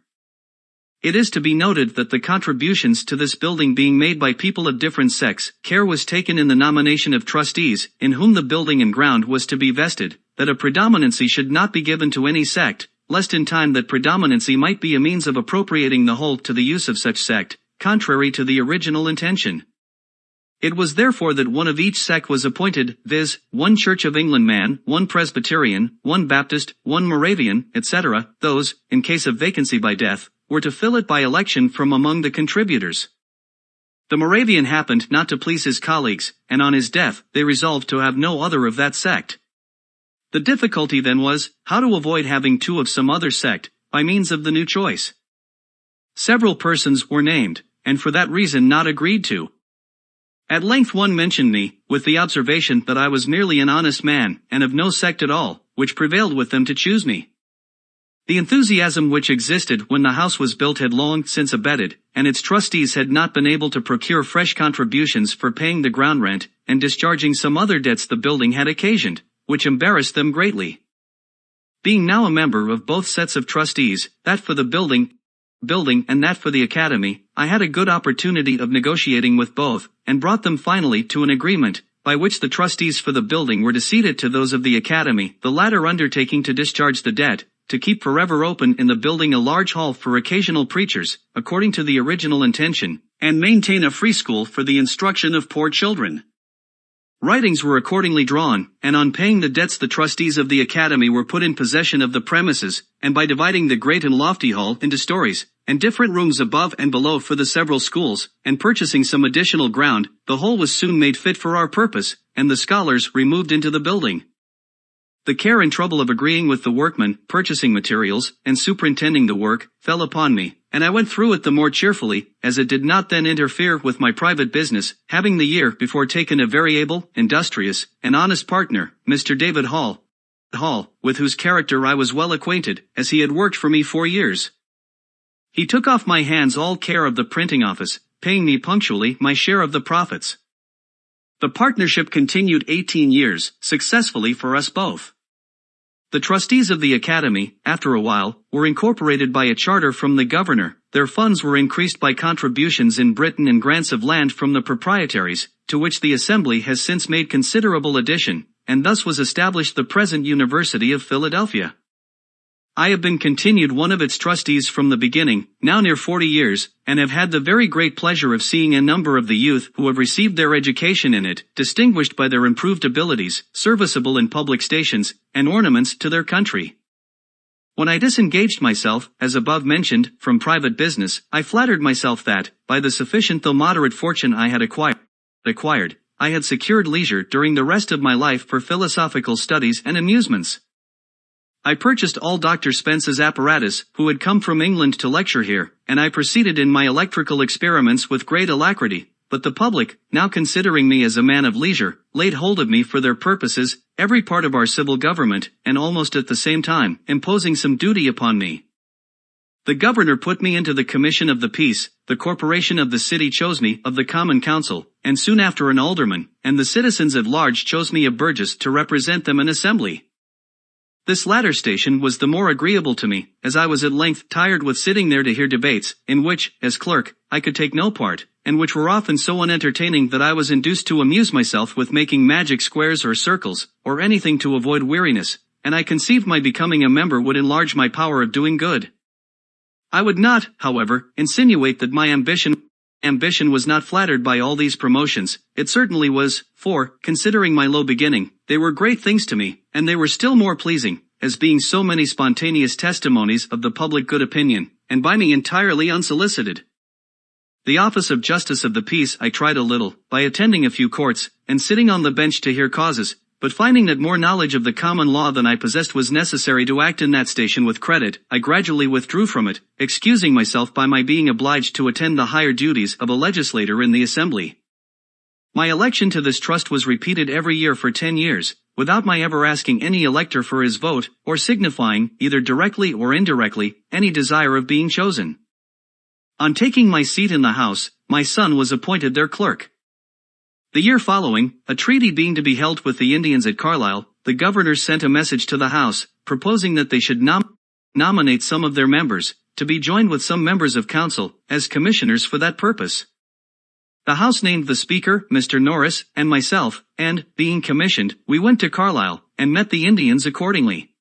It is to be noted that the contributions to this building being made by people of different sects, care was taken in the nomination of trustees, in whom the building and ground was to be vested, that a predominancy should not be given to any sect, lest in time that predominancy might be a means of appropriating the whole to the use of such sect, contrary to the original intention. It was therefore that one of each sect was appointed, viz., one Church of England man, one Presbyterian, one Baptist, one Moravian, etc. Those, in case of vacancy by death, were to fill it by election from among the contributors. The Moravian happened not to please his colleagues, and on his death, they resolved to have no other of that sect. The difficulty then was, how to avoid having two of some other sect, by means of the new choice. Several persons were named, and for that reason not agreed to. At length one mentioned me, with the observation that I was merely an honest man, and of no sect at all, which prevailed with them to choose me. The enthusiasm which existed when the house was built had long since abated, and its trustees had not been able to procure fresh contributions for paying the ground rent, and discharging some other debts the building had occasioned, which embarrassed them greatly. Being now a member of both sets of trustees, that for the building and that for the academy, I had a good opportunity of negotiating with both, and brought them finally to an agreement, by which the trustees for the building were to cede it to those of the academy, the latter undertaking to discharge the debt, to keep forever open in the building a large hall for occasional preachers, according to the original intention, and maintain a free school for the instruction of poor children. Writings were accordingly drawn, and on paying the debts the trustees of the academy were put in possession of the premises, and by dividing the great and lofty hall into stories, and different rooms above and below for the several schools, and purchasing some additional ground, the whole was soon made fit for our purpose, and the scholars removed into the building. The care and trouble of agreeing with the workmen, purchasing materials, and superintending the work, fell upon me, and I went through it the more cheerfully, as it did not then interfere with my private business, having the year before taken a very able, industrious, and honest partner, Mr. David Hall, with whose character I was well acquainted, as he had worked for me 4 years. He took off my hands all care of the printing office, paying me punctually my share of the profits. The partnership continued 18 years, successfully for us both. The trustees of the academy, after a while, were incorporated by a charter from the governor, their funds were increased by contributions in Britain and grants of land from the proprietaries, to which the assembly has since made considerable addition, and thus was established the present University of Philadelphia. I have been continued one of its trustees from the beginning, now near 40 years, and have had the very great pleasure of seeing a number of the youth who have received their education in it, distinguished by their improved abilities, serviceable in public stations, and ornaments to their country. When I disengaged myself, as above mentioned, from private business, I flattered myself that, by the sufficient though moderate fortune I had acquired, I had secured leisure during the rest of my life for philosophical studies and amusements. I purchased all Dr. Spence's apparatus, who had come from England to lecture here, and I proceeded in my electrical experiments with great alacrity, but the public, now considering me as a man of leisure, laid hold of me for their purposes, every part of our civil government, and almost at the same time, imposing some duty upon me. The governor put me into the commission of the peace, the corporation of the city chose me of the common council, and soon after an alderman, and the citizens at large chose me a burgess to represent them in assembly. This latter station was the more agreeable to me, as I was at length tired with sitting there to hear debates, in which, as clerk, I could take no part, and which were often so unentertaining that I was induced to amuse myself with making magic squares or circles, or anything to avoid weariness, and I conceived my becoming a member would enlarge my power of doing good. I would not, however, insinuate that my ambition was not flattered by all these promotions. It certainly was, for, considering my low beginning, they were great things to me, and they were still more pleasing, as being so many spontaneous testimonies of the public good opinion, and by me entirely unsolicited. The office of Justice of the Peace I tried a little, by attending a few courts, and sitting on the bench to hear causes, but finding that more knowledge of the common law than I possessed was necessary to act in that station with credit, I gradually withdrew from it, excusing myself by my being obliged to attend the higher duties of a legislator in the assembly. My election to this trust was repeated every year for 10 years, without my ever asking any elector for his vote, or signifying, either directly or indirectly, any desire of being chosen. On taking my seat in the House, my son was appointed their clerk. The year following, a treaty being to be held with the Indians at Carlisle, the governor sent a message to the House, proposing that they should nominate some of their members, to be joined with some members of council, as commissioners for that purpose. The House named the Speaker, Mr. Norris, and myself, and, being commissioned, we went to Carlisle, and met the Indians accordingly.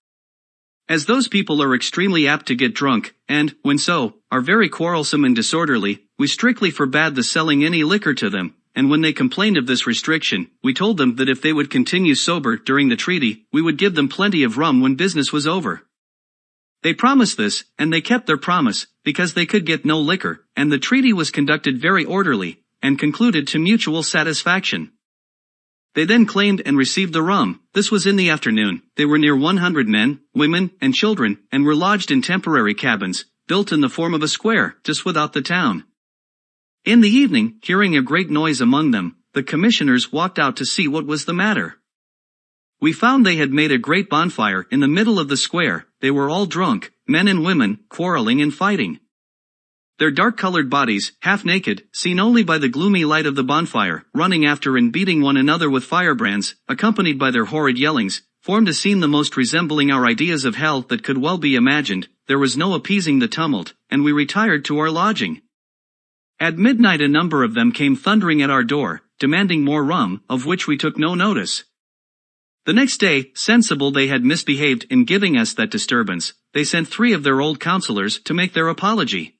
As those people are extremely apt to get drunk, and, when so, are very quarrelsome and disorderly, we strictly forbade the selling any liquor to them, and when they complained of this restriction, we told them that if they would continue sober during the treaty, we would give them plenty of rum when business was over. They promised this, and they kept their promise, because they could get no liquor, and the treaty was conducted very orderly, and concluded to mutual satisfaction. They then claimed and received the rum. This was in the afternoon. They were near 100 men, women, and children, and were lodged in temporary cabins, built in the form of a square, just without the town. In the evening, hearing a great noise among them, the commissioners walked out to see what was the matter. We found they had made a great bonfire in the middle of the square. They were all drunk, men and women, quarreling and fighting. Their dark-colored bodies, half naked, seen only by the gloomy light of the bonfire, running after and beating one another with firebrands, accompanied by their horrid yellings, formed a scene the most resembling our ideas of hell that could well be imagined. There was no appeasing the tumult, and we retired to our lodging. At midnight a number of them came thundering at our door, demanding more rum, of which we took no notice. The next day, sensible they had misbehaved in giving us that disturbance, they sent 3 of their old councillors to make their apology.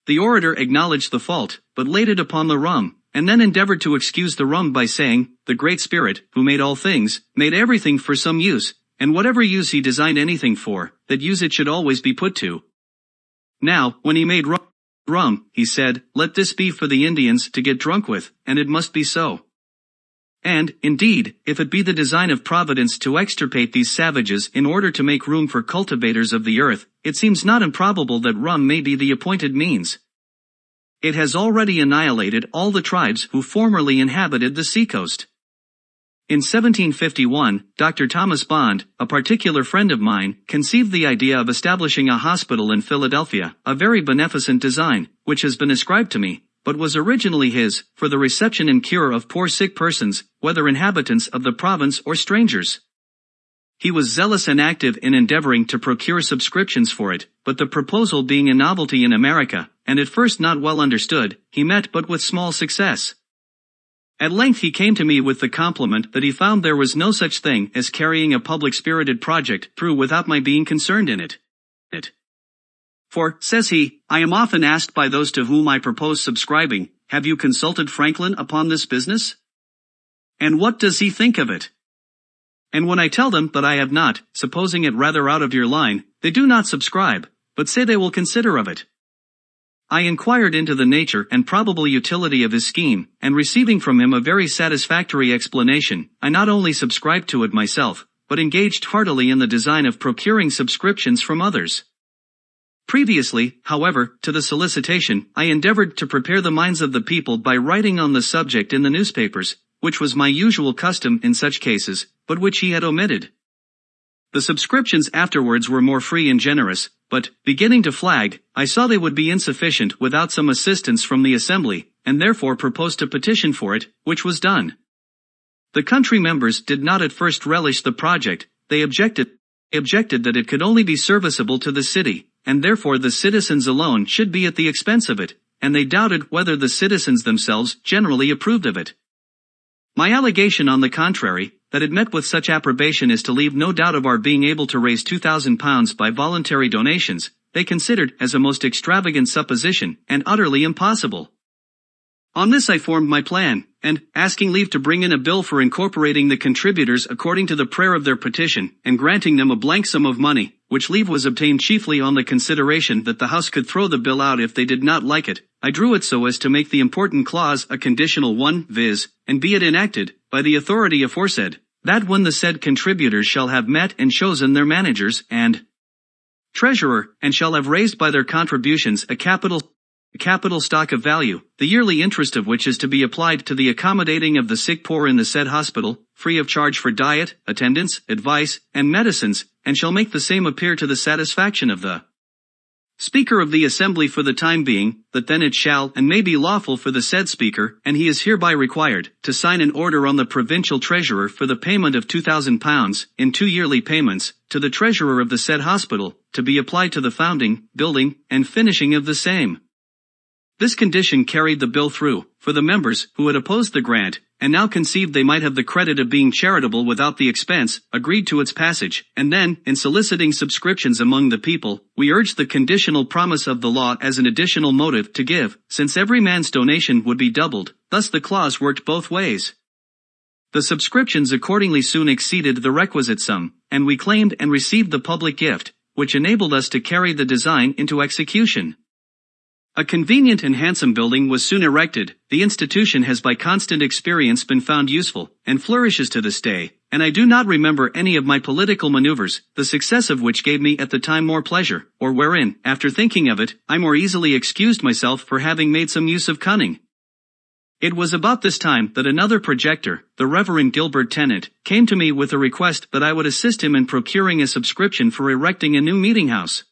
The orator acknowledged the fault, but laid it upon the rum, and then endeavored to excuse the rum by saying, the Great Spirit, who made all things, made everything for some use, and whatever use he designed anything for, that use it should always be put to. Now, when he made rum, he said, let this be for the Indians to get drunk with, and it must be so. And, indeed, if it be the design of Providence to extirpate these savages in order to make room for cultivators of the earth, it seems not improbable that rum may be the appointed means. It has already annihilated all the tribes who formerly inhabited the seacoast. In 1751, Dr. Thomas Bond, a particular friend of mine, conceived the idea of establishing a hospital in Philadelphia, a very beneficent design, which has been ascribed to me, but was originally his, for the reception and cure of poor sick persons, whether inhabitants of the province or strangers. He was zealous and active in endeavoring to procure subscriptions for it, but the proposal being a novelty in America, and at first not well understood, he met but with small success. At length he came to me with the compliment that he found there was no such thing as carrying a public-spirited project through without my being concerned in it. For, says he, I am often asked by those to whom I propose subscribing, have you consulted Franklin upon this business? And what does he think of it? And when I tell them that I have not, supposing it rather out of your line, they do not subscribe, but say they will consider of it. I inquired into the nature and probable utility of his scheme, and receiving from him a very satisfactory explanation, I not only subscribed to it myself, but engaged heartily in the design of procuring subscriptions from others. Previously, however, to the solicitation, I endeavored to prepare the minds of the people by writing on the subject in the newspapers, which was my usual custom in such cases, but which he had omitted. The subscriptions afterwards were more free and generous, but, beginning to flag, I saw they would be insufficient without some assistance from the Assembly, and therefore proposed to petition for it, which was done. The country members did not at first relish the project. They objected that it could only be serviceable to the city, and therefore the citizens alone should be at the expense of it, and they doubted whether the citizens themselves generally approved of it. My allegation on the contrary, that it met with such approbation as to leave no doubt of our being able to raise £2,000 by voluntary donations, they considered as a most extravagant supposition, and utterly impossible. On this I formed my plan, and, asking leave to bring in a bill for incorporating the contributors according to the prayer of their petition, and granting them a blank sum of money, which leave was obtained chiefly on the consideration that the House could throw the bill out if they did not like it, I drew it so as to make the important clause a conditional one, viz., and be it enacted, by the authority aforesaid, that when the said contributors shall have met and chosen their managers and treasurer, and shall have raised by their contributions a capital stock of value, the yearly interest of which is to be applied to the accommodating of the sick poor in the said hospital, free of charge for diet, attendance, advice, and medicines, and shall make the same appear to the satisfaction of the Speaker of the assembly for the time being, that then it shall and may be lawful for the said speaker, and he is hereby required, to sign an order on the provincial treasurer for the payment of £2,000, in 2 yearly payments, to the treasurer of the said hospital, to be applied to the founding, building, and finishing of the same. This condition carried the bill through, for the members, who had opposed the grant, and now conceived they might have the credit of being charitable without the expense, agreed to its passage, and then, in soliciting subscriptions among the people, we urged the conditional promise of the law as an additional motive to give, since every man's donation would be doubled. Thus the clause worked both ways. The subscriptions accordingly soon exceeded the requisite sum, and we claimed and received the public gift, which enabled us to carry the design into execution. A convenient and handsome building was soon erected. The institution has by constant experience been found useful, and flourishes to this day, and I do not remember any of my political maneuvers, the success of which gave me at the time more pleasure, or wherein, after thinking of it, I more easily excused myself for having made some use of cunning. It was about this time that another projector, the Reverend Gilbert Tennant, came to me with a request that I would assist him in procuring a subscription for erecting a new meeting house.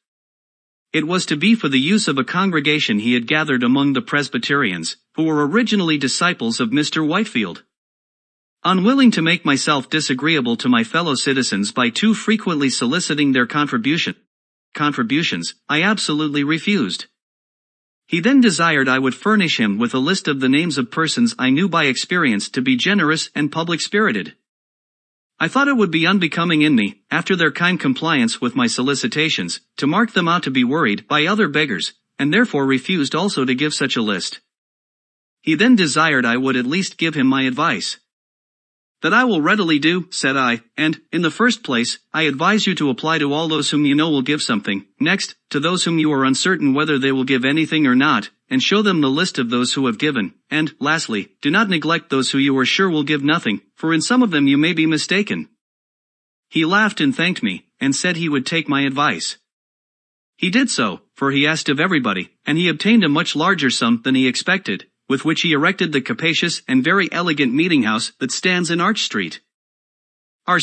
It was to be for the use of a congregation he had gathered among the Presbyterians, who were originally disciples of Mr. Whitefield. Unwilling to make myself disagreeable to my fellow citizens by too frequently soliciting their contributions, I absolutely refused. He then desired I would furnish him with a list of the names of persons I knew by experience to be generous and public-spirited. I thought it would be unbecoming in me, after their kind compliance with my solicitations, to mark them out to be worried by other beggars, and therefore refused also to give such a list. He then desired I would at least give him my advice. That I will readily do, said I, and, in the first place, I advise you to apply to all those whom you know will give something, next, to those whom you are uncertain whether they will give anything or not, and show them the list of those who have given, and, lastly, do not neglect those who you are sure will give nothing, for in some of them you may be mistaken. He laughed and thanked me, and said he would take my advice. He did so, for he asked of everybody, and he obtained a much larger sum than he expected, with which he erected the capacious and very elegant meeting house that stands in Arch Street. Our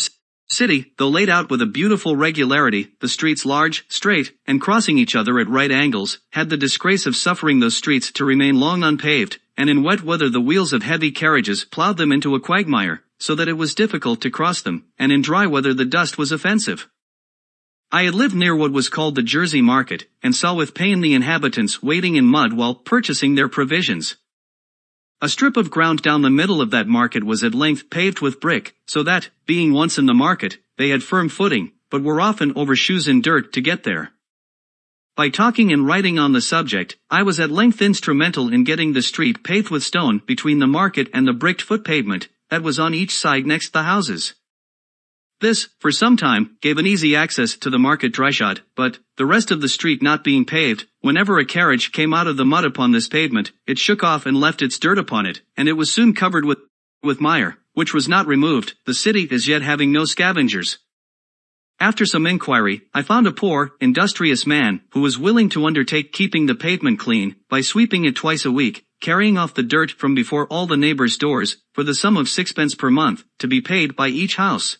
city, though laid out with a beautiful regularity, the streets large, straight, and crossing each other at right angles, had the disgrace of suffering those streets to remain long unpaved, and in wet weather the wheels of heavy carriages plowed them into a quagmire, so that it was difficult to cross them, and in dry weather the dust was offensive. I had lived near what was called the Jersey Market, and saw with pain the inhabitants wading in mud while purchasing their provisions. A strip of ground down the middle of that market was at length paved with brick, so that, being once in the market, they had firm footing, but were often over shoes in dirt to get there. By talking and writing on the subject, I was at length instrumental in getting the street paved with stone between the market and the bricked foot pavement, that was on each side next the houses. This, for some time, gave an easy access to the market dryshod, but, the rest of the street not being paved, whenever a carriage came out of the mud upon this pavement, it shook off and left its dirt upon it, and it was soon covered with mire, which was not removed, the city as yet having no scavengers. After some inquiry, I found a poor, industrious man, who was willing to undertake keeping the pavement clean, by sweeping it twice a week, carrying off the dirt from before all the neighbors' doors, for the sum of 6 pence per month, to be paid by each house.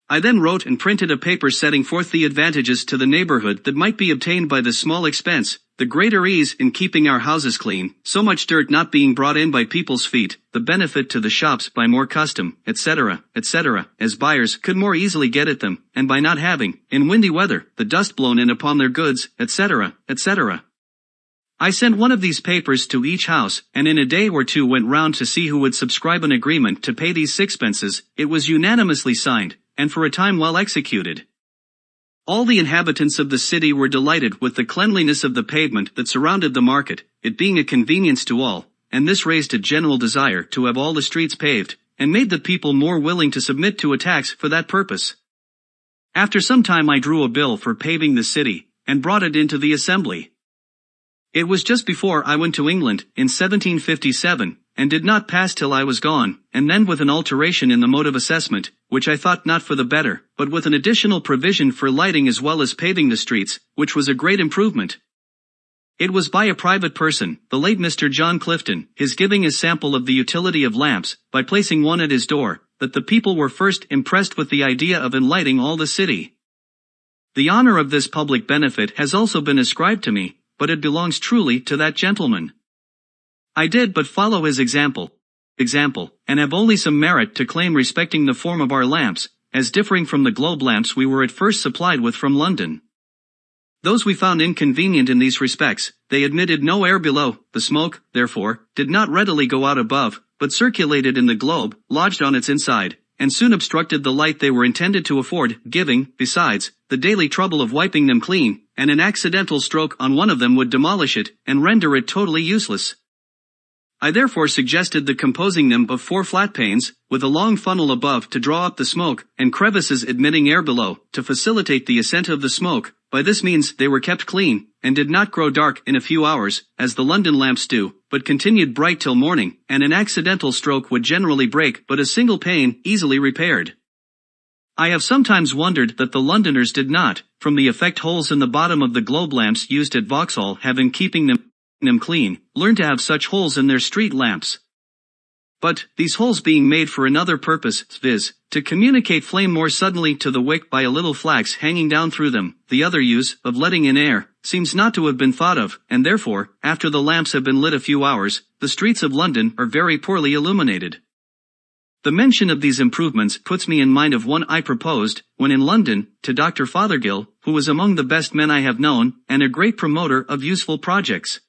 I then wrote and printed a paper setting forth the advantages to the neighborhood that might be obtained by the small expense, the greater ease in keeping our houses clean, so much dirt not being brought in by people's feet, the benefit to the shops by more custom, etc., as buyers could more easily get at them, and by not having, in windy weather, the dust blown in upon their goods, etc., etc. I sent one of these papers to each house, and in a day or two went round to see who would subscribe an agreement to pay these sixpences. It was unanimously signed, and for a time well executed. All the inhabitants of the city were delighted with the cleanliness of the pavement that surrounded the market, it being a convenience to all, and this raised a general desire to have all the streets paved, and made the people more willing to submit to a tax for that purpose. After some time I drew a bill for paving the city, and brought it into the assembly. It was just before I went to England, in 1757, and did not pass till I was gone, and then with an alteration in the mode of assessment, which I thought not for the better, but with an additional provision for lighting as well as paving the streets, which was a great improvement. It was by a private person, the late Mr. John Clifton, his giving a sample of the utility of lamps, by placing one at his door, that the people were first impressed with the idea of enlightening all the city. The honor of this public benefit has also been ascribed to me, but it belongs truly to that gentleman. I did but follow his example, and have only some merit to claim respecting the form of our lamps, as differing from the globe lamps we were at first supplied with from London. Those we found inconvenient in these respects, they admitted no air below, the smoke, therefore, did not readily go out above, but circulated in the globe, lodged on its inside, and soon obstructed the light they were intended to afford, giving, besides, the daily trouble of wiping them clean, and an accidental stroke on one of them would demolish it, and render it totally useless. I therefore suggested the composing them of 4 flat panes, with a long funnel above to draw up the smoke, and crevices admitting air below, to facilitate the ascent of the smoke. By this means they were kept clean, and did not grow dark in a few hours, as the London lamps do, but continued bright till morning, and an accidental stroke would generally break but a single pane, easily repaired. I have sometimes wondered that the Londoners did not, from the effect holes in the bottom of the globe lamps used at Vauxhall have in keeping them clean, learn to have such holes in their street lamps. But, these holes being made for another purpose, viz., to communicate flame more suddenly to the wick by a little flax hanging down through them, the other use, of letting in air, seems not to have been thought of, and therefore, after the lamps have been lit a few hours, the streets of London are very poorly illuminated. The mention of these improvements puts me in mind of one I proposed, when in London, to Dr. Fothergill, who was among the best men I have known, and a great promoter of useful projects.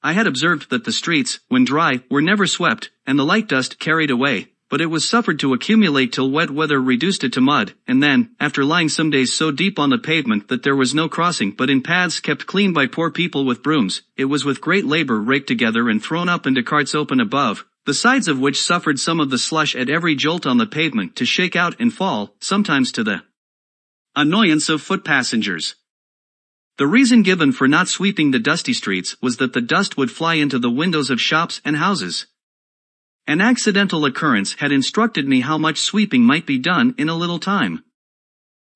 I had observed that the streets, when dry, were never swept, and the light dust carried away, but it was suffered to accumulate till wet weather reduced it to mud, and then, after lying some days so deep on the pavement that there was no crossing but in paths kept clean by poor people with brooms, it was with great labor raked together and thrown up into carts open above, the sides of which suffered some of the slush at every jolt on the pavement to shake out and fall, sometimes to the annoyance of foot passengers. The reason given for not sweeping the dusty streets was that the dust would fly into the windows of shops and houses. An accidental occurrence had instructed me how much sweeping might be done in a little time.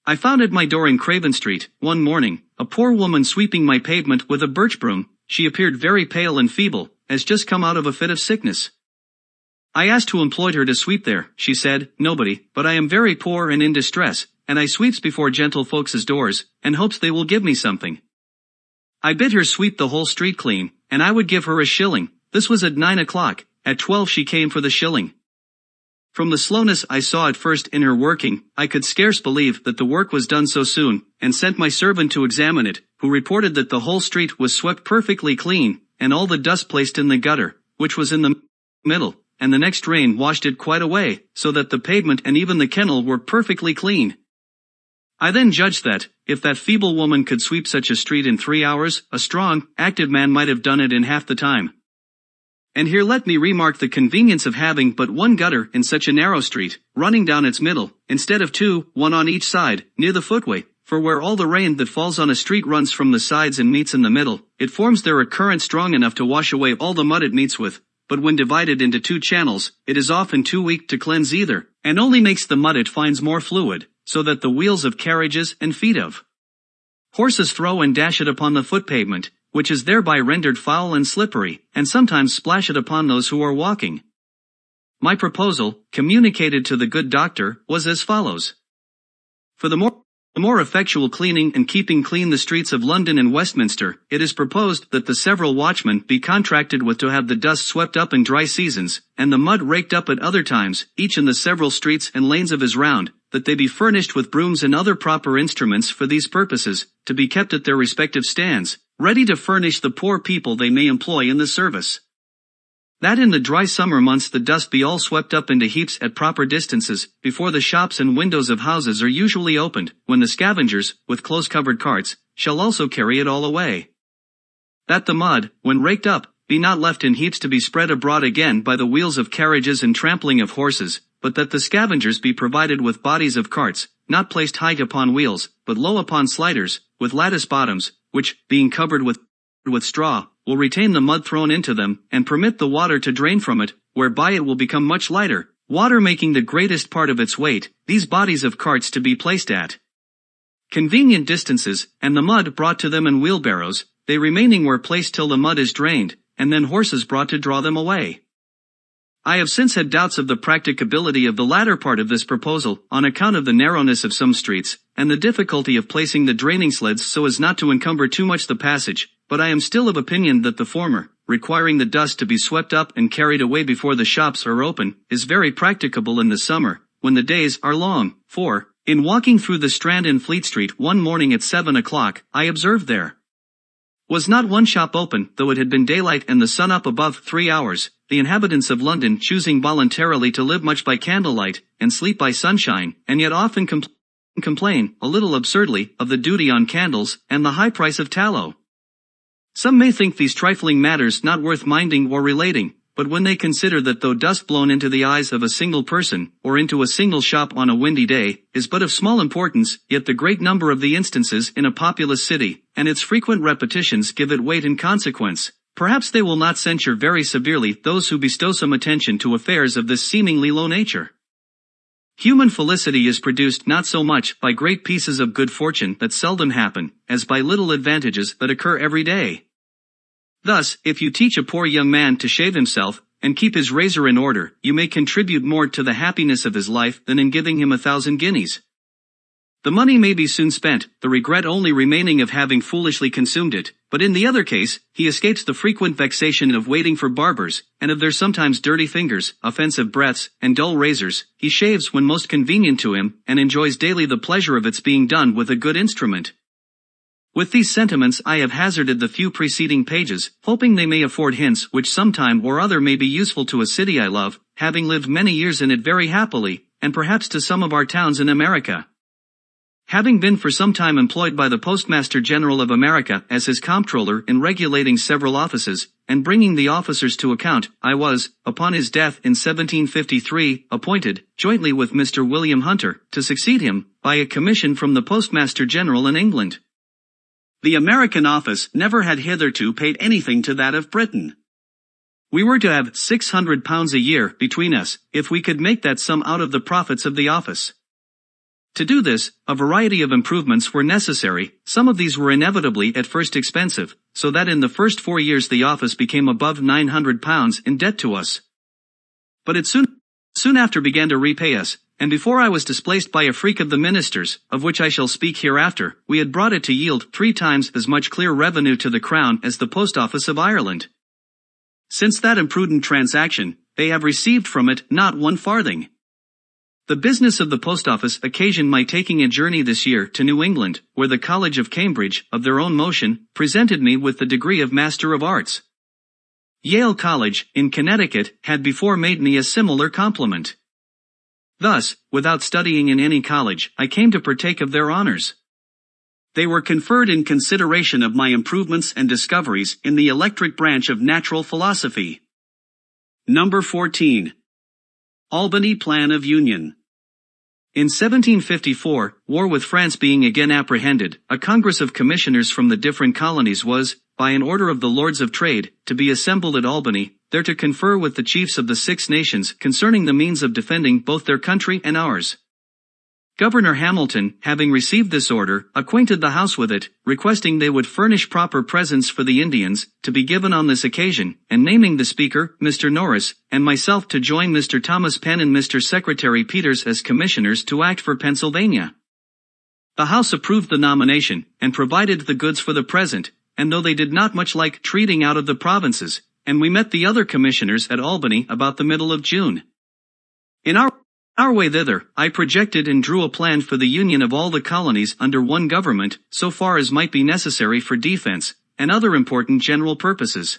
I found at my door in Craven Street, one morning, a poor woman sweeping my pavement with a birch broom. She appeared very pale and feeble, as just come out of a fit of sickness. I asked who employed her to sweep there. She said, "Nobody, but I am very poor and in distress, and I sweeps before gentle folks' doors, and hopes they will give me something." I bid her sweep the whole street clean, and I would give her a shilling. This was at 9 o'clock, at 12 she came for the shilling. From the slowness I saw at first in her working, I could scarce believe that the work was done so soon, and sent my servant to examine it, who reported that the whole street was swept perfectly clean, and all the dust placed in the gutter, which was in the middle, and the next rain washed it quite away, so that the pavement and even the kennel were perfectly clean. I then judged that, if that feeble woman could sweep such a street in 3 hours, a strong, active man might have done it in half the time. And here let me remark the convenience of having but one gutter in such a narrow street, running down its middle, instead of 2, one on each side, near the footway, for where all the rain that falls on a street runs from the sides and meets in the middle, it forms there a current strong enough to wash away all the mud it meets with, but when divided into 2 channels, it is often too weak to cleanse either, and only makes the mud it finds more fluid, so that the wheels of carriages and feet of horses throw and dash it upon the foot pavement, which is thereby rendered foul and slippery, and sometimes splash it upon those who are walking. My proposal, communicated to the good doctor, was as follows. For the more effectual cleaning and keeping clean the streets of London and Westminster, it is proposed that the several watchmen be contracted with to have the dust swept up in dry seasons, and the mud raked up at other times, each in the several streets and lanes of his round, that they be furnished with brooms and other proper instruments for these purposes, to be kept at their respective stands, ready to furnish the poor people they may employ in the service. That in the dry summer months the dust be all swept up into heaps at proper distances, before the shops and windows of houses are usually opened, when the scavengers, with close-covered carts, shall also carry it all away. That the mud, when raked up, be not left in heaps to be spread abroad again by the wheels of carriages and trampling of horses, but that the scavengers be provided with bodies of carts, not placed high upon wheels, but low upon sliders, with lattice bottoms, which, being covered with straw, will retain the mud thrown into them, and permit the water to drain from it, whereby it will become much lighter, water making the greatest part of its weight, these bodies of carts to be placed at convenient distances, and the mud brought to them in wheelbarrows, they remaining where placed till the mud is drained, and then horses brought to draw them away. I have since had doubts of the practicability of the latter part of this proposal, on account of the narrowness of some streets, and the difficulty of placing the draining sleds so as not to encumber too much the passage, but I am still of opinion that the former, requiring the dust to be swept up and carried away before the shops are open, is very practicable in the summer, when the days are long, for, in walking through the Strand in Fleet Street one morning at 7 o'clock, I observed there was not one shop open, though it had been daylight and the sun up above 3 hours, the inhabitants of London choosing voluntarily to live much by candlelight, and sleep by sunshine, and yet often complain, a little absurdly, of the duty on candles, and the high price of tallow. Some may think these trifling matters not worth minding or relating, but when they consider that though dust blown into the eyes of a single person, or into a single shop on a windy day, is but of small importance, yet the great number of the instances in a populous city, and its frequent repetitions give it weight in consequence, perhaps they will not censure very severely those who bestow some attention to affairs of this seemingly low nature. Human felicity is produced not so much by great pieces of good fortune that seldom happen, as by little advantages that occur every day. Thus, if you teach a poor young man to shave himself, and keep his razor in order, you may contribute more to the happiness of his life than in giving him 1,000 guineas. The money may be soon spent, the regret only remaining of having foolishly consumed it, but in the other case, he escapes the frequent vexation of waiting for barbers, and of their sometimes dirty fingers, offensive breaths, and dull razors. He shaves when most convenient to him, and enjoys daily the pleasure of its being done with a good instrument. With these sentiments I have hazarded the few preceding pages, hoping they may afford hints which sometime or other may be useful to a city I love, having lived many years in it very happily, and perhaps to some of our towns in America. Having been for some time employed by the Postmaster General of America as his comptroller in regulating several offices, and bringing the officers to account, I was, upon his death in 1753, appointed, jointly with Mr. William Hunter, to succeed him, by a commission from the Postmaster General in England. The American office never had hitherto paid anything to that of Britain. We were to have £600 a year between us, if we could make that sum out of the profits of the office. To do this, a variety of improvements were necessary. Some of these were inevitably at first expensive, so that in the first 4 years the office became above £900 in debt to us. But it soon after began to repay us, and before I was displaced by a freak of the ministers, of which I shall speak hereafter, we had brought it to yield 3 times as much clear revenue to the Crown as the Post Office of Ireland. Since that imprudent transaction, they have received from it not 1 farthing. The business of the Post Office occasioned my taking a journey this year to New England, where the College of Cambridge, of their own motion, presented me with the degree of Master of Arts. Yale College, in Connecticut, had before made me a similar compliment. Thus, without studying in any college, I came to partake of their honors. They were conferred in consideration of my improvements and discoveries in the electric branch of natural philosophy. Number 14. Albany Plan of Union. In 1754, war with France being again apprehended, a Congress of Commissioners from the different colonies was, by an order of the Lords of Trade, to be assembled at Albany, there to confer with the chiefs of the 6 nations concerning the means of defending both their country and ours. Governor Hamilton, having received this order, acquainted the House with it, requesting they would furnish proper presents for the Indians, to be given on this occasion, and naming the Speaker, Mr. Norris, and myself to join Mr. Thomas Penn and Mr. Secretary Peters as commissioners to act for Pennsylvania. The House approved the nomination, and provided the goods for the present, and though they did not much like treating out of the provinces, and we met the other commissioners at Albany about the middle of June. In our way thither, I projected and drew a plan for the union of all the colonies under one government, so far as might be necessary for defense, and other important general purposes.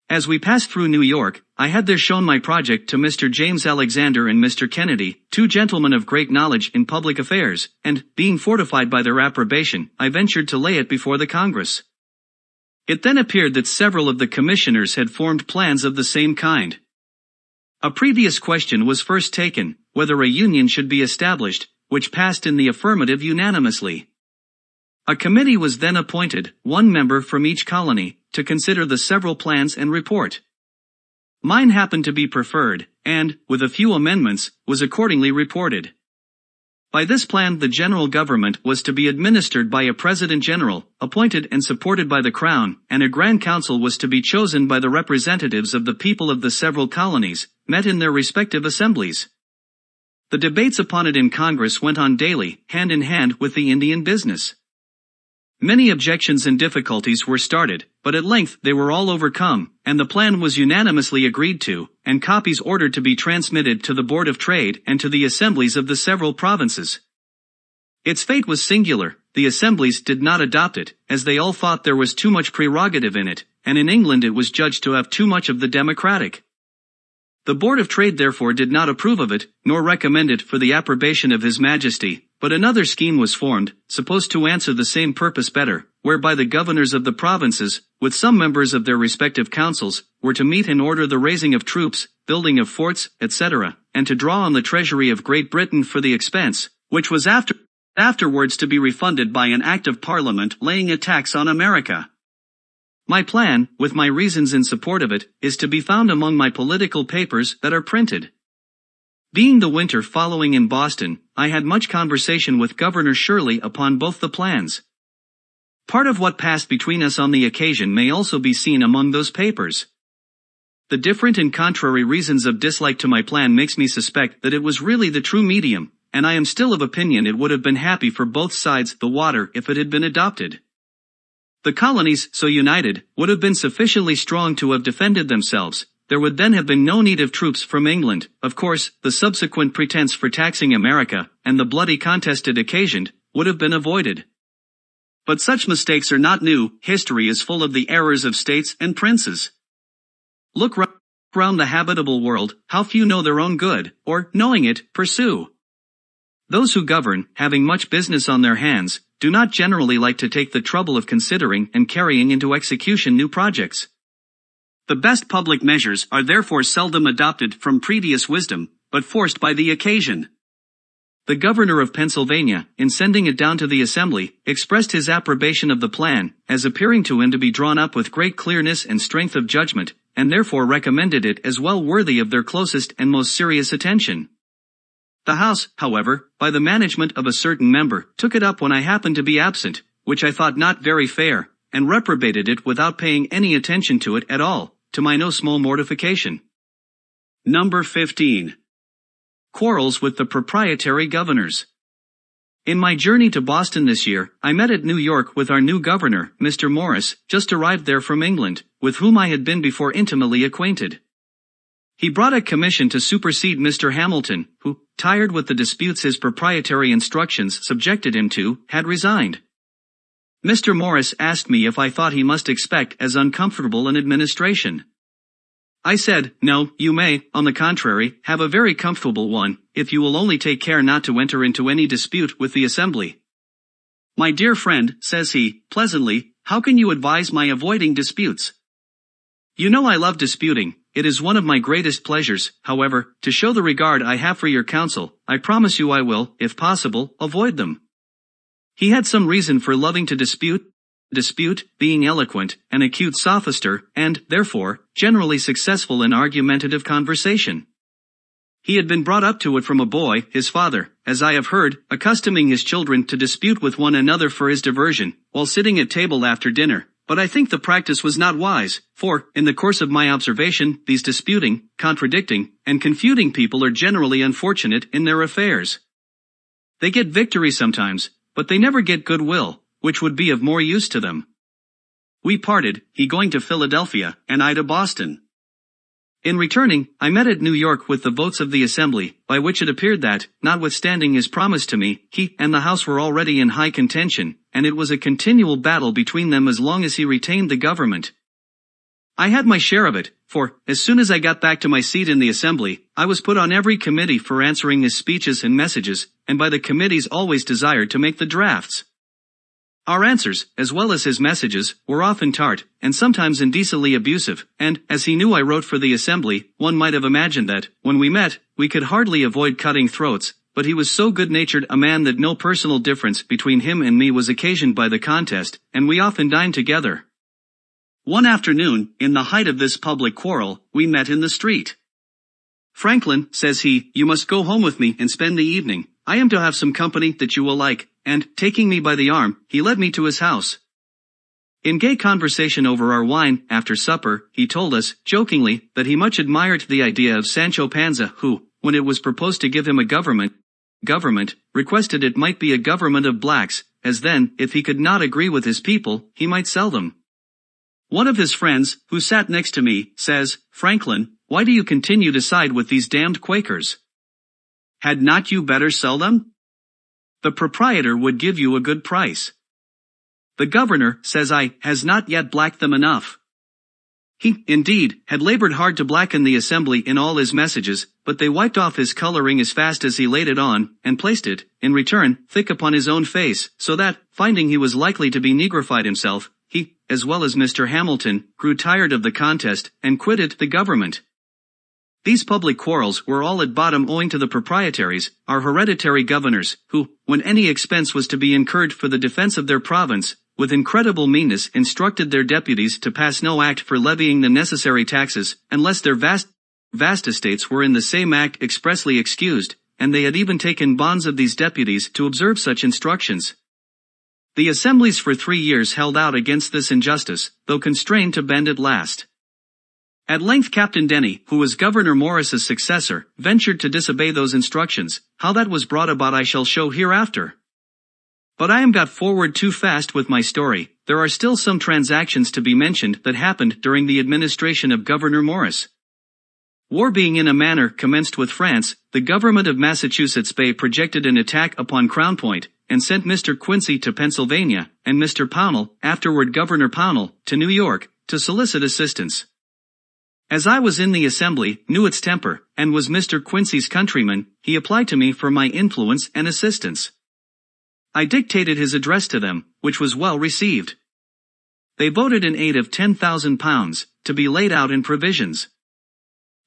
As we passed through New York, I had there shown my project to Mr. James Alexander and Mr. Kennedy, 2 gentlemen of great knowledge in public affairs, and, being fortified by their approbation, I ventured to lay it before the Congress. It then appeared that several of the commissioners had formed plans of the same kind. A previous question was first taken, whether a union should be established, which passed in the affirmative unanimously. A committee was then appointed, 1 member from each colony, to consider the several plans and report. Mine happened to be preferred, and, with a few amendments, was accordingly reported. By this plan the general government was to be administered by a president-general, appointed and supported by the crown, and a grand council was to be chosen by the representatives of the people of the several colonies, met in their respective assemblies. The debates upon it in Congress went on daily, hand in hand with the Indian business. Many objections and difficulties were started, but at length they were all overcome, and the plan was unanimously agreed to, and copies ordered to be transmitted to the Board of Trade and to the assemblies of the several provinces. Its fate was singular. The assemblies did not adopt it, as they all thought there was too much prerogative in it, and in England it was judged to have too much of the democratic. The Board of Trade therefore did not approve of it, nor recommend it for the approbation of His Majesty, but another scheme was formed, supposed to answer the same purpose better, whereby the governors of the provinces, with some members of their respective councils, were to meet and order the raising of troops, building of forts, etc., and to draw on the treasury of Great Britain for the expense, which was afterwards to be refunded by an act of Parliament laying a tax on America. My plan, with my reasons in support of it, is to be found among my political papers that are printed. Being the winter following in Boston, I had much conversation with Governor Shirley upon both the plans. Part of what passed between us on the occasion may also be seen among those papers. The different and contrary reasons of dislike to my plan makes me suspect that it was really the true medium, and I am still of opinion it would have been happy for both sides the water if it had been adopted. The colonies, so united, would have been sufficiently strong to have defended themselves. There would then have been no need of troops from England. Of course, the subsequent pretense for taxing America, and the bloody contest it occasioned, would have been avoided. But such mistakes are not new. History is full of the errors of states and princes. Look round the habitable world, how few know their own good, or, knowing it, pursue. Those who govern, having much business on their hands, do not generally like to take the trouble of considering and carrying into execution new projects. The best public measures are therefore seldom adopted from previous wisdom, but forced by the occasion. The governor of Pennsylvania, in sending it down to the Assembly, expressed his approbation of the plan, as appearing to him to be drawn up with great clearness and strength of judgment, and therefore recommended it as well worthy of their closest and most serious attention. The House, however, by the management of a certain member, took it up when I happened to be absent, which I thought not very fair, and reprobated it without paying any attention to it at all, to my no small mortification. Number 15. Quarrels with the proprietary governors. In my journey to Boston this year, I met at New York with our new governor, Mr. Morris, just arrived there from England, with whom I had been before intimately acquainted. He brought a commission to supersede Mr. Hamilton, who, tired with the disputes his proprietary instructions subjected him to, had resigned. Mr. Morris asked me if I thought he must expect as uncomfortable an administration. I said, no, you may, on the contrary, have a very comfortable one, if you will only take care not to enter into any dispute with the Assembly. My dear friend, says he, pleasantly, how can you advise my avoiding disputes? You know I love disputing. It is one of my greatest pleasures. However, to show the regard I have for your counsel, I promise you I will, if possible, avoid them. He had some reason for loving to dispute, being eloquent, an acute sophister, and, therefore, generally successful in argumentative conversation. He had been brought up to it from a boy, his father, as I have heard, accustoming his children to dispute with one another for his diversion, while sitting at table after dinner. But I think the practice was not wise, for, in the course of my observation, these disputing, contradicting, and confuting people are generally unfortunate in their affairs. They get victory sometimes, but they never get goodwill, which would be of more use to them. We parted, he going to Philadelphia, and I to Boston. In returning, I met at New York with the votes of the Assembly, by which it appeared that, notwithstanding his promise to me, he and the House were already in high contention, and it was a continual battle between them as long as he retained the government. I had my share of it, for, as soon as I got back to my seat in the Assembly, I was put on every committee for answering his speeches and messages, and by the committees always desired to make the drafts. Our answers, as well as his messages, were often tart, and sometimes indecently abusive, and, as he knew I wrote for the Assembly, one might have imagined that, when we met, we could hardly avoid cutting throats, but he was so good-natured a man that no personal difference between him and me was occasioned by the contest, and we often dined together. One afternoon, in the height of this public quarrel, we met in the street. Franklin, says he, you must go home with me and spend the evening, I am to have some company that you will like, and, taking me by the arm, he led me to his house. In gay conversation over our wine, after supper, he told us, jokingly, that he much admired the idea of Sancho Panza who, when it was proposed to give him a government, requested it might be a government of blacks, as then, if he could not agree with his people, he might sell them. One of his friends, who sat next to me, says, Franklin, why do you continue to side with these damned Quakers? Had not you better sell them? The proprietor would give you a good price. The governor, says I, has not yet blacked them enough. He, indeed, had labored hard to blacken the assembly in all his messages, but they wiped off his coloring as fast as he laid it on, and placed it, in return, thick upon his own face, so that, finding he was likely to be negrified himself, he, as well as Mr. Hamilton, grew tired of the contest, and quitted the government. These public quarrels were all at bottom owing to the proprietaries, our hereditary governors, who, when any expense was to be incurred for the defense of their province, with incredible meanness instructed their deputies to pass no act for levying the necessary taxes, unless their vast estates were in the same act expressly excused, and they had even taken bonds of these deputies to observe such instructions. The assemblies for 3 years held out against this injustice, though constrained to bend at last. At length Captain Denny, who was Governor Morris's successor, ventured to disobey those instructions. How that was brought about I shall show hereafter. But I am got forward too fast with my story. There are still some transactions to be mentioned that happened during the administration of Governor Morris. War being in a manner commenced with France, the government of Massachusetts Bay projected an attack upon Crown Point, and sent Mr. Quincy to Pennsylvania, and Mr. Pownall, afterward Governor Pownall, to New York, to solicit assistance. As I was in the assembly, knew its temper, and was Mr. Quincy's countryman, he applied to me for my influence and assistance. I dictated his address to them, which was well received. They voted an aid of £10,000, to be laid out in provisions.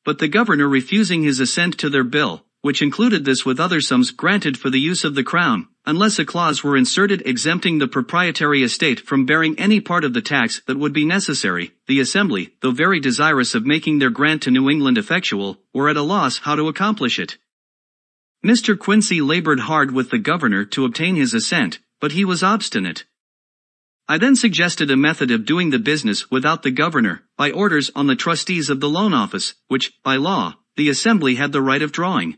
But the governor refusing his assent to their bill, which included this with other sums granted for the use of the crown, unless a clause were inserted exempting the proprietary estate from bearing any part of the tax that would be necessary, the assembly, though very desirous of making their grant to New England effectual, were at a loss how to accomplish it. Mr. Quincy labored hard with the governor to obtain his assent, but he was obstinate. I then suggested a method of doing the business without the governor, by orders on the trustees of the loan office, which, by law, the assembly had the right of drawing.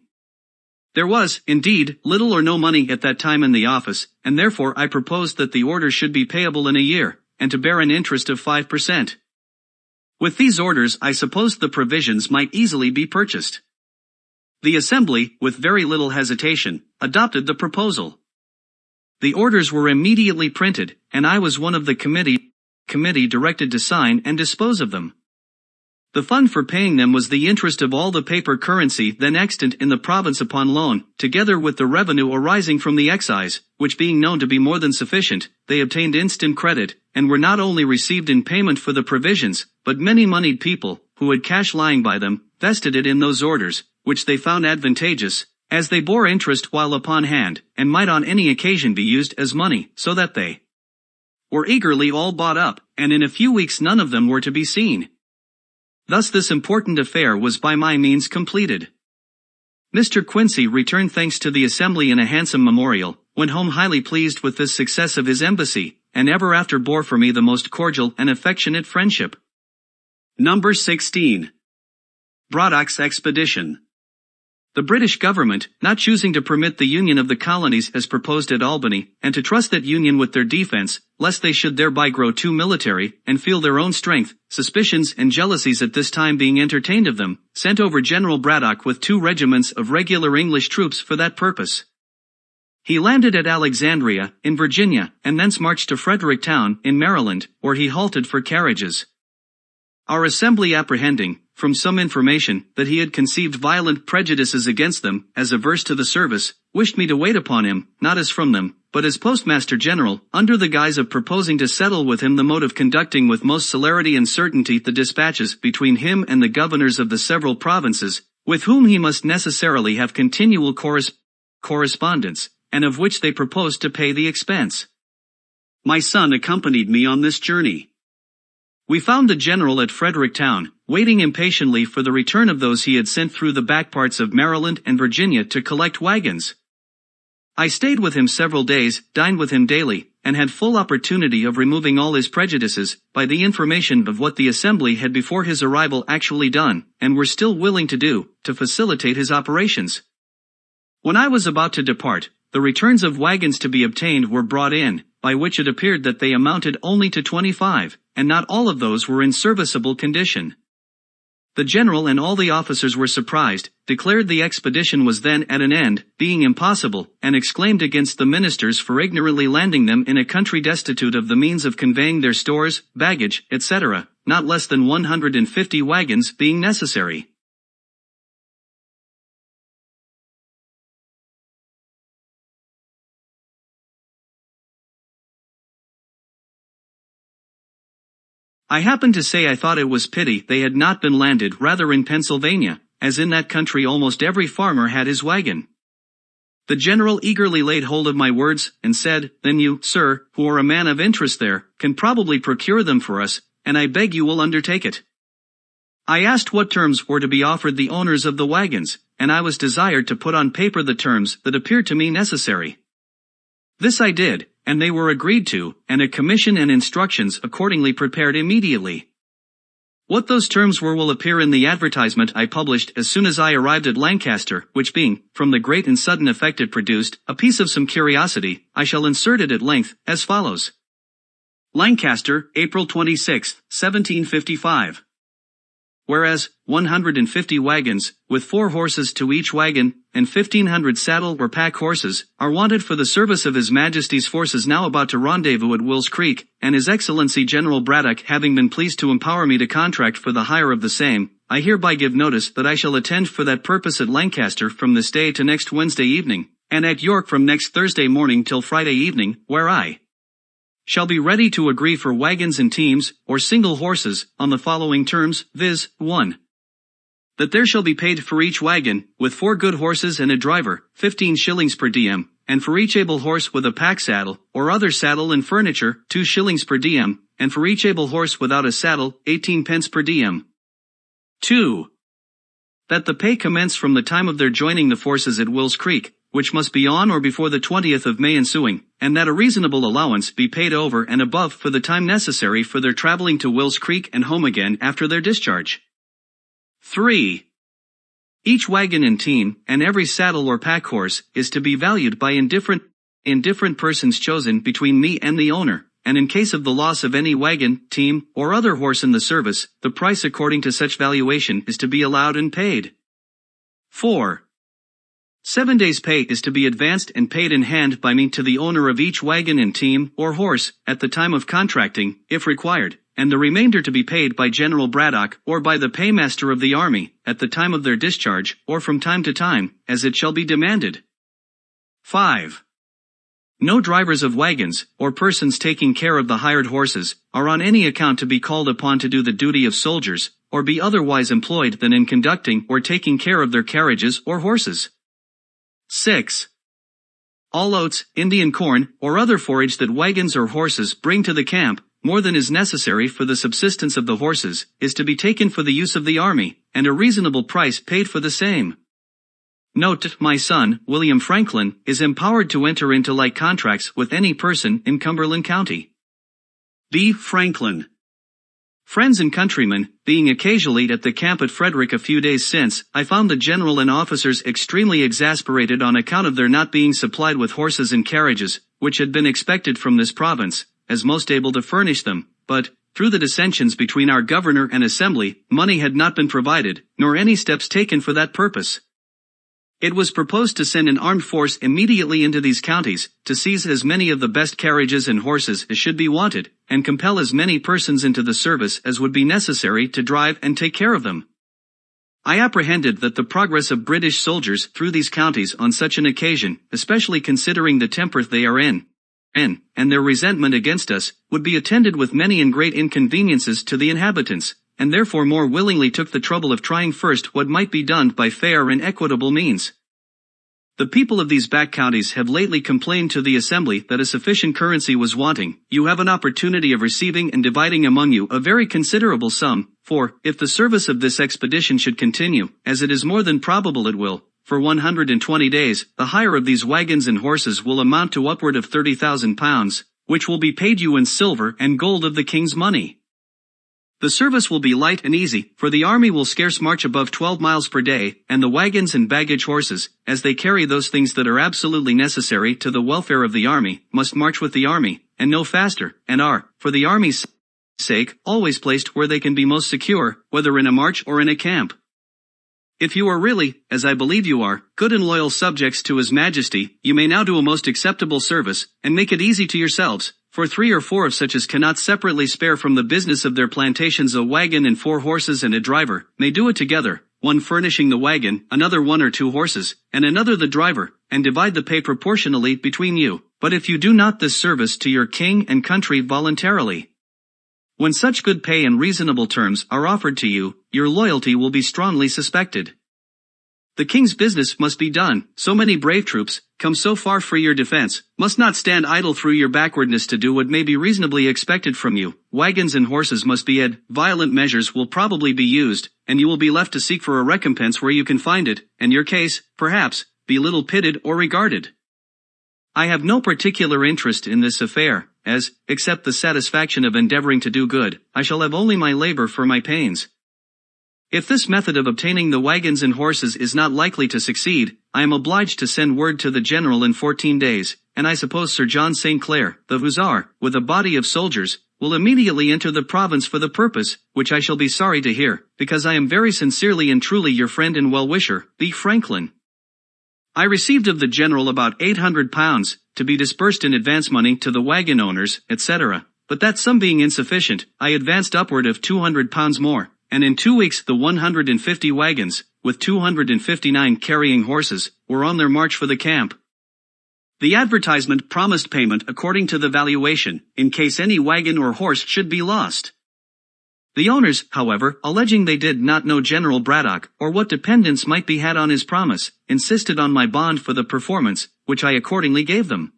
There was, indeed, little or no money at that time in the office, and therefore I proposed that the orders should be payable in a year, and to bear an interest of 5%. With these orders I supposed the provisions might easily be purchased. The assembly, with very little hesitation, adopted the proposal. The orders were immediately printed, and I was one of the committee directed to sign and dispose of them. The fund for paying them was the interest of all the paper currency then extant in the province upon loan, together with the revenue arising from the excise, which being known to be more than sufficient, they obtained instant credit, and were not only received in payment for the provisions, but many moneyed people, who had cash lying by them, vested it in those orders, which they found advantageous, as they bore interest while upon hand, and might on any occasion be used as money, so that they were eagerly all bought up, and in a few weeks none of them were to be seen. Thus this important affair was by my means completed. Mr. Quincy returned thanks to the assembly in a handsome memorial, went home highly pleased with this success of his embassy, and ever after bore for me the most cordial and affectionate friendship. Number 16. Braddock's Expedition. The British government, not choosing to permit the union of the colonies as proposed at Albany, and to trust that union with their defense, lest they should thereby grow too military, and feel their own strength, suspicions and jealousies at this time being entertained of them, sent over General Braddock with 2 regiments of regular English troops for that purpose. He landed at Alexandria, in Virginia, and thence marched to Fredericktown, in Maryland, where he halted for carriages. Our assembly apprehending, from some information, that he had conceived violent prejudices against them, as averse to the service, wished me to wait upon him, not as from them, but as postmaster general, under the guise of proposing to settle with him the mode of conducting with most celerity and certainty the dispatches between him and the governors of the several provinces, with whom he must necessarily have continual correspondence, and of which they proposed to pay the expense. My son accompanied me on this journey. We found the general at Fredericktown, waiting impatiently for the return of those he had sent through the back parts of Maryland and Virginia to collect wagons. I stayed with him several days, dined with him daily, and had full opportunity of removing all his prejudices, by the information of what the assembly had before his arrival actually done, and were still willing to do, to facilitate his operations. When I was about to depart, the returns of wagons to be obtained were brought in, by which it appeared that they amounted only to 25, and not all of those were in serviceable condition. The general and all the officers were surprised, declared the expedition was then at an end, being impossible, and exclaimed against the ministers for ignorantly landing them in a country destitute of the means of conveying their stores, baggage, etc., not less than 150 wagons being necessary. I happened to say I thought it was pity they had not been landed rather in Pennsylvania, as in that country almost every farmer had his wagon. The general eagerly laid hold of my words, and said, "Then you, sir, who are a man of interest there, can probably procure them for us, and I beg you will undertake it." I asked what terms were to be offered the owners of the wagons, and I was desired to put on paper the terms that appeared to me necessary. This I did, and they were agreed to, and a commission and instructions accordingly prepared immediately. What those terms were will appear in the advertisement I published as soon as I arrived at Lancaster, which being, from the great and sudden effect it produced, a piece of some curiosity, I shall insert it at length, as follows. Lancaster, April 26, 1755. Whereas, 150 wagons, with 4 horses to each wagon, and 1,500 saddle or pack horses, are wanted for the service of His Majesty's forces now about to rendezvous at Will's Creek, and His Excellency General Braddock having been pleased to empower me to contract for the hire of the same, I hereby give notice that I shall attend for that purpose at Lancaster from this day to next Wednesday evening, and at York from next Thursday morning till Friday evening, where I shall be ready to agree for wagons and teams, or single horses, on the following terms, viz. 1. That there shall be paid for each wagon, with 4 good horses and a driver, 15 shillings per diem, and for each able horse with a pack saddle, or other saddle and furniture, 2 shillings per diem, and for each able horse without a saddle, 18 pence per diem. 2. That the pay commence from the time of their joining the forces at Will's Creek, which must be on or before the 20th of May ensuing, and that a reasonable allowance be paid over and above for the time necessary for their traveling to Will's Creek and home again after their discharge. 3. Each wagon and team, and every saddle or pack horse, is to be valued by indifferent persons chosen between me and the owner, and in case of the loss of any wagon, team, or other horse in the service, the price according to such valuation is to be allowed and paid. 4. 7 days' pay is to be advanced and paid in hand by me to the owner of each wagon and team, or horse, at the time of contracting, if required, and the remainder to be paid by General Braddock or by the paymaster of the army, at the time of their discharge, or from time to time, as it shall be demanded. 5. No drivers of wagons, or persons taking care of the hired horses, are on any account to be called upon to do the duty of soldiers, or be otherwise employed than in conducting or taking care of their carriages or horses. 6. All oats, Indian corn, or other forage that wagons or horses bring to the camp, more than is necessary for the subsistence of the horses, is to be taken for the use of the army, and a reasonable price paid for the same. Note, my son, William Franklin, is empowered to enter into like contracts with any person in Cumberland County. B. Franklin. Friends and countrymen, being occasionally at the camp at Frederick a few days since, I found the general and officers extremely exasperated on account of their not being supplied with horses and carriages, which had been expected from this province, as most able to furnish them, but, through the dissensions between our governor and assembly, money had not been provided, nor any steps taken for that purpose. It was proposed to send an armed force immediately into these counties, to seize as many of the best carriages and horses as should be wanted, and compel as many persons into the service as would be necessary to drive and take care of them. I apprehended that the progress of British soldiers through these counties on such an occasion, especially considering the temper they are in, and their resentment against us, would be attended with many and great inconveniences to the inhabitants, and therefore more willingly took the trouble of trying first what might be done by fair and equitable means. The people of these back counties have lately complained to the Assembly that a sufficient currency was wanting. You have an opportunity of receiving and dividing among you a very considerable sum, for, if the service of this expedition should continue, as it is more than probable it will, for 120 days, the hire of these wagons and horses will amount to upward of 30,000 pounds, which will be paid you in silver and gold of the king's money. The service will be light and easy, for the army will scarce march above 12 miles per day, and the wagons and baggage horses, as they carry those things that are absolutely necessary to the welfare of the army, must march with the army, and no faster, and are, for the army's sake, always placed where they can be most secure, whether in a march or in a camp. If you are really, as I believe you are, good and loyal subjects to His Majesty, you may now do a most acceptable service, and make it easy to yourselves, for 3 or 4 of such as cannot separately spare from the business of their plantations a wagon and 4 horses and a driver, may do it together, one furnishing the wagon, another 1 or 2 horses, and another the driver, and divide the pay proportionally between you. But if you do not this service to your king and country voluntarily, when such good pay and reasonable terms are offered to you, your loyalty will be strongly suspected. The king's business must be done. So many brave troops, come so far for your defense, must not stand idle through your backwardness to do what may be reasonably expected from you. Wagons and horses must be had, violent measures will probably be used, and you will be left to seek for a recompense where you can find it, and your case, perhaps, be little pitied or regarded. I have no particular interest in this affair, as, except the satisfaction of endeavoring to do good, I shall have only my labor for my pains. If this method of obtaining the wagons and horses is not likely to succeed, I am obliged to send word to the general in 14 days, and I suppose Sir John St. Clair, the hussar, with a body of soldiers, will immediately enter the province for the purpose, which I shall be sorry to hear, because I am very sincerely and truly your friend and well-wisher, B. Franklin. I received of the general about 800 pounds, to be disbursed in advance money to the wagon owners, etc., but that sum being insufficient, I advanced upward of 200 pounds more, and in 2 weeks the 150 wagons, with 259 carrying horses, were on their march for the camp. The advertisement promised payment according to the valuation, in case any wagon or horse should be lost. The owners, however, alleging they did not know General Braddock, or what dependence might be had on his promise, insisted on my bond for the performance, which I accordingly gave them.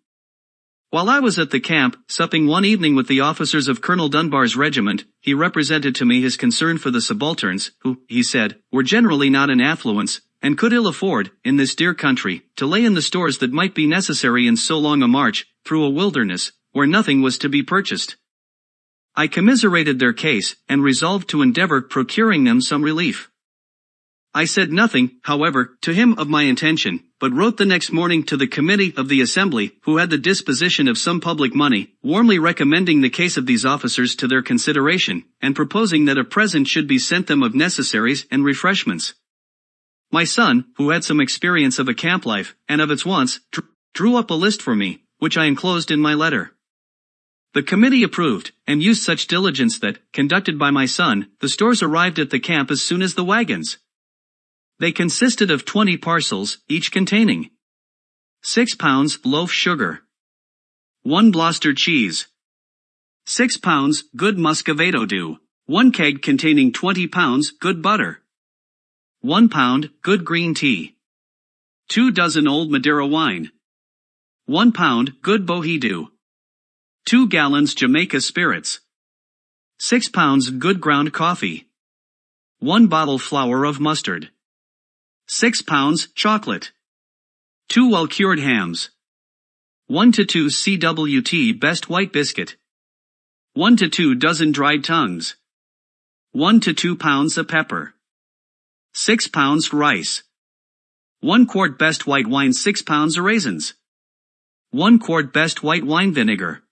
While I was at the camp, supping one evening with the officers of Colonel Dunbar's regiment, he represented to me his concern for the subalterns, who, he said, were generally not in affluence, and could ill afford, in this dear country, to lay in the stores that might be necessary in so long a march, through a wilderness, where nothing was to be purchased. I commiserated their case, and resolved to endeavor procuring them some relief. I said nothing, however, to him of my intention, but wrote the next morning to the committee of the assembly, who had the disposition of some public money, warmly recommending the case of these officers to their consideration, and proposing that a present should be sent them of necessaries and refreshments. My son, who had some experience of a camp life, and of its wants, drew up a list for me, which I enclosed in my letter. The committee approved, and used such diligence that, conducted by my son, the stores arrived at the camp as soon as the wagons. They consisted of 20 parcels, each containing 6 pounds loaf sugar, 1 Gloucester cheese, 6 pounds good muscovado dew, 1 keg containing 20 pounds good butter, 1 pound good green tea, 2 dozen old Madeira wine, 1 pound good bohea dew, 2 gallons Jamaica spirits, 6 pounds good ground coffee, 1 bottle flour of mustard, 6 pounds chocolate, 2 well-cured hams, 1 to 2 CWT best white biscuit, 1 to 2 dozen dried tongues, 1 to 2 pounds of pepper, 6 pounds rice, 1 quart best white wine, 6 pounds of raisins, 1 quart best white wine vinegar.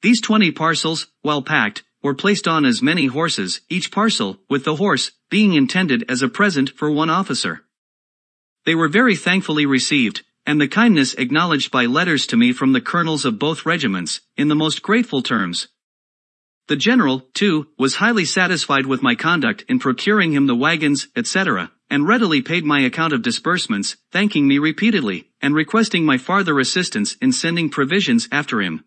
These 20 parcels, well packed, were placed on as many horses, each parcel, with the horse, being intended as a present for one officer. They were very thankfully received, and the kindness acknowledged by letters to me from the colonels of both regiments, in the most grateful terms. The general, too, was highly satisfied with my conduct in procuring him the wagons, etc., and readily paid my account of disbursements, thanking me repeatedly, and requesting my farther assistance in sending provisions after him.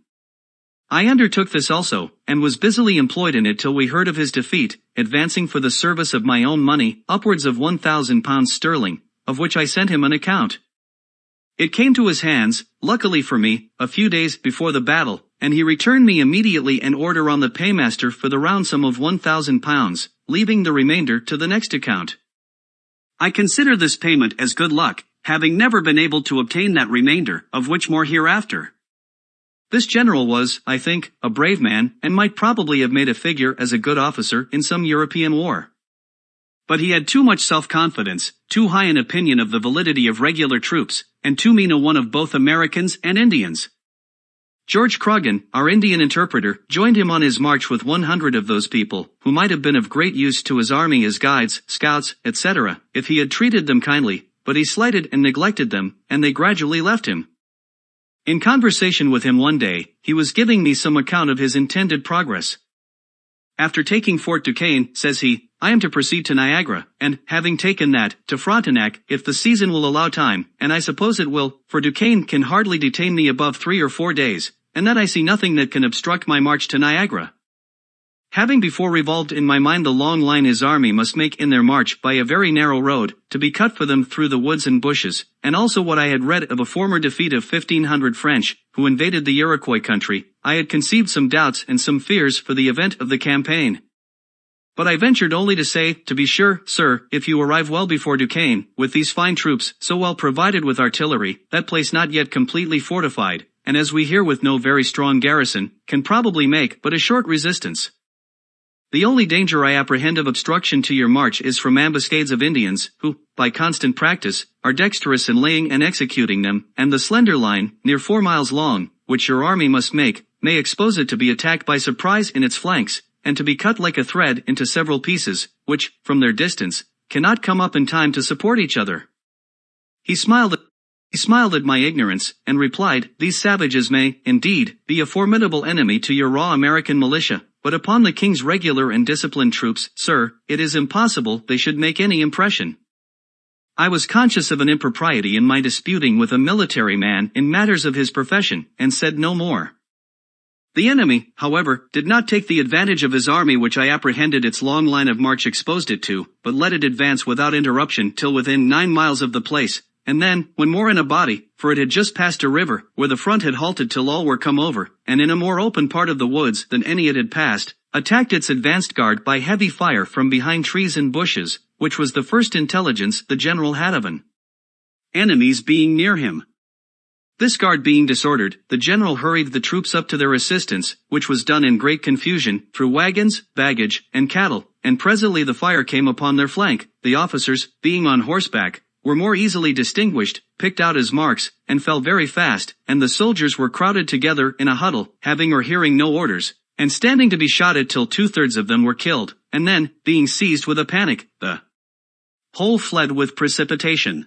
I undertook this also, and was busily employed in it till we heard of his defeat, advancing for the service of my own money, upwards of 1,000 pounds sterling, of which I sent him an account. It came to his hands, luckily for me, a few days before the battle, and he returned me immediately an order on the paymaster for the round sum of 1,000 pounds, leaving the remainder to the next account. I consider this payment as good luck, having never been able to obtain that remainder, of which more hereafter. This general was, I think, a brave man, and might probably have made a figure as a good officer in some European war. But he had too much self-confidence, too high an opinion of the validity of regular troops, and too mean a one of both Americans and Indians. George Croghan, our Indian interpreter, joined him on his march with 100 of those people, who might have been of great use to his army as guides, scouts, etc., if he had treated them kindly, but he slighted and neglected them, and they gradually left him. In conversation with him one day, he was giving me some account of his intended progress. After taking Fort Duquesne, says he, I am to proceed to Niagara, and, having taken that, to Frontenac, if the season will allow time, and I suppose it will, for Duquesne can hardly detain me above 3 or 4 days, and that I see nothing that can obstruct my march to Niagara. Having before revolved in my mind the long line his army must make in their march by a very narrow road, to be cut for them through the woods and bushes, and also what I had read of a former defeat of 1,500 French, who invaded the Iroquois country, I had conceived some doubts and some fears for the event of the campaign. But I ventured only to say, to be sure, sir, if you arrive well before Duquesne, with these fine troops, so well provided with artillery, that place not yet completely fortified, and as we hear with no very strong garrison, can probably make but a short resistance. The only danger I apprehend of obstruction to your march is from ambuscades of Indians, who, by constant practice, are dexterous in laying and executing them, and the slender line, near 4 miles long, which your army must make, may expose it to be attacked by surprise in its flanks, and to be cut like a thread into several pieces, which, from their distance, cannot come up in time to support each other. He smiled at my ignorance, and replied, These savages may, indeed, be a formidable enemy to your raw American militia, but upon the king's regular and disciplined troops, sir, it is impossible they should make any impression. I was conscious of an impropriety in my disputing with a military man in matters of his profession, and said no more. The enemy, however, did not take the advantage of his army which I apprehended its long line of march exposed it to, but let it advance without interruption till within 9 miles of the place, and then, when more in a body, for it had just passed a river, where the front had halted till all were come over, and in a more open part of the woods than any it had passed, attacked its advanced guard by heavy fire from behind trees and bushes, which was the first intelligence the general had of an enemies being near him. This guard being disordered, the general hurried the troops up to their assistance, which was done in great confusion, through wagons, baggage, and cattle, and presently the fire came upon their flank. The officers, being on horseback, were more easily distinguished, picked out as marks, and fell very fast, and the soldiers were crowded together in a huddle, having or hearing no orders, and standing to be shot at till 2/3 of them were killed, and then, being seized with a panic, the whole fled with precipitation.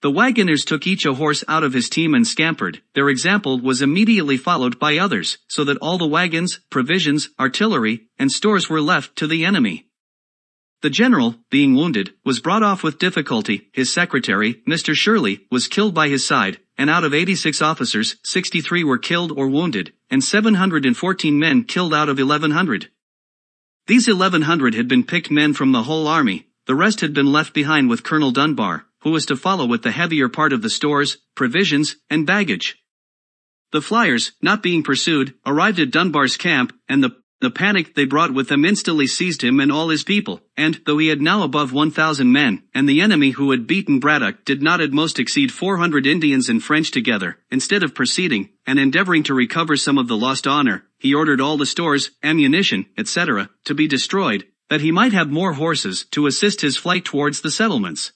The wagoners took each a horse out of his team and scampered. Their example was immediately followed by others, so that all the wagons, provisions, artillery, and stores were left to the enemy. The general, being wounded, was brought off with difficulty. His secretary, Mr. Shirley, was killed by his side, and out of 86 officers, 63 were killed or wounded, and 714 men killed out of 1,100. These 1,100 had been picked men from the whole army. The rest had been left behind with Colonel Dunbar, who was to follow with the heavier part of the stores, provisions, and baggage. The flyers, not being pursued, arrived at Dunbar's camp, and the panic they brought with them instantly seized him and all his people, and, though he had now above 1,000 men, and the enemy who had beaten Braddock did not at most exceed 400 Indians and French together, instead of proceeding, and endeavoring to recover some of the lost honor, he ordered all the stores, ammunition, etc., to be destroyed, that he might have more horses to assist his flight towards the settlements,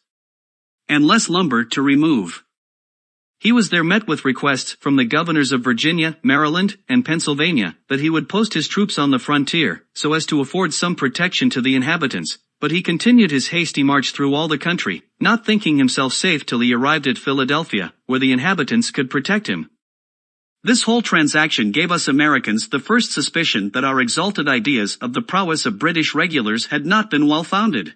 and less lumber to remove. He was there met with requests from the governors of Virginia, Maryland, and Pennsylvania, that he would post his troops on the frontier, so as to afford some protection to the inhabitants, but he continued his hasty march through all the country, not thinking himself safe till he arrived at Philadelphia, where the inhabitants could protect him. This whole transaction gave us Americans the first suspicion that our exalted ideas of the prowess of British regulars had not been well founded.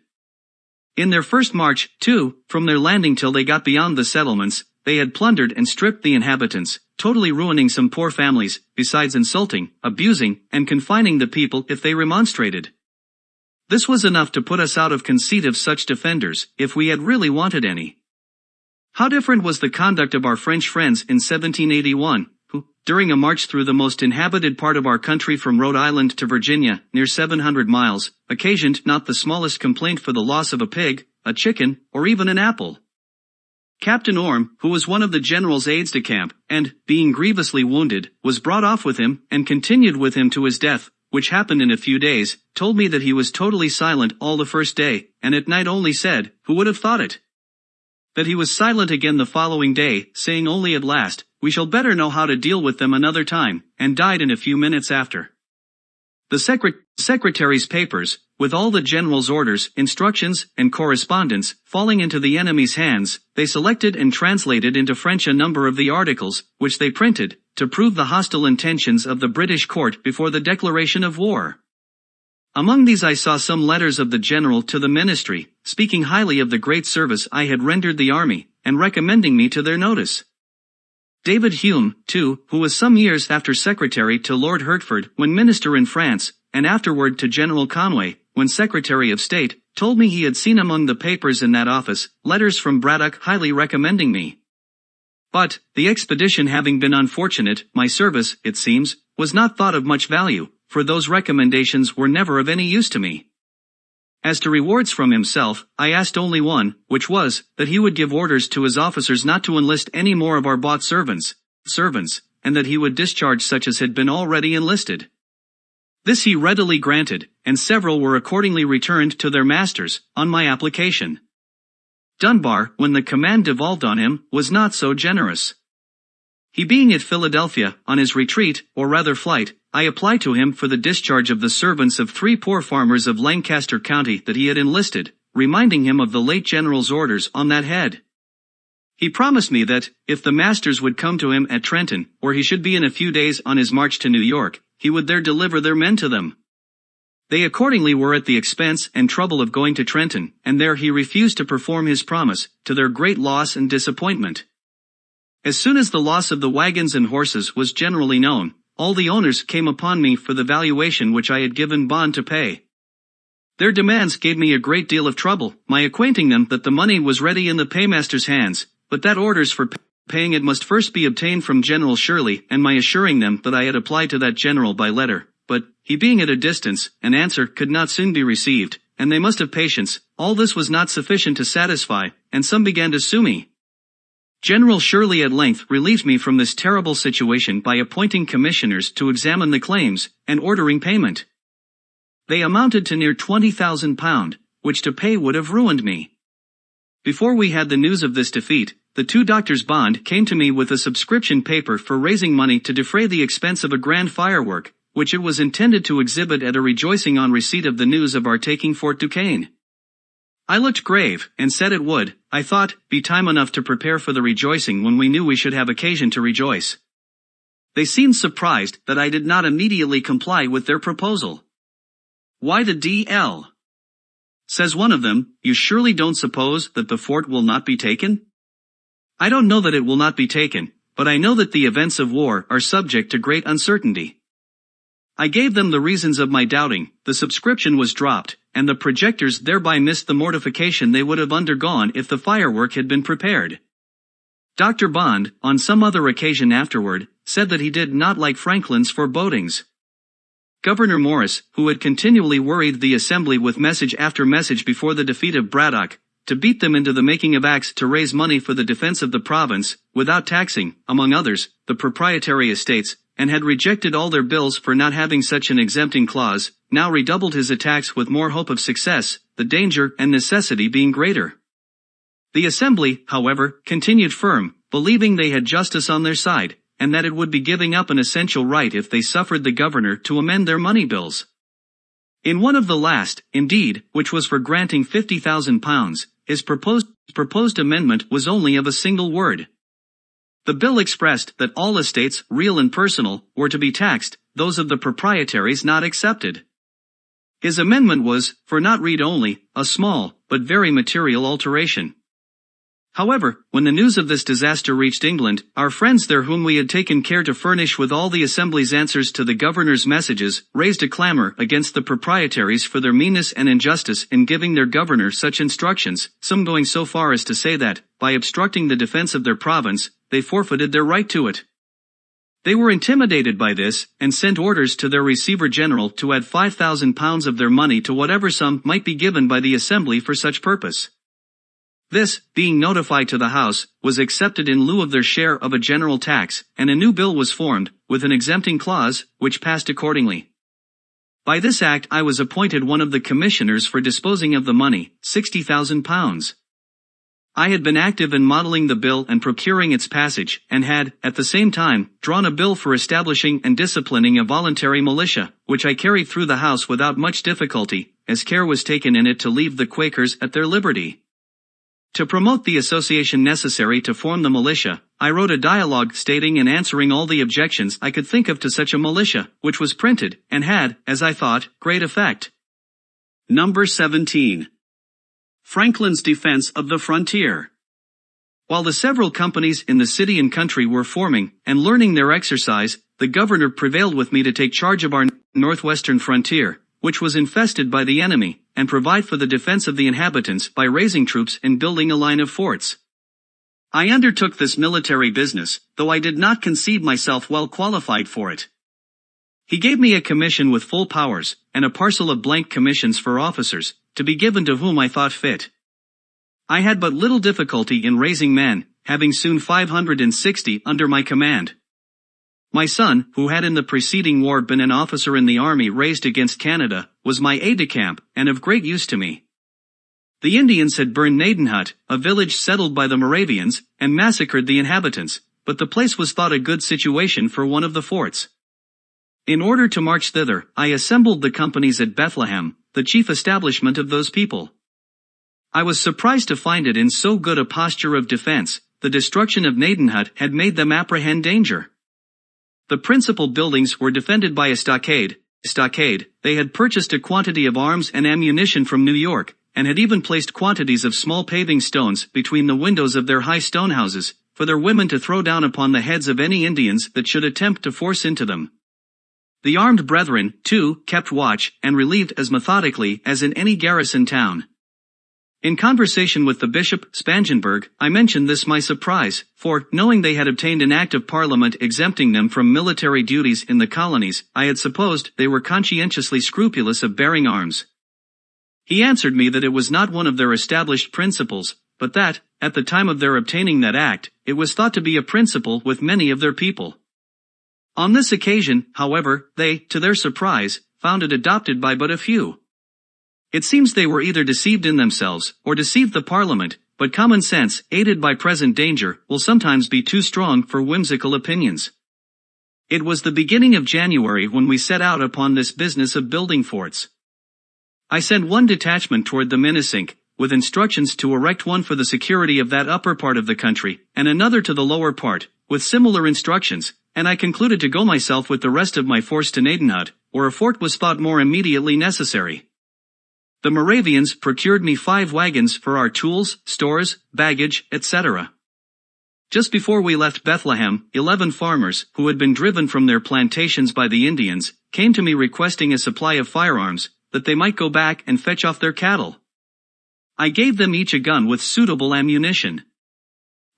In their first march, too, from their landing till they got beyond the settlements, they had plundered and stripped the inhabitants, totally ruining some poor families, besides insulting, abusing, and confining the people if they remonstrated. This was enough to put us out of conceit of such defenders, if we had really wanted any. How different was the conduct of our French friends in 1781, who, during a march through the most inhabited part of our country from Rhode Island to Virginia, near 700 miles, occasioned not the smallest complaint for the loss of a pig, a chicken, or even an apple. Captain Orme, who was one of the general's aides-de-camp, and, being grievously wounded, was brought off with him, and continued with him to his death, which happened in a few days, told me that he was totally silent all the first day, and at night only said, "Who would have thought it?" That he was silent again the following day, saying only at last, "We shall better know how to deal with them another time," and died in a few minutes after. The secretary's papers, with all the general's orders, instructions, and correspondence, falling into the enemy's hands, they selected and translated into French a number of the articles, which they printed, to prove the hostile intentions of the British court before the declaration of war. Among these I saw some letters of the general to the ministry, speaking highly of the great service I had rendered the army, and recommending me to their notice. David Hume, too, who was some years after secretary to Lord Hertford when minister in France, and afterward to General Conway, when Secretary of State, told me he had seen among the papers in that office, letters from Braddock highly recommending me. But, the expedition having been unfortunate, my service, it seems, was not thought of much value, for those recommendations were never of any use to me. As to rewards from himself, I asked only one, which was, that he would give orders to his officers not to enlist any more of our bought servants, and that he would discharge such as had been already enlisted. This he readily granted, and several were accordingly returned to their masters, on my application. Dunbar, when the command devolved on him, was not so generous. He being at Philadelphia, on his retreat, or rather flight, I applied to him for the discharge of the servants of 3 poor farmers of Lancaster County that he had enlisted, reminding him of the late general's orders on that head. He promised me that, if the masters would come to him at Trenton, or he should be in a few days on his march to New York, he would there deliver their men to them. They accordingly were at the expense and trouble of going to Trenton, and there he refused to perform his promise, to their great loss and disappointment. As soon as the loss of the wagons and horses was generally known, all the owners came upon me for the valuation which I had given bond to pay. Their demands gave me a great deal of trouble, my acquainting them that the money was ready in the paymaster's hands, but that orders for paying it must first be obtained from General Shirley, and my assuring them that I had applied to that general by letter, but, he being at a distance, an answer could not soon be received, and they must have patience. All this was not sufficient to satisfy, and some began to sue me. General Shirley at length relieved me from this terrible situation by appointing commissioners to examine the claims, and ordering payment. They amounted to near £20,000, which to pay would have ruined me. Before we had the news of this defeat, the 2 doctors Bond came to me with a subscription paper for raising money to defray the expense of a grand firework, which it was intended to exhibit at a rejoicing on receipt of the news of our taking Fort Duquesne. I looked grave, and said it would, I thought, be time enough to prepare for the rejoicing when we knew we should have occasion to rejoice. They seemed surprised that I did not immediately comply with their proposal. "Why the D.L.?" says one of them, "You surely don't suppose that the fort will not be taken?" "I don't know that it will not be taken, but I know that the events of war are subject to great uncertainty." I gave them the reasons of my doubting. The subscription was dropped, and the projectors thereby missed the mortification they would have undergone if the firework had been prepared. Dr. Bond, on some other occasion afterward, said that he did not like Franklin's forebodings. Governor Morris, who had continually worried the assembly with message after message before the defeat of Braddock, to beat them into the making of acts to raise money for the defense of the province, without taxing, among others, the proprietary estates, and had rejected all their bills for not having such an exempting clause, now redoubled his attacks with more hope of success, the danger and necessity being greater. The assembly, however, continued firm, believing they had justice on their side, and that it would be giving up an essential right if they suffered the governor to amend their money bills. In one of the last, indeed, which was for granting £50,000, his proposed amendment was only of a single word. The bill expressed that all estates, real and personal, were to be taxed, those of the proprietaries not excepted. His amendment was, for not read only, a small, but very material alteration. However, when the news of this disaster reached England, our friends there whom we had taken care to furnish with all the Assembly's answers to the governor's messages, raised a clamor against the proprietaries for their meanness and injustice in giving their governor such instructions, some going so far as to say that, by obstructing the defense of their province, they forfeited their right to it. They were intimidated by this, and sent orders to their Receiver General to add £5,000 of their money to whatever sum might be given by the Assembly for such purpose. This, being notified to the House, was accepted in lieu of their share of a general tax, and a new bill was formed, with an exempting clause, which passed accordingly. By this act I was appointed one of the commissioners for disposing of the money, £60,000. I had been active in modeling the bill and procuring its passage, and had, at the same time, drawn a bill for establishing and disciplining a voluntary militia, which I carried through the House without much difficulty, as care was taken in it to leave the Quakers at their liberty. To promote the association necessary to form the militia, I wrote a dialogue stating and answering all the objections I could think of to such a militia, which was printed, and had, as I thought, great effect. Number 17. Franklin's defense of the frontier. While the several companies in the city and country were forming and learning their exercise, the governor prevailed with me to take charge of our northwestern frontier, which was infested by the enemy, and provide for the defense of the inhabitants by raising troops and building a line of forts. I undertook this military business, though I did not conceive myself well qualified for it. He gave me a commission with full powers, and a parcel of blank commissions for officers, to be given to whom I thought fit. I had but little difficulty in raising men, having soon 560 under my command. My son, who had in the preceding war been an officer in the army raised against Canada, was my aide-de-camp, and of great use to me. The Indians had burned Gnadenhut, a village settled by the Moravians, and massacred the inhabitants, but the place was thought a good situation for one of the forts. In order to march thither, I assembled the companies at Bethlehem, the chief establishment of those people. I was surprised to find it in so good a posture of defense. The destruction of Gnadenhut had made them apprehend danger. The principal buildings were defended by a stockade. They had purchased a quantity of arms and ammunition from New York, and had even placed quantities of small paving stones between the windows of their high stone houses, for their women to throw down upon the heads of any Indians that should attempt to force into them. The armed brethren, too, kept watch, and relieved as methodically as in any garrison town. In conversation with the Bishop, Spangenberg, I mentioned this my surprise, for, knowing they had obtained an act of Parliament exempting them from military duties in the colonies, I had supposed they were conscientiously scrupulous of bearing arms. He answered me that it was not one of their established principles, but that, at the time of their obtaining that act, it was thought to be a principle with many of their people. On this occasion, however, they, to their surprise, found it adopted by but a few. It seems they were either deceived in themselves, or deceived the Parliament, but common sense, aided by present danger, will sometimes be too strong for whimsical opinions. It was the beginning of January when we set out upon this business of building forts. I sent one detachment toward the Minisink, with instructions to erect one for the security of that upper part of the country, and another to the lower part, with similar instructions, and I concluded to go myself with the rest of my force to Gnadenhut, where a fort was thought more immediately necessary. The Moravians procured me 5 wagons for our tools, stores, baggage, etc. Just before we left Bethlehem, 11 farmers, who had been driven from their plantations by the Indians, came to me requesting a supply of firearms, that they might go back and fetch off their cattle. I gave them each a gun with suitable ammunition.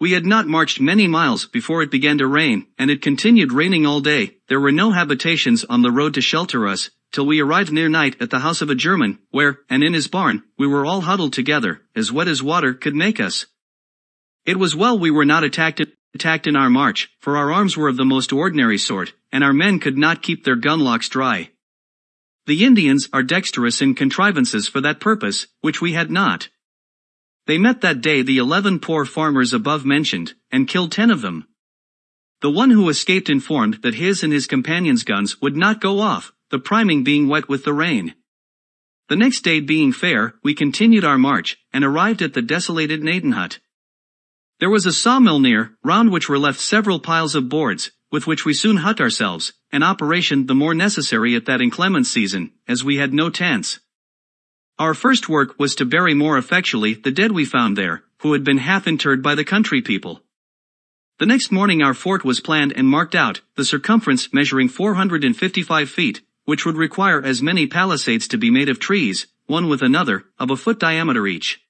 We had not marched many miles before it began to rain, and it continued raining all day. There were no habitations on the road to shelter us, till we arrived near night at the house of a German, where, and in his barn, we were all huddled together, as wet as water could make us. It was well we were not attacked in our march, for our arms were of the most ordinary sort, and our men could not keep their gunlocks dry. The Indians are dexterous in contrivances for that purpose, which we had not. They met that day the 11 poor farmers above mentioned, and killed 10 of them. The one who escaped informed that his and his companions' guns would not go off, the priming being wet with the rain. The next day being fair, we continued our march, and arrived at the desolated Gnadenhut. There was a sawmill near, round which were left several piles of boards, with which we soon hut ourselves, an operation the more necessary at that inclement season, as we had no tents. Our first work was to bury more effectually the dead we found there, who had been half interred by the country people. The next morning our fort was planned and marked out, the circumference measuring 455 feet, which would require as many palisades to be made of trees, one with another, of a foot diameter each.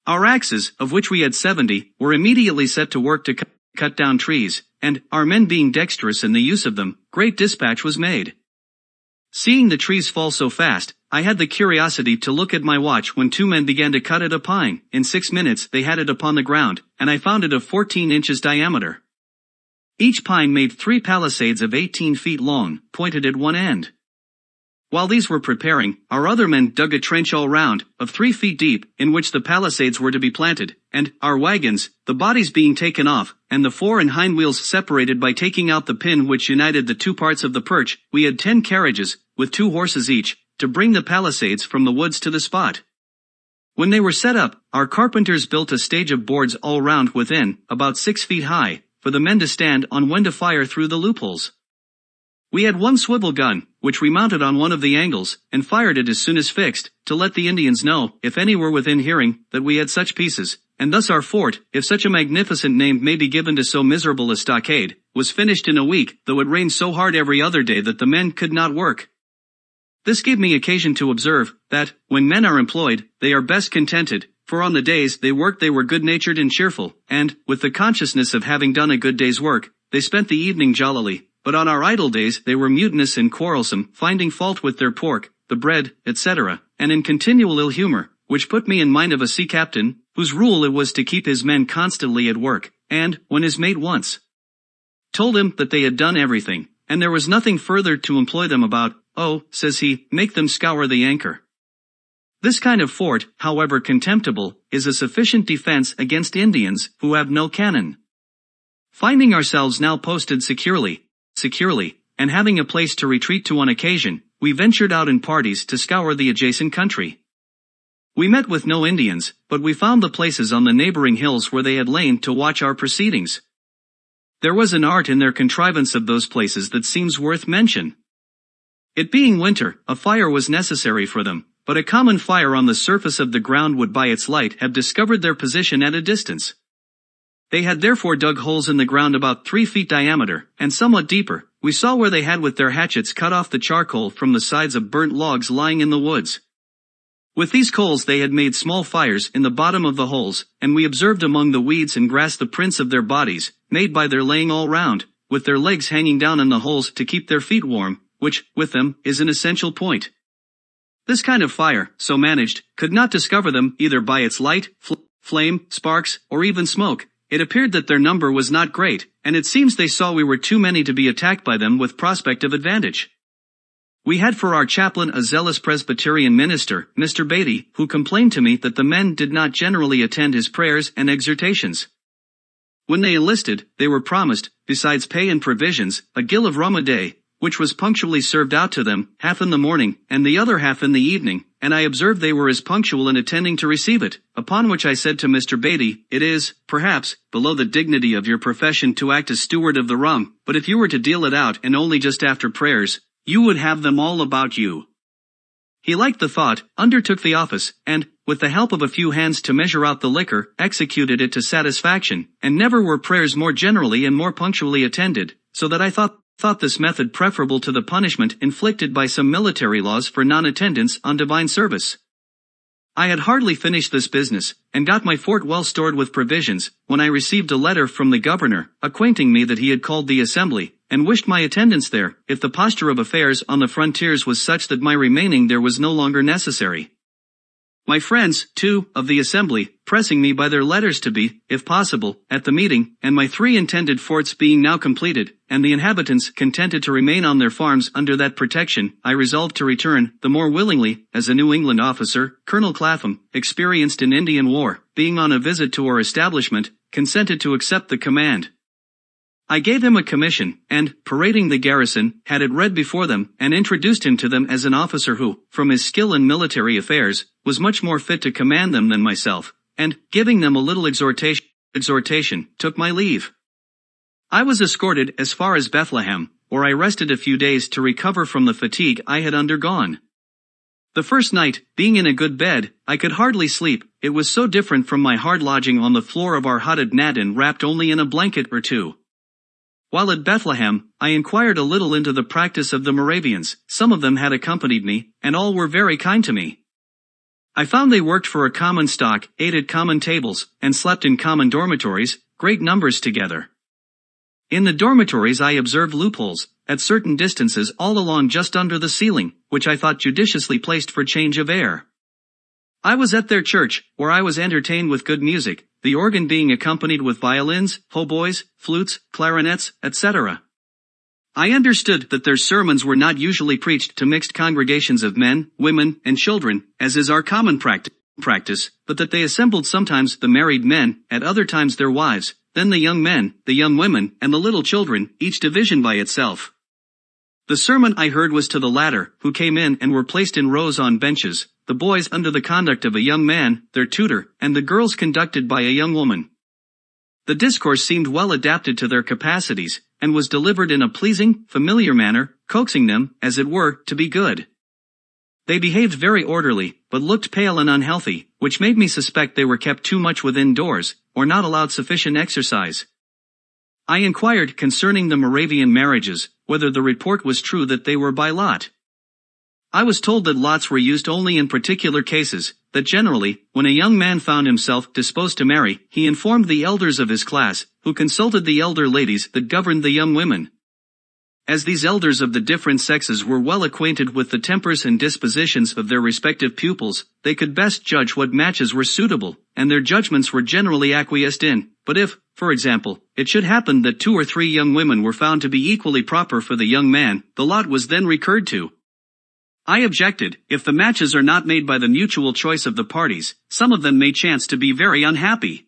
Our axes, of which we had 70, were immediately set to work to cut down trees, and, our men being dexterous in the use of them, great dispatch was made. Seeing the trees fall so fast, I had the curiosity to look at my watch when two men began to cut at a pine. In 6 minutes they had it upon the ground, and I found it of 14 inches diameter. Each pine made 3 palisades of 18 feet long, pointed at one end. While these were preparing, our other men dug a trench all round, of 3 feet deep, in which the palisades were to be planted, and our wagons, the bodies being taken off, and the fore and hind wheels separated by taking out the pin which united the 2 parts of the perch. We had 10 carriages, with 2 horses each, to bring the palisades from the woods to the spot. When they were set up, our carpenters built a stage of boards all round within, about 6 feet high, for the men to stand on when to fire through the loopholes. We had 1 swivel gun, which we mounted on one of the angles, and fired it as soon as fixed, to let the Indians know, if any were within hearing, that we had such pieces, and thus our fort, if such a magnificent name may be given to so miserable a stockade, was finished in a week, though it rained so hard every other day that the men could not work. This gave me occasion to observe, that, when men are employed, they are best contented, for on the days they worked they were good-natured and cheerful, and, with the consciousness of having done a good day's work, they spent the evening jollily. But on our idle days they were mutinous and quarrelsome, finding fault with their pork, the bread, etc., and in continual ill humor, which put me in mind of a sea captain, whose rule it was to keep his men constantly at work, and, when his mate once told him that they had done everything, and there was nothing further to employ them about, "Oh," says he, "make them scour the anchor." This kind of fort, however contemptible, is a sufficient defense against Indians who have no cannon. Finding ourselves now posted securely, and having a place to retreat to on occasion, we ventured out in parties to scour the adjacent country. We met with no Indians, but we found the places on the neighboring hills where they had lain to watch our proceedings. There was an art in their contrivance of those places that seems worth mention. It being winter, a fire was necessary for them, but a common fire on the surface of the ground would by its light have discovered their position at a distance. They had therefore dug holes in the ground about 3 feet diameter, and somewhat deeper. We saw where they had with their hatchets cut off the charcoal from the sides of burnt logs lying in the woods. With these coals they had made small fires in the bottom of the holes, and we observed among the weeds and grass the prints of their bodies, made by their laying all round, with their legs hanging down in the holes to keep their feet warm, which, with them, is an essential point. This kind of fire, so managed, could not discover them either by its light, flame, sparks, or even smoke. It appeared that their number was not great, and it seems they saw we were too many to be attacked by them with prospect of advantage. We had for our chaplain a zealous Presbyterian minister, Mr. Beatty, who complained to me that the men did not generally attend his prayers and exhortations. When they enlisted, they were promised, besides pay and provisions, a gill of rum a day, which was punctually served out to them, half in the morning, and the other half in the evening, and I observed they were as punctual in attending to receive it, upon which I said to Mr. Beatty, "It is, perhaps, below the dignity of your profession to act as steward of the rum, but if you were to deal it out and only just after prayers, you would have them all about you." He liked the thought, undertook the office, and, with the help of a few hands to measure out the liquor, executed it to satisfaction, and never were prayers more generally and more punctually attended, so that I thought this method preferable to the punishment inflicted by some military laws for non-attendance on divine service. I had hardly finished this business, and got my fort well stored with provisions, when I received a letter from the governor, acquainting me that he had called the assembly, and wished my attendance there, if the posture of affairs on the frontiers was such that my remaining there was no longer necessary. My friends, too, of the assembly, pressing me by their letters to be, if possible, at the meeting, and my 3 intended forts being now completed, and the inhabitants contented to remain on their farms under that protection, I resolved to return, the more willingly, as a New England officer, Colonel Clapham, experienced in Indian war, being on a visit to our establishment, consented to accept the command. I gave him a commission, and, parading the garrison, had it read before them, and introduced him to them as an officer who, from his skill in military affairs, was much more fit to command them than myself, and, giving them a little exhortation, took my leave. I was escorted as far as Bethlehem, where I rested a few days to recover from the fatigue I had undergone. The first night, being in a good bed, I could hardly sleep, it was so different from my hard lodging on the floor of our hutted nadan wrapped only in a blanket or two. While at Bethlehem, I inquired a little into the practice of the Moravians. Some of them had accompanied me, and all were very kind to me. I found they worked for a common stock, ate at common tables, and slept in common dormitories, great numbers together. In the dormitories I observed loopholes, at certain distances all along just under the ceiling, which I thought judiciously placed for change of air. I was at their church, where I was entertained with good music, the organ being accompanied with violins, hautboys, flutes, clarinets, etc. I understood that their sermons were not usually preached to mixed congregations of men, women, and children, as is our common practice, but that they assembled sometimes the married men, at other times their wives, then the young men, the young women, and the little children, each division by itself. The sermon I heard was to the latter, who came in and were placed in rows on benches, the boys under the conduct of a young man, their tutor, and the girls conducted by a young woman. The discourse seemed well adapted to their capacities, and was delivered in a pleasing, familiar manner, coaxing them, as it were, to be good. They behaved very orderly, but looked pale and unhealthy, which made me suspect they were kept too much within doors, or not allowed sufficient exercise. I inquired concerning the Moravian marriages, whether the report was true that they were by lot. I was told that lots were used only in particular cases, that generally, when a young man found himself disposed to marry, he informed the elders of his class, who consulted the elder ladies that governed the young women. As these elders of the different sexes were well acquainted with the tempers and dispositions of their respective pupils, they could best judge what matches were suitable, and their judgments were generally acquiesced in. But if, for example, it should happen that 2 or 3 young women were found to be equally proper for the young man, the lot was then recurred to. I objected, if the matches are not made by the mutual choice of the parties, some of them may chance to be very unhappy.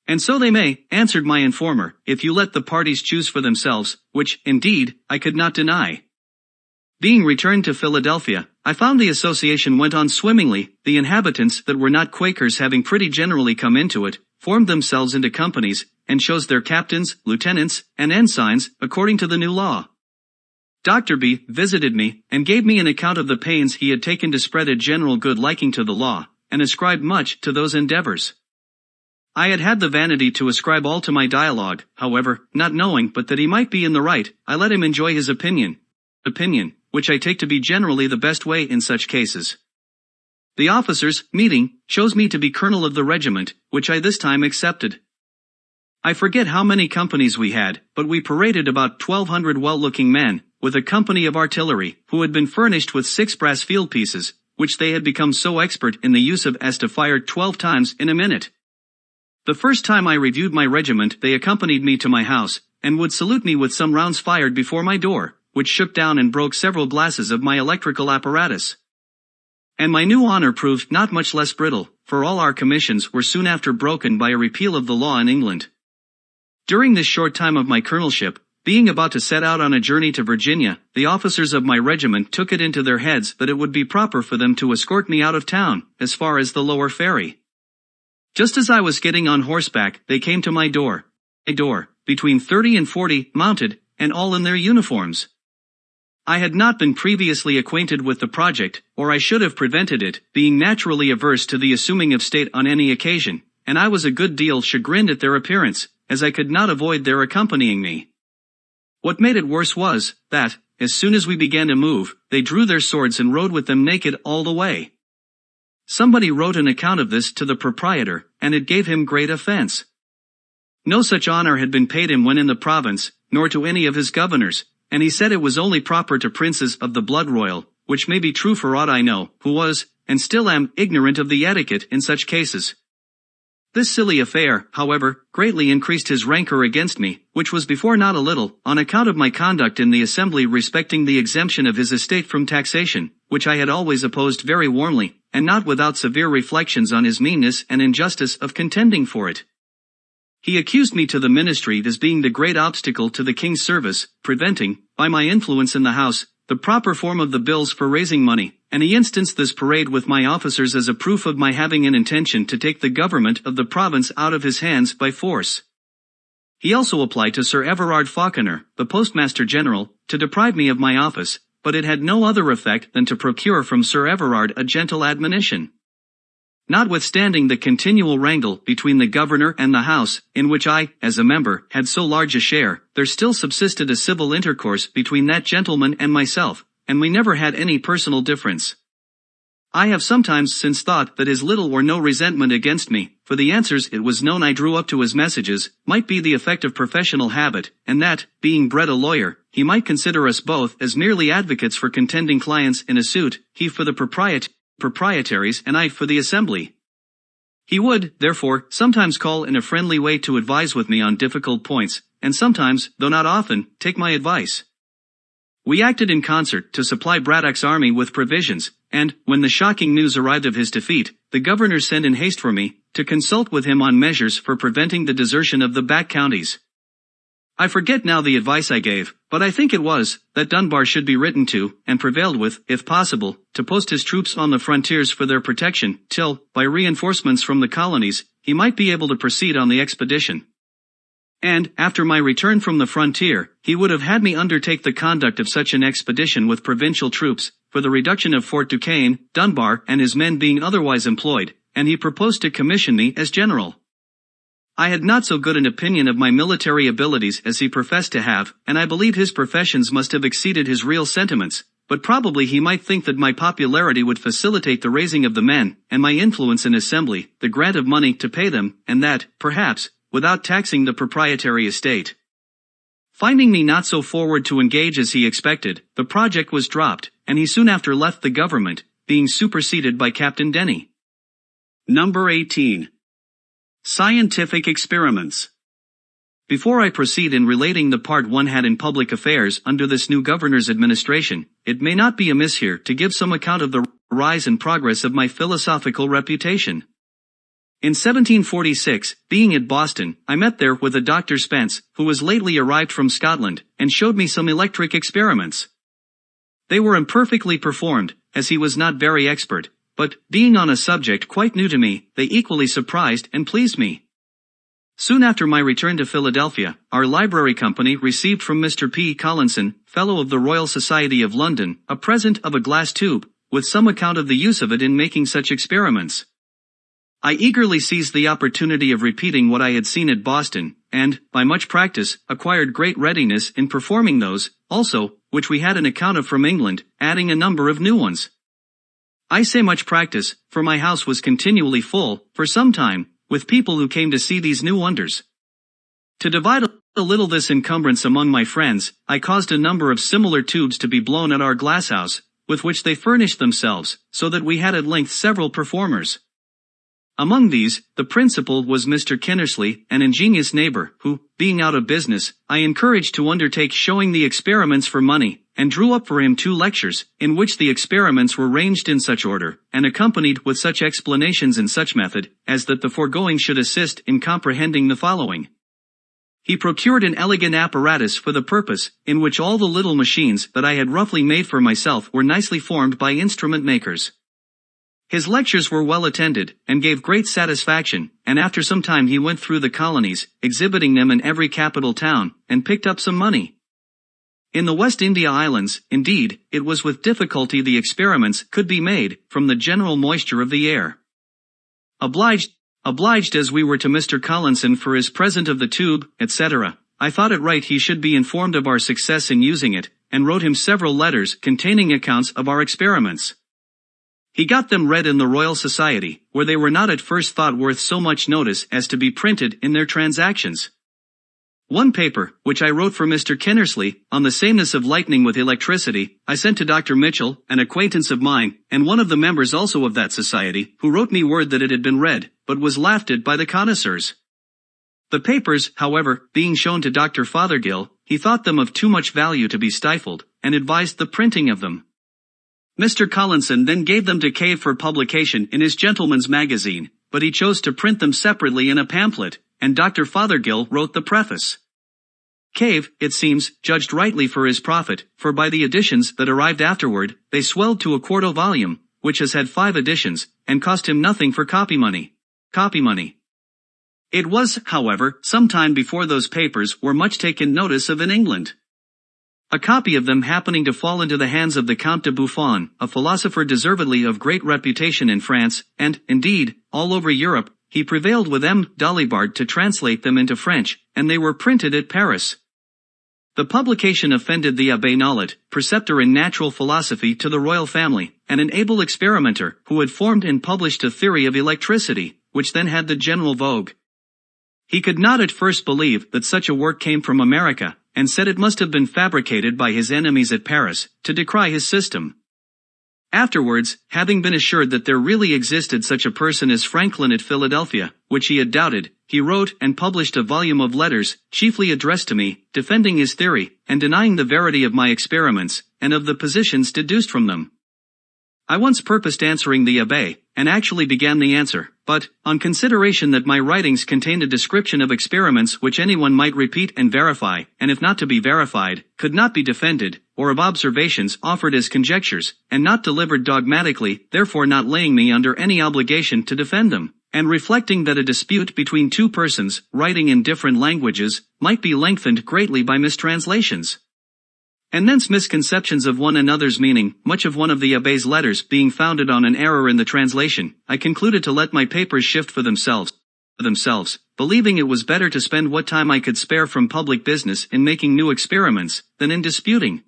And so they may, answered my informer, if you let the parties choose for themselves, which, indeed, I could not deny. Being returned to Philadelphia, I found the association went on swimmingly, the inhabitants that were not Quakers having pretty generally come into it, formed themselves into companies, and chose their captains, lieutenants, and ensigns, according to the new law. Dr. B. visited me, and gave me an account of the pains he had taken to spread a general good liking to the law, and ascribed much to those endeavors. I had had the vanity to ascribe all to my dialogue, however, not knowing but that he might be in the right, I let him enjoy his opinion, which I take to be generally the best way in such cases. The officers, meeting, chose me to be colonel of the regiment, which I this time accepted. I forget how many companies we had, but we paraded about 1,200 well-looking men, with a company of artillery, who had been furnished with 6 brass field pieces, which they had become so expert in the use of as to fire 12 times in a minute. The first time I reviewed my regiment they accompanied me to my house, and would salute me with some rounds fired before my door, which shook down and broke several glasses of my electrical apparatus. And my new honor proved not much less brittle, for all our commissions were soon after broken by a repeal of the law in England. During this short time of my colonelship, being about to set out on a journey to Virginia, the officers of my regiment took it into their heads that it would be proper for them to escort me out of town, as far as the lower ferry. Just as I was getting on horseback, they came to my door, between 30 and 40, mounted, and all in their uniforms. I had not been previously acquainted with the project, or I should have prevented it, being naturally averse to the assuming of state on any occasion, and I was a good deal chagrined at their appearance, as I could not avoid their accompanying me. What made it worse was, that, as soon as we began to move, they drew their swords and rode with them naked all the way. Somebody wrote an account of this to the proprietor, and it gave him great offense. No such honor had been paid him when in the province, nor to any of his governors, and he said it was only proper to princes of the blood royal, which may be true for aught I know, who was, and still am, ignorant of the etiquette in such cases. This silly affair, however, greatly increased his rancor against me, which was before not a little, on account of my conduct in the assembly respecting the exemption of his estate from taxation, which I had always opposed very warmly, and not without severe reflections on his meanness and injustice of contending for it. He accused me to the ministry as being the great obstacle to the king's service, preventing, by my influence in the house, the proper form of the bills for raising money, and he instanced this parade with my officers as a proof of my having an intention to take the government of the province out of his hands by force. He also applied to Sir Everard Falconer, the postmaster general, to deprive me of my office, but it had no other effect than to procure from Sir Everard a gentle admonition. Notwithstanding the continual wrangle between the governor and the house, in which I, as a member, had so large a share, there still subsisted a civil intercourse between that gentleman and myself, and we never had any personal difference. I have sometimes since thought that his little or no resentment against me, for the answers it was known I drew up to his messages, might be the effect of professional habit, and that, being bred a lawyer, he might consider us both as merely advocates for contending clients in a suit, he for the proprietaries and I for the assembly. He would, therefore, sometimes call in a friendly way to advise with me on difficult points, and sometimes, though not often, take my advice. We acted in concert to supply Braddock's army with provisions, and, when the shocking news arrived of his defeat, the governor sent in haste for me, to consult with him on measures for preventing the desertion of the back counties. I forget now the advice I gave, but I think it was, that Dunbar should be written to, and prevailed with, if possible, to post his troops on the frontiers for their protection, till, by reinforcements from the colonies, he might be able to proceed on the expedition. And, after my return from the frontier, he would have had me undertake the conduct of such an expedition with provincial troops, for the reduction of Fort Duquesne, Dunbar and his men being otherwise employed, and he proposed to commission me as general. I had not so good an opinion of my military abilities as he professed to have, and I believe his professions must have exceeded his real sentiments, but probably he might think that my popularity would facilitate the raising of the men, and my influence in assembly, the grant of money to pay them, and that, perhaps, without taxing the proprietary estate. Finding me not so forward to engage as he expected, the project was dropped, and he soon after left the government, being superseded by Captain Denny. Number 18. Scientific experiments. Before I proceed in relating the part one had in public affairs under this new governor's administration, it may not be amiss here to give some account of the rise and progress of my philosophical reputation. In 1746, being at Boston, I met there with a Dr. Spence, who was lately arrived from Scotland, and showed me some electric experiments. They were imperfectly performed, as he was not very expert, but, being on a subject quite new to me, they equally surprised and pleased me. Soon after my return to Philadelphia, our library company received from Mr. P. Collinson, Fellow of the Royal Society of London, a present of a glass tube, with some account of the use of it in making such experiments. I eagerly seized the opportunity of repeating what I had seen at Boston, and, by much practice, acquired great readiness in performing those, also, which we had an account of from England, adding a number of new ones. I say much practice, for my house was continually full, for some time, with people who came to see these new wonders. To divide a little this encumbrance among my friends, I caused a number of similar tubes to be blown at our glasshouse, with which they furnished themselves, so that we had at length several performers. Among these, the principal was Mr. Kinnersley, an ingenious neighbor, who, being out of business, I encouraged to undertake showing the experiments for money, and drew up for him 2 lectures, in which the experiments were ranged in such order, and accompanied with such explanations in such method, as that the foregoing should assist in comprehending the following. He procured an elegant apparatus for the purpose, in which all the little machines that I had roughly made for myself were nicely formed by instrument makers. His lectures were well attended, and gave great satisfaction, and after some time he went through the colonies, exhibiting them in every capital town, and picked up some money. In the West India Islands, indeed, it was with difficulty the experiments could be made, from the general moisture of the air. Obliged as we were to Mr. Collinson for his present of the tube, etc., I thought it right he should be informed of our success in using it, and wrote him several letters containing accounts of our experiments. He got them read in the Royal Society, where they were not at first thought worth so much notice as to be printed in their transactions. One paper, which I wrote for Mr. Kinnersley, on the sameness of lightning with electricity, I sent to Dr. Mitchell, an acquaintance of mine, and one of the members also of that society, who wrote me word that it had been read, but was laughed at by the connoisseurs. The papers, however, being shown to Dr. Fothergill, he thought them of too much value to be stifled, and advised the printing of them. Mr. Collinson then gave them to Cave for publication in his Gentleman's Magazine, but he chose to print them separately in a pamphlet, and Dr. Fothergill wrote the preface. Cave, it seems, judged rightly for his profit, for by the editions that arrived afterward, they swelled to a quarto volume, which has had 5 editions, and cost him nothing for copy money. It was, however, some time before those papers were much taken notice of in England. A copy of them happening to fall into the hands of the Count de Buffon, a philosopher deservedly of great reputation in France, and, indeed, all over Europe, he prevailed with M. Dalibard to translate them into French, and they were printed at Paris. The publication offended the Abbé Nollet, preceptor in natural philosophy to the royal family, and an able experimenter, who had formed and published a theory of electricity, which then had the general vogue. He could not at first believe that such a work came from America, and said it must have been fabricated by his enemies at Paris, to decry his system. Afterwards, having been assured that there really existed such a person as Franklin at Philadelphia, which he had doubted, he wrote and published a volume of letters, chiefly addressed to me, defending his theory, and denying the verity of my experiments, and of the positions deduced from them. I once purposed answering the Abbé, and actually began the answer, but, on consideration that my writings contained a description of experiments which anyone might repeat and verify, and if not to be verified, could not be defended, or of observations offered as conjectures, and not delivered dogmatically, therefore not laying me under any obligation to defend them, and reflecting that a dispute between two persons, writing in different languages, might be lengthened greatly by mistranslations, and thence misconceptions of one another's meaning, much of one of the Abbé's letters being founded on an error in the translation, I concluded to let my papers shift for themselves, believing it was better to spend what time I could spare from public business in making new experiments, than in disputing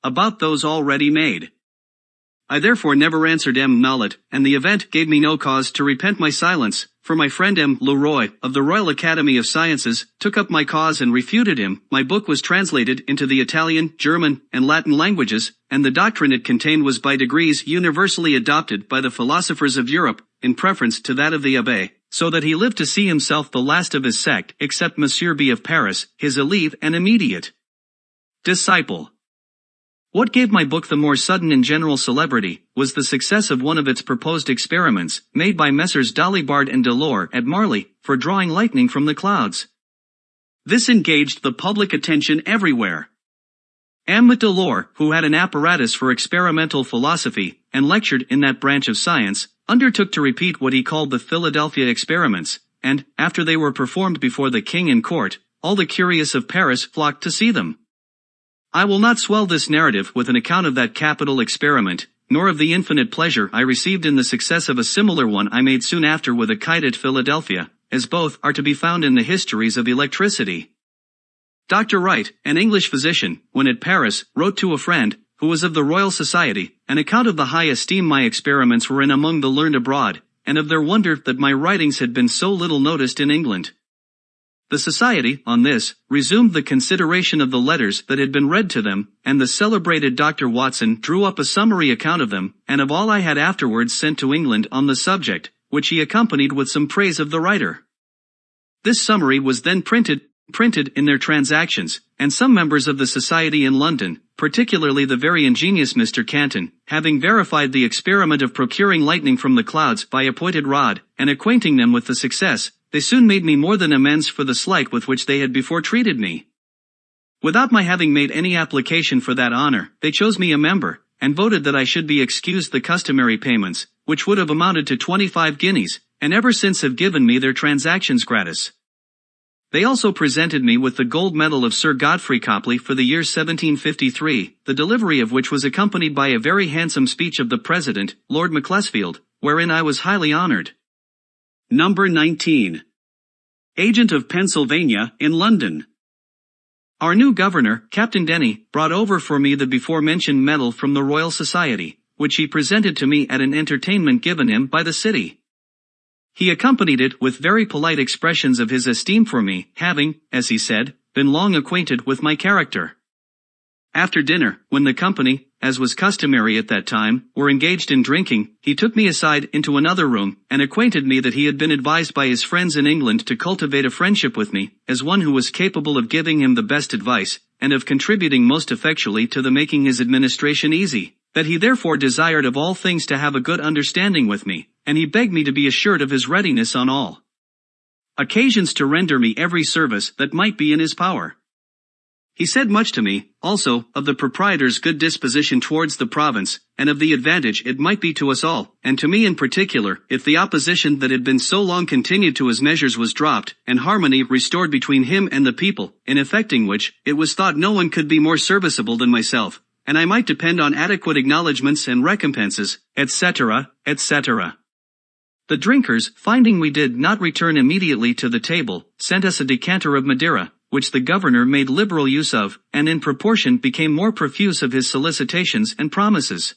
about those already made. I therefore never answered M. Nollet, and the event gave me no cause to repent my silence, for my friend M. Leroy, of the Royal Academy of Sciences, took up my cause and refuted him. My book was translated into the Italian, German, and Latin languages, and the doctrine it contained was by degrees universally adopted by the philosophers of Europe, in preference to that of the Abbé, so that he lived to see himself the last of his sect, except Monsieur B. of Paris, his élève and immediate disciple. What gave my book the more sudden and general celebrity, was the success of one of its proposed experiments, made by Messrs. Dalibard and Delort at Marly, for drawing lightning from the clouds. This engaged the public attention everywhere. M. Delort, who had an apparatus for experimental philosophy, and lectured in that branch of science, undertook to repeat what he called the Philadelphia experiments, and, after they were performed before the king and court, all the curious of Paris flocked to see them. I will not swell this narrative with an account of that capital experiment, nor of the infinite pleasure I received in the success of a similar one I made soon after with a kite at Philadelphia, as both are to be found in the histories of electricity. Dr. Wright, an English physician, when at Paris, wrote to a friend, who was of the Royal Society, an account of the high esteem my experiments were in among the learned abroad, and of their wonder that my writings had been so little noticed in England. The Society, on this, resumed the consideration of the letters that had been read to them, and the celebrated Dr. Watson drew up a summary account of them, and of all I had afterwards sent to England on the subject, which he accompanied with some praise of the writer. This summary was then printed in their Transactions, and some members of the Society in London, particularly the very ingenious Mr. Canton, having verified the experiment of procuring lightning from the clouds by a pointed rod, and acquainting them with the success, they soon made me more than amends for the slight with which they had before treated me. Without my having made any application for that honor, they chose me a member, and voted that I should be excused the customary payments, which would have amounted to 25 guineas, and ever since have given me their Transactions gratis. They also presented me with the gold medal of Sir Godfrey Copley for the year 1753, the delivery of which was accompanied by a very handsome speech of the President, Lord Macclesfield, wherein I was highly honored. Number 19. Agent of Pennsylvania, in London. Our new governor, Captain Denny, brought over for me the before-mentioned medal from the Royal Society, which he presented to me at an entertainment given him by the city. He accompanied it with very polite expressions of his esteem for me, having, as he said, been long acquainted with my character. After dinner, when the company, as was customary at that time, were engaged in drinking, he took me aside into another room, and acquainted me that he had been advised by his friends in England to cultivate a friendship with me, as one who was capable of giving him the best advice, and of contributing most effectually to the making his administration easy, that he therefore desired of all things to have a good understanding with me, and he begged me to be assured of his readiness on all occasions to render me every service that might be in his power. He said much to me, also, of the proprietor's good disposition towards the province, and of the advantage it might be to us all, and to me in particular, if the opposition that had been so long continued to his measures was dropped, and harmony restored between him and the people, in effecting which, it was thought no one could be more serviceable than myself, and I might depend on adequate acknowledgments and recompenses, etc., etc. The drinkers, finding we did not return immediately to the table, sent us a decanter of Madeira, which the governor made liberal use of, and in proportion became more profuse of his solicitations and promises.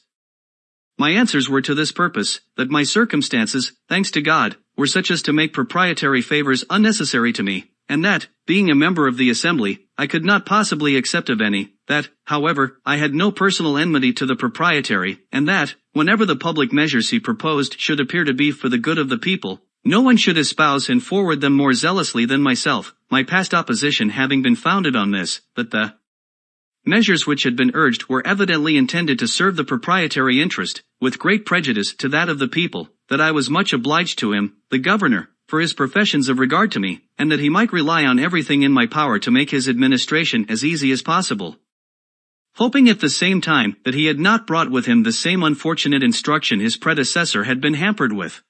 My answers were to this purpose, that my circumstances, thanks to God, were such as to make proprietary favors unnecessary to me, and that, being a member of the assembly, I could not possibly accept of any, that, however, I had no personal enmity to the proprietary, and that, whenever the public measures he proposed should appear to be for the good of the people, no one should espouse and forward them more zealously than myself, my past opposition having been founded on this, that the measures which had been urged were evidently intended to serve the proprietary interest, with great prejudice to that of the people, that I was much obliged to him, the governor, for his professions of regard to me, and that he might rely on everything in my power to make his administration as easy as possible. Hoping at the same time that he had not brought with him the same unfortunate instruction his predecessor had been hampered with.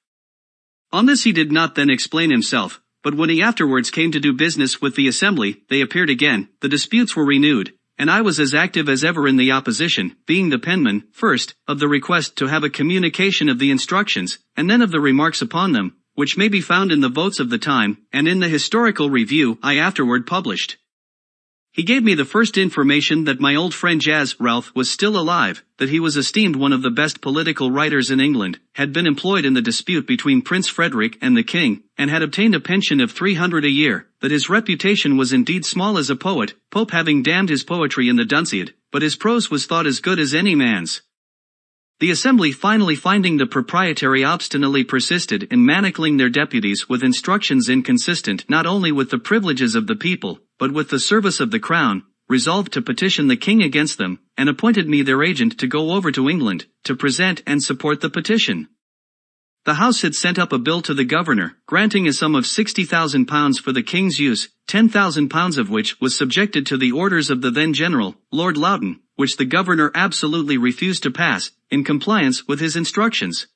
On this he did not then explain himself, but when he afterwards came to do business with the assembly, they appeared again, the disputes were renewed, and I was as active as ever in the opposition, being the penman, first, of the request to have a communication of the instructions, and then of the remarks upon them, which may be found in the votes of the time, and in the historical review I afterward published. He gave me the first information that my old friend Jas Ralph was still alive, that he was esteemed one of the best political writers in England, had been employed in the dispute between Prince Frederick and the King, and had obtained a pension of 300 a year, that his reputation was indeed small as a poet, Pope having damned his poetry in the Dunciad, but his prose was thought as good as any man's. The assembly finally finding the proprietary obstinately persisted in manacling their deputies with instructions inconsistent not only with the privileges of the people, but with the service of the crown, resolved to petition the king against them, and appointed me their agent to go over to England, to present and support the petition. The House had sent up a bill to the governor, granting a sum of £60,000 for the king's use, £10,000 of which was subjected to the orders of the then general, Lord Loudoun, which the governor absolutely refused to pass, in compliance with his instructions.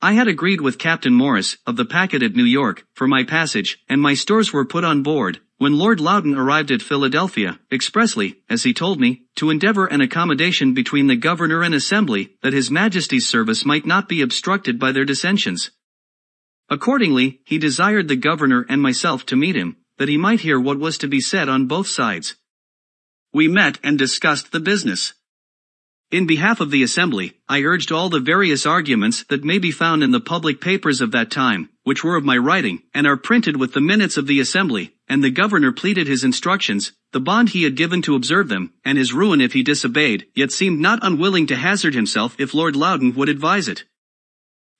I had agreed with Captain Morris, of the packet at New York, for my passage, and my stores were put on board, when Lord Loudoun arrived at Philadelphia, expressly, as he told me, to endeavor an accommodation between the governor and assembly, that his majesty's service might not be obstructed by their dissensions. Accordingly, he desired the governor and myself to meet him, that he might hear what was to be said on both sides. We met and discussed the business. In behalf of the assembly, I urged all the various arguments that may be found in the public papers of that time, which were of my writing, and are printed with the minutes of the assembly, and the governor pleaded his instructions, the bond he had given to observe them, and his ruin if he disobeyed, yet seemed not unwilling to hazard himself if Lord Loudoun would advise it.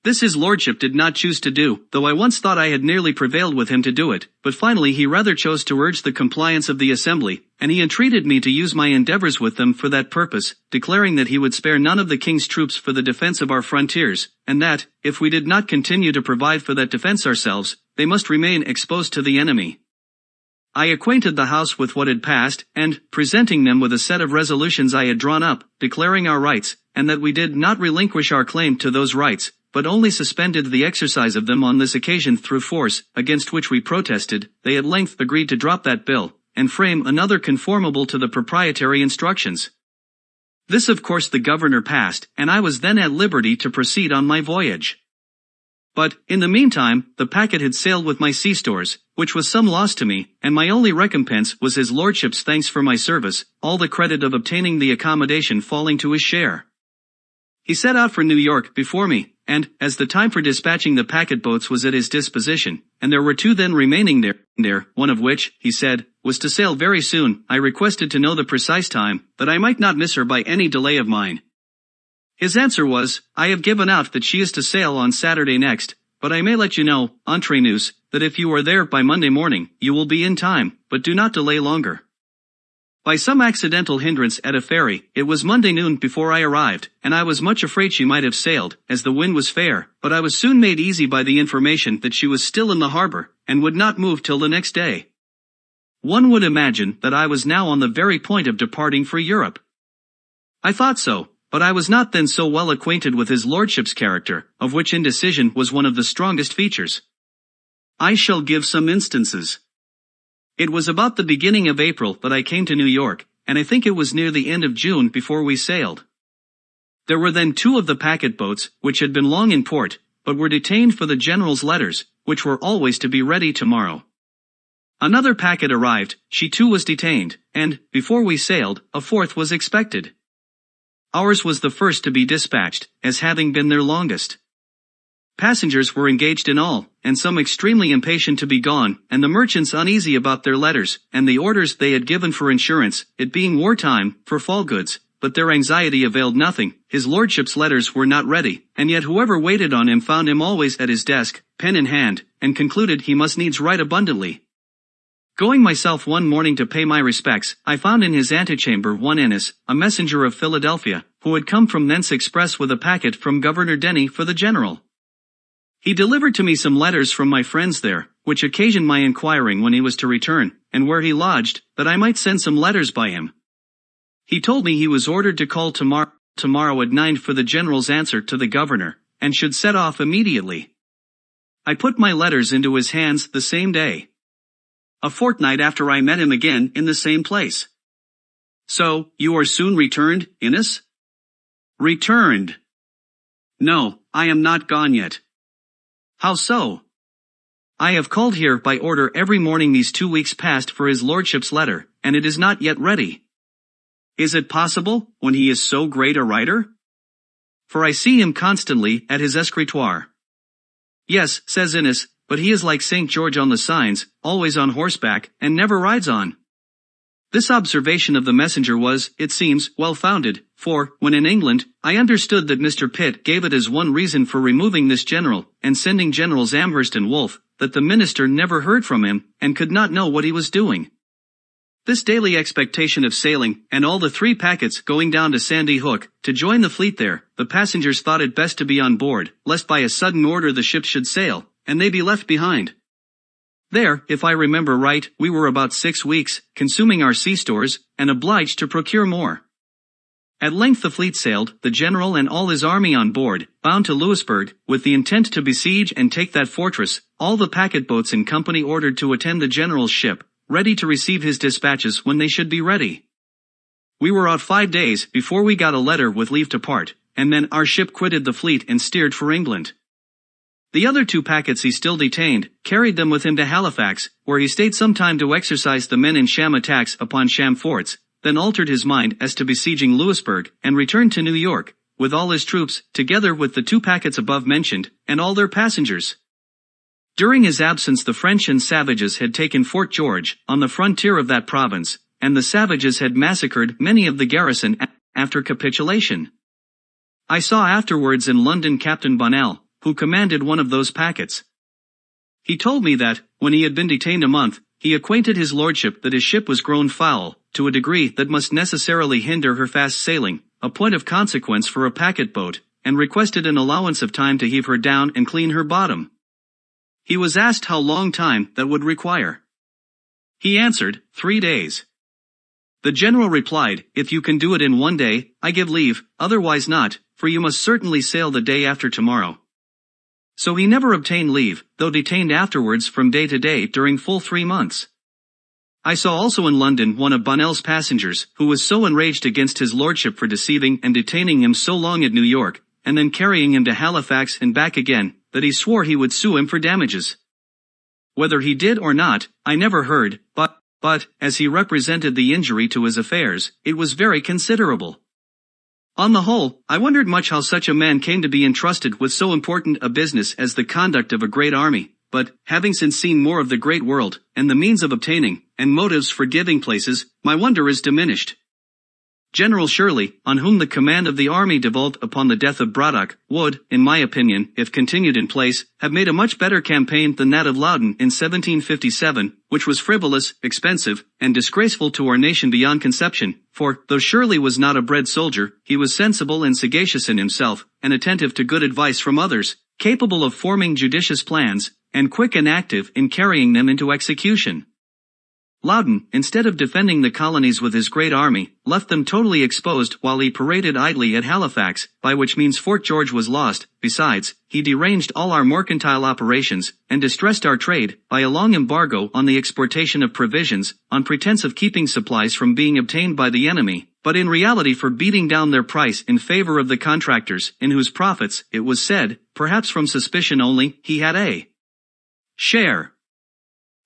This his lordship did not choose to do, though I once thought I had nearly prevailed with him to do it, but finally he rather chose to urge the compliance of the assembly, and he entreated me to use my endeavors with them for that purpose, declaring that he would spare none of the king's troops for the defense of our frontiers, and that, if we did not continue to provide for that defense ourselves, they must remain exposed to the enemy. I acquainted the House with what had passed, and, presenting them with a set of resolutions I had drawn up, declaring our rights, and that we did not relinquish our claim to those rights, but only suspended the exercise of them on this occasion through force, against which we protested, they at length agreed to drop that bill, and frame another conformable to the proprietary instructions. This of course the governor passed, and I was then at liberty to proceed on my voyage. But, in the meantime, the packet had sailed with my sea stores, which was some loss to me, and my only recompense was his lordship's thanks for my service, all the credit of obtaining the accommodation falling to his share. He set out for New York before me, and, as the time for dispatching the packet boats was at his disposition, and there were two then remaining there, one of which, he said, was to sail very soon, I requested to know the precise time, that I might not miss her by any delay of mine. His answer was, I have given out that she is to sail on Saturday next, but I may let you know, entre nous, that if you are there by Monday morning, you will be in time, but do not delay longer. By some accidental hindrance at a ferry, it was Monday noon before I arrived, and I was much afraid she might have sailed, as the wind was fair, but I was soon made easy by the information that she was still in the harbor, and would not move till the next day. One would imagine that I was now on the very point of departing for Europe. I thought so, but I was not then so well acquainted with his lordship's character, of which indecision was one of the strongest features. I shall give some instances. It was about the beginning of April that I came to New York, and I think it was near the end of June before we sailed. There were then two of the packet boats, which had been long in port, but were detained for the general's letters, which were always to be ready tomorrow. Another packet arrived, she too was detained, and, before we sailed, a fourth was expected. Ours was the first to be dispatched, as having been their longest. Passengers were engaged in all, and some extremely impatient to be gone, and the merchants uneasy about their letters, and the orders they had given for insurance, it being wartime, for fall goods, but their anxiety availed nothing. His lordship's letters were not ready, and yet whoever waited on him found him always at his desk, pen in hand, and concluded he must needs write abundantly. Going myself one morning to pay my respects, I found in his antechamber one Innes, a messenger of Philadelphia, who had come from thence express with a packet from Governor Denny for the general. He delivered to me some letters from my friends there, which occasioned my inquiring when he was to return, and where he lodged, that I might send some letters by him. He told me he was ordered to call tomorrow at 9 for the general's answer to the governor, and should set off immediately. I put my letters into his hands the same day. A fortnight after I met him again in the same place. So, you are soon returned, Innes? Returned. No, I am not gone yet. How so? I have called here by order every morning these 2 weeks past for his lordship's letter, and it is not yet ready. Is it possible, when he is so great a writer? For I see him constantly at his escritoire. Yes, says Innes, but he is like St. George on the signs, always on horseback, and never rides on. This observation of the messenger was, it seems, well-founded, for, when in England, I understood that Mr. Pitt gave it as one reason for removing this general, and sending Generals Amherst and Wolfe, that the minister never heard from him, and could not know what he was doing. This daily expectation of sailing, and all the 3 packets going down to Sandy Hook, to join the fleet there, the passengers thought it best to be on board, lest by a sudden order the ships should sail, and they be left behind. There, if I remember right, we were about 6 weeks, consuming our sea stores, and obliged to procure more. At length the fleet sailed, the general and all his army on board, bound to Louisburg, with the intent to besiege and take that fortress, all the packet boats in company ordered to attend the general's ship, ready to receive his dispatches when they should be ready. We were out 5 days before we got a letter with leave to part, and then our ship quitted the fleet and steered for England. The other 2 packets he still detained, carried them with him to Halifax, where he stayed some time to exercise the men in sham attacks upon sham forts, then altered his mind as to besieging Louisburg, and returned to New York, with all his troops, together with the 2 packets above mentioned, and all their passengers. During his absence the French and savages had taken Fort George, on the frontier of that province, and the savages had massacred many of the garrison after capitulation. I saw afterwards in London Captain Bonnell, who commanded one of those packets. He told me that, when he had been detained a month, he acquainted his lordship that his ship was grown foul, to a degree that must necessarily hinder her fast sailing, a point of consequence for a packet boat, and requested an allowance of time to heave her down and clean her bottom. He was asked how long time that would require. He answered, 3 days. The general replied, if you can do it in 1 day, I give leave, otherwise not, for you must certainly sail the day after tomorrow. So he never obtained leave, though detained afterwards from day to day during full 3 months. I saw also in London one of Bonnell's passengers, who was so enraged against his lordship for deceiving and detaining him so long at New York, and then carrying him to Halifax and back again, that he swore he would sue him for damages. Whether he did or not, I never heard, but, as he represented the injury to his affairs, it was very considerable. On the whole, I wondered much how such a man came to be entrusted with so important a business as the conduct of a great army, but, having since seen more of the great world, and the means of obtaining, and motives for giving places, my wonder is diminished. General Shirley, on whom the command of the army devolved upon the death of Braddock, would, in my opinion, if continued in place, have made a much better campaign than that of Loudon in 1757, which was frivolous, expensive, and disgraceful to our nation beyond conception, for, though Shirley was not a bred soldier, he was sensible and sagacious in himself, and attentive to good advice from others, capable of forming judicious plans, and quick and active in carrying them into execution. Loudon, instead of defending the colonies with his great army, left them totally exposed while he paraded idly at Halifax, by which means Fort George was lost. Besides, he deranged all our mercantile operations, and distressed our trade, by a long embargo on the exportation of provisions, on pretense of keeping supplies from being obtained by the enemy, but in reality for beating down their price in favor of the contractors, in whose profits, it was said, perhaps from suspicion only, he had a share.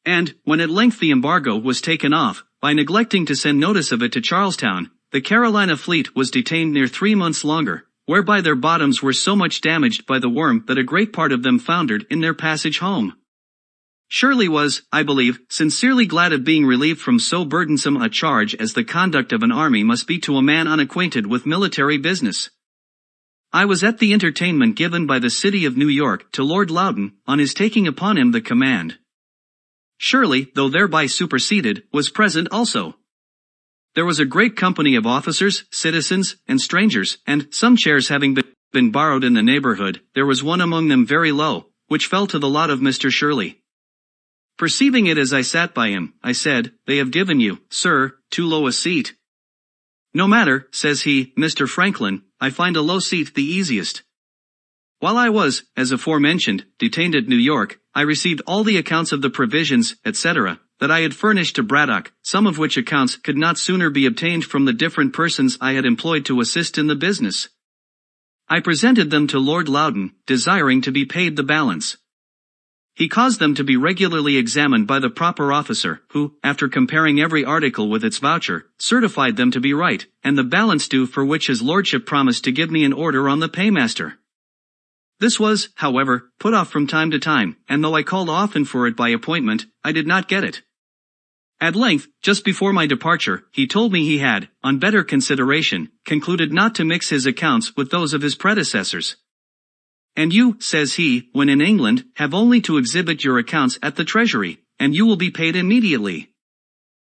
And, when at length the embargo was taken off, by neglecting to send notice of it to Charlestown, the Carolina fleet was detained near 3 months longer, whereby their bottoms were so much damaged by the worm that a great part of them foundered in their passage home. Shirley was, I believe, sincerely glad of being relieved from so burdensome a charge as the conduct of an army must be to a man unacquainted with military business. I was at the entertainment given by the city of New York to Lord Loudon, on his taking upon him the command. Shirley, though thereby superseded, was present also. There was a great company of officers, citizens, and strangers, and, some chairs having been borrowed in the neighborhood, there was one among them very low, which fell to the lot of Mr. Shirley. Perceiving it as I sat by him, I said, "They have given you, sir, too low a seat." "No matter," says he, "Mr. Franklin, I find a low seat the easiest." While I was, as aforementioned, detained at New York, I received all the accounts of the provisions, etc., that I had furnished to Braddock, some of which accounts could not sooner be obtained from the different persons I had employed to assist in the business. I presented them to Lord Loudon, desiring to be paid the balance. He caused them to be regularly examined by the proper officer, who, after comparing every article with its voucher, certified them to be right, and the balance due, for which his lordship promised to give me an order on the paymaster. This was, however, put off from time to time, and though I called often for it by appointment, I did not get it. At length, just before my departure, he told me he had, on better consideration, concluded not to mix his accounts with those of his predecessors. "And you," says he, "when in England, have only to exhibit your accounts at the Treasury, and you will be paid immediately."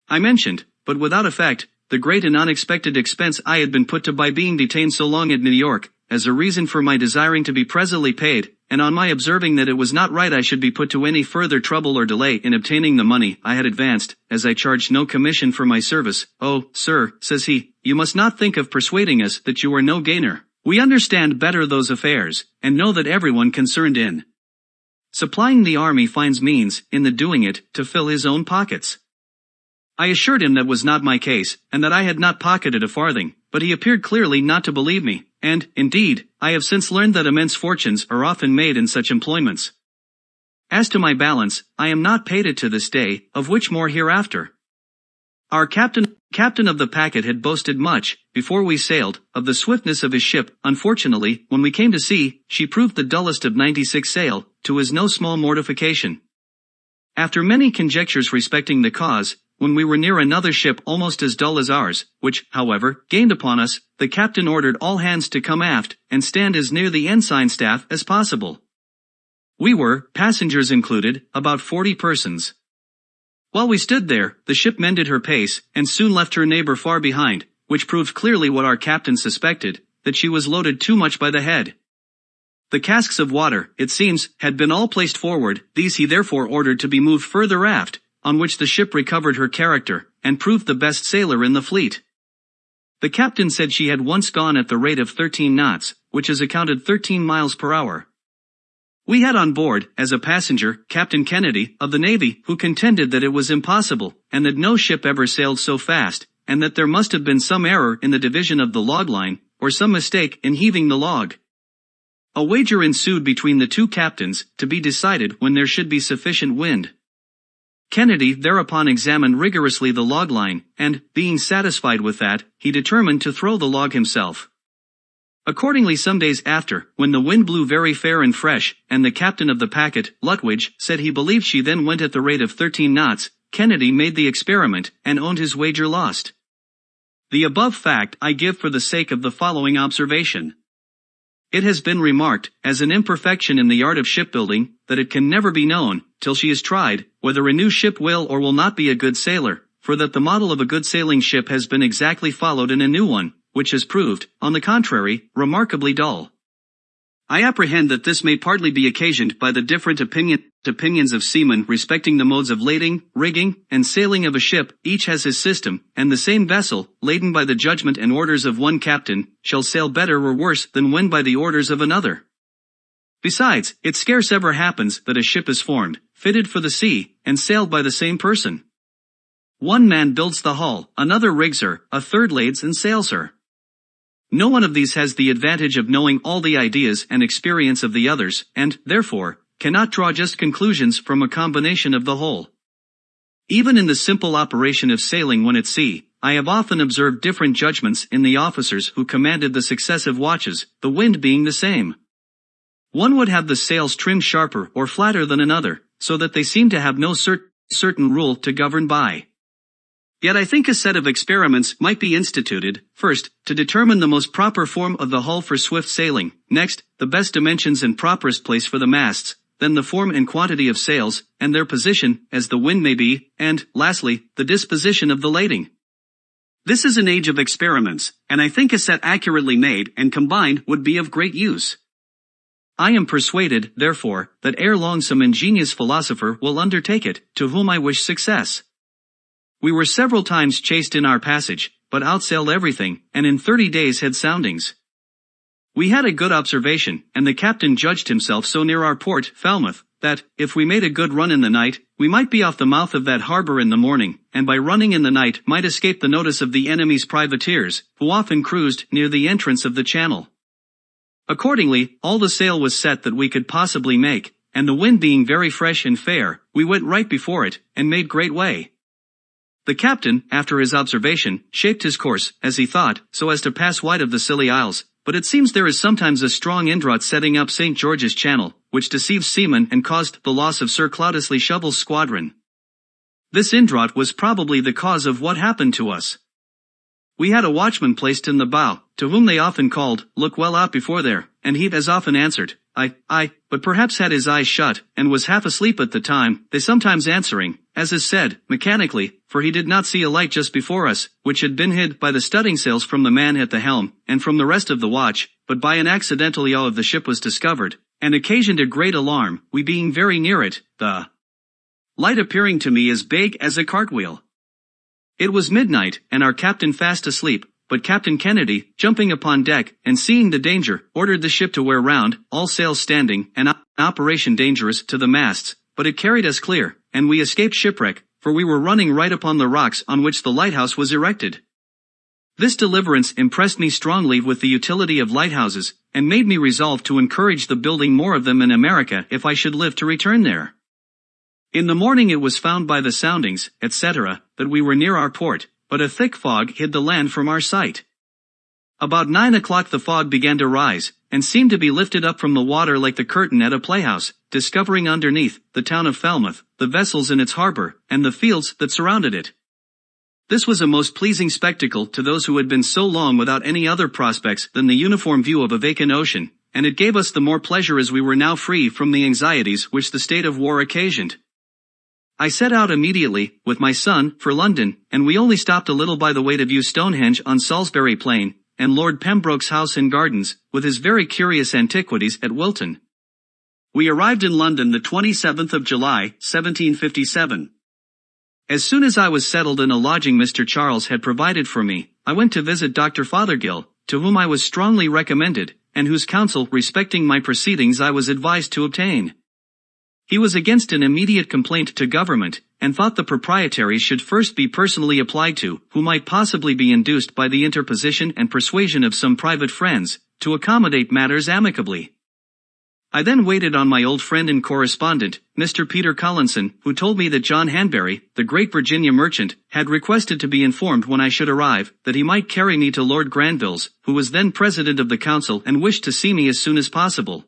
I mentioned, but without effect, the great and unexpected expense I had been put to by being detained so long at New York, as a reason for my desiring to be presently paid, and on my observing that it was not right I should be put to any further trouble or delay in obtaining the money I had advanced, as I charged no commission for my service. "Oh, sir," says he, "you must not think of persuading us that you are no gainer. We understand better those affairs, and know that everyone concerned in supplying the army finds means, in the doing it, to fill his own pockets." I assured him that was not my case, and that I had not pocketed a farthing, but he appeared clearly not to believe me, and, indeed, I have since learned that immense fortunes are often made in such employments. As to my balance, I am not paid it to this day, of which more hereafter. Our captain of the packet had boasted much, before we sailed, of the swiftness of his ship. Unfortunately, when we came to sea, she proved the dullest of 96 sail, to his no small mortification. After many conjectures respecting the cause, when we were near another ship almost as dull as ours, which, however, gained upon us, the captain ordered all hands to come aft, and stand as near the ensign staff as possible. We were, passengers included, about 40 persons. While we stood there, the ship mended her pace, and soon left her neighbor far behind, which proved clearly what our captain suspected, that she was loaded too much by the head. The casks of water, it seems, had been all placed forward. These he therefore ordered to be moved further aft, on which the ship recovered her character, and proved the best sailor in the fleet. The captain said she had once gone at the rate of 13 knots, which is accounted 13 miles per hour. We had on board, as a passenger, Captain Kennedy, of the Navy, who contended that it was impossible, and that no ship ever sailed so fast, and that there must have been some error in the division of the log line, or some mistake in heaving the log. A wager ensued between the two captains, to be decided when there should be sufficient wind. Kennedy thereupon examined rigorously the log line, and, being satisfied with that, he determined to throw the log himself. Accordingly, some days after, when the wind blew very fair and fresh, and the captain of the packet, Lutwidge, said he believed she then went at the rate of 13 knots, Kennedy made the experiment, and owned his wager lost. The above fact I give for the sake of the following observation. It has been remarked, as an imperfection in the art of shipbuilding, that it can never be known, till she is tried, whether a new ship will or will not be a good sailor, for that the model of a good sailing ship has been exactly followed in a new one, which has proved, on the contrary, remarkably dull. I apprehend that this may partly be occasioned by the different opinions of seamen respecting the modes of lading, rigging, and sailing of a ship. Each has his system, and the same vessel, laden by the judgment and orders of one captain, shall sail better or worse than when by the orders of another. Besides, it scarce ever happens that a ship is formed, fitted for the sea, and sailed by the same person. One man builds the hull, another rigs her, a third lades and sails her. No one of these has the advantage of knowing all the ideas and experience of the others, and, therefore, cannot draw just conclusions from a combination of the whole. Even in the simple operation of sailing when at sea, I have often observed different judgments in the officers who commanded the successive watches, the wind being the same. One would have the sails trimmed sharper or flatter than another, so that they seem to have no certain rule to govern by. Yet I think a set of experiments might be instituted, first, to determine the most proper form of the hull for swift sailing, next, the best dimensions and properest place for the masts, then the form and quantity of sails, and their position, as the wind may be, and, lastly, the disposition of the lading. This is an age of experiments, and I think a set accurately made and combined would be of great use. I am persuaded, therefore, that ere long some ingenious philosopher will undertake it, to whom I wish success. We were several times chased in our passage, but outsailed everything, and in 30 days had soundings. We had a good observation, and the captain judged himself so near our port, Falmouth, that, if we made a good run in the night, we might be off the mouth of that harbor in the morning, and by running in the night might escape the notice of the enemy's privateers, who often cruised near the entrance of the channel. Accordingly, all the sail was set that we could possibly make, and the wind being very fresh and fair, we went right before it, and made great way. The captain, after his observation, shaped his course, as he thought, so as to pass wide of the Scilly Isles, but it seems there is sometimes a strong indraught setting up St. George's Channel, which deceives seamen and caused the loss of Sir Cloudesley Shovel's squadron. This indraught was probably the cause of what happened to us. We had a watchman placed in the bow, to whom they often called, "Look well out before there," and he as often answered, "Aye," but perhaps had his eyes shut, and was half asleep at the time, they sometimes answering, as is said, mechanically, for he did not see a light just before us, which had been hid by the studding sails from the man at the helm, and from the rest of the watch, but by an accidental yaw of the ship was discovered, and occasioned a great alarm, we being very near it, the light appearing to me as big as a cartwheel. It was midnight, and our captain fast asleep, but Captain Kennedy, jumping upon deck, and seeing the danger, ordered the ship to wear round, all sails standing, and operation dangerous to the masts, but it carried us clear, and we escaped shipwreck, for we were running right upon the rocks on which the lighthouse was erected. This deliverance impressed me strongly with the utility of lighthouses, and made me resolve to encourage the building more of them in America if I should live to return there. In the morning it was found by the soundings, etc., that we were near our port, but a thick fog hid the land from our sight. About 9 o'clock the fog began to rise, and seemed to be lifted up from the water like the curtain at a playhouse, discovering underneath, the town of Falmouth, the vessels in its harbor, and the fields that surrounded it. This was a most pleasing spectacle to those who had been so long without any other prospects than the uniform view of a vacant ocean, and it gave us the more pleasure as we were now free from the anxieties which the state of war occasioned. I set out immediately, with my son, for London, and we only stopped a little by the way to view Stonehenge on Salisbury Plain, and Lord Pembroke's house and gardens, with his very curious antiquities at Wilton. We arrived in London the 27th of July, 1757. As soon as I was settled in a lodging Mr. Charles had provided for me, I went to visit Dr. Fothergill, to whom I was strongly recommended, and whose counsel respecting my proceedings I was advised to obtain. He was against an immediate complaint to government, and thought the proprietaries should first be personally applied to, who might possibly be induced by the interposition and persuasion of some private friends, to accommodate matters amicably. I then waited on my old friend and correspondent, Mr. Peter Collinson, who told me that John Hanbury, the great Virginia merchant, had requested to be informed when I should arrive, that he might carry me to Lord Granville's, who was then president of the council and wished to see me as soon as possible.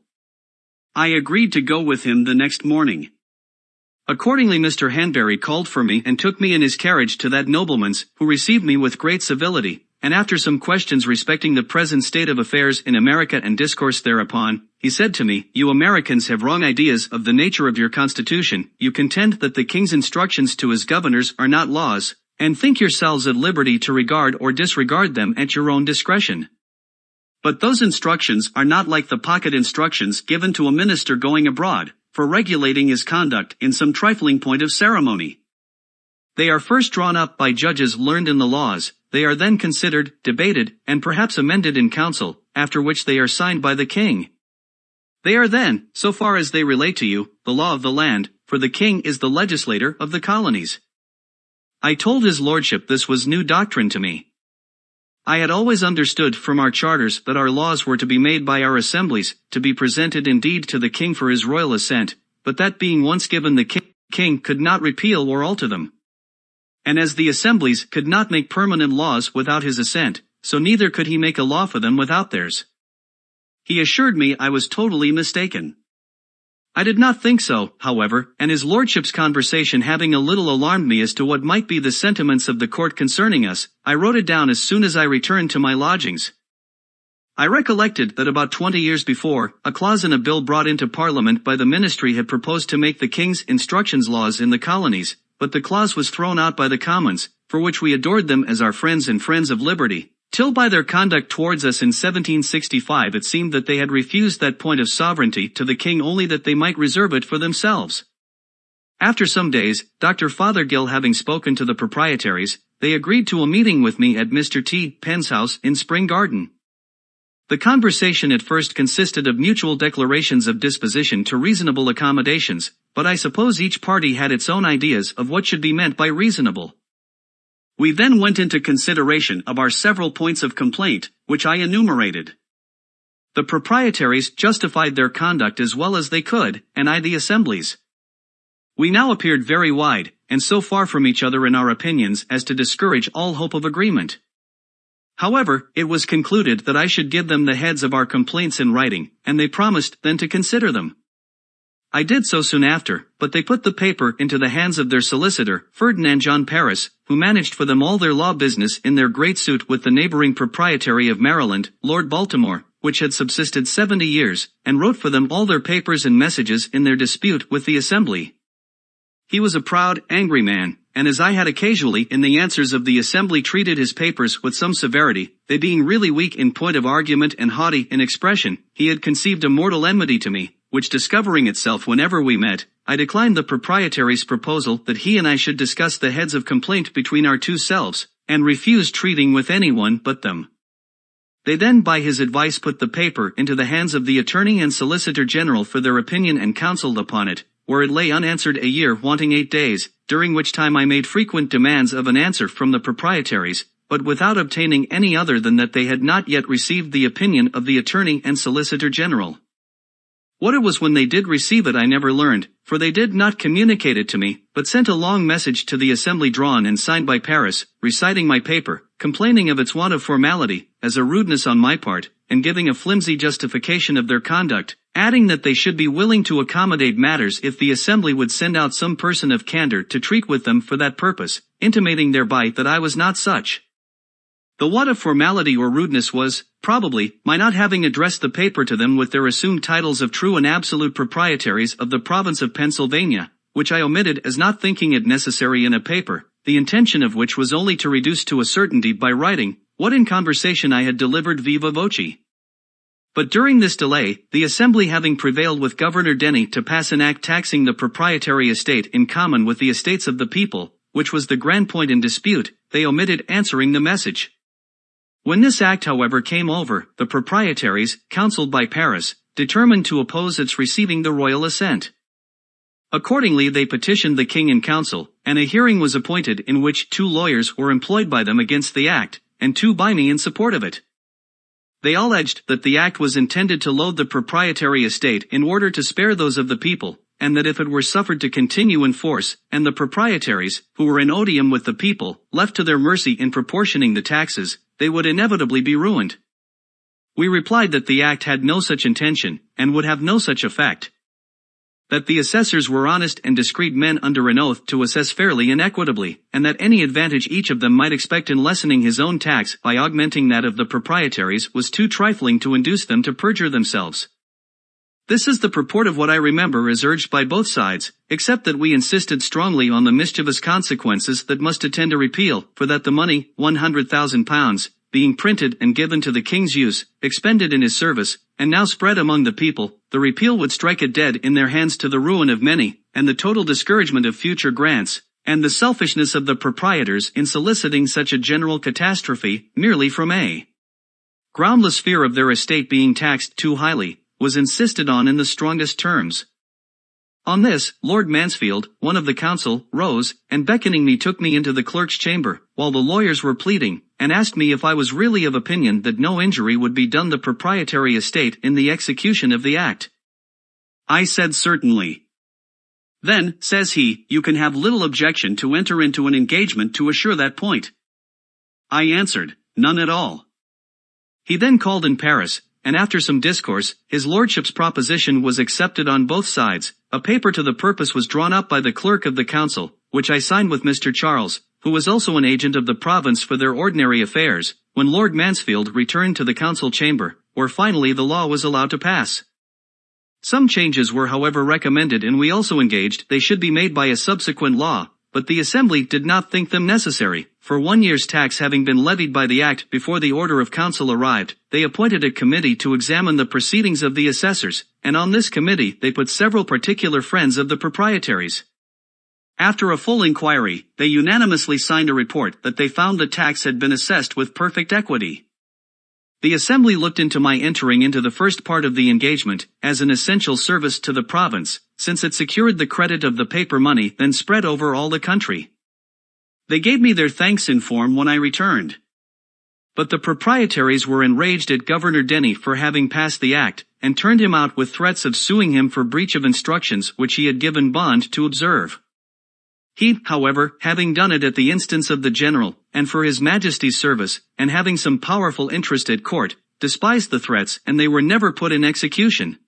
I agreed to go with him the next morning. Accordingly Mr. Hanbury called for me and took me in his carriage to that nobleman's, who received me with great civility, and after some questions respecting the present state of affairs in America and discourse thereupon, he said to me, "You Americans have wrong ideas of the nature of your constitution. You contend that the king's instructions to his governors are not laws, and think yourselves at liberty to regard or disregard them at your own discretion. But those instructions are not like the pocket instructions given to a minister going abroad, for regulating his conduct in some trifling point of ceremony. They are first drawn up by judges learned in the laws, they are then considered, debated, and perhaps amended in council, after which they are signed by the king. They are then, so far as they relate to you, the law of the land, for the king is the legislator of the colonies." I told his lordship this was new doctrine to me. I had always understood from our charters that our laws were to be made by our assemblies, to be presented indeed to the king for his royal assent, but that being once given the king could not repeal or alter them. and as the assemblies could not make permanent laws without his assent, so neither could he make a law for them without theirs. He assured me I was totally mistaken. I did not think so, however, and his lordship's conversation having a little alarmed me as to what might be the sentiments of the court concerning us, I wrote it down as soon as I returned to my lodgings. I recollected that about 20 years before, a clause in a bill brought into Parliament by the ministry had proposed to make the King's instructions laws in the colonies, but the clause was thrown out by the Commons, for which we adored them as our friends and friends of liberty, till by their conduct towards us in 1765 it seemed that they had refused that point of sovereignty to the King only that they might reserve it for themselves. After some days, Dr. Fothergill having spoken to the proprietaries, they agreed to a meeting with me at Mr. T. Penn's house in Spring Garden. The conversation at first consisted of mutual declarations of disposition to reasonable accommodations, but I suppose each party had its own ideas of what should be meant by reasonable. We then went into consideration of our several points of complaint, which I enumerated. The proprietaries justified their conduct as well as they could, and I the assemblies. We now appeared very wide, and so far from each other in our opinions as to discourage all hope of agreement. However, it was concluded that I should give them the heads of our complaints in writing, and they promised then to consider them. I did so soon after, but they put the paper into the hands of their solicitor, Ferdinand John Paris, who managed for them all their law business in their great suit with the neighboring proprietary of Maryland, Lord Baltimore, which had subsisted 70 years, and wrote for them all their papers and messages in their dispute with the assembly. He was a proud, angry man, and as I had occasionally in the answers of the assembly treated his papers with some severity, they being really weak in point of argument and haughty in expression, he had conceived a mortal enmity to me, which discovering itself whenever we met, I declined the proprietary's proposal that he and I should discuss the heads of complaint between our two selves, and refused treating with anyone but them. They then by his advice put the paper into the hands of the Attorney and Solicitor General for their opinion and counselled upon it, where it lay unanswered a year wanting 8 days, during which time I made frequent demands of an answer from the proprietaries, but without obtaining any other than that they had not yet received the opinion of the Attorney and Solicitor General. What it was when they did receive it I never learned, for they did not communicate it to me, but sent a long message to the assembly drawn and signed by Paris, reciting my paper, complaining of its want of formality, as a rudeness on my part, and giving a flimsy justification of their conduct, adding that they should be willing to accommodate matters if the assembly would send out some person of candor to treat with them for that purpose, intimating thereby that I was not such. The want of formality or rudeness was, probably, my not having addressed the paper to them with their assumed titles of true and absolute proprietaries of the province of Pennsylvania, which I omitted as not thinking it necessary in a paper, the intention of which was only to reduce to a certainty by writing, what in conversation I had delivered viva voce. But during this delay, the assembly having prevailed with Governor Denny to pass an act taxing the proprietary estate in common with the estates of the people, which was the grand point in dispute, they omitted answering the message. When this act however came over, the proprietaries, counselled by Paris, determined to oppose its receiving the royal assent. Accordingly they petitioned the king in council, and a hearing was appointed in which 2 lawyers were employed by them against the act, and 2 by me in support of it. They all alleged that the act was intended to load the proprietary estate in order to spare those of the people, and that if it were suffered to continue in force, and the proprietaries, who were in odium with the people, left to their mercy in proportioning the taxes, they would inevitably be ruined. We replied that the act had no such intention, and would have no such effect. That the assessors were honest and discreet men under an oath to assess fairly and equitably, and that any advantage each of them might expect in lessening his own tax by augmenting that of the proprietaries was too trifling to induce them to perjure themselves. This is the purport of what I remember as urged by both sides, except that we insisted strongly on the mischievous consequences that must attend a repeal, for that the money, £100,000, being printed and given to the king's use, expended in his service, and now spread among the people, the repeal would strike it dead in their hands to the ruin of many, and the total discouragement of future grants, and the selfishness of the proprietors in soliciting such a general catastrophe, merely from a groundless fear of their estate being taxed too highly, was insisted on in the strongest terms. On this, Lord Mansfield, one of the council, rose, and beckoning me took me into the clerk's chamber, while the lawyers were pleading, and asked me if I was really of opinion that no injury would be done the proprietary estate in the execution of the act. I said certainly. Then, says he, you can have little objection to enter into an engagement to assure that point. I answered, none at all. He then called in Paris, and after some discourse, his lordship's proposition was accepted on both sides. A paper to the purpose was drawn up by the clerk of the council, which I signed with Mr. Charles, who was also an agent of the province for their ordinary affairs, when Lord Mansfield returned to the council chamber, where finally the law was allowed to pass. Some changes were however recommended, and we also engaged they should be made by a subsequent law, but the Assembly did not think them necessary, for 1 year's tax having been levied by the Act before the Order of Council arrived. They appointed a committee to examine the proceedings of the assessors, and on this committee they put several particular friends of the proprietaries. After a full inquiry, they unanimously signed a report that they found the tax had been assessed with perfect equity. The Assembly looked into my entering into the first part of the engagement, as an essential service to the province, since it secured the credit of the paper money then spread over all the country. They gave me their thanks in form when I returned. But the proprietaries were enraged at Governor Denny for having passed the act, and turned him out with threats of suing him for breach of instructions which he had given bond to observe. He, however, having done it at the instance of the general, and for his majesty's service, and having some powerful interest at court, despised the threats and they were never put in execution.